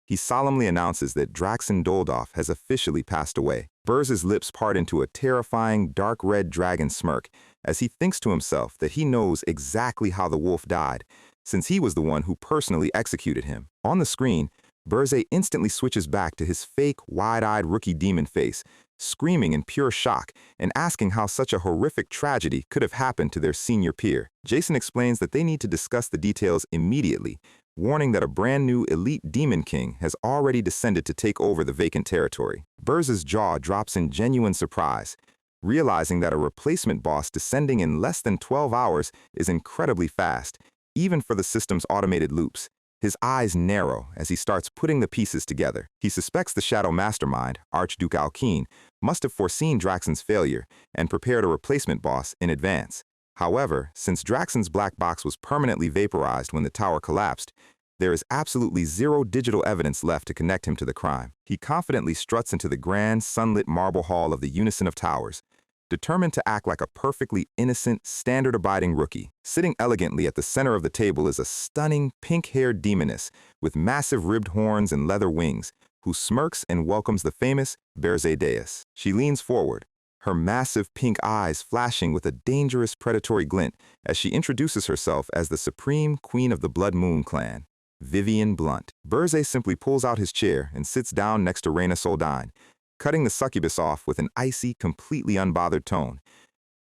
He solemnly announces that Draxen Doldorf has officially passed away. Burze's lips part into a terrifying, dark red dragon smirk as he thinks to himself that he knows exactly how the wolf died, since he was the one who personally executed him. On the screen, Burze instantly switches back to his fake, wide-eyed rookie demon face, screaming in pure shock and asking how such a horrific tragedy could have happened to their senior peer. Jason explains that they need to discuss the details immediately, warning that a brand new elite demon king has already descended to take over the vacant territory. Burze's jaw drops in genuine surprise, realizing that a replacement boss descending in less than 12 hours is incredibly fast, even for the system's automated loops. His eyes narrow as he starts putting the pieces together. He suspects the shadow mastermind, Archduke Alkeen, must have foreseen Draxen's failure and prepared a replacement boss in advance. However, since Draxen's black box was permanently vaporized when the tower collapsed, there is absolutely zero digital evidence left to connect him to the crime. He confidently struts into the grand, sunlit marble hall of the Unison of Towers, determined to act like a perfectly innocent, standard-abiding rookie. Sitting elegantly at the center of the table is a stunning, pink-haired demoness with massive ribbed horns and leather wings, who smirks and welcomes the famous Burze Deus. She leans forward, her massive pink eyes flashing with a dangerous predatory glint as she introduces herself as the supreme queen of the Blood Moon clan, Vivian Blunt. Burze simply pulls out his chair and sits down next to Reyna Soldine, cutting the succubus off with an icy, completely unbothered tone.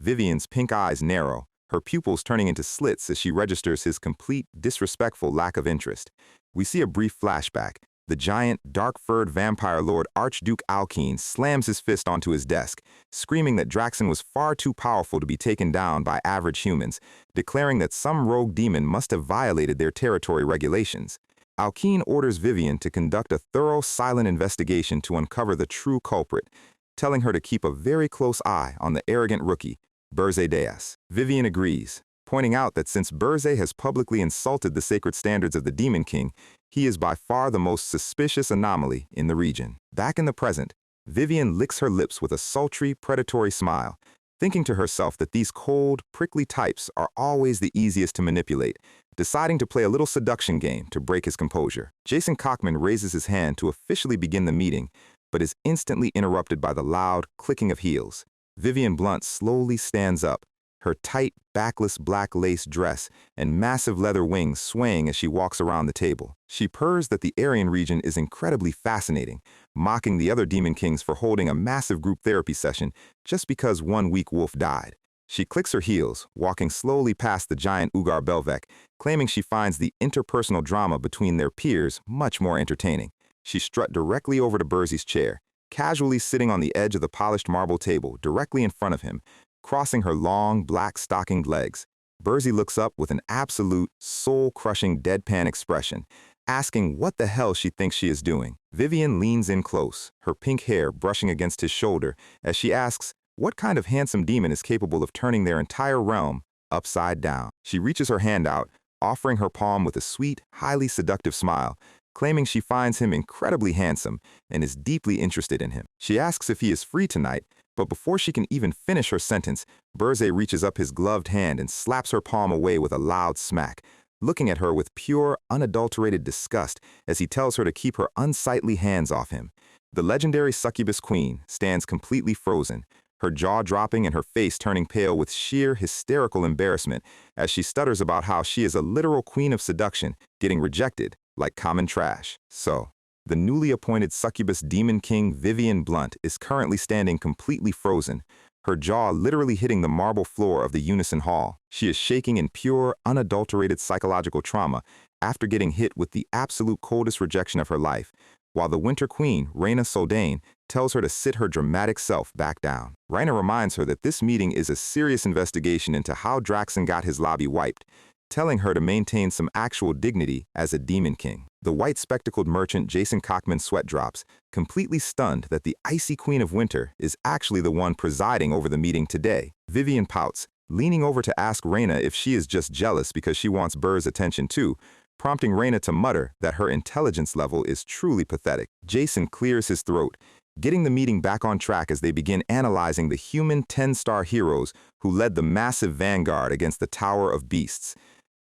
Vivian's pink eyes narrow, her pupils turning into slits as she registers his complete, disrespectful lack of interest. We see a brief flashback. The giant, dark-furred vampire lord Archduke Alkeen slams his fist onto his desk, screaming that Draxen was far too powerful to be taken down by average humans, declaring that some rogue demon must have violated their territory regulations. Alkeen orders Vivian to conduct a thorough, silent investigation to uncover the true culprit, telling her to keep a very close eye on the arrogant rookie, Burze Deus. Vivian agrees, pointing out that since Burze has publicly insulted the sacred standards of the Demon King, he is by far the most suspicious anomaly in the region. Back in the present, Vivian licks her lips with a sultry, predatory smile, thinking to herself that these cold, prickly types are always the easiest to manipulate, deciding to play a little seduction game to break his composure. Jason Cockman raises his hand to officially begin the meeting, but is instantly interrupted by the loud clicking of heels. Vivian Blunt slowly stands up, her tight, backless black lace dress and massive leather wings swaying as she walks around the table. She purrs that the Aryan region is incredibly fascinating, mocking the other Demon Kings for holding a massive group therapy session just because one weak wolf died. She clicks her heels, walking slowly past the giant Ugar Belvec, claiming she finds the interpersonal drama between their peers much more entertaining. She strut directly over to Burze's chair, casually sitting on the edge of the polished marble table directly in front of him, crossing her long, black-stockinged legs. Burze looks up with an absolute, soul-crushing deadpan expression, asking what the hell she thinks she is doing. Vivian leans in close, her pink hair brushing against his shoulder, as she asks what kind of handsome demon is capable of turning their entire realm upside down. She reaches her hand out, offering her palm with a sweet, highly seductive smile, claiming she finds him incredibly handsome and is deeply interested in him. She asks if he is free tonight, but before she can even finish her sentence, Burze reaches up his gloved hand and slaps her palm away with a loud smack, looking at her with pure, unadulterated disgust as he tells her to keep her unsightly hands off him. The legendary succubus queen stands completely frozen, her jaw dropping and her face turning pale with sheer hysterical embarrassment as she stutters about how she is a literal queen of seduction, getting rejected like common trash. So, the newly appointed succubus demon king Vivian Blunt is currently standing completely frozen, her jaw literally hitting the marble floor of the Unison Hall. She is shaking in pure, unadulterated psychological trauma after getting hit with the absolute coldest rejection of her life, while the Winter Queen, Raina Soldane, tells her to sit her dramatic self back down. Raina reminds her that this meeting is a serious investigation into how Draxon got his lobby wiped, telling her to maintain some actual dignity as a demon king. The white-spectacled merchant Jason Cockman sweat drops, completely stunned that the icy Queen of Winter is actually the one presiding over the meeting today. Vivian pouts, leaning over to ask Raina if she is just jealous because she wants Burr's attention too, prompting Raina to mutter that her intelligence level is truly pathetic. Jason clears his throat, getting the meeting back on track as they begin analyzing the human 10-star heroes who led the massive vanguard against the Tower of Beasts.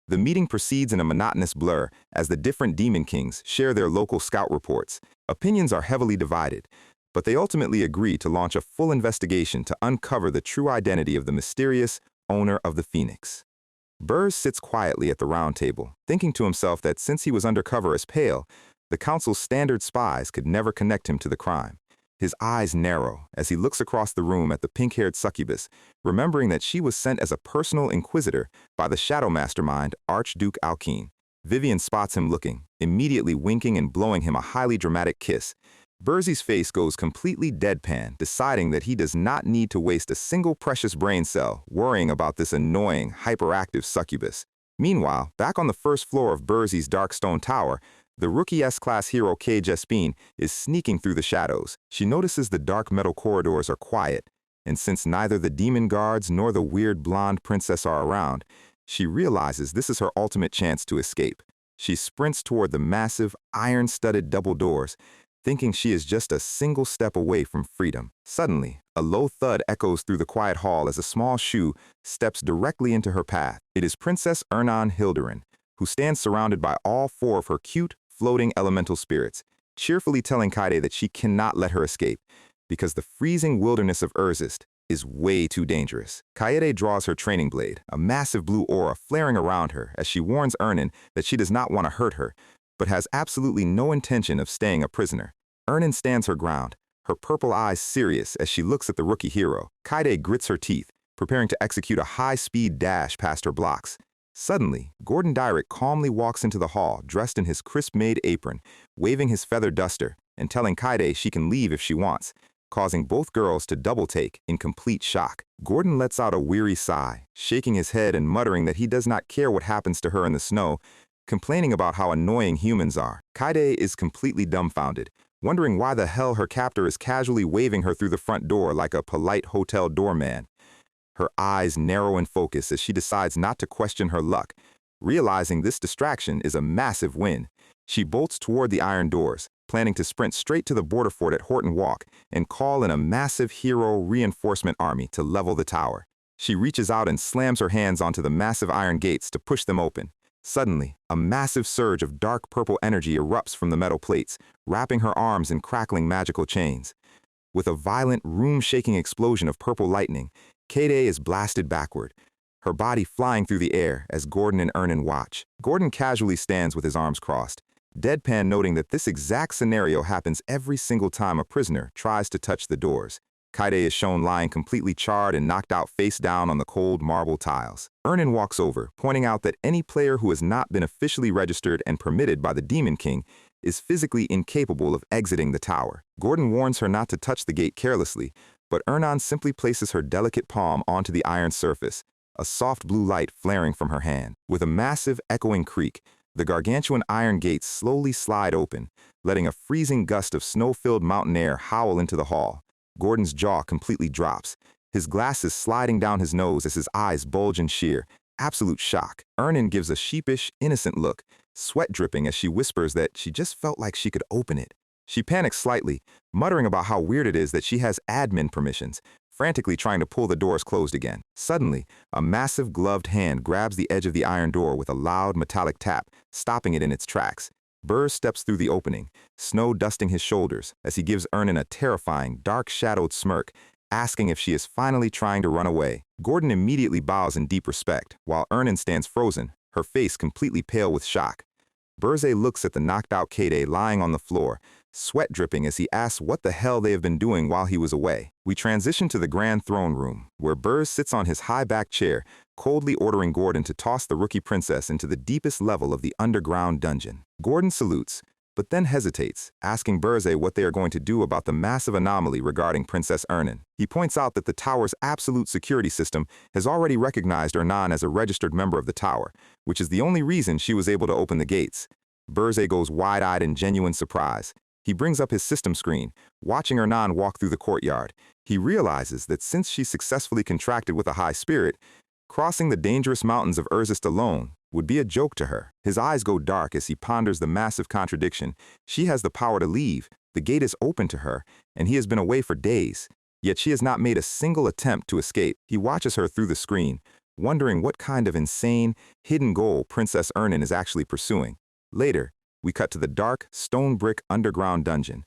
The meeting proceeds in a monotonous blur as the different demon kings share their local scout reports. Opinions are heavily divided, but they ultimately agree to launch a full investigation to uncover the true identity of the mysterious owner of the Phoenix. Burr sits quietly at the round table, thinking to himself that since he was undercover as Pale, the council's standard spies could never connect him to the crime. His eyes narrow as he looks across the room at the pink-haired succubus, remembering that she was sent as a personal inquisitor by the shadow mastermind Archduke Alkeen. Vivian spots him looking, immediately winking and blowing him a highly dramatic kiss. Bursey's face goes completely deadpan, deciding that he does not need to waste a single precious brain cell worrying about this annoying, hyperactive succubus. Meanwhile, back on the first floor of Bursey's dark stone tower, the rookie S-Class hero Kay Jespine is sneaking through the shadows. She notices the dark metal corridors are quiet, and since neither the demon guards nor the weird blonde princess are around, she realizes this is her ultimate chance to escape. She sprints toward the massive, iron-studded double doors, thinking she is just a single step away from freedom. Suddenly, a low thud echoes through the quiet hall as a small shoe steps directly into her path. It is Princess Ernan Hilderin, who stands surrounded by all four of her cute, floating elemental spirits, cheerfully telling Kaede that she cannot let her escape, because the freezing wilderness of Urzist is way too dangerous. Kaede draws her training blade, a massive blue aura flaring around her as she warns Ernan that she does not want to hurt her, but has absolutely no intention of staying a prisoner. Ernan stands her ground, her purple eyes serious as she looks at the rookie hero. Kaede grits her teeth, preparing to execute a high-speed dash past her blocks. Suddenly, Gordon Dyrick calmly walks into the hall dressed in his crisp-made apron, waving his feather duster and telling Kaede she can leave if she wants, causing both girls to double-take in complete shock. Gordon lets out a weary sigh, shaking his head and muttering that he does not care what happens to her in the snow, complaining about how annoying humans are. Kaede is completely dumbfounded, wondering why the hell her captor is casually waving her through the front door like a polite hotel doorman. Her eyes narrow in focus as she decides not to question her luck. Realizing this distraction is a massive win, she bolts toward the iron doors, planning to sprint straight to the border fort at Horton Walk and call in a massive hero reinforcement army to level the tower. She reaches out and slams her hands onto the massive iron gates to push them open. Suddenly, a massive surge of dark purple energy erupts from the metal plates, wrapping her arms in crackling magical chains. With a violent, room-shaking explosion of purple lightning, Kaede is blasted backward, her body flying through the air as Gordon and Ernan watch. Gordon casually stands with his arms crossed, deadpan noting that this exact scenario happens every single time a prisoner tries to touch the doors. Kaede is shown lying completely charred and knocked out face down on the cold marble tiles. Ernan walks over, pointing out that any player who has not been officially registered and permitted by the Demon King is physically incapable of exiting the tower. Gordon warns her not to touch the gate carelessly, but Ernan simply places her delicate palm onto the iron surface, a soft blue light flaring from her hand. With a massive, echoing creak, the gargantuan iron gates slowly slide open, letting a freezing gust of snow-filled mountain air howl into the hall. Gordon's jaw completely drops, his glasses sliding down his nose as his eyes bulge in sheer, absolute shock. Ernan gives a sheepish, innocent look, sweat dripping as she whispers that she just felt like she could open it. She panics slightly, muttering about how weird it is that she has admin permissions, frantically trying to pull the doors closed again. Suddenly, a massive gloved hand grabs the edge of the iron door with a loud metallic tap, stopping it in its tracks. Burr steps through the opening, snow dusting his shoulders, as he gives Ernan a terrifying, dark-shadowed smirk, asking if she is finally trying to run away. Gordon immediately bows in deep respect, while Ernan stands frozen, her face completely pale with shock. Burzay looks at the knocked-out Kade lying on the floor, sweat dripping as he asks what the hell they have been doing while he was away. We transition to the grand throne room, where Burz sits on his high-backed chair, coldly ordering Gordon to toss the rookie princess into the deepest level of the underground dungeon. Gordon salutes, but then hesitates, asking Burzay what they are going to do about the massive anomaly regarding Princess Ernan. He points out that the tower's absolute security system has already recognized Ernan as a registered member of the tower, which is the only reason she was able to open the gates. Burzay goes wide-eyed in genuine surprise. He brings up his system screen, watching Ernan walk through the courtyard. He realizes that since she successfully contracted with a high spirit, crossing the dangerous mountains of Urzist alone would be a joke to her. His eyes go dark as he ponders the massive contradiction. She has the power to leave, the gate is open to her, and he has been away for days. Yet she has not made a single attempt to escape. He watches her through the screen, wondering what kind of insane, hidden goal Princess Ernan is actually pursuing. Later, we cut to the dark, stone-brick underground dungeon,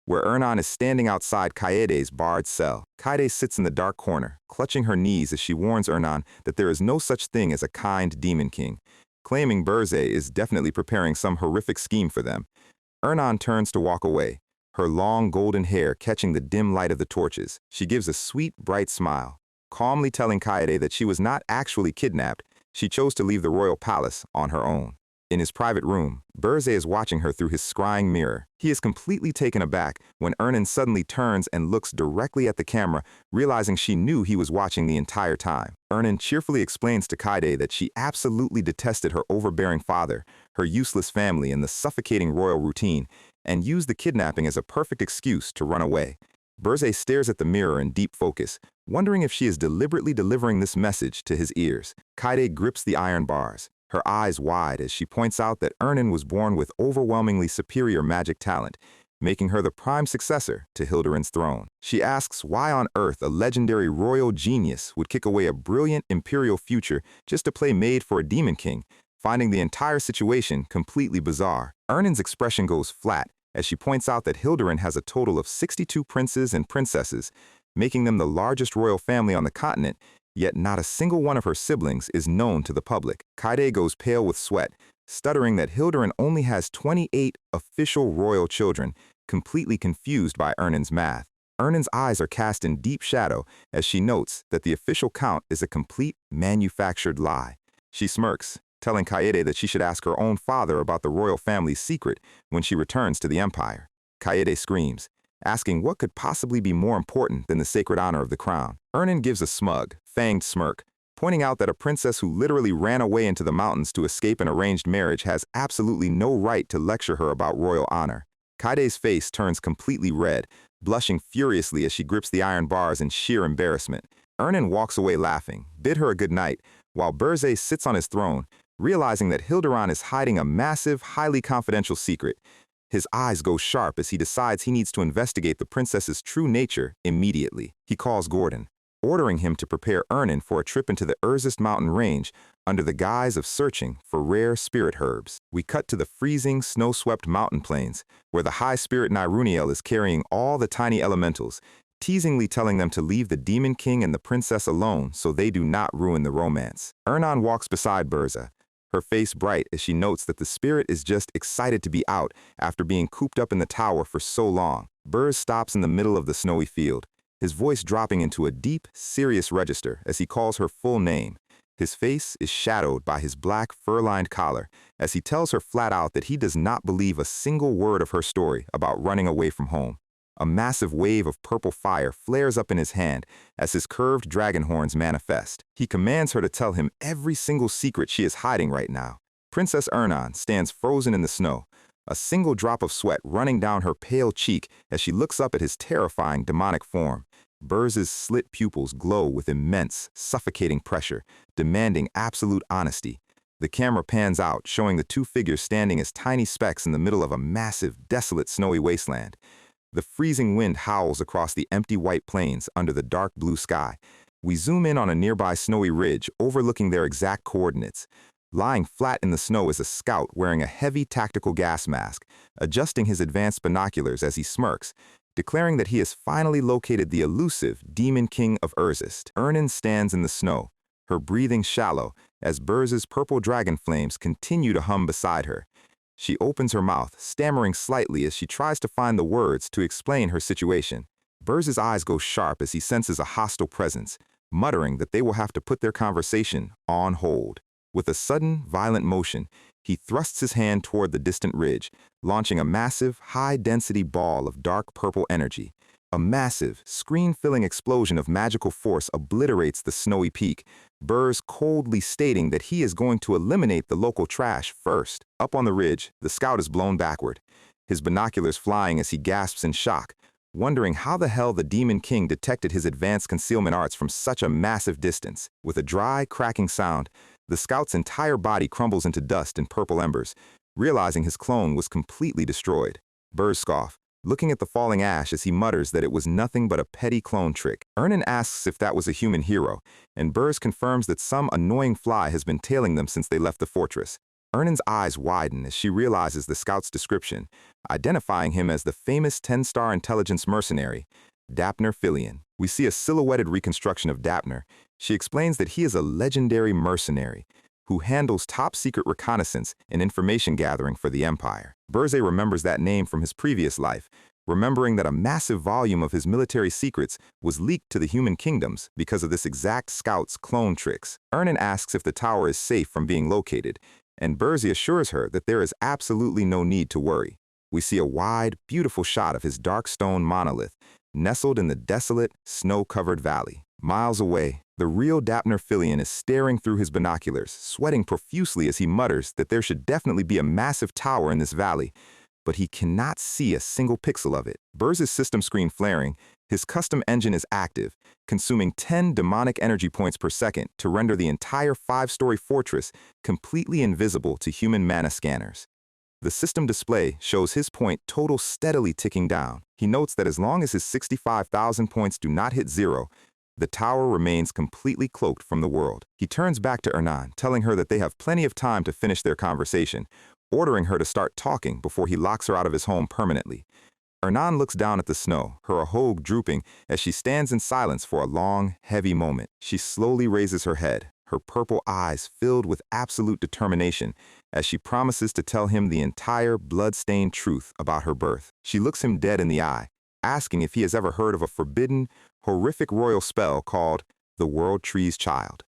where Ernan is standing outside Kaede's barred cell. Kaede sits in the dark corner, clutching her knees as she warns Ernan that there is no such thing as a kind demon king, claiming Burzay is definitely preparing some horrific scheme for them. Ernan turns to walk away, her long golden hair catching the dim light of the torches. She gives a sweet, bright smile, calmly telling Kaede that she was not actually kidnapped. She chose to leave the royal palace on her own. In his private room, Burzay is watching her through his scrying mirror. He is completely taken aback when Ernan suddenly turns and looks directly at the camera, realizing she knew he was watching the entire time. Ernan cheerfully explains to Kaede that she absolutely detested her overbearing father, her useless family, and the suffocating royal routine, and used the kidnapping as a perfect excuse to run away. Burzay stares at the mirror in deep focus, wondering if she is deliberately delivering this message to his ears. Kaede grips the iron bars, her eyes wide as she points out that Ernan was born with overwhelmingly superior magic talent, making her the prime successor to Hildiran's throne. She asks why on earth a legendary royal genius would kick away a brilliant imperial future just to play maid for a demon king, finding the entire situation completely bizarre. Ernan's expression goes flat as she points out that Hildiran has a total of 62 princes and princesses, making them the largest royal family on the continent, yet not a single one of her siblings is known to the public. Kaede goes pale with sweat, stuttering that Hildiran only has 28 official royal children, completely confused by Ernan's math. Ernan's eyes are cast in deep shadow as she notes that the official count is a complete manufactured lie. She smirks, telling Kaede that she should ask her own father about the royal family's secret when she returns to the empire. Kaede screams, asking what could possibly be more important than the sacred honor of the crown. Ernan gives a smug, fanged smirk, pointing out that a princess who literally ran away into the mountains to escape an arranged marriage has absolutely no right to lecture her about royal honor. Kaede's face turns completely red, blushing furiously as she grips the iron bars in sheer embarrassment. Ernan walks away laughing, bid her a good night, while Burzay sits on his throne, realizing that Hildiran is hiding a massive, highly confidential secret. His eyes go sharp as he decides he needs to investigate the princess's true nature immediately. He calls Gordon, ordering him to prepare Ernan for a trip into the Urzist mountain range under the guise of searching for rare spirit herbs. We cut to the freezing, snow-swept mountain plains, where the high spirit Niruniel is carrying all the tiny elementals, teasingly telling them to leave the demon king and the princess alone so they do not ruin the romance. Ernan walks beside Burza, her face bright as she notes that the spirit is just excited to be out after being cooped up in the tower for so long. Burz stops in the middle of the snowy field, his voice dropping into a deep, serious register as he calls her full name. His face is shadowed by his black, fur-lined collar as he tells her flat out that he does not believe a single word of her story about running away from home. A massive wave of purple fire flares up in his hand as his curved dragon horns manifest. He commands her to tell him every single secret she is hiding right now. Princess Ernan stands frozen in the snow, a single drop of sweat running down her pale cheek as she looks up at his terrifying demonic form. Burz's slit pupils glow with immense, suffocating pressure, demanding absolute honesty. The camera pans out, showing the two figures standing as tiny specks in the middle of a massive, desolate, snowy wasteland. The freezing wind howls across the empty white plains under the dark blue sky. We zoom in on a nearby snowy ridge overlooking their exact coordinates. Lying flat in the snow is a scout wearing a heavy tactical gas mask, adjusting his advanced binoculars as he smirks, declaring that he has finally located the elusive Demon King of Urzist. Ernan stands in the snow, her breathing shallow, as Burz's purple dragon flames continue to hum beside her. She opens her mouth, stammering slightly as she tries to find the words to explain her situation. Burz's eyes go sharp as he senses a hostile presence, muttering that they will have to put their conversation on hold. With a sudden, violent motion, he thrusts his hand toward the distant ridge, launching a massive, high-density ball of dark purple energy. A massive, screen-filling explosion of magical force obliterates the snowy peak, Burz coldly stating that he is going to eliminate the local trash first. Up on the ridge, the scout is blown backward, his binoculars flying as he gasps in shock, wondering how the hell the Demon King detected his advanced concealment arts from such a massive distance. With a dry, cracking sound, the scout's entire body crumbles into dust and purple embers, realizing his clone was completely destroyed. Burz scoffs, looking at the falling ash as he mutters that it was nothing but a petty clone trick. Ernan asks if that was a human hero, and Burz confirms that some annoying fly has been tailing them since they left the fortress. Ernan's eyes widen as she realizes the scout's description, identifying him as the famous 10-star intelligence mercenary, Dapner Filian. We see a silhouetted reconstruction of Dapner. She explains that he is a legendary mercenary who handles top-secret reconnaissance and information gathering for the Empire. Burze remembers that name from his previous life, remembering that a massive volume of his military secrets was leaked to the human kingdoms because of this exact scout's clone tricks. Ernan asks if the tower is safe from being located, and Burze assures her that there is absolutely no need to worry. We see a wide, beautiful shot of his dark stone monolith, nestled in the desolate, snow-covered valley. Miles away, the real Dapner Filian is staring through his binoculars, sweating profusely as he mutters that there should definitely be a massive tower in this valley, but he cannot see a single pixel of it. Burz's system screen flaring, his custom engine is active, consuming 10 demonic energy points per second to render the entire 5-story fortress completely invisible to human mana scanners. The system display shows his point total steadily ticking down. He notes that as long as his 65,000 points do not hit zero, the tower remains completely cloaked from the world. He turns back to Ernan, telling her that they have plenty of time to finish their conversation, ordering her to start talking before he locks her out of his home permanently. Ernan looks down at the snow, her ahogue drooping as she stands in silence for a long, heavy moment. She slowly raises her head, her purple eyes filled with absolute determination as she promises to tell him the entire blood-stained truth about her birth. She looks him dead in the eye, asking if he has ever heard of a forbidden, horrific royal spell called the World Tree's Child.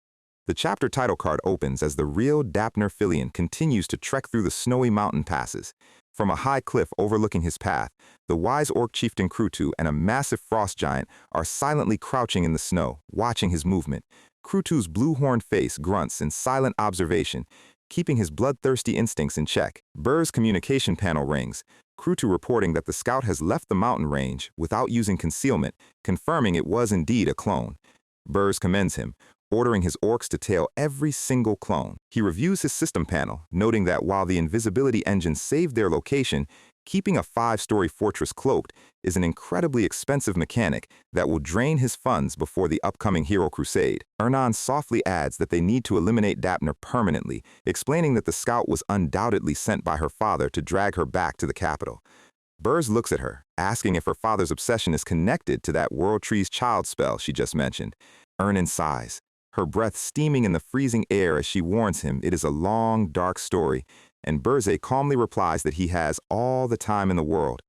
The chapter title card opens as the real Dapner Filian continues to trek through the snowy mountain passes. From a high cliff overlooking his path, the wise orc chieftain Krutu and a massive frost giant are silently crouching in the snow, watching his movement. Krutu's blue-horned face grunts in silent observation, keeping his bloodthirsty instincts in check. Burr's communication panel rings, Krutu reporting that the scout has left the mountain range without using concealment, confirming it was indeed a clone. Burrs commends him, ordering his orcs to tail every single clone. He reviews his system panel, noting that while the invisibility engine saved their location, keeping a 5-story fortress cloaked is an incredibly expensive mechanic that will drain his funds before the upcoming hero crusade. Ernan softly adds that they need to eliminate Dapner permanently, explaining that the scout was undoubtedly sent by her father to drag her back to the capital. Burrs looks at her, asking if her father's obsession is connected to that World Tree's Child spell she just mentioned. Ernan sighs, her breath steaming in the freezing air as she warns him it is a long, dark story, and Burze calmly replies that he has all the time in the world.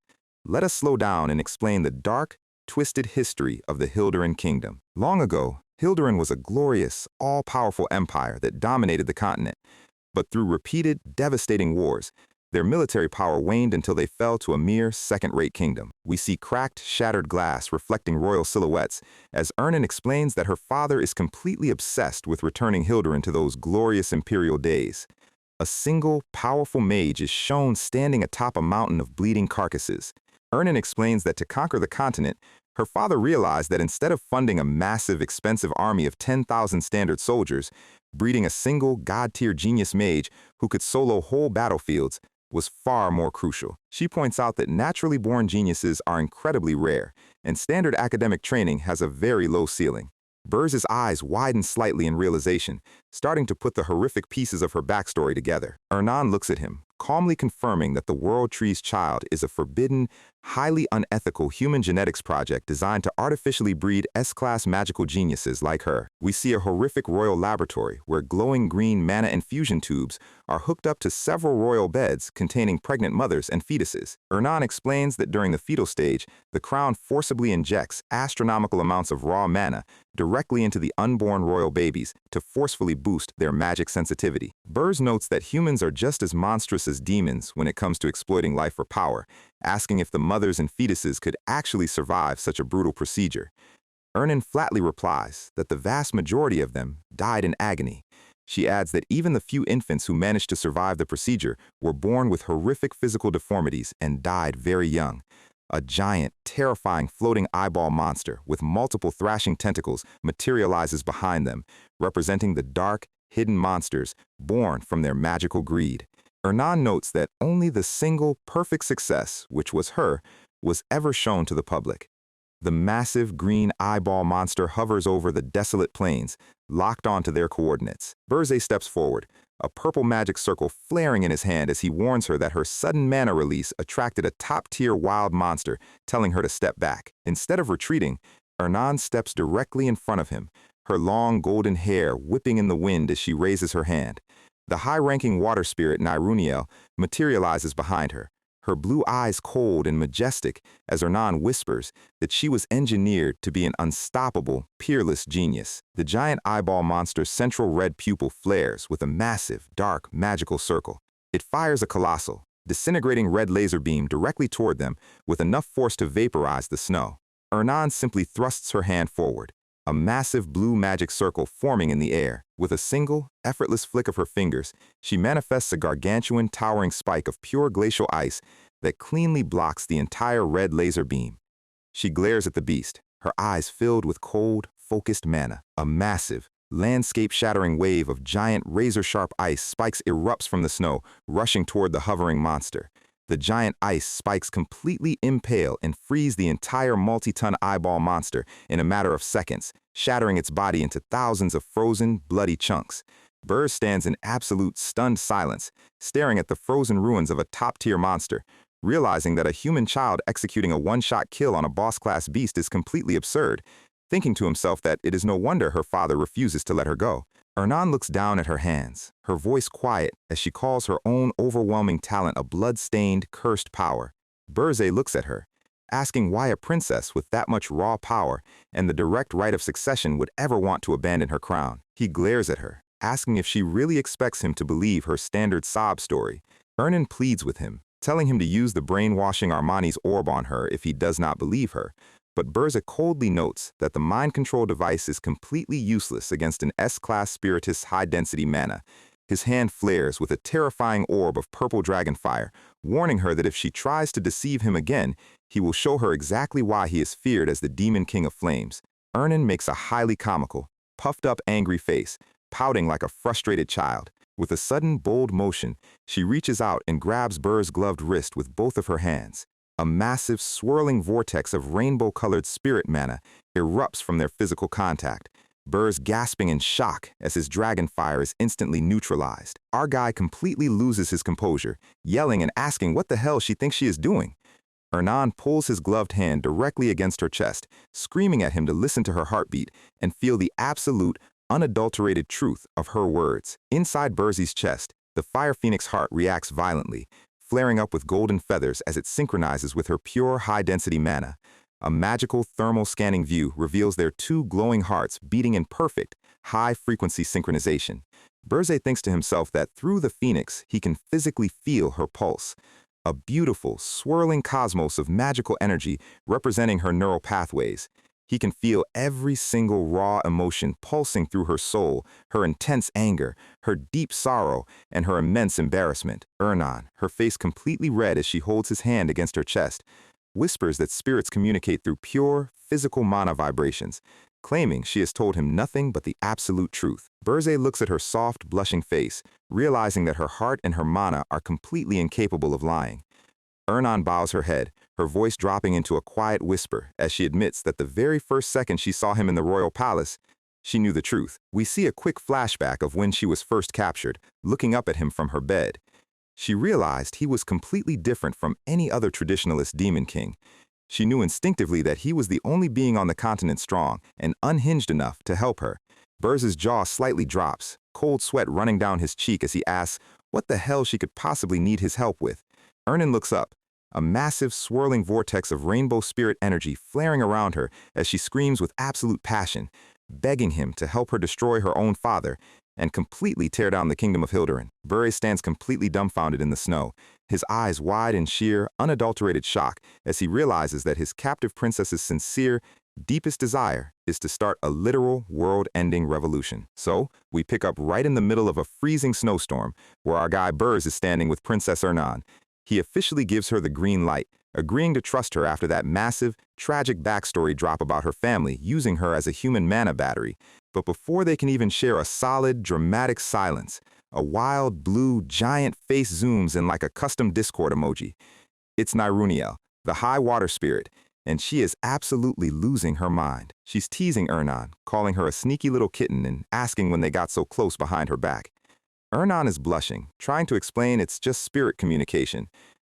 Let us slow down and explain the dark, twisted history of the Hilduran kingdom. Long ago, Hilduran was a glorious, all-powerful empire that dominated the continent. But through repeated, devastating wars, their military power waned until they fell to a mere second-rate kingdom. We see cracked, shattered glass reflecting royal silhouettes, as Ernan explains that her father is completely obsessed with returning Hilduran to those glorious imperial days. A single, powerful mage is shown standing atop a mountain of bleeding carcasses. Ernan explains that to conquer the continent, her father realized that instead of funding a massive, expensive army of 10,000 standard soldiers, breeding a single, god-tier genius mage who could solo whole battlefields was far more crucial. She points out that naturally born geniuses are incredibly rare, and standard academic training has a very low ceiling. Burz's eyes widen slightly in realization, starting to put the horrific pieces of her backstory together. Ernan looks at him, calmly confirming that the World Tree's child is a forbidden, highly unethical human genetics project designed to artificially breed S-Class magical geniuses like her. We see a horrific royal laboratory where glowing green mana infusion tubes are hooked up to several royal beds containing pregnant mothers and fetuses. Ernan explains that during the fetal stage, the crown forcibly injects astronomical amounts of raw mana directly into the unborn royal babies to forcefully boost their magic sensitivity. Burrs notes that humans are just as monstrous as demons when it comes to exploiting life for power, asking if the mothers and fetuses could actually survive such a brutal procedure. Ernan flatly replies that the vast majority of them died in agony. She adds that even the few infants who managed to survive the procedure were born with horrific physical deformities and died very young. A giant, terrifying floating eyeball monster with multiple thrashing tentacles materializes behind them, representing the dark, hidden monsters born from their magical greed. Ernan notes that only the single perfect success, which was her, was ever shown to the public. The massive green eyeball monster hovers over the desolate plains, locked onto their coordinates. Burze steps forward, a purple magic circle flaring in his hand as he warns her that her sudden mana release attracted a top-tier wild monster, telling her to step back. Instead of retreating, Ernan steps directly in front of him, her long golden hair whipping in the wind as she raises her hand. The high-ranking water spirit Niruniel materializes behind her, her blue eyes cold and majestic as Ernan whispers that she was engineered to be an unstoppable, peerless genius. The giant eyeball monster's central red pupil flares with a massive, dark, magical circle. It fires a colossal, disintegrating red laser beam directly toward them with enough force to vaporize the snow. Ernan simply thrusts her hand forward, a massive blue magic circle forming in the air. With a single, effortless flick of her fingers, she manifests a gargantuan, towering spike of pure glacial ice that cleanly blocks the entire red laser beam. She glares at the beast, her eyes filled with cold, focused mana. A massive, landscape-shattering wave of giant, razor-sharp ice spikes erupts from the snow, rushing toward the hovering monster. The giant ice spikes completely impale and freeze the entire multi-ton eyeball monster in a matter of seconds, shattering its body into thousands of frozen, bloody chunks. Burr stands in absolute stunned silence, staring at the frozen ruins of a top-tier monster, realizing that a human child executing a one-shot kill on a boss-class beast is completely absurd, thinking to himself that it is no wonder her father refuses to let her go. Ernan looks down at her hands, her voice quiet as she calls her own overwhelming talent a blood-stained, cursed power. Burze looks at her, asking why a princess with that much raw power and the direct right of succession would ever want to abandon her crown. He glares at her, asking if she really expects him to believe her standard sob story. Ernan pleads with him, telling him to use the brainwashing Armani's orb on her if he does not believe her. But Burza coldly notes that the mind control device is completely useless against an S-Class spiritist's high-density mana. His hand flares with a terrifying orb of purple dragon fire, warning her that if she tries to deceive him again, he will show her exactly why he is feared as the Demon King of Flames. Ernan makes a highly comical, puffed-up angry face, pouting like a frustrated child. With a sudden, bold motion, she reaches out and grabs Burr's gloved wrist with both of her hands. A massive, swirling vortex of rainbow-colored spirit mana erupts from their physical contact, Burr's gasping in shock as his dragon fire is instantly neutralized. Our guy completely loses his composure, yelling and asking what the hell she thinks she is doing. Ernan pulls his gloved hand directly against her chest, screaming at him to listen to her heartbeat and feel the absolute, unadulterated truth of her words. Inside Burzi's chest, the Fire Phoenix heart reacts violently, flaring up with golden feathers as it synchronizes with her pure high-density mana. A magical thermal scanning view reveals their two glowing hearts beating in perfect, high-frequency synchronization. Burze thinks to himself that through the Phoenix, he can physically feel her pulse. A beautiful, swirling cosmos of magical energy representing her neural pathways. He can feel every single raw emotion pulsing through her soul, her intense anger, her deep sorrow, and her immense embarrassment. Ernan, her face completely red as she holds his hand against her chest, whispers that spirits communicate through pure, physical mana vibrations, claiming she has told him nothing but the absolute truth. Burze looks at her soft, blushing face, realizing that her heart and her mana are completely incapable of lying. Ernan bows her head, her voice dropping into a quiet whisper as she admits that the very first second she saw him in the royal palace, she knew the truth. We see a quick flashback of when she was first captured, looking up at him from her bed. She realized he was completely different from any other traditionalist demon king. She knew instinctively that he was the only being on the continent strong and unhinged enough to help her. Burz's jaw slightly drops, cold sweat running down his cheek as he asks what the hell she could possibly need his help with. Ernan looks up, a massive swirling vortex of rainbow spirit energy flaring around her as she screams with absolute passion, begging him to help her destroy her own father and completely tear down the kingdom of Hilderin. Bure stands completely dumbfounded in the snow, his eyes wide in sheer, unadulterated shock as he realizes that his captive princess's sincere, deepest desire is to start a literal world-ending revolution. So, we pick up right in the middle of a freezing snowstorm where our guy Burz is standing with Princess Ernan. He officially gives her the green light, agreeing to trust her after that massive, tragic backstory drop about her family using her as a human mana battery. But before they can even share a solid, dramatic silence, a wild, blue, giant face zooms in like a custom Discord emoji. It's Niruniel, the high water spirit, and she is absolutely losing her mind. She's teasing Ernan, calling her a sneaky little kitten and asking when they got so close behind her back. Ernan is blushing, trying to explain it's just spirit communication,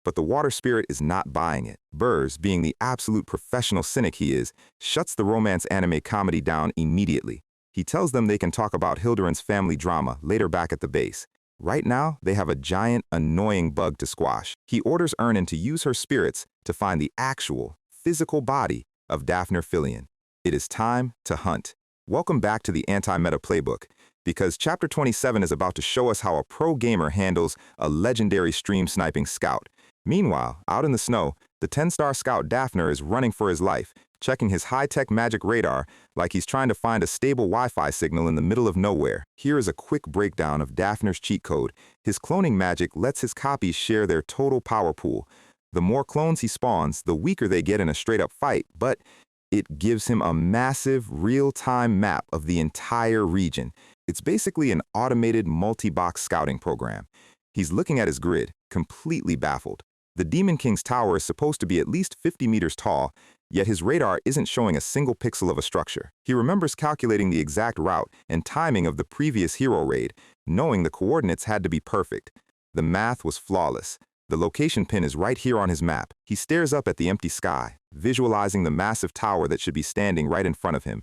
but the water spirit is not buying it. Burz, being the absolute professional cynic he is, shuts the romance anime comedy down immediately. He tells them they can talk about Hilderin's family drama later back at the base. Right now, they have a giant, annoying bug to squash. He orders Ernan to use her spirits to find the actual, physical body of Daphne Filion. It is time to hunt. Welcome back to the Anti-Meta Playbook, because Chapter 27 is about to show us how a pro gamer handles a legendary stream sniping scout. Meanwhile, out in the snow, the 10-star scout Daphne is running for his life, checking his high-tech magic radar like he's trying to find a stable Wi-Fi signal in the middle of nowhere. Here is a quick breakdown of Daphne's cheat code. His cloning magic lets his copies share their total power pool. The more clones he spawns, the weaker they get in a straight-up fight, but it gives him a massive, real-time map of the entire region. It's basically an automated multi-box scouting program. He's looking at his grid, completely baffled. The Demon King's tower is supposed to be at least 50 meters tall, yet his radar isn't showing a single pixel of a structure. He remembers calculating the exact route and timing of the previous hero raid, knowing the coordinates had to be perfect. The math was flawless. The location pin is right here on his map. He stares up at the empty sky, visualizing the massive tower that should be standing right in front of him.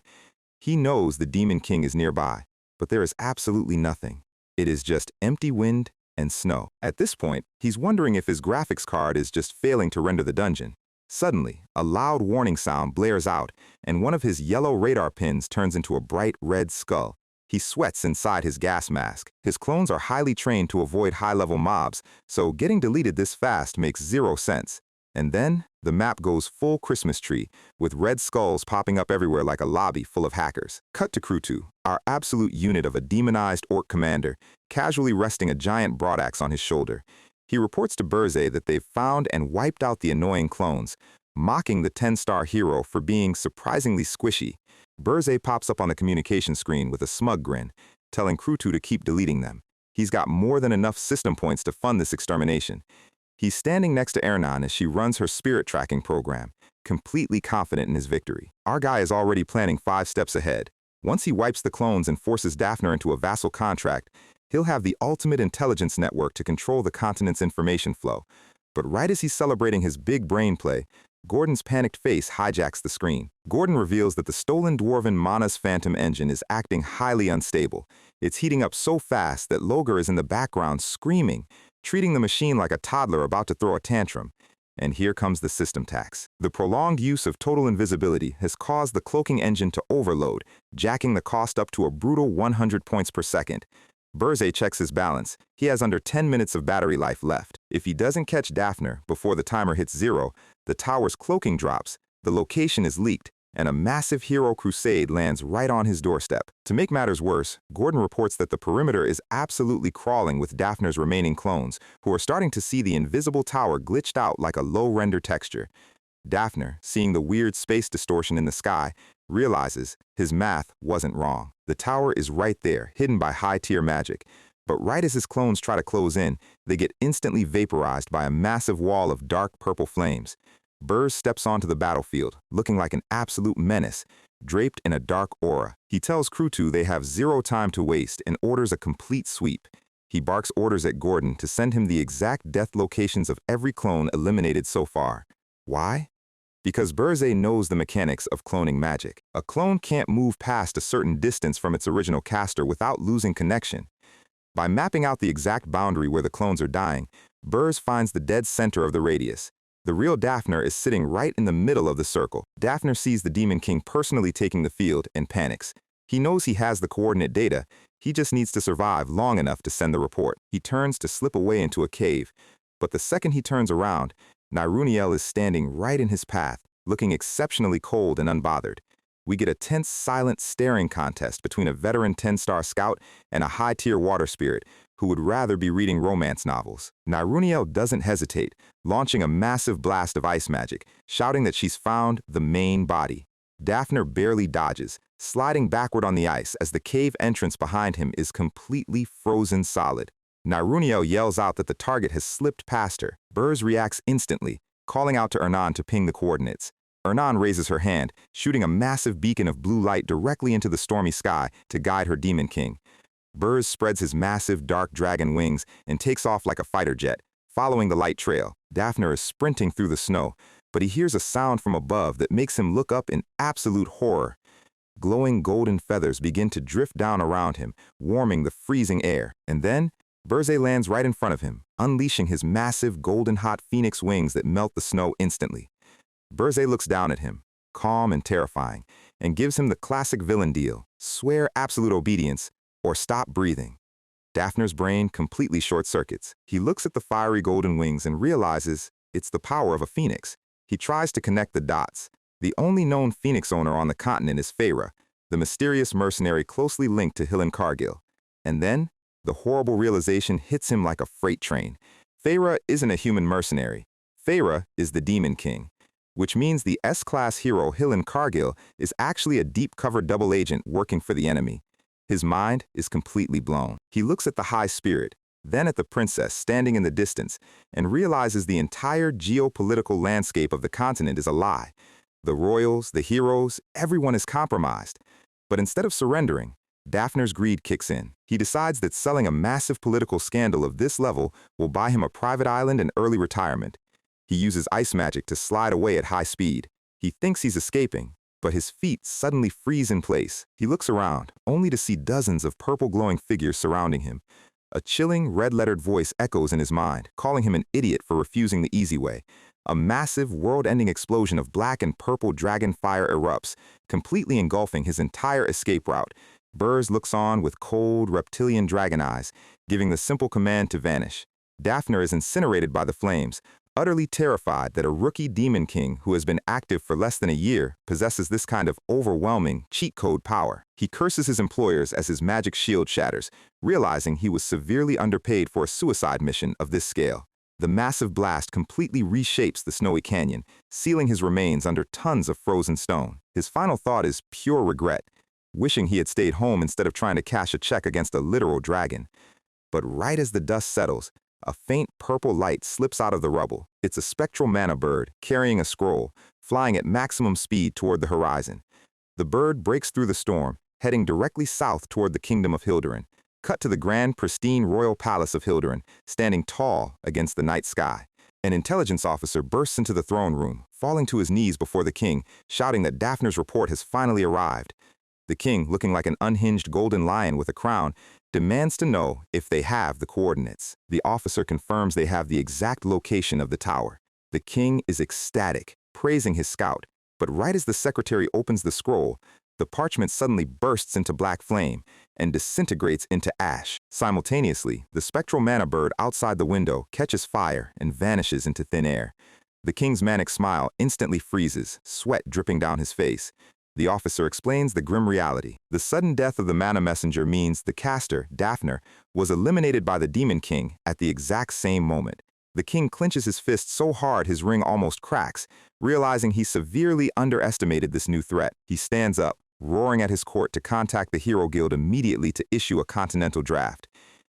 He knows the Demon King is nearby, but there is absolutely nothing. It is just empty wind and snow. At this point, he's wondering if his graphics card is just failing to render the dungeon. Suddenly, a loud warning sound blares out, and one of his yellow radar pins turns into a bright red skull. He sweats inside his gas mask. His clones are highly trained to avoid high-level mobs, so getting deleted this fast makes zero sense. And then, the map goes full Christmas tree, with red skulls popping up everywhere like a lobby full of hackers. Cut to Krutu, our absolute unit of a demonized orc commander, casually resting a giant broadaxe on his shoulder. He reports to Burze that they've found and wiped out the annoying clones, mocking the 10-star hero for being surprisingly squishy. Burze pops up on the communication screen with a smug grin, telling Krutu to keep deleting them. He's got more than enough system points to fund this extermination. He's standing next to Ernan as she runs her spirit tracking program, completely confident in his victory. Our guy is already planning 5 steps ahead. Once he wipes the clones and forces Daphne into a vassal contract, he'll have the ultimate intelligence network to control the continent's information flow. But right as he's celebrating his big brain play, Gordon's panicked face hijacks the screen. Gordon reveals that the stolen dwarven Mana's phantom engine is acting highly unstable. It's heating up so fast that Logar is in the background screaming, treating the machine like a toddler about to throw a tantrum. And here comes the system tax. The prolonged use of total invisibility has caused the cloaking engine to overload, jacking the cost up to a brutal 100 points per second. Burze checks his balance. He has under 10 minutes of battery life left. If he doesn't catch Daphne before the timer hits 0, the tower's cloaking drops, the location is leaked, and a massive hero crusade lands right on his doorstep. To make matters worse, Gordon reports that the perimeter is absolutely crawling with Daphne's remaining clones, who are starting to see the invisible tower glitched out like a low-render texture. Daphne, seeing the weird space distortion in the sky, realizes his math wasn't wrong. The tower is right there, hidden by high-tier magic. But right as his clones try to close in, they get instantly vaporized by a massive wall of dark purple flames. Burz steps onto the battlefield, looking like an absolute menace, draped in a dark aura. He tells Krutu they have 0 time to waste and orders a complete sweep. He barks orders at Gordon to send him the exact death locations of every clone eliminated so far. Why? Because Burzay knows the mechanics of cloning magic. A clone can't move past a certain distance from its original caster without losing connection. By mapping out the exact boundary where the clones are dying, Burz finds the dead center of the radius. The real Daphner is sitting right in the middle of the circle. Daphner sees the Demon King personally taking the field and panics. He knows he has the coordinate data. He just needs to survive long enough to send the report. He turns to slip away into a cave. But the second he turns around, Niruniel is standing right in his path, looking exceptionally cold and unbothered. We get a tense, silent staring contest between a veteran 10-star scout and a high-tier water spirit who would rather be reading romance novels. Niruniel doesn't hesitate, launching a massive blast of ice magic, shouting that she's found the main body. Daphner barely dodges, sliding backward on the ice as the cave entrance behind him is completely frozen solid. Niruniel yells out that the target has slipped past her. Burz reacts instantly, calling out to Ernan to ping the coordinates. Ernan raises her hand, shooting a massive beacon of blue light directly into the stormy sky to guide her Demon King. Burz spreads his massive dark dragon wings and takes off like a fighter jet, following the light trail. Daphner is sprinting through the snow, but he hears a sound from above that makes him look up in absolute horror. Glowing golden feathers begin to drift down around him, warming the freezing air, and then Burzay lands right in front of him, unleashing his massive golden-hot phoenix wings that melt the snow instantly. Burzay looks down at him, calm and terrifying, and gives him the classic villain deal: swear absolute obedience or stop breathing. Daphner's brain completely short-circuits. He looks at the fiery golden wings and realizes it's the power of a phoenix. He tries to connect the dots. The only known phoenix owner on the continent is Feyre, the mysterious mercenary closely linked to Hillen Cargill. And then, the horrible realization hits him like a freight train. Feyre isn't a human mercenary. Feyre is the Demon King, which means the S-Class hero Hillen Cargill is actually a deep-cover double agent working for the enemy. His mind is completely blown. He looks at the High Spirit, then at the princess standing in the distance, and realizes the entire geopolitical landscape of the continent is a lie. The royals, the heroes, everyone is compromised. But instead of surrendering, Daphner's greed kicks in. He decides that selling a massive political scandal of this level will buy him a private island and early retirement. He uses ice magic to slide away at high speed. He thinks he's escaping, but his feet suddenly freeze in place. He looks around, only to see dozens of purple glowing figures surrounding him. A chilling, red-lettered voice echoes in his mind, calling him an idiot for refusing the easy way. A massive, world-ending explosion of black and purple dragon fire erupts, completely engulfing his entire escape route. Burz looks on with cold, reptilian dragon eyes, giving the simple command to vanish. Daphner is incinerated by the flames, utterly terrified that a rookie Demon King who has been active for less than a year possesses this kind of overwhelming cheat code power. He curses his employers as his magic shield shatters, realizing he was severely underpaid for a suicide mission of this scale. The massive blast completely reshapes the snowy canyon, sealing his remains under tons of frozen stone. His final thought is pure regret, wishing he had stayed home instead of trying to cash a check against a literal dragon. But right as the dust settles, a faint purple light slips out of the rubble. It's a spectral mana bird, carrying a scroll, flying at maximum speed toward the horizon. The bird breaks through the storm, heading directly south toward the kingdom of Hildurin. Cut to the grand, pristine royal palace of Hildurin, standing tall against the night sky. An intelligence officer bursts into the throne room, falling to his knees before the king, shouting that Daphner's report has finally arrived. The king, looking like an unhinged golden lion with a crown, demands to know if they have the coordinates. The officer confirms they have the exact location of the tower. The king is ecstatic, praising his scout, but right as the secretary opens the scroll, the parchment suddenly bursts into black flame and disintegrates into ash. Simultaneously, the spectral mana bird outside the window catches fire and vanishes into thin air. The king's manic smile instantly freezes, sweat dripping down his face. The officer explains the grim reality. The sudden death of the mana messenger means the caster, Daphner, was eliminated by the Demon King at the exact same moment. The king clenches his fist so hard his ring almost cracks, realizing he severely underestimated this new threat. He stands up, roaring at his court to contact the Hero Guild immediately to issue a continental draft.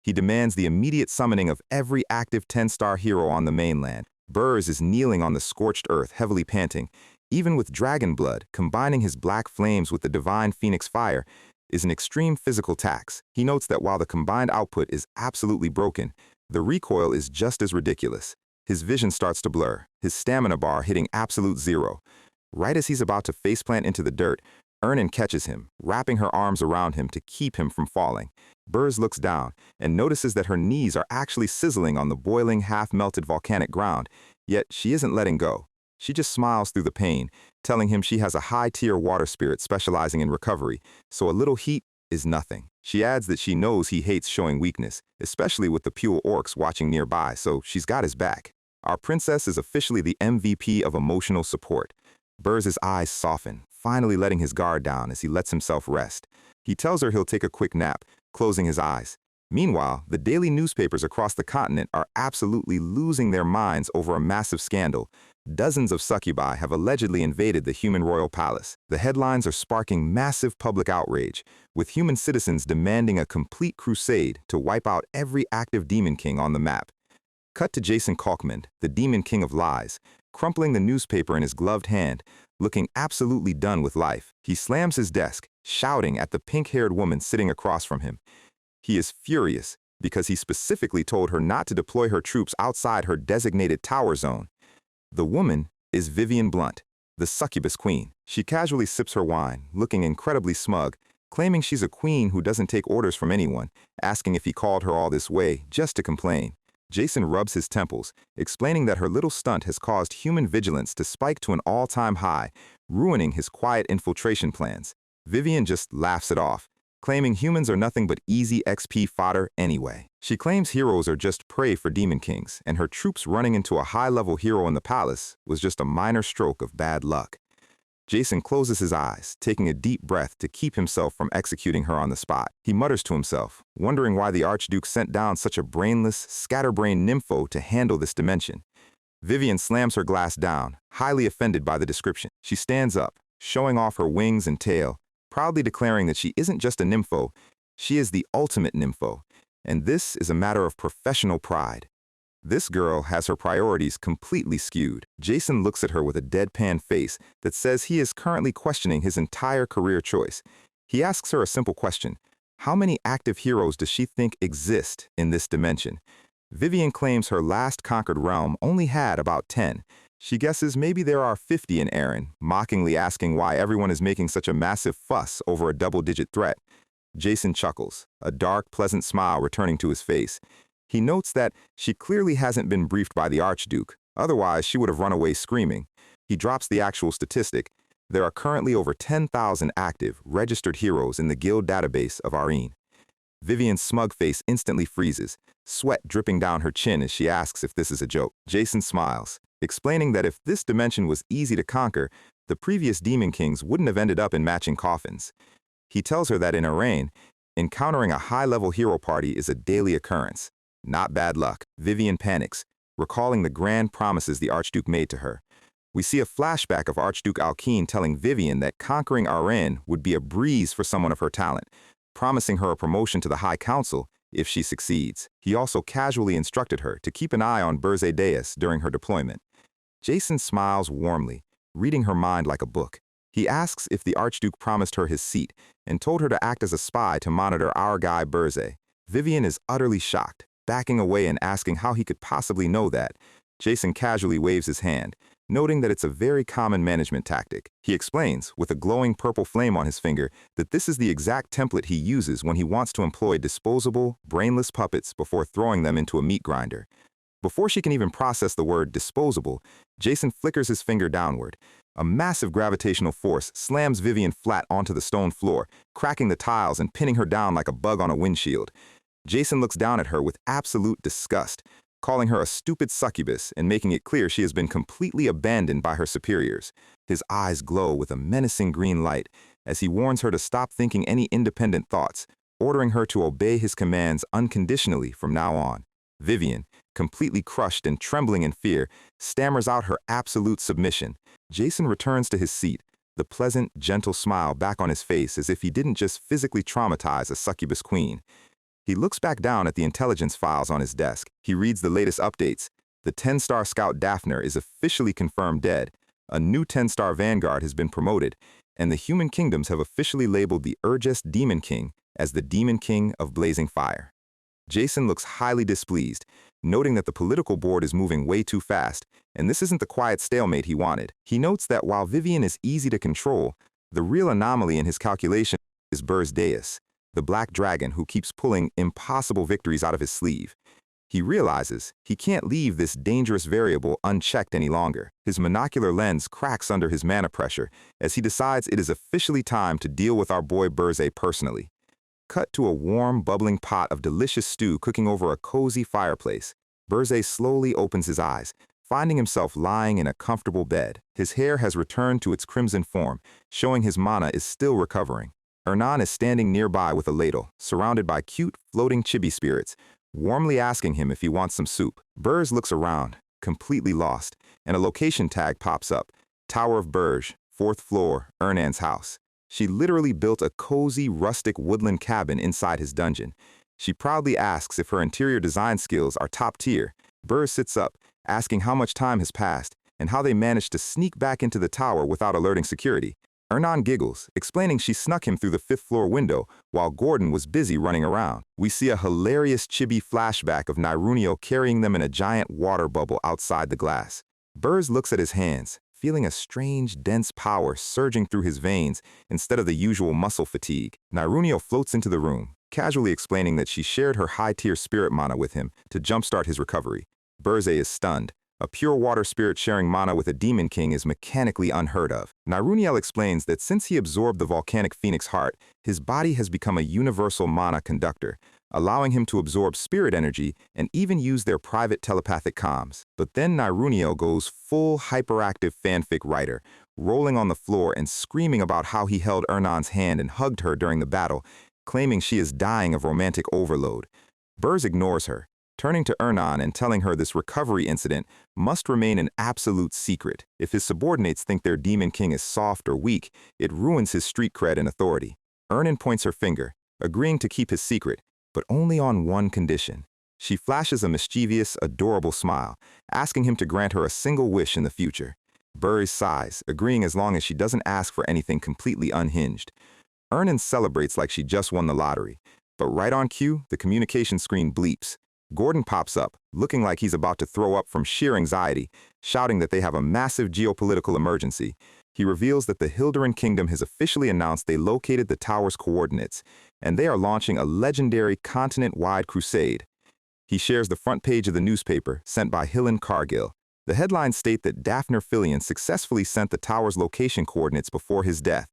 He demands the immediate summoning of every active 10-star hero on the mainland. Burz is kneeling on the scorched earth, heavily panting. Even with dragon blood, combining his black flames with the divine phoenix fire, is an extreme physical tax. He notes that while the combined output is absolutely broken, the recoil is just as ridiculous. His vision starts to blur, his stamina bar hitting absolute zero. Right as he's about to faceplant into the dirt, Ernan catches him, wrapping her arms around him to keep him from falling. Burs looks down and notices that her knees are actually sizzling on the boiling, half-melted volcanic ground, yet she isn't letting go. She just smiles through the pain, telling him she has a high-tier water spirit specializing in recovery, so a little heat is nothing. She adds that she knows he hates showing weakness, especially with the Pule orcs watching nearby, so she's got his back. Our princess is officially the MVP of emotional support. Burs's eyes soften, finally letting his guard down as he lets himself rest. He tells her he'll take a quick nap, closing his eyes. Meanwhile, the daily newspapers across the continent are absolutely losing their minds over a massive scandal. Dozens of succubi have allegedly invaded the human royal palace. The headlines are sparking massive public outrage, with human citizens demanding a complete crusade to wipe out every active demon king on the map. Cut to Jason Kalkmund, the demon king of lies, crumpling the newspaper in his gloved hand, looking absolutely done with life. He slams his desk, shouting at the pink-haired woman sitting across from him. He is furious because he specifically told her not to deploy her troops outside her designated tower zone. The woman is Vivian Blunt, the succubus queen. She casually sips her wine, looking incredibly smug, claiming she's a queen who doesn't take orders from anyone, asking if he called her all this way just to complain. Jason rubs his temples, explaining that her little stunt has caused human vigilance to spike to an all-time high, ruining his quiet infiltration plans. Vivian just laughs it off, claiming humans are nothing but easy XP fodder anyway. She claims heroes are just prey for demon kings, and her troops running into a high-level hero in the palace was just a minor stroke of bad luck. Jason closes his eyes, taking a deep breath to keep himself from executing her on the spot. He mutters to himself, wondering why the Archduke sent down such a brainless, scatterbrained nympho to handle this dimension. Vivian slams her glass down, highly offended by the description. She stands up, showing off her wings and tail, proudly declaring that she isn't just a nympho, she is the ultimate nympho, and this is a matter of professional pride. This girl has her priorities completely skewed. Jason looks at her with a deadpan face that says he is currently questioning his entire career choice. He asks her a simple question: how many active heroes does she think exist in this dimension? Vivian claims her last conquered realm only had about 10. She guesses maybe there are 50 in Erin, mockingly asking why everyone is making such a massive fuss over a double-digit threat. Jason chuckles, a dark, pleasant smile returning to his face. He notes that she clearly hasn't been briefed by the Archduke, otherwise she would have run away screaming. He drops the actual statistic. There are currently over 10,000 active, registered heroes in the guild database of Arene. Vivian's smug face instantly freezes, sweat dripping down her chin as she asks if this is a joke. Jason smiles, explaining that if this dimension was easy to conquer, the previous demon kings wouldn't have ended up in matching coffins. He tells her that in Arene, encountering a high-level hero party is a daily occurrence. Not bad luck. Vivian panics, recalling the grand promises the Archduke made to her. We see a flashback of Archduke Alkeen telling Vivian that conquering Arene would be a breeze for someone of her talent, promising her a promotion to the High Council if she succeeds. He also casually instructed her to keep an eye on Burze Deus during her deployment. Jason smiles warmly, reading her mind like a book. He asks if the Archduke promised her his seat and told her to act as a spy to monitor our guy Burze. Vivian is utterly shocked, backing away and asking how he could possibly know that. Jason casually waves his hand, noting that it's a very common management tactic. He explains, with a glowing purple flame on his finger, that this is the exact template he uses when he wants to employ disposable, brainless puppets before throwing them into a meat grinder. Before she can even process the word disposable, Jason flickers his finger downward. A massive gravitational force slams Vivian flat onto the stone floor, cracking the tiles and pinning her down like a bug on a windshield. Jason looks down at her with absolute disgust, calling her a stupid succubus and making it clear she has been completely abandoned by her superiors. His eyes glow with a menacing green light as he warns her to stop thinking any independent thoughts, ordering her to obey his commands unconditionally from now on. Vivian, completely crushed and trembling in fear, stammers out her absolute submission. Jason returns to his seat, the pleasant, gentle smile back on his face as if he didn't just physically traumatize a succubus queen. He looks back down at the intelligence files on his desk. He reads the latest updates. The 10-star scout Daphner is officially confirmed dead. A new 10-star vanguard has been promoted, and the human kingdoms have officially labeled the Urgest Demon King as the Demon King of Blazing Fire. Jason looks highly displeased, noting that the political board is moving way too fast, and this isn't the quiet stalemate he wanted. He notes that while Vivian is easy to control, the real anomaly in his calculation is Bur's Deus, the black dragon who keeps pulling impossible victories out of his sleeve. He realizes he can't leave this dangerous variable unchecked any longer. His monocular lens cracks under his mana pressure as he decides it is officially time to deal with our boy Burze personally. Cut to a warm, bubbling pot of delicious stew cooking over a cozy fireplace. Burze slowly opens his eyes, finding himself lying in a comfortable bed. His hair has returned to its crimson form, showing his mana is still recovering. Hernan is standing nearby with a ladle, surrounded by cute, floating chibi spirits, warmly asking him if he wants some soup. Burz looks around, completely lost, and a location tag pops up. Tower of Burj, 4th floor, Hernan's house. She literally built a cozy, rustic woodland cabin inside his dungeon. She proudly asks if her interior design skills are top tier. Burr sits up, asking how much time has passed and how they managed to sneak back into the tower without alerting security. Hernan giggles, explaining she snuck him through the 5th floor window while Gordon was busy running around. We see a hilarious chibi flashback of Nairunio carrying them in a giant water bubble outside the glass. Burrs looks at his hands, feeling a strange, dense power surging through his veins instead of the usual muscle fatigue. Nairunio floats into the room, casually explaining that she shared her high-tier spirit mana with him to jumpstart his recovery. Burze is stunned. A pure water spirit sharing mana with a demon king is mechanically unheard of. Nairuniel explains that since he absorbed the volcanic phoenix heart, his body has become a universal mana conductor, allowing him to absorb spirit energy and even use their private telepathic comms. But then Nairuniel goes full hyperactive fanfic writer, rolling on the floor and screaming about how he held Hernan's hand and hugged her during the battle, claiming she is dying of romantic overload. Burz ignores her, turning to Hernan and telling her this recovery incident must remain an absolute secret. If his subordinates think their demon king is soft or weak, it ruins his street cred and authority. Hernan points her finger, agreeing to keep his secret, but only on one condition. She flashes a mischievous, adorable smile, asking him to grant her a single wish in the future. Burz sighs, agreeing as long as she doesn't ask for anything completely unhinged. Hernan celebrates like she just won the lottery, but right on cue, the communication screen bleeps. Gordon pops up, looking like he's about to throw up from sheer anxiety, shouting that they have a massive geopolitical emergency. He reveals that the Hilderan Kingdom has officially announced they located the tower's coordinates, and they are launching a legendary continent-wide crusade. He shares the front page of the newspaper sent by Hillen Cargill. The headlines state that Daphner Fillion successfully sent the tower's location coordinates before his death.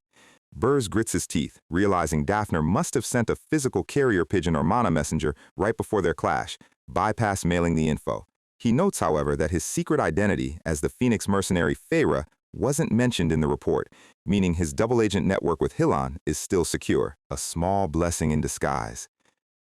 Burz grits his teeth, realizing Daphner must have sent a physical carrier pigeon or mana messenger right before their clash, bypass mailing the info. He notes, however, that his secret identity as the Phoenix mercenary Feyre wasn't mentioned in the report, meaning his double-agent network with Hillan is still secure, a small blessing in disguise.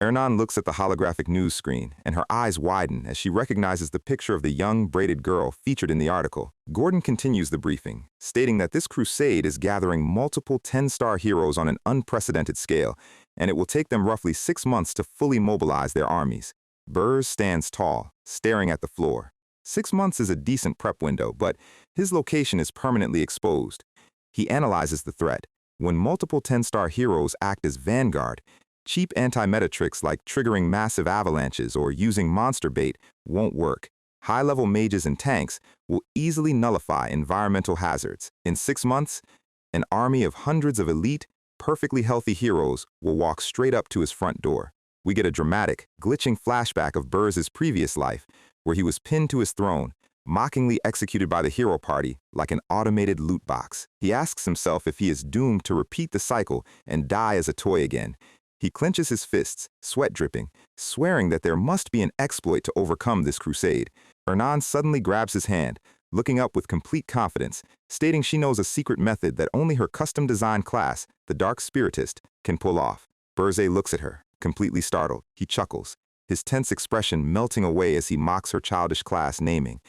Hernan looks at the holographic news screen, and her eyes widen as she recognizes the picture of the young, braided girl featured in the article. Gordon continues the briefing, stating that this crusade is gathering multiple 10-star heroes on an unprecedented scale, and it will take them roughly 6 months to fully mobilize their armies. Burz stands tall, staring at the floor. 6 months is a decent prep window, but his location is permanently exposed. He analyzes the threat. When multiple 10-star heroes act as vanguard, cheap anti-meta tricks like triggering massive avalanches or using monster bait won't work. High-level mages and tanks will easily nullify environmental hazards. In 6 months, an army of hundreds of elite, perfectly healthy heroes will walk straight up to his front door. We get a dramatic, glitching flashback of Burz's previous life, where he was pinned to his throne, mockingly executed by the hero party like an automated loot box. He asks himself if he is doomed to repeat the cycle and die as a toy again. He clenches his fists, sweat dripping, swearing that there must be an exploit to overcome this crusade. Hernan suddenly grabs his hand, looking up with complete confidence, stating she knows a secret method that only her custom-designed class, the Dark Spiritist, can pull off. Burze looks at her, completely startled. He chuckles, his tense expression melting away as he mocks her childish class naming.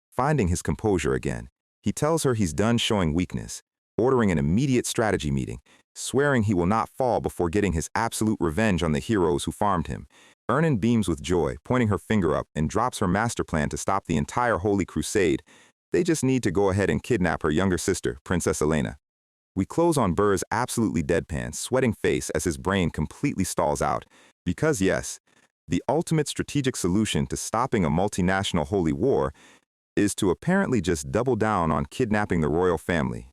Finding his composure again, he tells her he's done showing weakness, ordering an immediate strategy meeting, swearing he will not fall before getting his absolute revenge on the heroes who farmed him. Hernan beams with joy, pointing her finger up, and drops her master plan to stop the entire Holy Crusade. They just need to go ahead and kidnap her younger sister, Princess Elena. We close on Burr's absolutely deadpan, sweating face as his brain completely stalls out. Because yes, the ultimate strategic solution to stopping a multinational holy war is to apparently just double down on kidnapping the royal family.